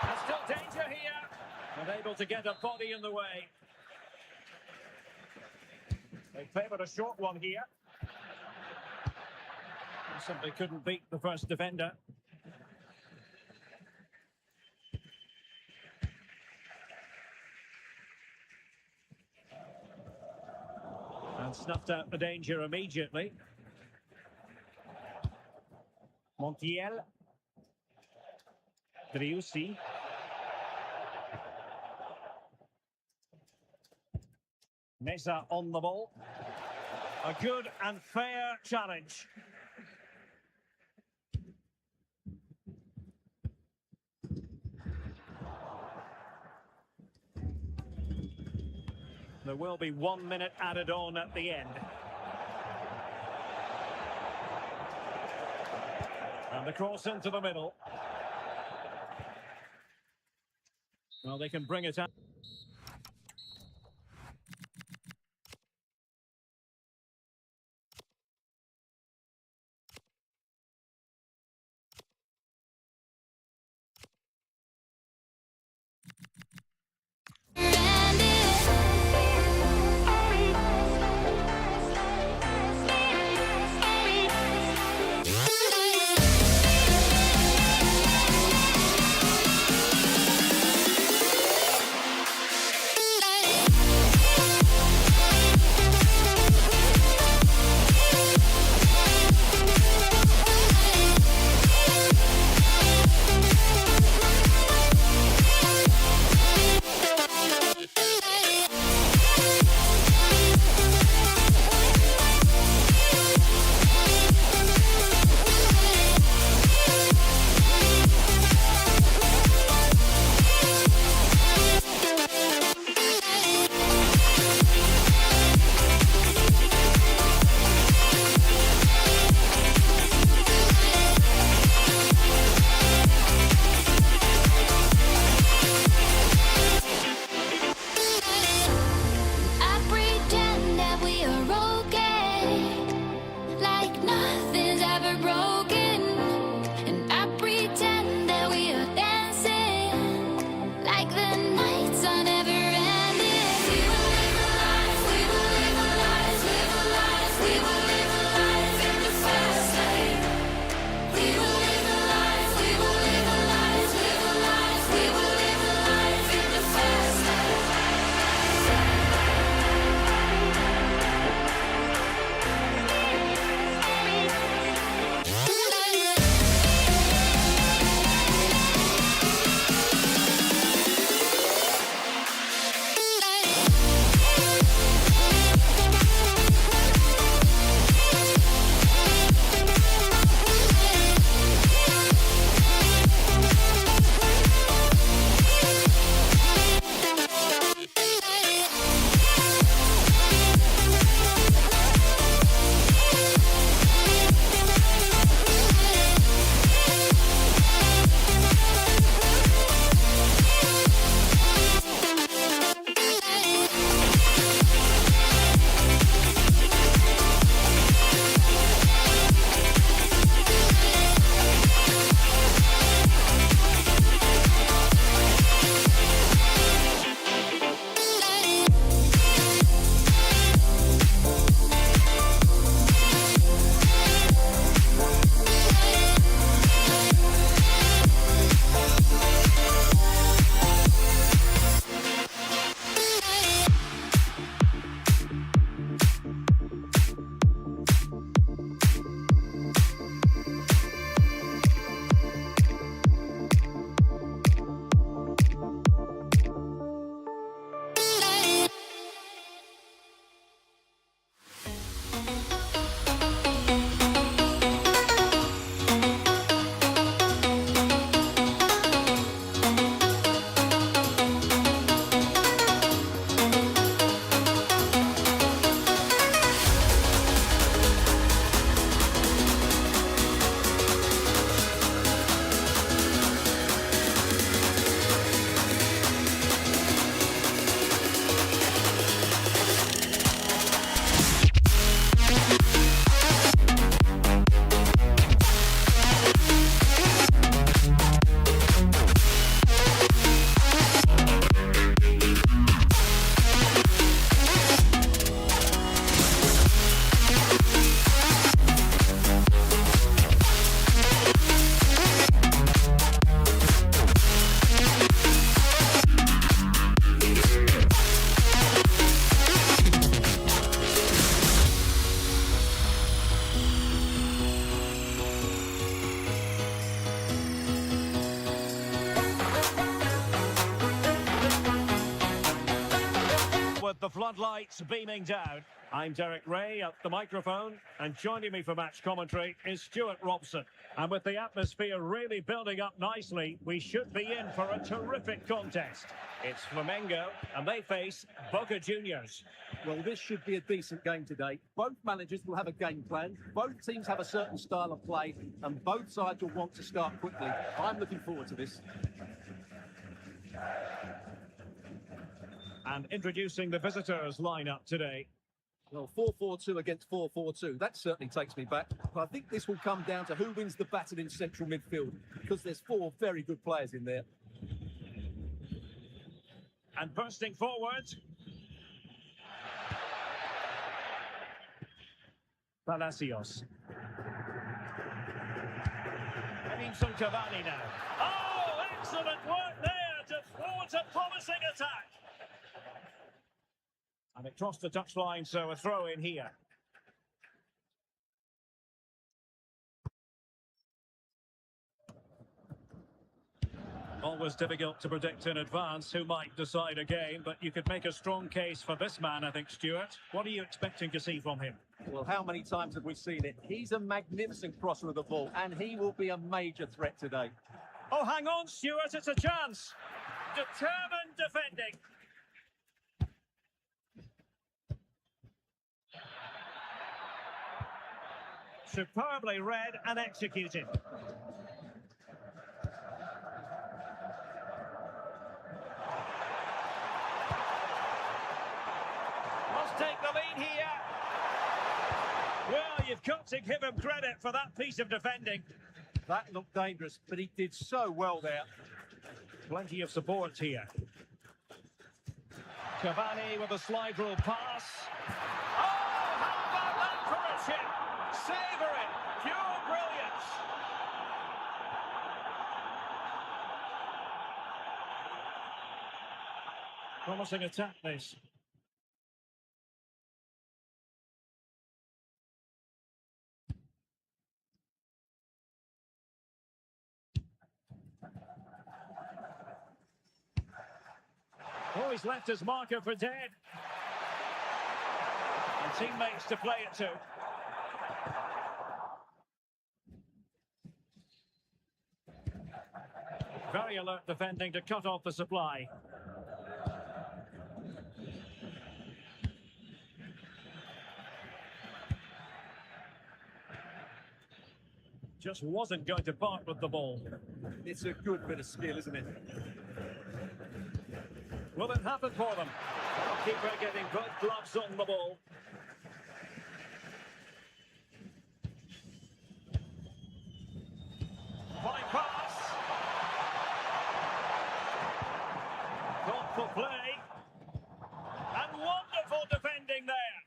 S1: There's still danger here. Unable to get a body in the way. They favoured a short one here. Simply couldn't beat the first defender. And snuffed out the danger immediately. Montiel. Driussi. Mesa on the ball. A good and fair challenge. There will be 1 minute added on at the end. And the cross into the middle. Well, they can bring it out. floodlights beaming down. I'm Derek Ray at the microphone, and joining me for match commentary is Stuart Robson. And with the atmosphere really building up nicely, we should be in for a terrific contest. It's Flamengo, and they face Boca Juniors.
S2: Well, this should be a decent game today. Both managers will have a game plan. Both teams have a certain style of play, and both sides will want to start quickly. I'm looking forward to this.
S1: And introducing the visitors lineup today.
S2: Well, 4-4-2 against 4-4-2. That certainly takes me back. But I think this will come down to who wins the battle in central midfield, because there's four very good players in there.
S1: And bursting forward. Palacios. Edinson Cavani now. Oh, excellent work there to thwart a promising attack. And it crossed the touchline, so a throw in here. Always difficult to predict in advance who might decide a game, but you could make a strong case for this man, I think, Stuart. What are you expecting to see from him?
S2: Well, how many times have we seen it? He's a magnificent crosser of the ball, and he will be a major threat today.
S1: Oh, hang on, Stuart, it's a chance. Determined defending. Superbly read and executed. Must take the lead here. Well, you've got to give him credit for that piece of defending.
S2: That looked dangerous, but he did so well there.
S1: Plenty of support here. Cavani with a slide rule pass. Oh, how about that for a chip? Savour it, pure brilliance. Promising attack, this. Oh, he's left his marker for dead. And teammates to play it to. Very alert defending to cut off the supply. Just wasn't going to part with the ball.
S2: It's a good bit of skill, isn't it?
S1: Will it happen for them? Keeper getting both gloves on the ball. Fine pass. Thoughtful play. And wonderful defending there.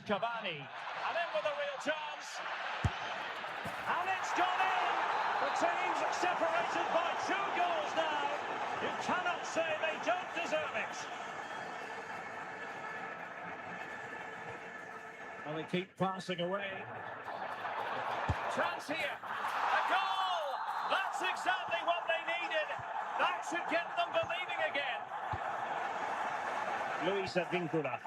S1: Cavani. And in with a real chance. And it's gone in. The teams are separated by 2 goals now. You cannot say they don't deserve it. And they keep passing away. Chance here. A goal! That's exactly what they needed. That should get them believing again. Luis Advíncula.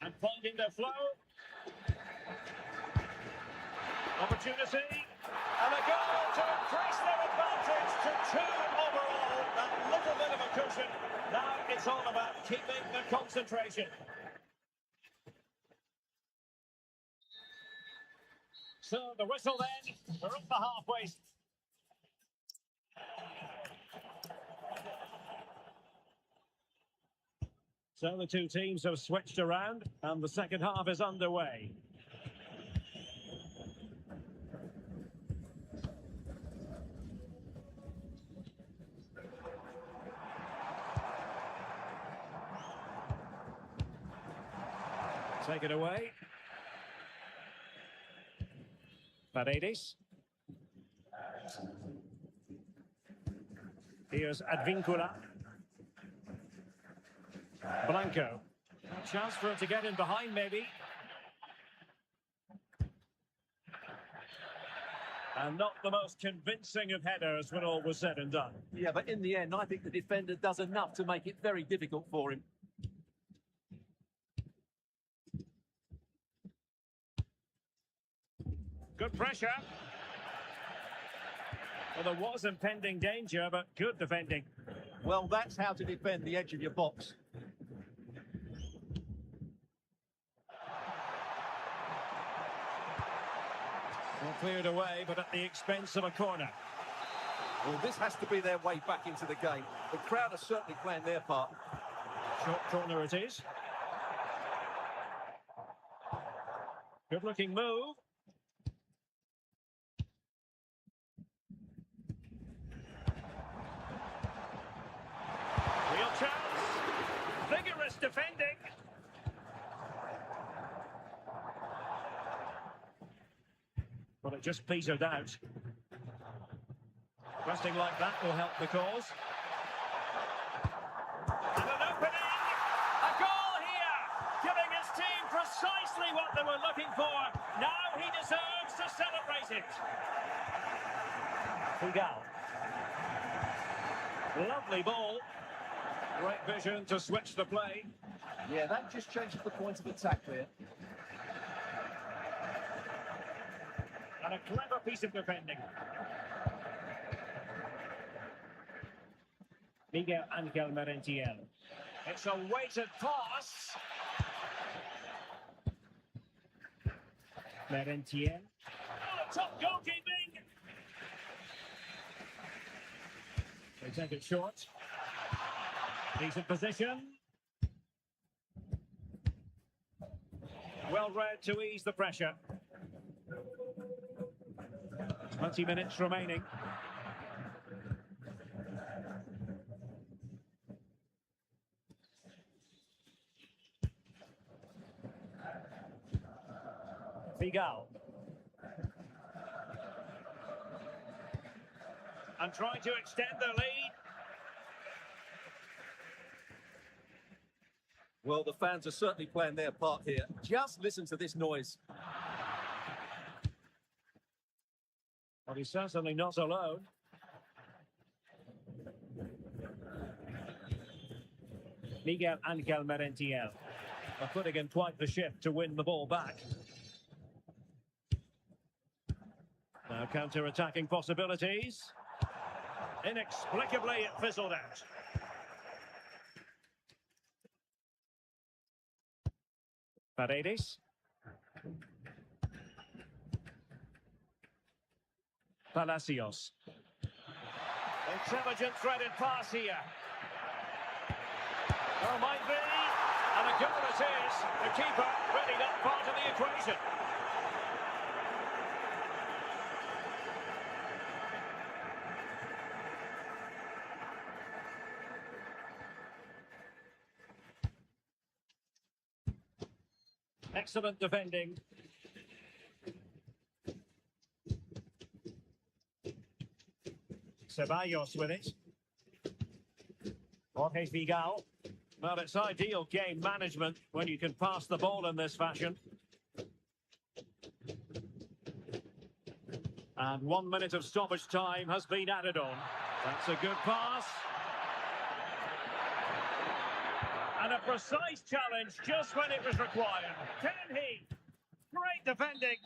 S1: And finding their flow. Opportunity. And a goal to increase their advantage to 2 overall. That little bit of a cushion. Now it's all about keeping the concentration. So the whistle then. We're up the halfway. So the 2 teams have switched around and the second half is underway. Take it away. Paredes. Here's Advíncula. Blanco. Chance for him to get in behind, maybe. And not the most convincing of headers when all was said and done.
S2: Yeah, but in the end, I think the defender does enough to make it very difficult for him.
S1: Good pressure. Well, there was impending danger, but good defending.
S2: Well, that's how to defend the edge of your box.
S1: Well, cleared away, but at the expense of a corner.
S2: Well, this has to be their way back into the game. The crowd are certainly playing their part.
S1: Short corner it is. Good-looking move. Real chance. Vigorous defending. Well, it just petered out. Resting like that will help the cause. And an opening! A goal here! Giving his team precisely what they were looking for. Now he deserves to celebrate it. Figal. Lovely ball. Great vision to switch the play.
S2: Yeah, that just changes the point of attack there.
S1: And a clever piece of defending. Miguel Angel Merentiel. It's a weighted pass. Merentiel. Oh, top goalkeeping. They take it short. Decent position. Well read to ease the pressure. 20 minutes remaining. Figal. And trying to extend the lead.
S2: Well, the fans are certainly playing their part here. Just listen to this noise.
S1: Well, he's certainly not alone. Miguel Angel Merentiel are putting in quite the shift to win the ball back. Now counter-attacking possibilities. Inexplicably, it fizzled out. Paredes. Palacios. Intelligent threaded pass here. Oh, might be. And a goal it is. The keeper really not part of the equation. Excellent defending. Ceballos with it. Jorge Figal. Well, it's ideal game management when you can pass the ball in this fashion. And 1 minute of stoppage time has been added on. That's a good pass. And a precise challenge just when it was required. Can he? Great defending.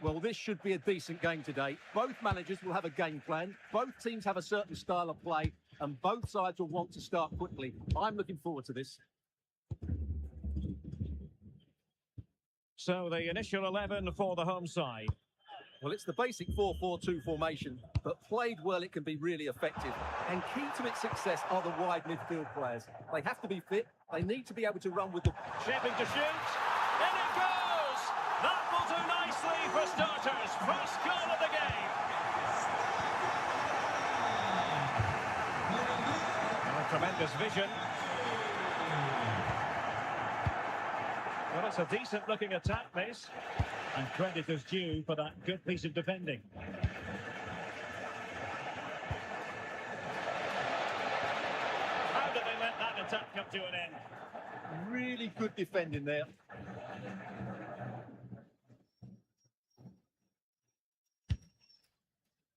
S2: Well, this should be a decent game today. Both managers will have a game plan. Both teams have a certain style of play, and both sides will want to start quickly. I'm looking forward to this.
S1: So the initial 11 for the home side.
S2: Well, it's the basic 4-4-2 formation, but played well, it can be really effective. And key to its success are the wide midfield players. They have to be fit. They need to be able to run with the...
S1: Shaping to shoot. In it goes! That will do nicely for starters. First goal of the game. Oh, tremendous vision. Well, it's a decent-looking attack, this. And credit is due for that good piece of defending. How did they let that attack come to an end?
S2: Really good defending there.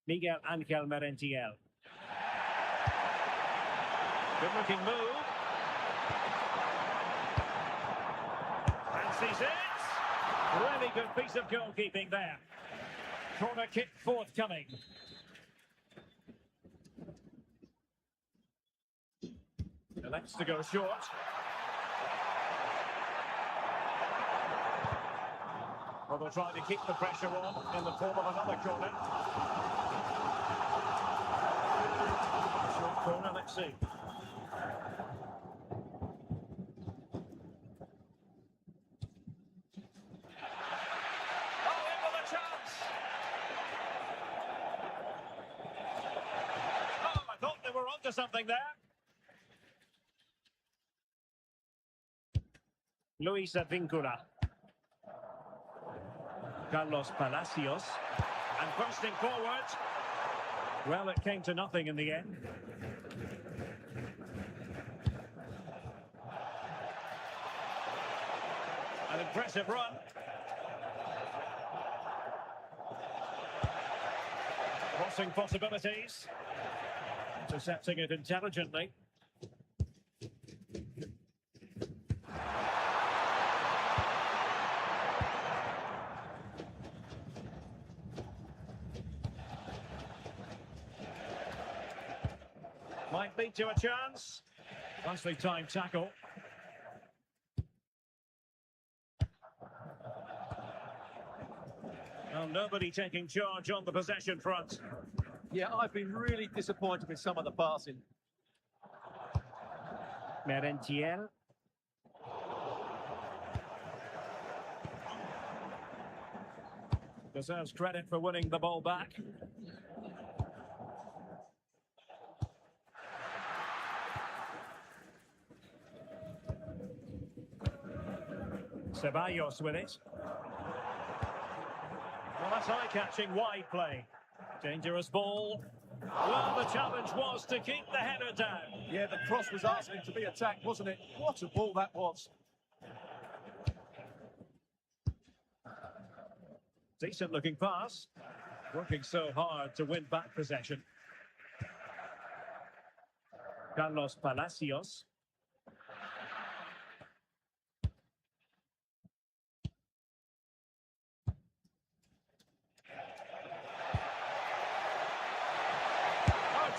S1: Miguel Ángel Merentiel. Good-looking move. Fancies it. Really good piece of goalkeeping there. Corner kick forthcoming. Elects to go short. Well, they'll try to keep the pressure on in the form of another corner. Short corner, let's see. To something there. Luis Advíncula. Carlos Palacios. And bursting forward. Well, it came to nothing in the end. An impressive run. Crossing possibilities. Intercepting it intelligently. Might lead to a chance. Nicely timed tackle. Well, nobody taking charge on the possession front.
S2: Yeah, I've been really disappointed with some of the passing.
S1: Merentiel. Deserves credit for winning the ball back. Ceballos with it. Well, that's eye-catching wide play. Dangerous ball. Well, the challenge was to keep the header down.
S2: Yeah, the cross was asking to be attacked, wasn't it? What a ball that was.
S1: Decent looking pass. Working so hard to win back possession. Carlos Palacios.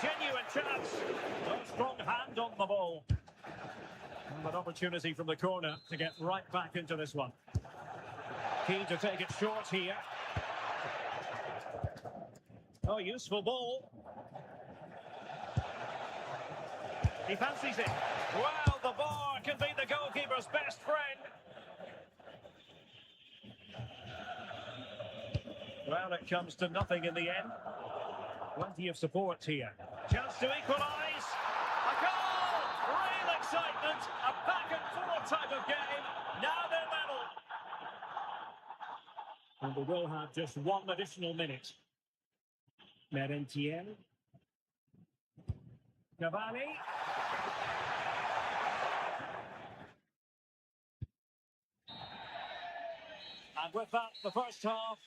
S1: Genuine chance. No strong hand on the ball. And an opportunity from the corner to get right back into this one. Keen to take it short here. Oh, useful ball. He fancies it. Well, the bar can be the goalkeeper's best friend. Well, it comes to nothing in the end. Plenty of support here. Chance to equalise. A goal! Real excitement. A back-and-forth type of game. Now they're level. And we will have just one additional minute. Merentiel. Cavani. And with that, the first half.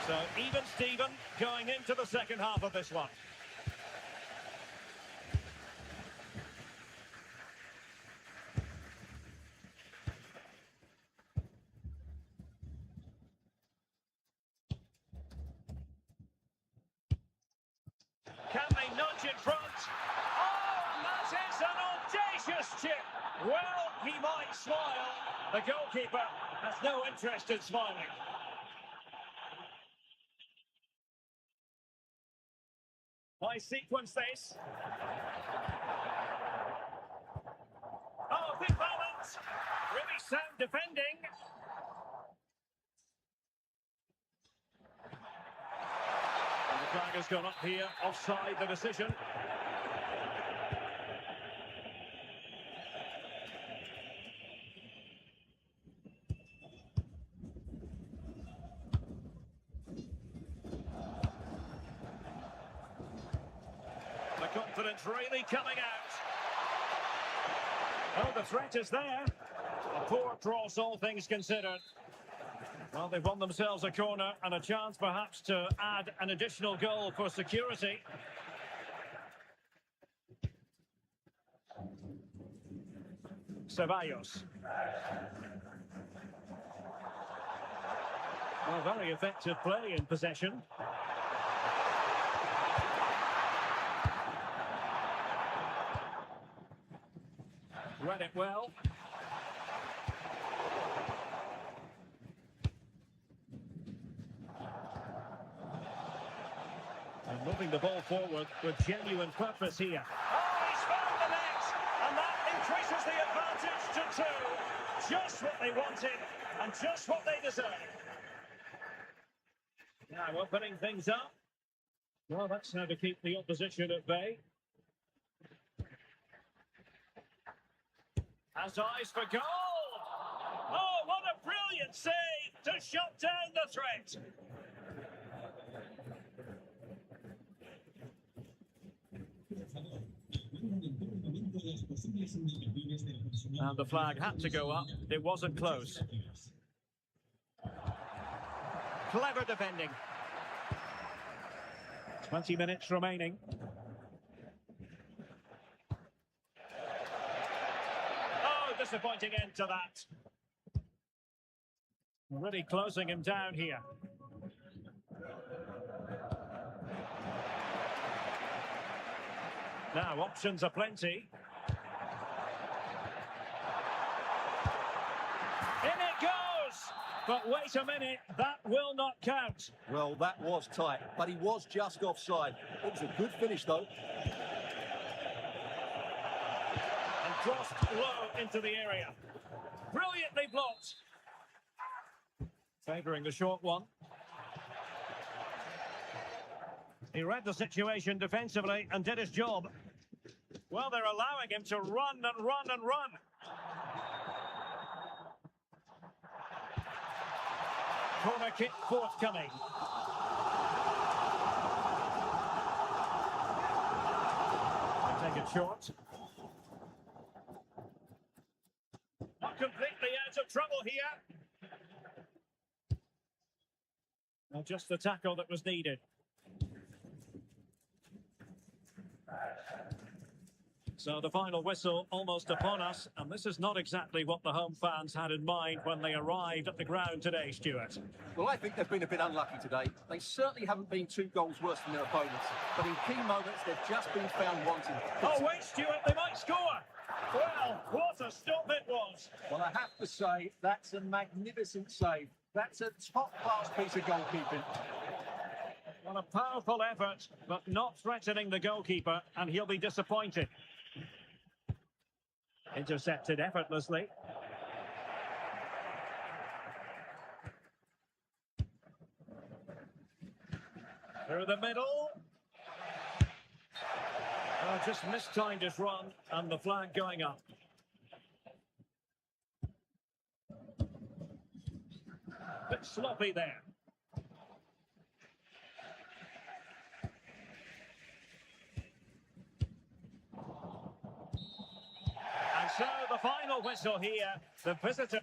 S1: So even Steven going into the second half of this one. a nudge in front. Oh, and that is an audacious chip. Well, he might smile. The goalkeeper has no interest in smiling. Why sequence this? Oh, big balance. Really sound defending. And the flag has gone up here, offside the decision. The confidence really coming out. Oh, the threat is there. A poor cross, all things considered. Well, they've won themselves a corner and a chance perhaps to add an additional goal for security. Ceballos. Well, very effective play in possession. Read it well. And moving the ball forward with genuine purpose here. Oh, he's found the net! And that increases the advantage to 2. Just what they wanted and just what they deserve. Now opening things up. Well, that's how to keep the opposition at bay. Has eyes for goal! Oh, what a brilliant save to shut down the threat! And the flag had to go up. It wasn't close. Clever defending. 20 minutes remaining. Disappointing end to that. Really closing him down here. Now options are plenty. In it goes! But wait a minute, that will not count.
S2: Well, that was tight, but he was just offside. It was a good finish, though.
S1: Crossed low into the area. Brilliantly blocked. Favouring the short one. He read the situation defensively and did his job. Well, they're allowing him to run and run and run. Corner kick forthcoming. They take it short. Completely out of trouble here. Well, just the tackle that was needed. So the final whistle almost upon us, and this is not exactly what the home fans had in mind when they arrived at the ground today, Stuart.
S2: Well, I think they've been a bit unlucky today. They certainly haven't been 2 goals worse than their opponents, but in key moments they've just been found wanting.
S1: Oh, wait, Stuart, they might score! Well, what a stop it was.
S2: Well, I have to say, that's a magnificent save. That's a top-class piece of goalkeeping.
S1: Well, a powerful effort, but not threatening the goalkeeper, and he'll be disappointed. Intercepted effortlessly. Through the middle. Just mistimed his run and the flag going up. Bit sloppy there. And so the final whistle here, the visitor.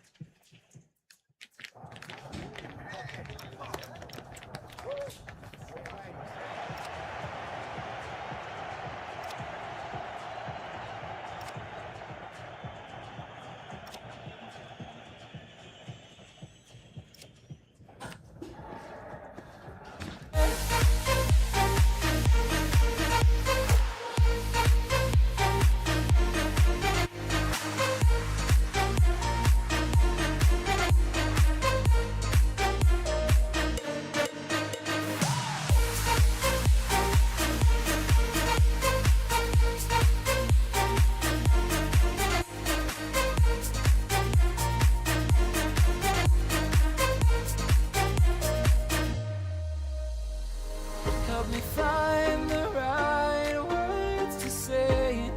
S3: me find the right words to say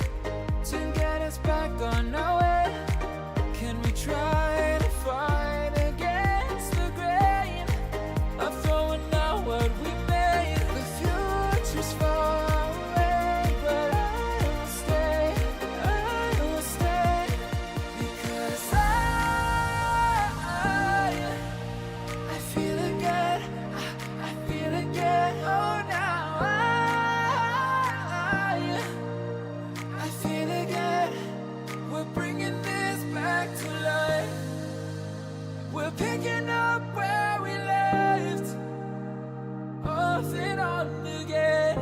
S3: to get us back on our way. Can we try to fight against the grain of throwing out what we made? The future's far away, but I will stay, because I feel again, I feel again. Oh, now I feel again. We're bringing this back to life. We're picking up where we left off and on again.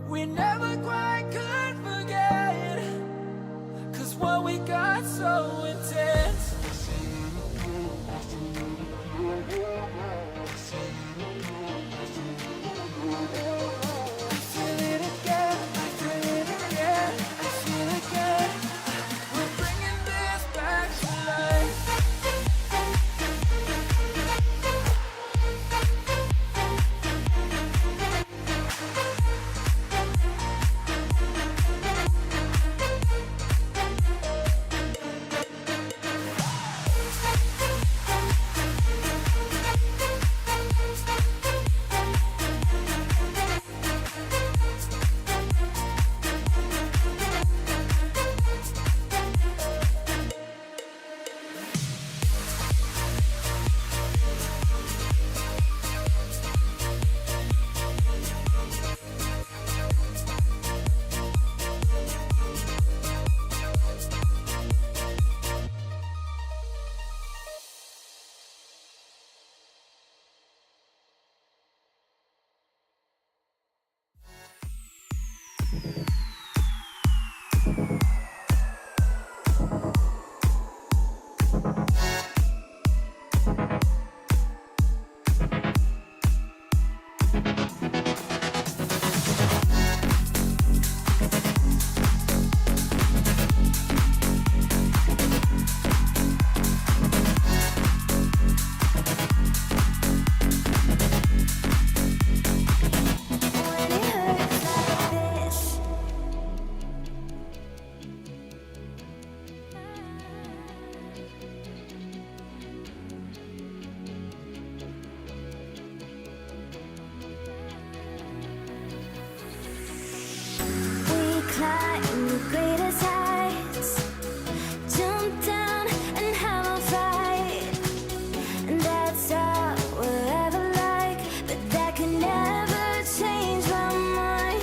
S3: We never quite could forget, 'cause what we got so intense. I feel it again, I feel it again, I feel it again. We're bringing this back to life.
S5: When it hurts like this, we climb the greatest heights, jump down and have a fight. And that's all we'll ever like, but that can never change my mind.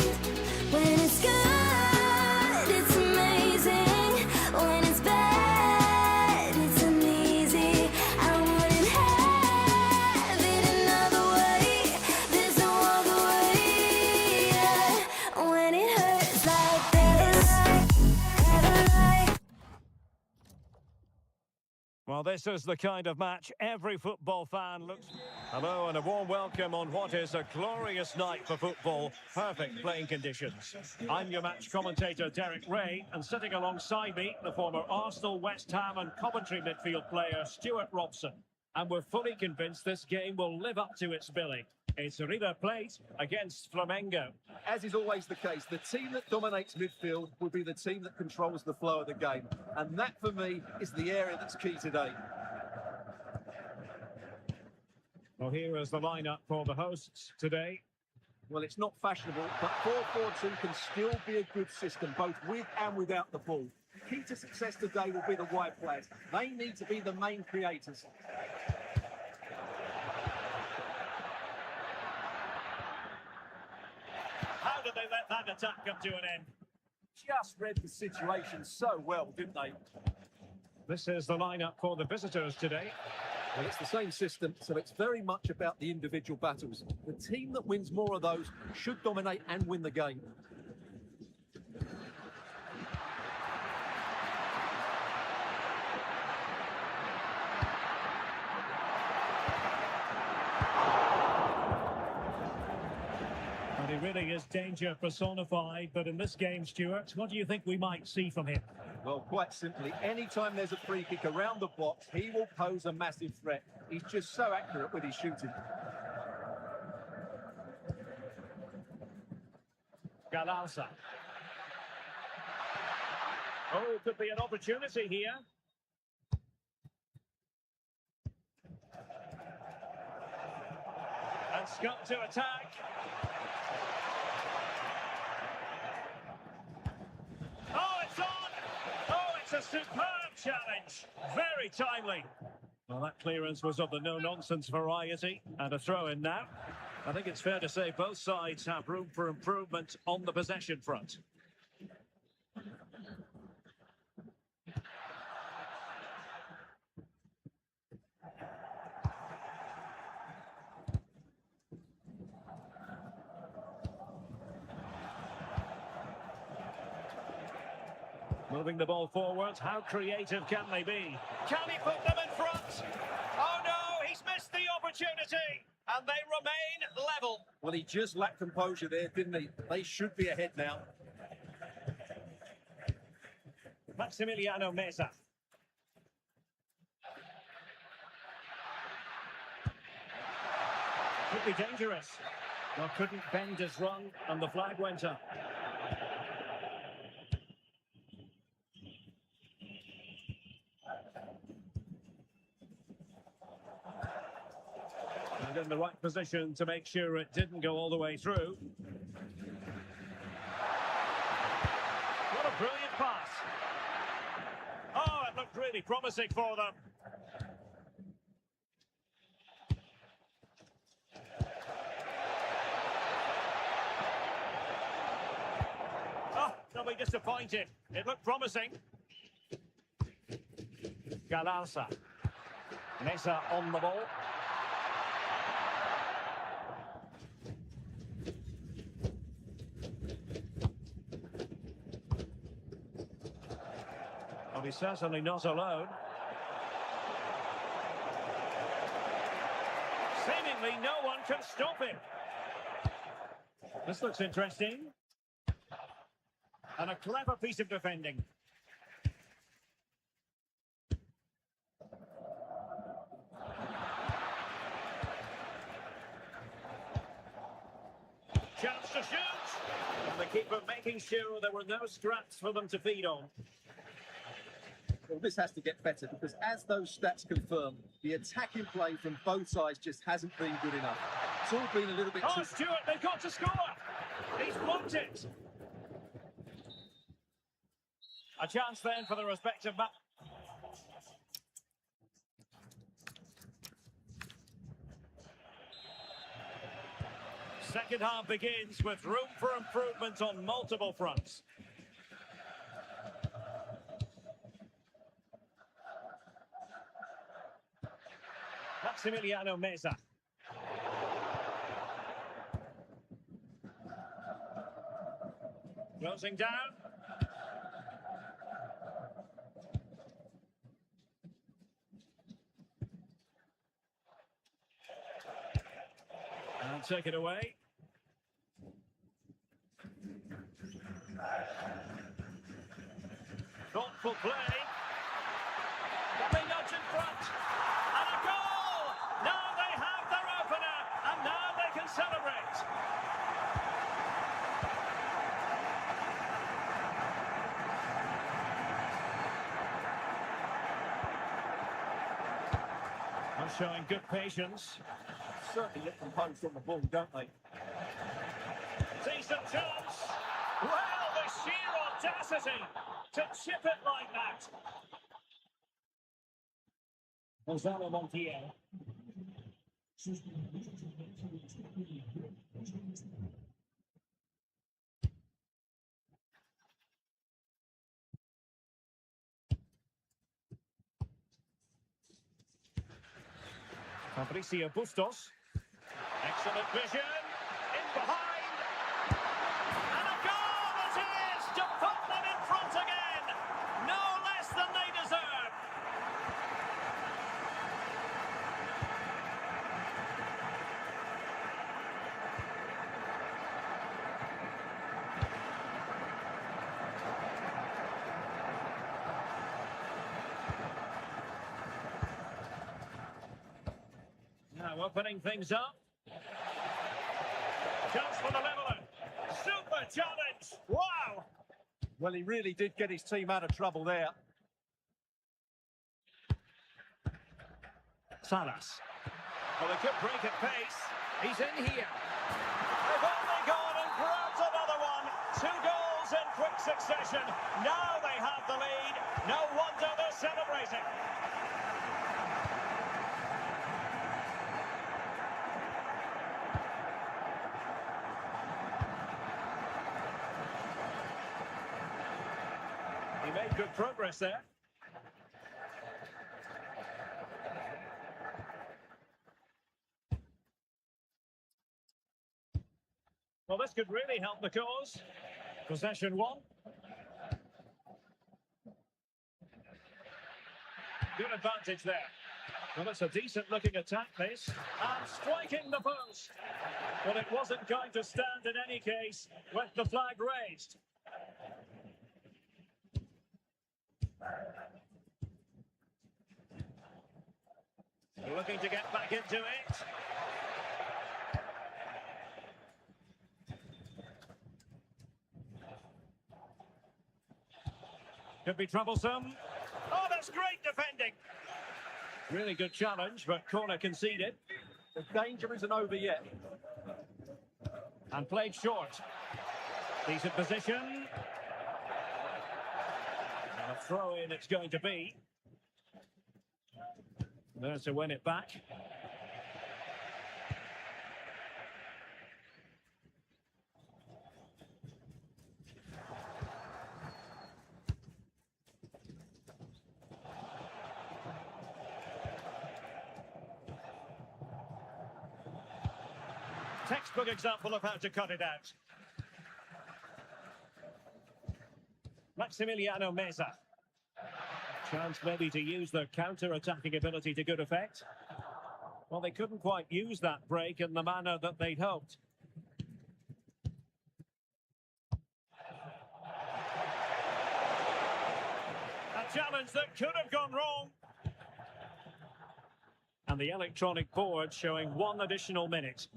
S5: When it's good, it's amazing. When it's bad, it's uneasy. I wouldn't have it another way. There's no other way. Yeah. When it hurts like this,
S1: Well, this is the kind of match every football fan looks. Hello and a warm welcome on what is a glorious night for football. Perfect playing conditions. I'm your match commentator, Derek Ray, and sitting alongside me, the former Arsenal, West Ham and Coventry midfield player, Stuart Robson. And we're fully convinced this game will live up to its billing. It's River Plate against Flamengo.
S2: As is always the case, the team that dominates midfield will be the team that controls the flow of the game. And that, for me, is the area that's key today.
S1: Well, here is the lineup for the hosts today.
S2: Well, it's not fashionable, but 4-4-2 can still be a good system, both with and without the ball. Key to success today will be the wide players. They need to be the main creators.
S1: How did they let that attack come to an end?
S2: Just read the situation so well, didn't they?
S1: This is the lineup for the visitors today.
S2: Well, it's the same system, so it's very much about the individual battles. The team that wins more of those should dominate and win the game.
S1: And he really is danger personified, but in this game, Stuart, what do you think we might see from him?
S2: Well, quite simply, anytime there's a free kick around the box, he will pose a massive threat. He's just so accurate with his shooting.
S1: Galarza. Oh, could be an opportunity here. And Scott to attack. Oh, it's on! Oh, it's a superb challenge. Very timely. Well, that clearance was of the no-nonsense variety. And a throw-in now. I think it's fair to say both sides have room for improvement on the possession front. Moving the ball forward, how creative can they be? Can he put them in front? Oh no, he's missed the opportunity, and they remain level.
S2: Well, he just lacked composure there, didn't he? They should be ahead now.
S1: Maximiliano Meza. Could be dangerous. Well, couldn't bend his run, and the flag went up. And in the right position to make sure it didn't go all the way through. What a brilliant pass. Oh, it looked really promising for them. Oh, they'll be disappointed. It looked promising. Galarza. Meza on the ball. Well, he's certainly not alone. Seemingly no one can stop him. This looks interesting. And a clever piece of defending. Chance to shoot. And the keeper making sure there were no scraps for them to feed on.
S2: Well, this has to get better because as those stats confirm, the attacking play from both sides just hasn't been good enough. It's all been a little bit
S1: Oh,
S2: too...
S1: Stewart, they've got to score. He's blocked it. A chance then for the respective match. Second half begins with room for improvement on multiple fronts. Maximiliano Meza. Closing down. And take it away. Thoughtful play. They nudge in front. And a goal! Now they have their opener. And now they can celebrate. They're showing good patience.
S2: Certainly look composed on the ball, don't they?
S1: Decent chance. Well, the sheer audacity to chip it like that. Gonzalo Montiel. Fabricio Bustos. Excellent vision. In behind. And a goal it is to put them in front again. No less than they deserve. Now opening things up. Chance for the leveller. Super a challenge! Wow!
S2: Well, he really did get his team out of trouble there.
S1: Salas. Well, a good break at pace. He's in here. They've only gone and grabbed another one. 2 goals in quick succession. Now they have the lead. No wonder they're celebrating. He made good progress there. Well, this could really help the cause. Possession 1. Good advantage there. Well, it's a decent-looking attack, this. And striking the post. But it wasn't going to stand in any case with the flag raised. Looking to get back into it. Could be troublesome. Oh, that's great defending. Really good challenge, but corner conceded.
S2: The danger isn't over yet.
S1: And played short. Decent position. And a throw-in it's going to be. There to win it back. Textbook example of how to cut it out. Maximiliano Meza. Chance maybe to use their counter-attacking ability to good effect. Well, they couldn't quite use that break in the manner that they'd hoped. A challenge that could have gone wrong. And the electronic board showing 1 additional minute.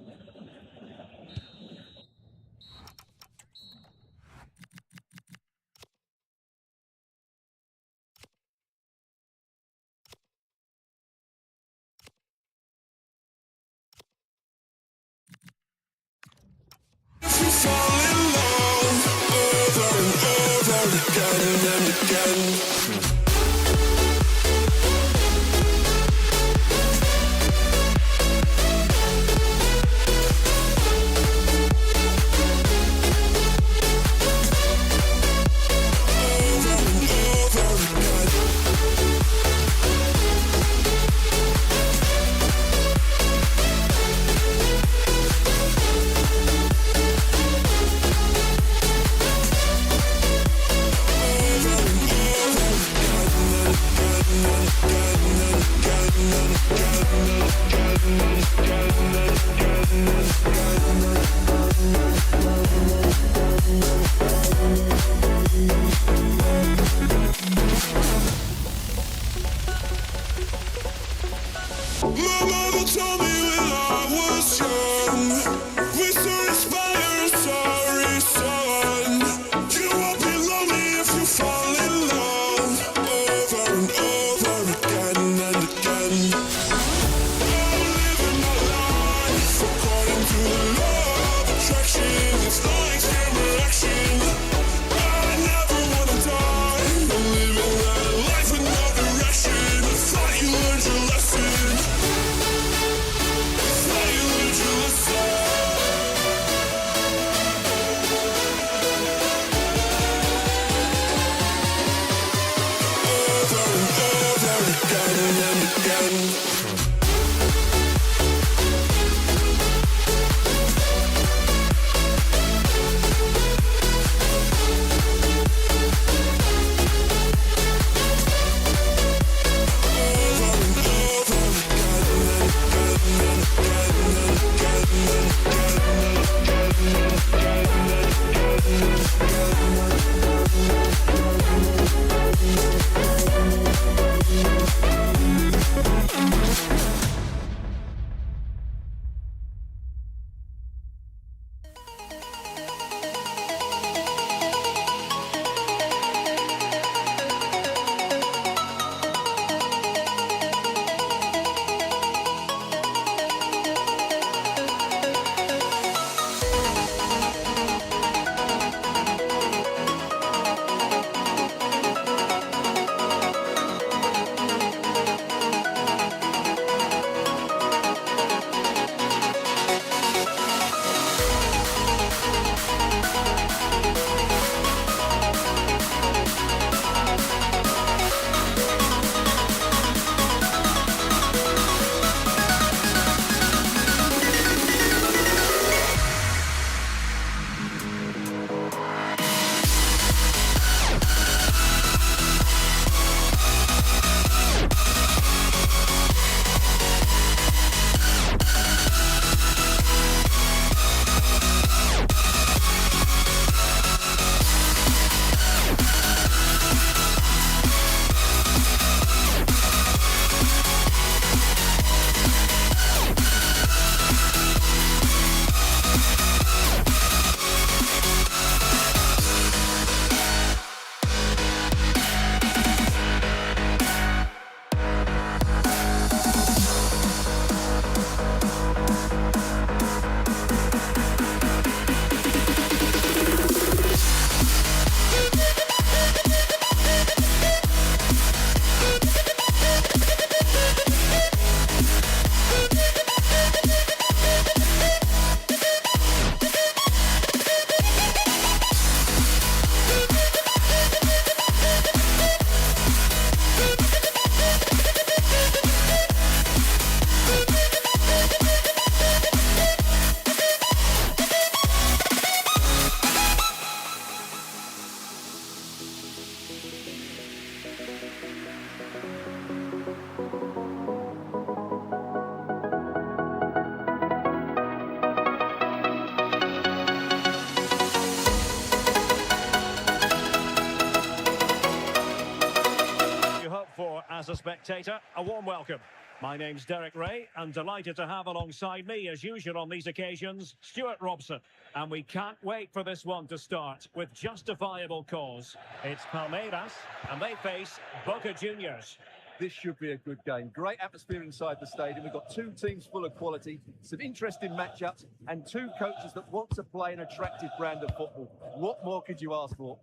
S1: spectator, a warm welcome. My name's Derek Ray, and delighted to have alongside me, as usual on these occasions, Stuart Robson. And we can't wait for this one to start, with justifiable cause. It's Palmeiras, and they face Boca Juniors.
S2: This should be a good game. Great atmosphere inside the stadium. We've got two teams full of quality, some interesting matchups, and two coaches that want to play an attractive brand of football. What more could you ask for?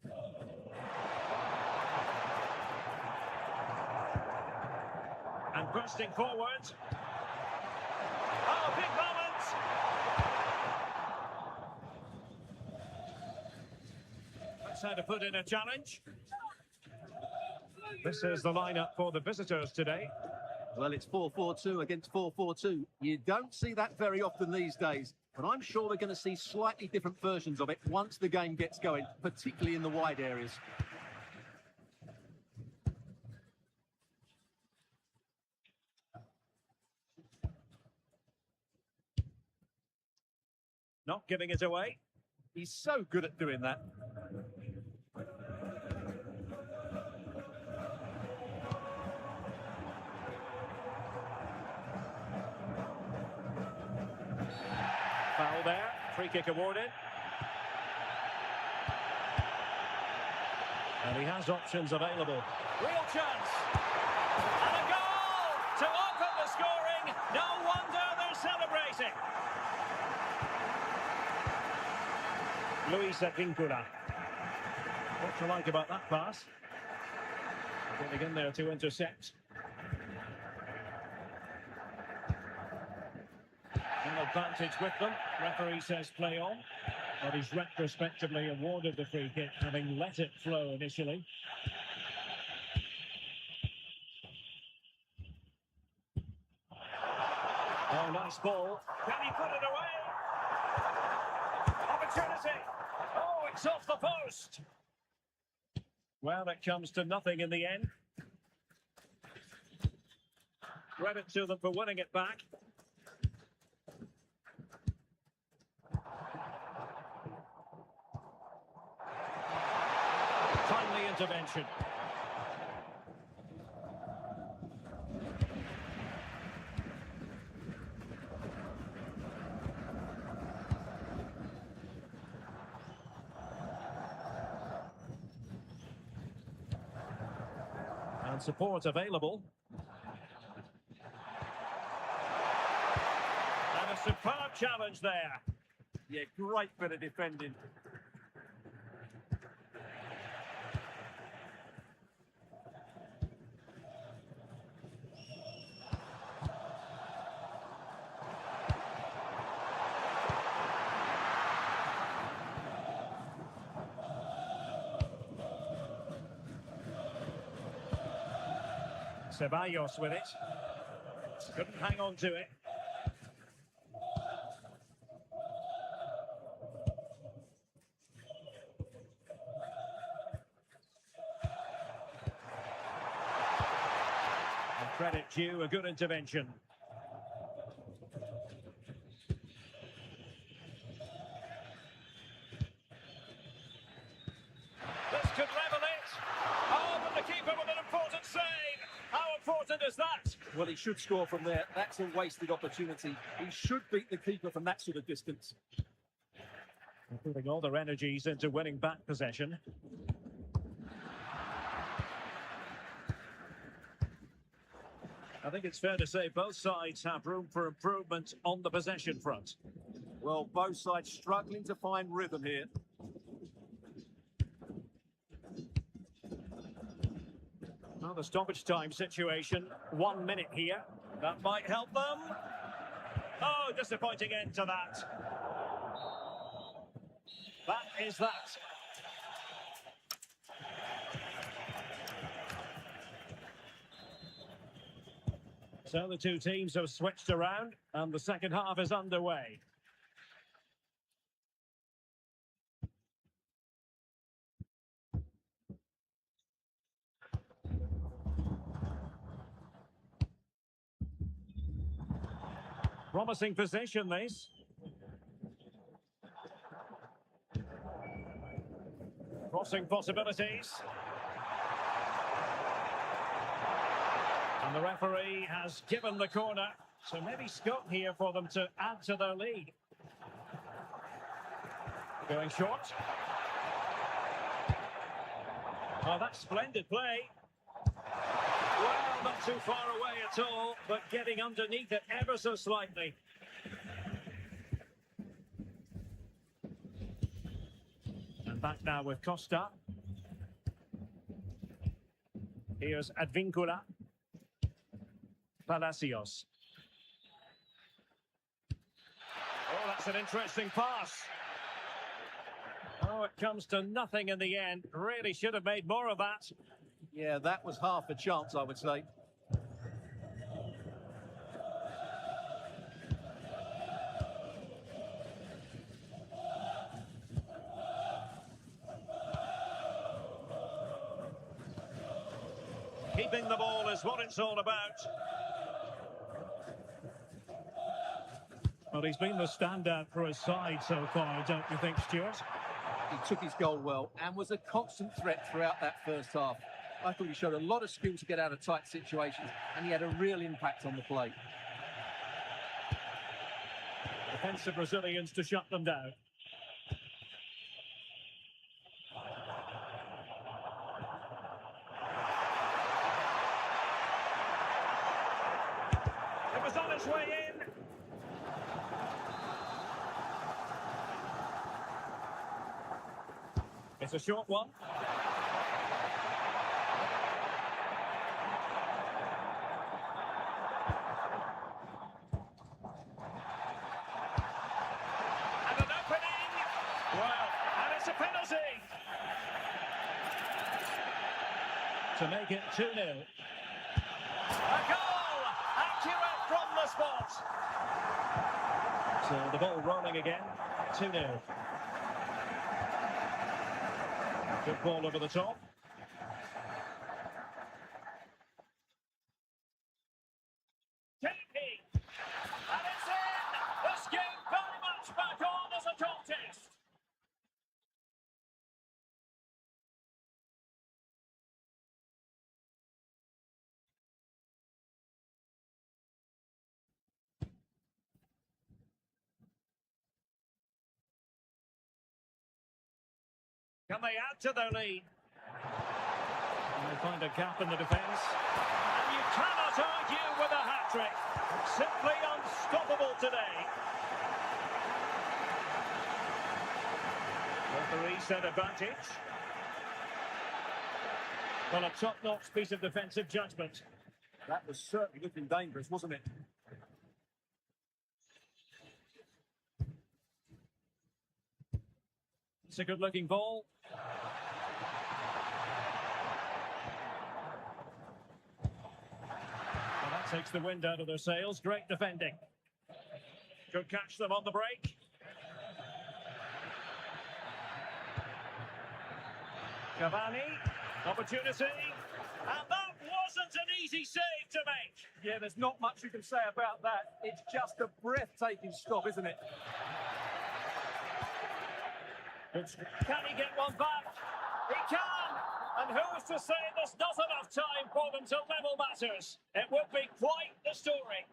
S1: And bursting forward. Oh, big moment! That's how to put in a challenge. This is the lineup for the visitors today.
S2: Well, it's 4-4-2 against 4-4-2. You don't see that very often these days, but I'm sure we're going to see slightly different versions of it once the game gets going, particularly in the wide areas.
S1: Not giving it away.
S2: He's so good at doing that.
S1: Foul there. Free kick awarded. And he has options available. Real chance. And a goal to open the scoring. No wonder they're celebrating. Luis Advíncula. What do you like about that pass? Getting in there to intercept. An advantage with them. Referee says play on. But he's retrospectively awarded the free kick, having let it flow initially. Oh, nice ball. Can he put it away? Opportunity. Oh, it's off the post. Well, it comes to nothing in the end. Credit to them for winning it back. Timely intervention. And support available. And a superb challenge there.
S2: Yeah, great bit of defending.
S1: Ceballos with it. Couldn't hang on to it. And credit due, a good intervention. This could level it. Oh, but the keeper with an important save. How important is that?
S2: Well, he should score from there. That's a wasted opportunity. He should beat the keeper from that sort of distance.
S1: Putting all their energies into winning back possession. I think it's fair to say both sides have room for improvement on the possession front.
S2: Well, both sides struggling to find rhythm here.
S1: Well, the stoppage time situation, 1 minute here. That might help them. Oh, disappointing end to that. That is that. So the two teams have switched around, and the second half is underway. Promising position, this. Crossing possibilities. And the referee has given the corner, so maybe scope here for them to add to their lead. Going short. Oh, that's splendid play. Well, not too far away at all, but getting underneath it ever so slightly. And back now with Costa. Here's Advincula. Palacios. Oh, that's an interesting pass. Oh, it comes to nothing in the end. Really should have made more of that.
S2: Yeah, that was half a chance, I would say.
S1: Keeping the ball is what it's all about. Well, he's been the standout for his side so far, don't you think, Stuart?
S2: He took his goal well and was a constant threat throughout that first half. I thought he showed a lot of skill to get out of tight situations, and he had a real impact on the play.
S1: Defensive Brazilians to shut them down. It was on its way in. It's a short one. And an opening. Well, and it's a penalty. To make it 2-0. A goal! Accurate from the spot. So the ball rolling again. 2-0. Good ball over the top. Taking. And it's in! This game very much back on as a contest. Can they add to their lead? And they find a gap in the defence. And you cannot argue with a hat-trick. Simply unstoppable today. Referee said advantage. Well, a top-notch piece of defensive judgment.
S2: That was certainly looking dangerous, wasn't it?
S1: It's a good-looking ball. Well, that takes the wind out of their sails. Great defending. Could catch them on the break. Cavani, opportunity. And that wasn't an easy save to make.
S2: Yeah, there's not much you can say about that. It's just a breathtaking stop, isn't it?
S1: Can he get one back? He can! And who's to say there's not enough time for them to level matters? It would be quite the story.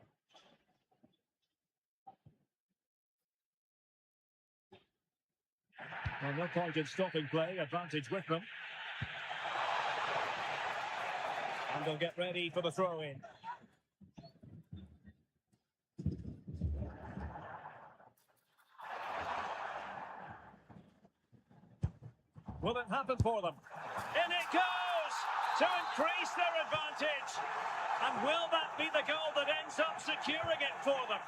S1: Well, no point in stopping play, advantage with them. And they'll get ready for the throw-in. Will it happen for them? In it goes! To increase their advantage. And will that be the goal that ends up securing it for them?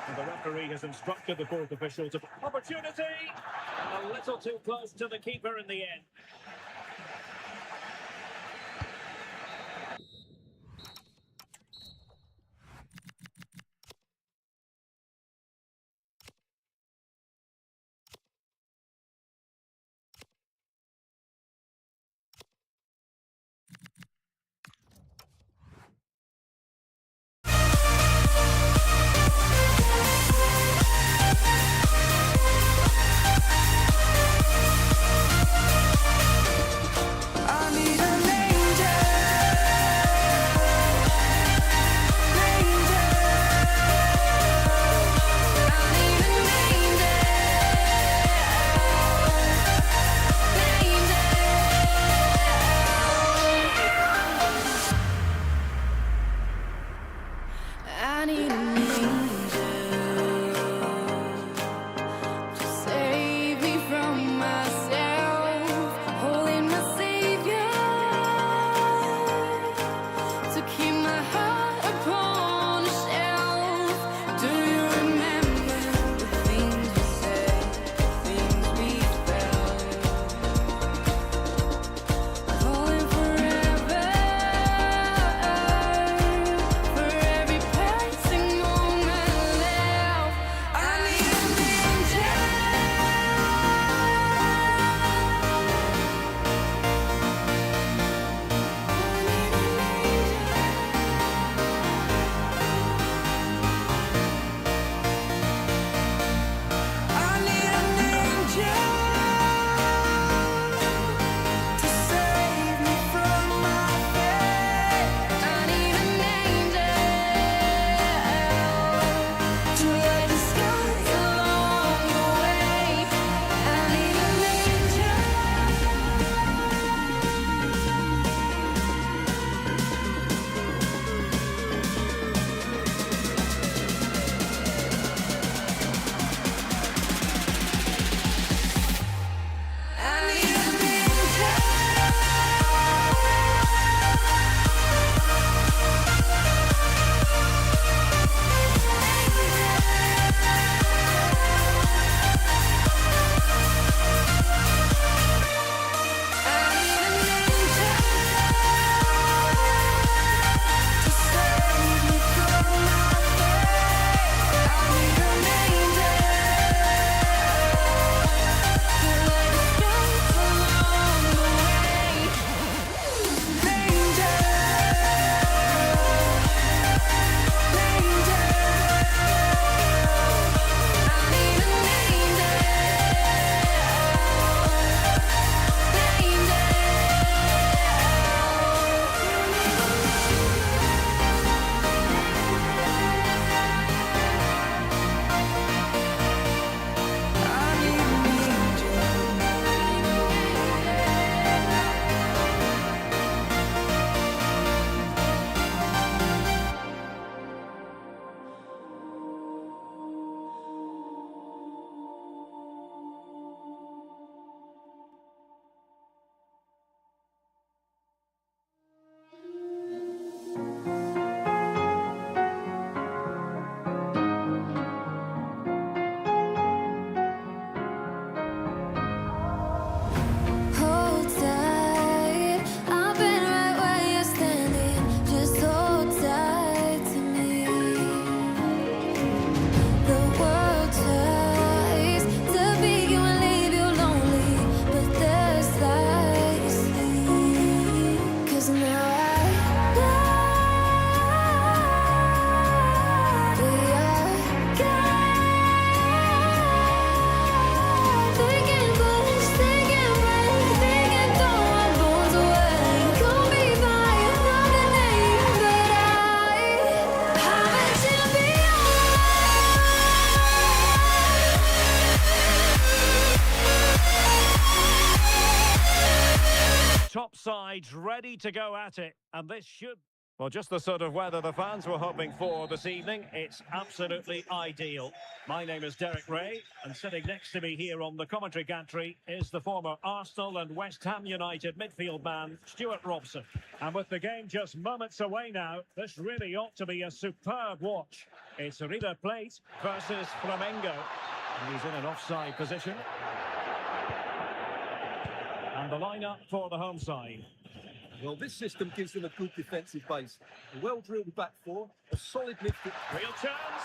S1: And the referee has instructed the fourth official to... Opportunity! And a little too close to the keeper in the end.
S3: I need an angel to save me from myself, holding my savior to keep my heart upon a shelf. Do you remember the things we said, the things we felt? Falling forever for every passing moment left. I need an angel. I need an angel to save me from my fate. I need an angel to light the sky along the way. I need an angel. I need an Hold tight, I've been right where you're standing. Just hold tight to me. The world tries to beat you and leave you lonely, but there's light you see. 'Cause now I know we are God. They can push, they can break, they can throw our bones away. Call me by another name, but I'm a champion.
S1: Top sides ready to go at it, and this should... Well, just the sort of weather the fans were hoping for this evening. It's absolutely ideal. My name is Derek Ray, and sitting next to me here on the commentary gantry is the former Arsenal and West Ham United midfield man, Stuart Robson. And with the game just moments away now, this really ought to be a superb watch. It's River Plate versus Flamengo. And he's in an offside position. And the lineup for the home side.
S2: Well, this system gives them a good defensive base. A well-drilled back four, a solid midfield.
S1: Real chance.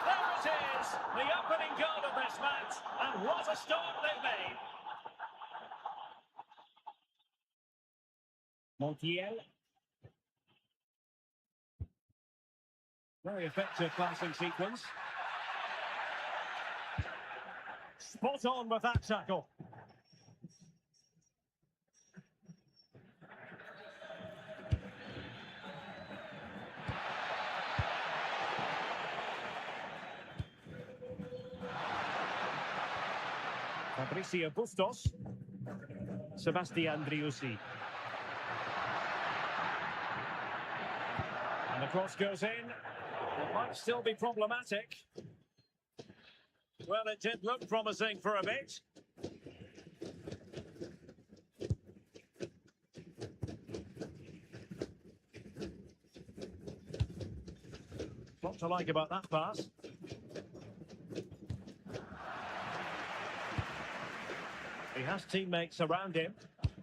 S1: There it is. The opening goal of this match. And what a start they've made. Montiel. Very effective passing sequence. Spot on with that tackle. Fabricio Bustos. Sebastian Driussi. And the cross goes in. It might still be problematic. Well, it did look promising for a bit. What to like about that pass? He has teammates around him. Gives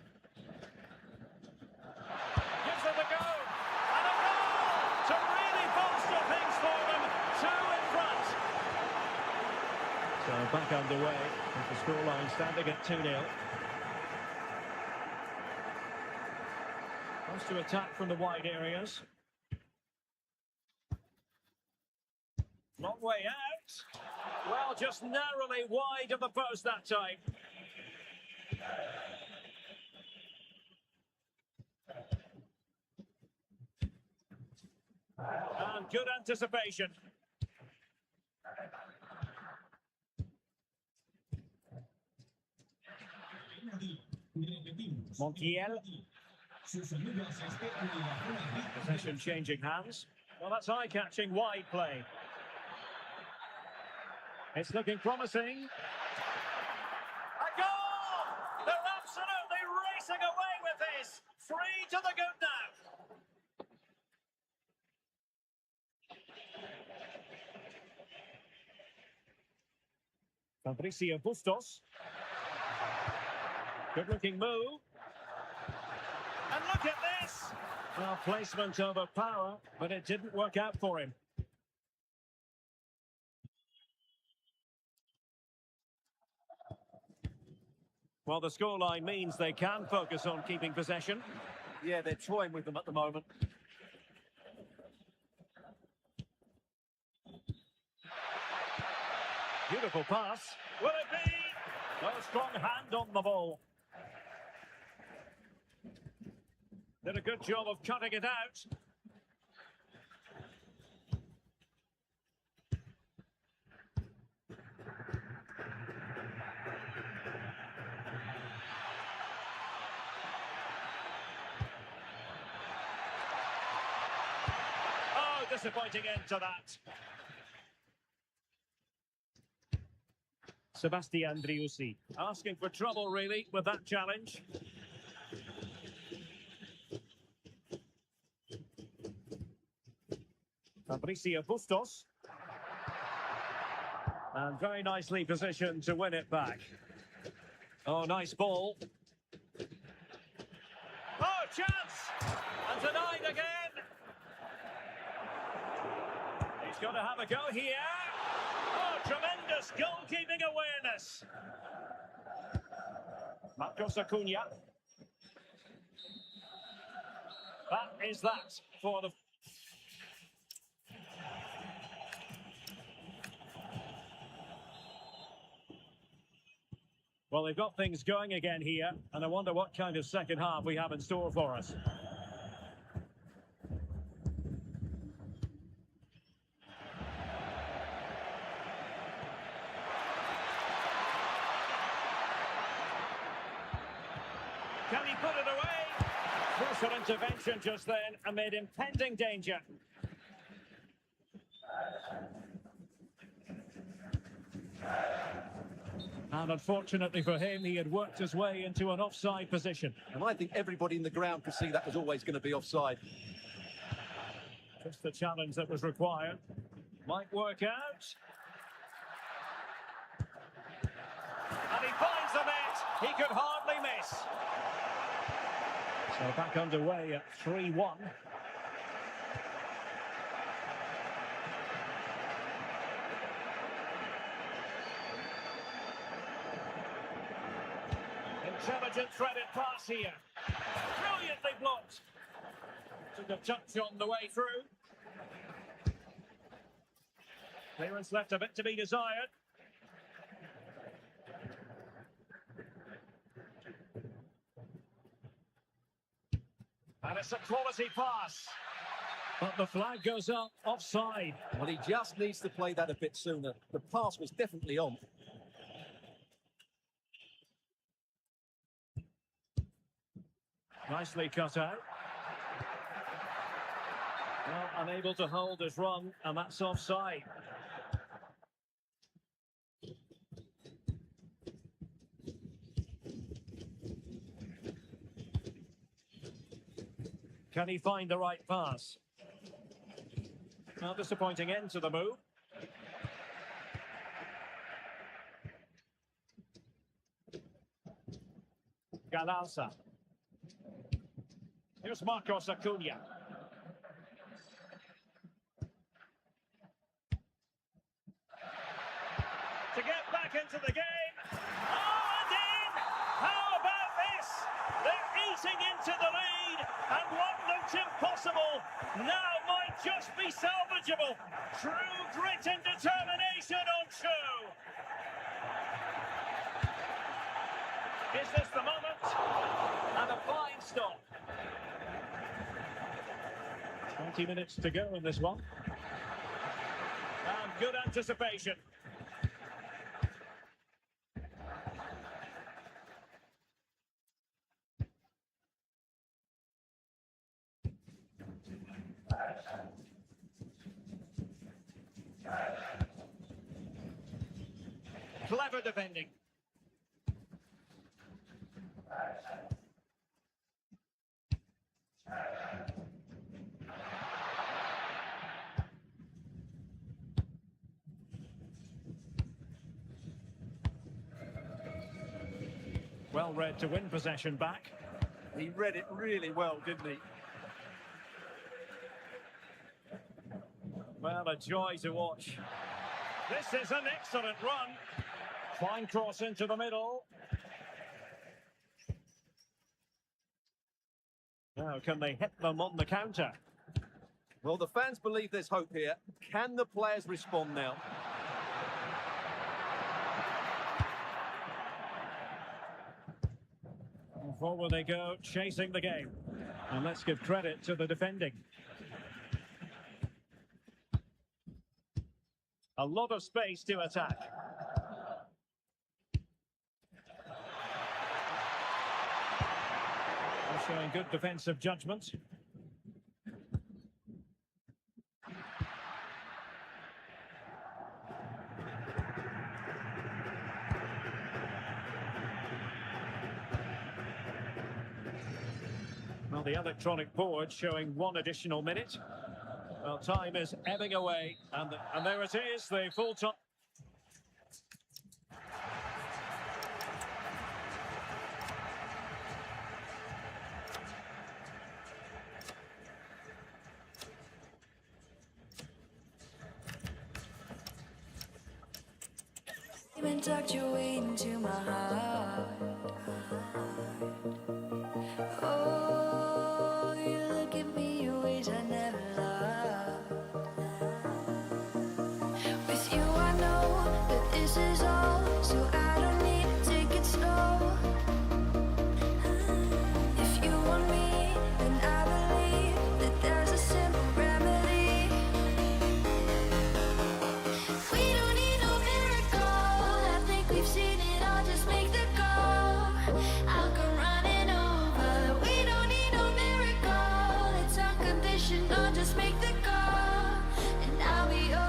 S1: them a go! And a goal! To really bolster things for them. 2 in front. So back underway with the scoreline standing at 2-0. Wants to attack from the wide areas. Long way out. Well, just narrowly wide of the post that time. And good anticipation. Montiel. Possession changing hands. Well, that's eye-catching wide play. It's looking promising. A goal! They're absolutely racing away with this. 3 to the good now. Fabricio Bustos. Good-looking move. And look at this! Well, placement over power, but it didn't work out for him. Well, the scoreline means they can focus on keeping possession.
S2: Yeah, they're toying with them at the moment.
S1: Beautiful pass. Will it be? No strong hand on the ball. Did a good job of cutting it out. Oh, disappointing end to that. Sebastian Driussi asking for trouble, really, with that challenge. Fabricio Bustos. And very nicely positioned to win it back. Oh, nice ball. Oh, chance! And denied again. He's got to have a go here. Oh, tremendous goalkeeping awareness. Marcos Acuna. That is that for the... Well, they've got things going again here, and I wonder what kind of second half we have in store for us. Can he put it away? Crucial intervention just then amid impending danger. And unfortunately for him, he had worked his way into an offside position.
S2: And I think everybody in the ground could see that was always going to be offside.
S1: Just the challenge that was required. Might work out. And he finds the net. He could hardly miss. So back underway at 3-1. Intelligent threaded pass here. Brilliantly blocked. Took a touch on the way through. Clearance left a bit to be desired. And it's a quality pass. But the flag goes up offside.
S2: Well, he just needs to play that a bit sooner. The pass was definitely on.
S1: Nicely cut out. Well, unable to hold his run, and that's offside. Can he find the right pass? Well, disappointing end to the move. Galarza. Here's Marcos Acuna. To get back into the game. Oh, and in! How about this? They're eating into the lead, and what looked impossible now might just be salvageable. True grit and determination on show. Is this the moment? And a fine stop. 20 minutes to go in this one. And good anticipation. Clever defending. Well read to win possession back.
S2: He read it really well, didn't he?
S1: Well, a joy to watch. This is an excellent run. Fine cross into the middle. Now, can they hit them on the counter?
S2: Well, the fans believe there's hope here. Can the players respond now?
S1: And forward they go, chasing the game. And let's give credit to the defending. A lot of space to attack. They're showing good defensive judgment. Well, the electronic board showing 1 additional minute. Well, time is ebbing away, and there it is, the full time.
S5: Even tucked your way into my heart. Oh, you look at me in ways I never loved. With you I know that this is all, so I don't need to take it slow. If you want me, then I believe that there's a simple remedy. We don't need no miracle, I think we've seen it all, just make the call. I'll come running over. We don't need no miracle, it's unconditional, just make the call, and I'll be yours.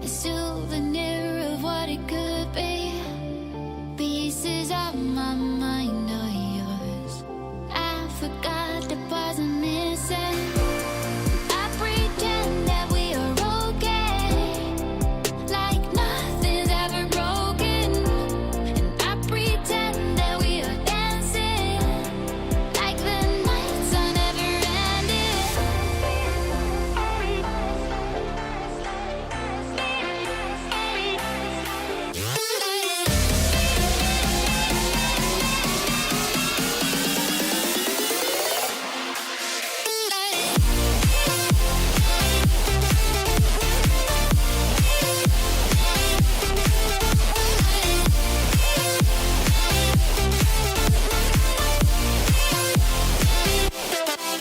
S5: souvenir of what it could be. Pieces of my mind are yours. I forgot the parts I'm missing. I pretend that we are okay, like nothing's ever broken. And I pretend that we are dancing, like the nights are never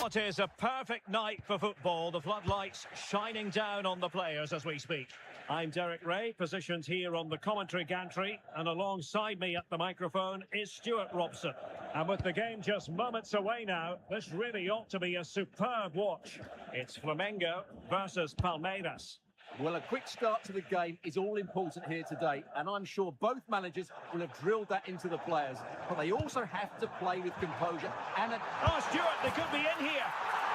S1: It is a perfect night for football, the floodlights shining down on the players as we speak. I'm Derek Ray, positioned here on the commentary gantry, and alongside me at the microphone is Stuart Robson. And with the game just moments away now, this really ought to be a superb watch. It's Flamengo versus Palmeiras.
S2: Well, a quick start to the game is all important here today, and I'm sure both managers will have drilled that into the players. But they also have to play with composure and
S1: Oh, Stuart, they could be in here.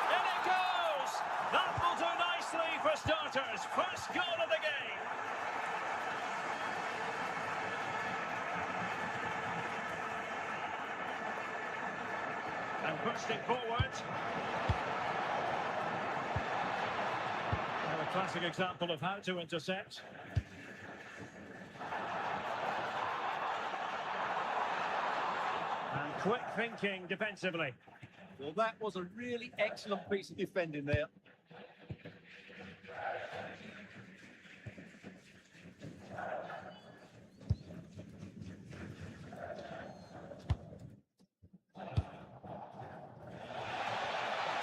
S1: In it goes! That will do nicely for starters. First goal of the game. And pushed it forward. And a classic example of how to intercept. And quick thinking defensively.
S2: well, that was a really excellent piece of defending there.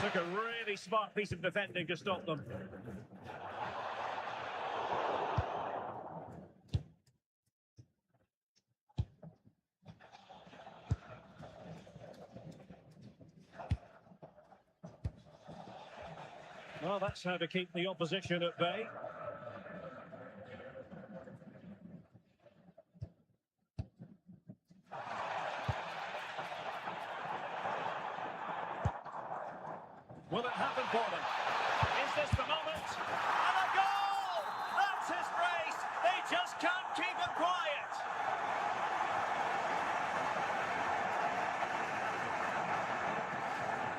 S1: Took a really smart piece of defending to stop them. Well, that's how to keep the opposition at bay. Will it happen for them? Is this the moment? And a goal! That's his brace! They just can't keep it quiet!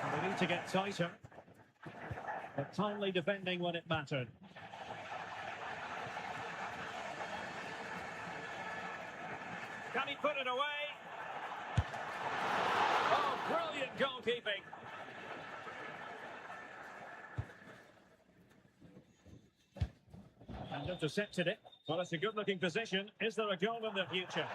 S1: And they need to get tighter. But timely defending when it mattered. Can he put it away? Oh, brilliant goalkeeping. And intercepted it. Well, it's a good-looking position. Is there a goal in the future?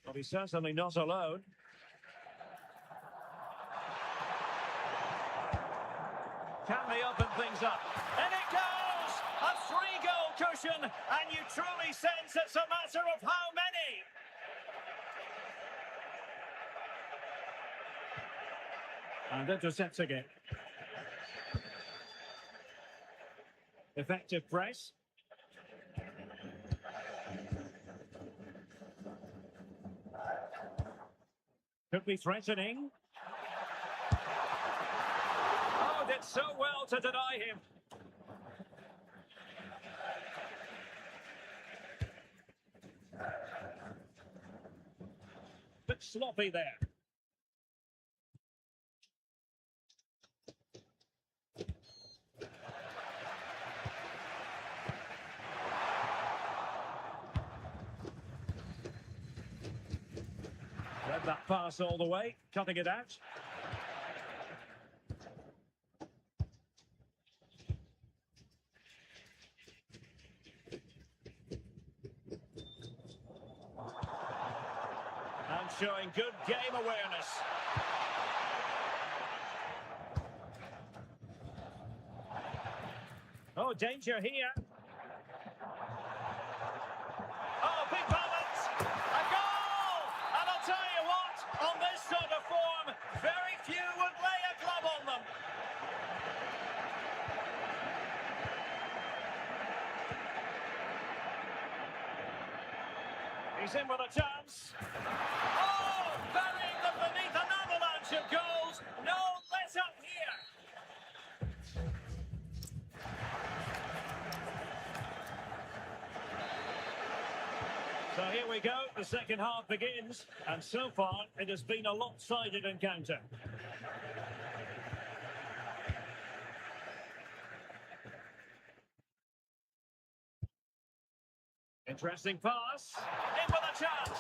S1: Well, he's certainly not alone. Can they open things up? And it goes! A three-goal cushion, and you truly sense it's a matter of how many. And intercepting it. Effective press. Could be threatening. Oh, did so well to deny him. Bit sloppy there. Read that pass all the way, cutting it out. And showing good game awareness. Oh, danger here. Oh, big moment! A goal! And I'll tell you what, He's in with a chance. Oh, burying them beneath an avalanche of goals. No let up here. So here we go, the second half begins, and so far it has been a lopsided encounter. Interesting pass, in with a chance.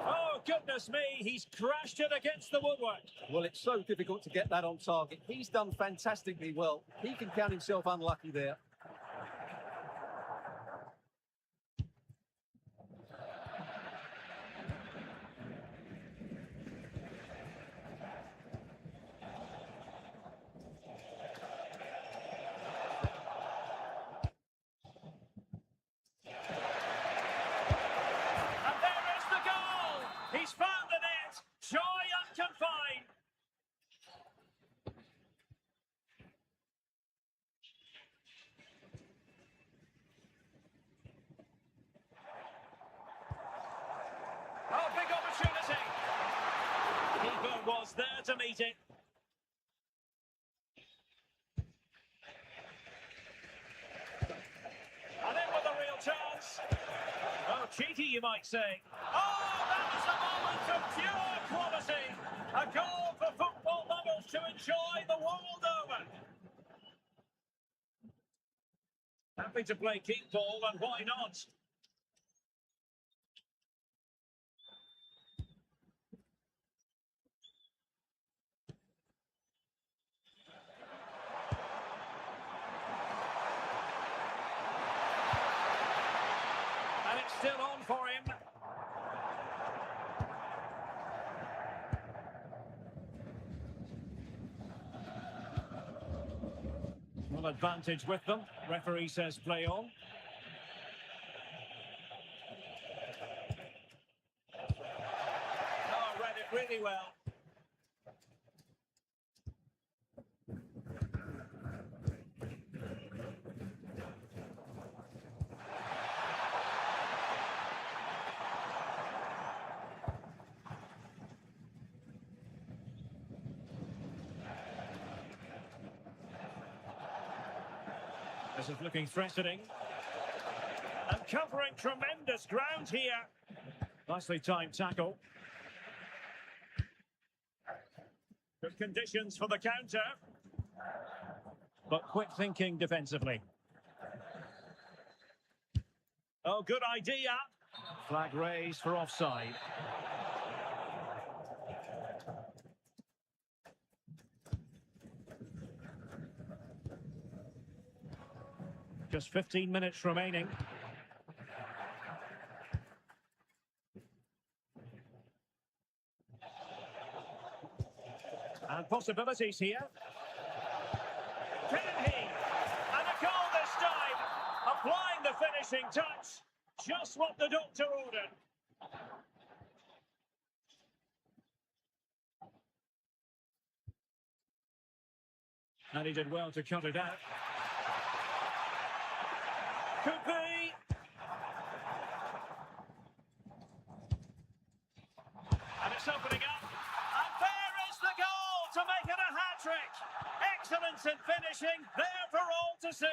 S1: Oh, goodness me, he's crashed it against the woodwork.
S2: Well, it's so difficult to get that on target. He's done fantastically well. He can count himself unlucky there.
S1: He's found the net. Joy unconfined. Oh, big opportunity. Keeper was there to meet it. And in with a real chance. Oh, cheeky, you might say. Oh, that was a moment of pure quality. A goal for football lovers to enjoy the world over. Happy to play keep ball, and why not? And it's still on for him. Well, advantage with them. Referee says play on. Oh, read it really well. This is looking threatening. And covering tremendous ground here. Nicely timed tackle. Good conditions for the counter. But quick thinking defensively. Oh, good idea. Flag raised for offside. Just 15 minutes remaining. And possibilities here. Can he? And a goal this time. Applying the finishing touch. Just what the doctor ordered. And he did well to cut it out. Could be. And it's opening up. And there is the goal to make it a hat-trick. Excellence in finishing, there for all to see.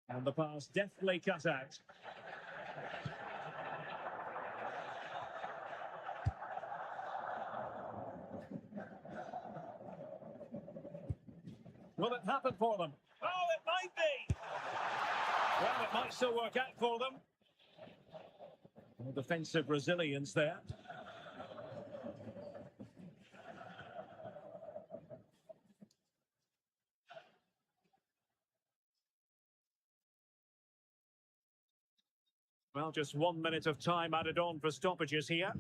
S1: And the pass deftly cut out. Will it happen for them? Oh, it might be. Well, it might still work out for them. Well, defensive resilience there. Well, just 1 minute of time added on for stoppages here.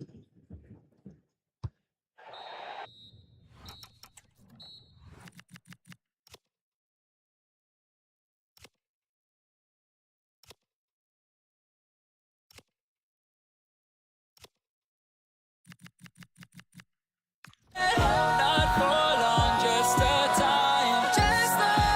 S3: Not for long, just a time. Just a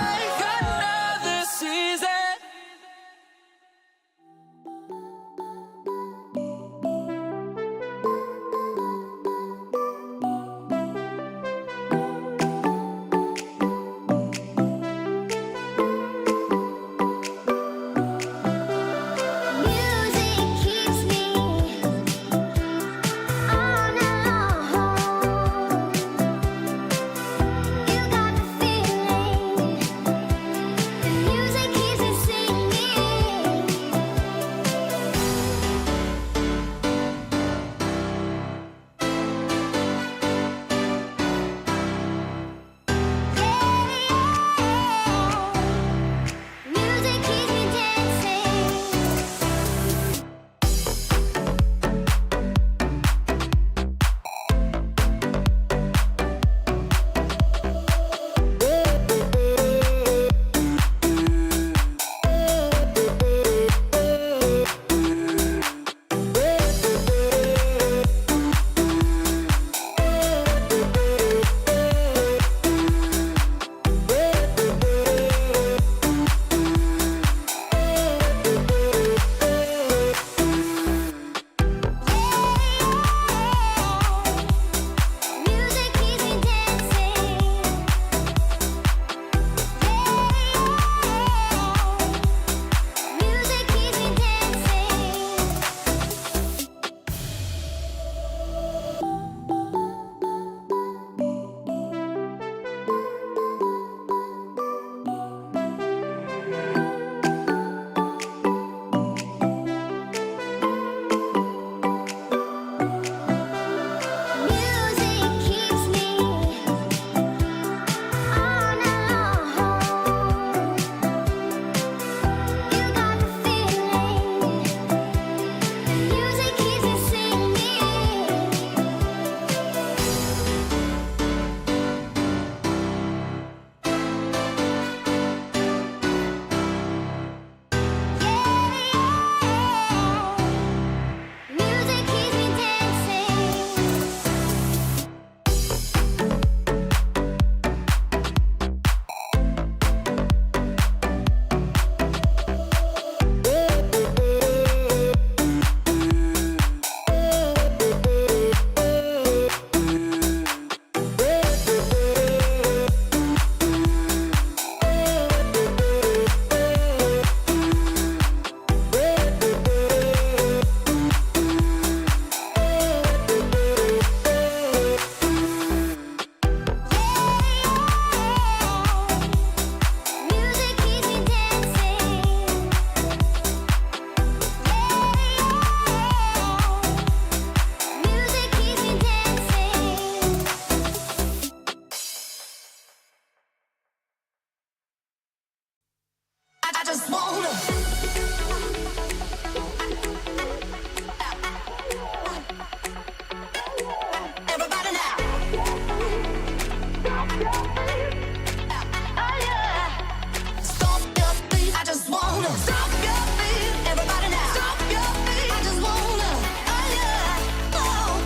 S5: Stop your feet, everybody now. Stop your feet. I just wanna, oh yeah, oh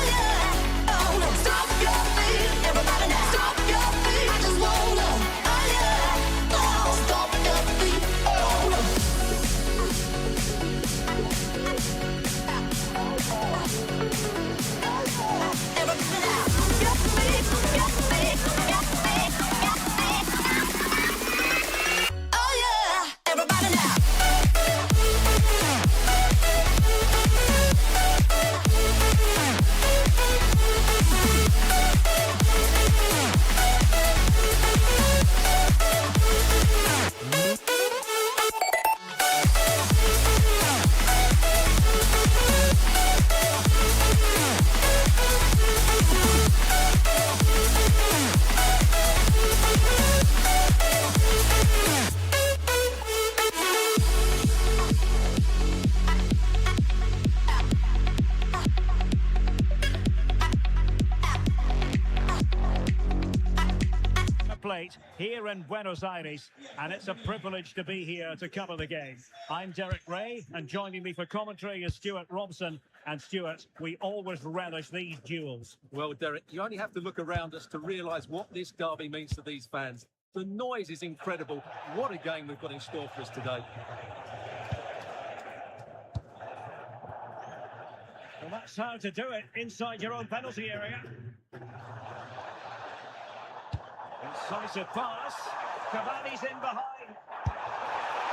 S5: yeah, oh no. Stop your feet, everybody now. Stop your feet. I just wanna, oh yeah, oh. Stop your feet, oh no. Everybody now. Your feet, your feet, your feet, your feet. Oh yeah, everybody now.
S1: Plate here in Buenos Aires, and it's a privilege to be here to cover the game. I'm Derek Ray, and joining me for commentary is Stuart Robson. And Stuart, we always relish these duels.
S2: Well, Derek, you only have to look around us to realise what this derby means to these fans. The noise is incredible. What a game we've got in store for us today.
S1: Well, that's how to do it inside your own penalty area. Incisive pass. Cavani's in behind.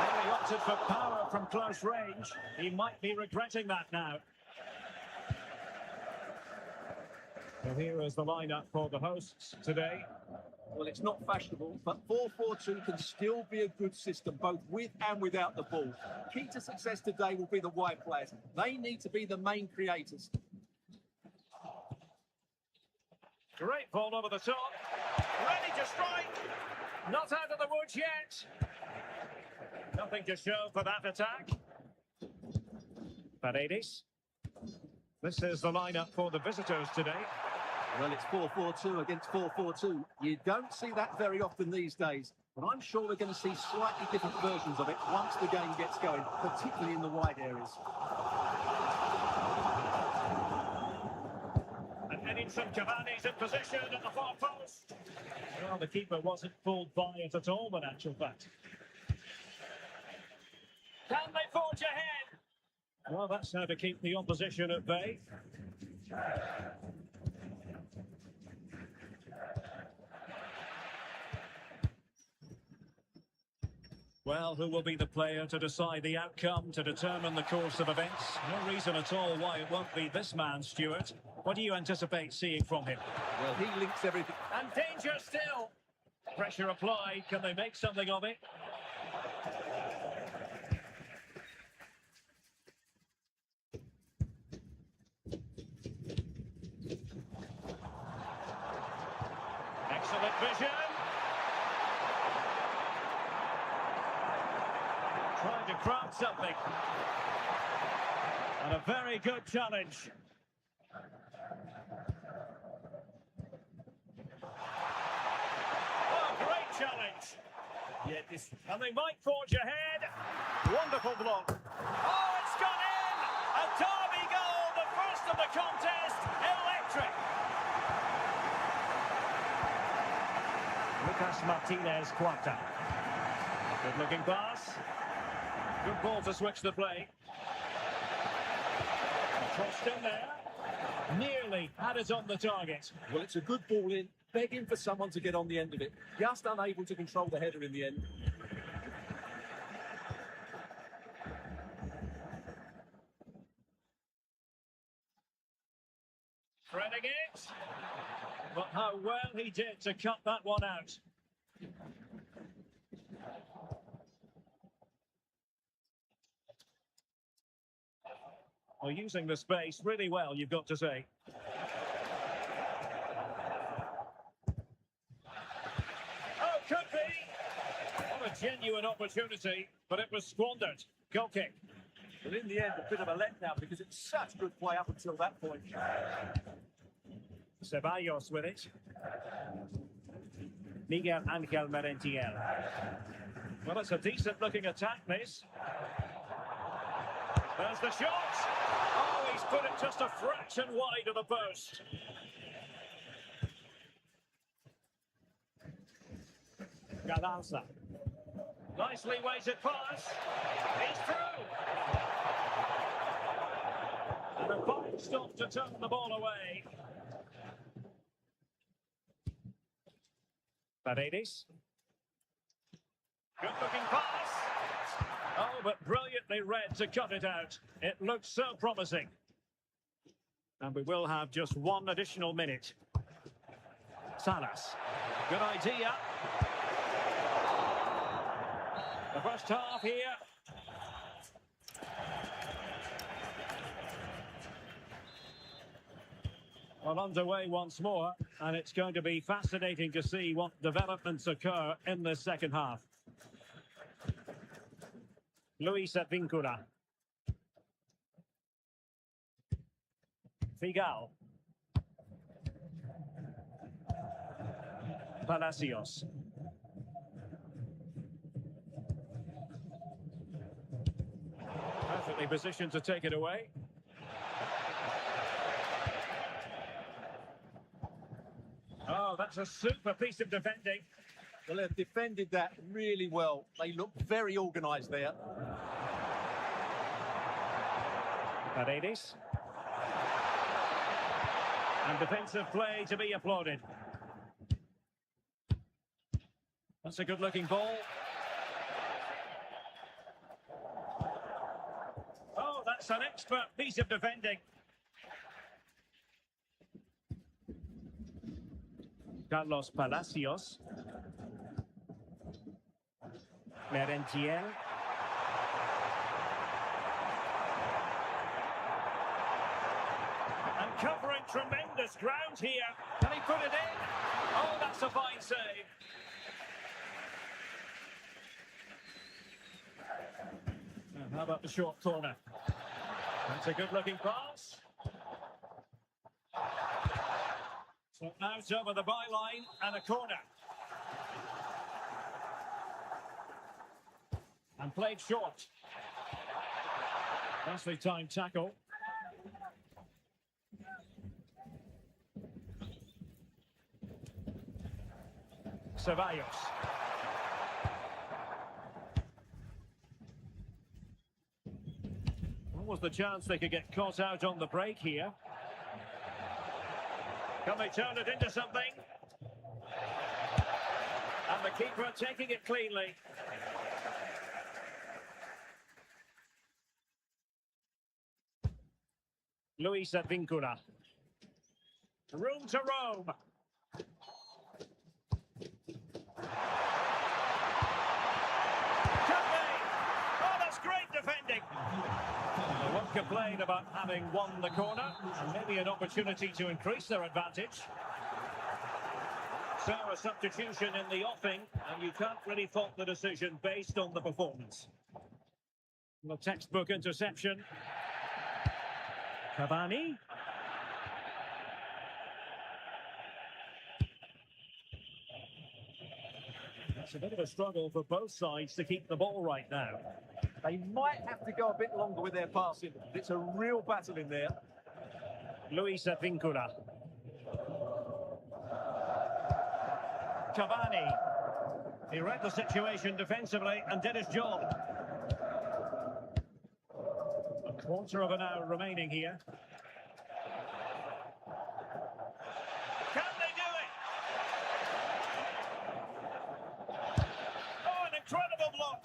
S1: And he opted for power from close range. He might be regretting that now. So here is the lineup for the hosts today.
S2: Well, it's not fashionable, but 4-4-2 can still be a good system, both with and without the ball. Key to success today will be the wide players. They need to be the main creators.
S1: Great ball over the top. Ready to strike. Not out of the woods yet. Nothing to show for that attack. Paredes. This is the lineup for the visitors today.
S2: Well, it's 4-4-2 against 4-4-2. You don't see that very often these days, but I'm sure we're going to see slightly different versions of it once the game gets going, particularly in the wide areas.
S1: And Edinson Cavani's in position at the far post. Well, the keeper wasn't fooled by it at all, in actual fact. Can they forge ahead? Well, that's how to keep the opposition at bay. Well, who will be the player to decide the outcome, to determine the course of events? No reason at all why it won't be this man, Stuart. What do you anticipate seeing from him?
S2: Well, he links everything.
S1: And danger still. Pressure applied. Can they make something of it? Excellent vision. Trying to craft something. And a very good challenge. Oh, great challenge. And they might forge ahead. Wonderful block. Oh, it's gone in. A derby goal, the first of the contest. Electric. Lucas Martinez Cuarta. Good looking pass. Good ball to switch the play. Crossed in there. Nearly had it on the target.
S2: Well, it's a good ball in, begging for someone to get on the end of it. Just unable to control the header in the end.
S1: Threading it. But how well he did to cut that one out. Well, using the space really well, you've got to say. Oh, could be! What a genuine opportunity, but it was squandered. Goal kick.
S2: But in the end, a bit of a letdown because it's such good play up until that point.
S1: Ceballos with it. Miguel Ángel Merentiel. Well, it's a decent-looking attack, this. There's the shot. Oh, he's put it just a fraction wide of the post. Galanza. Nicely weighted pass. He's through. And a fine stop to turn the ball away. Paredes. Good-looking pass. Oh, but brilliantly read to cut it out. It looks so promising. And we will have just one additional minute. Salas. Good idea. The first half here. Well, underway once more, and it's going to be fascinating to see what developments occur in the second half. Luis Advíncula. Figal. Palacios. Perfectly positioned to take it away. Oh, that's a super piece of defending.
S2: Well, they've defended that really well. They look very organised there.
S1: Paredes. And defensive play to be applauded. That's a good-looking ball. Oh, that's an expert piece of defending. Carlos Palacios. Merentiel. And covering tremendous ground here. Can he put it in? Oh, that's a fine save. And how about the short corner? That's a good-looking pass. So out over the byline and a corner. And played short. Nicely timed tackle. Ceballos. What was the chance they could get caught out on the break here? Can they turn it into something? And the keeper taking it cleanly. Luis Advíncula. Room to roam. Could be. Oh, that's great defending. They won't complain about having won the corner, and maybe an opportunity to increase their advantage. So a substitution in the offing, and you can't really fault the decision based on the performance. The textbook interception. Cavani. It's a bit of a struggle for both sides to keep the ball right now.
S2: They might have to go a bit longer with their passing. It's a real battle in there.
S1: Luis Advíncula. Cavani. He read the situation defensively and did his job. A quarter of an hour remaining here. Can they do it? Oh, an incredible block.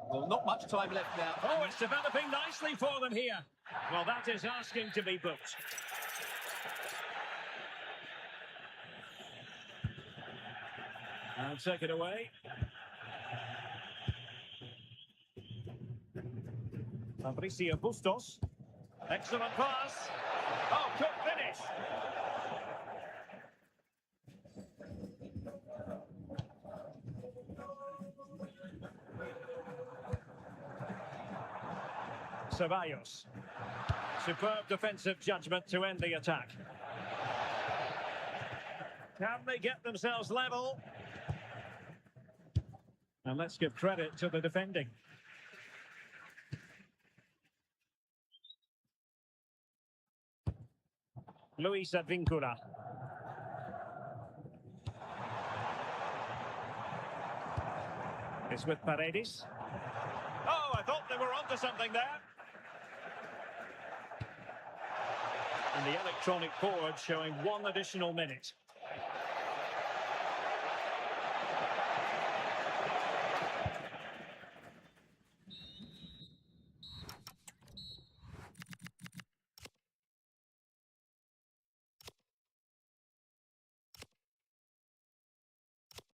S2: Well, not much time left now.
S1: Oh, it's developing nicely for them here. Well, that is asking to be booked. And take it away. Fabricio Bustos. Excellent pass. Oh, good finish. Ceballos. Superb defensive judgment to end the attack. Can they get themselves level? And let's give credit to the defending. Luis Advíncula. It's with Paredes. Oh, I thought they were onto something there. And the electronic board showing 1 additional minute.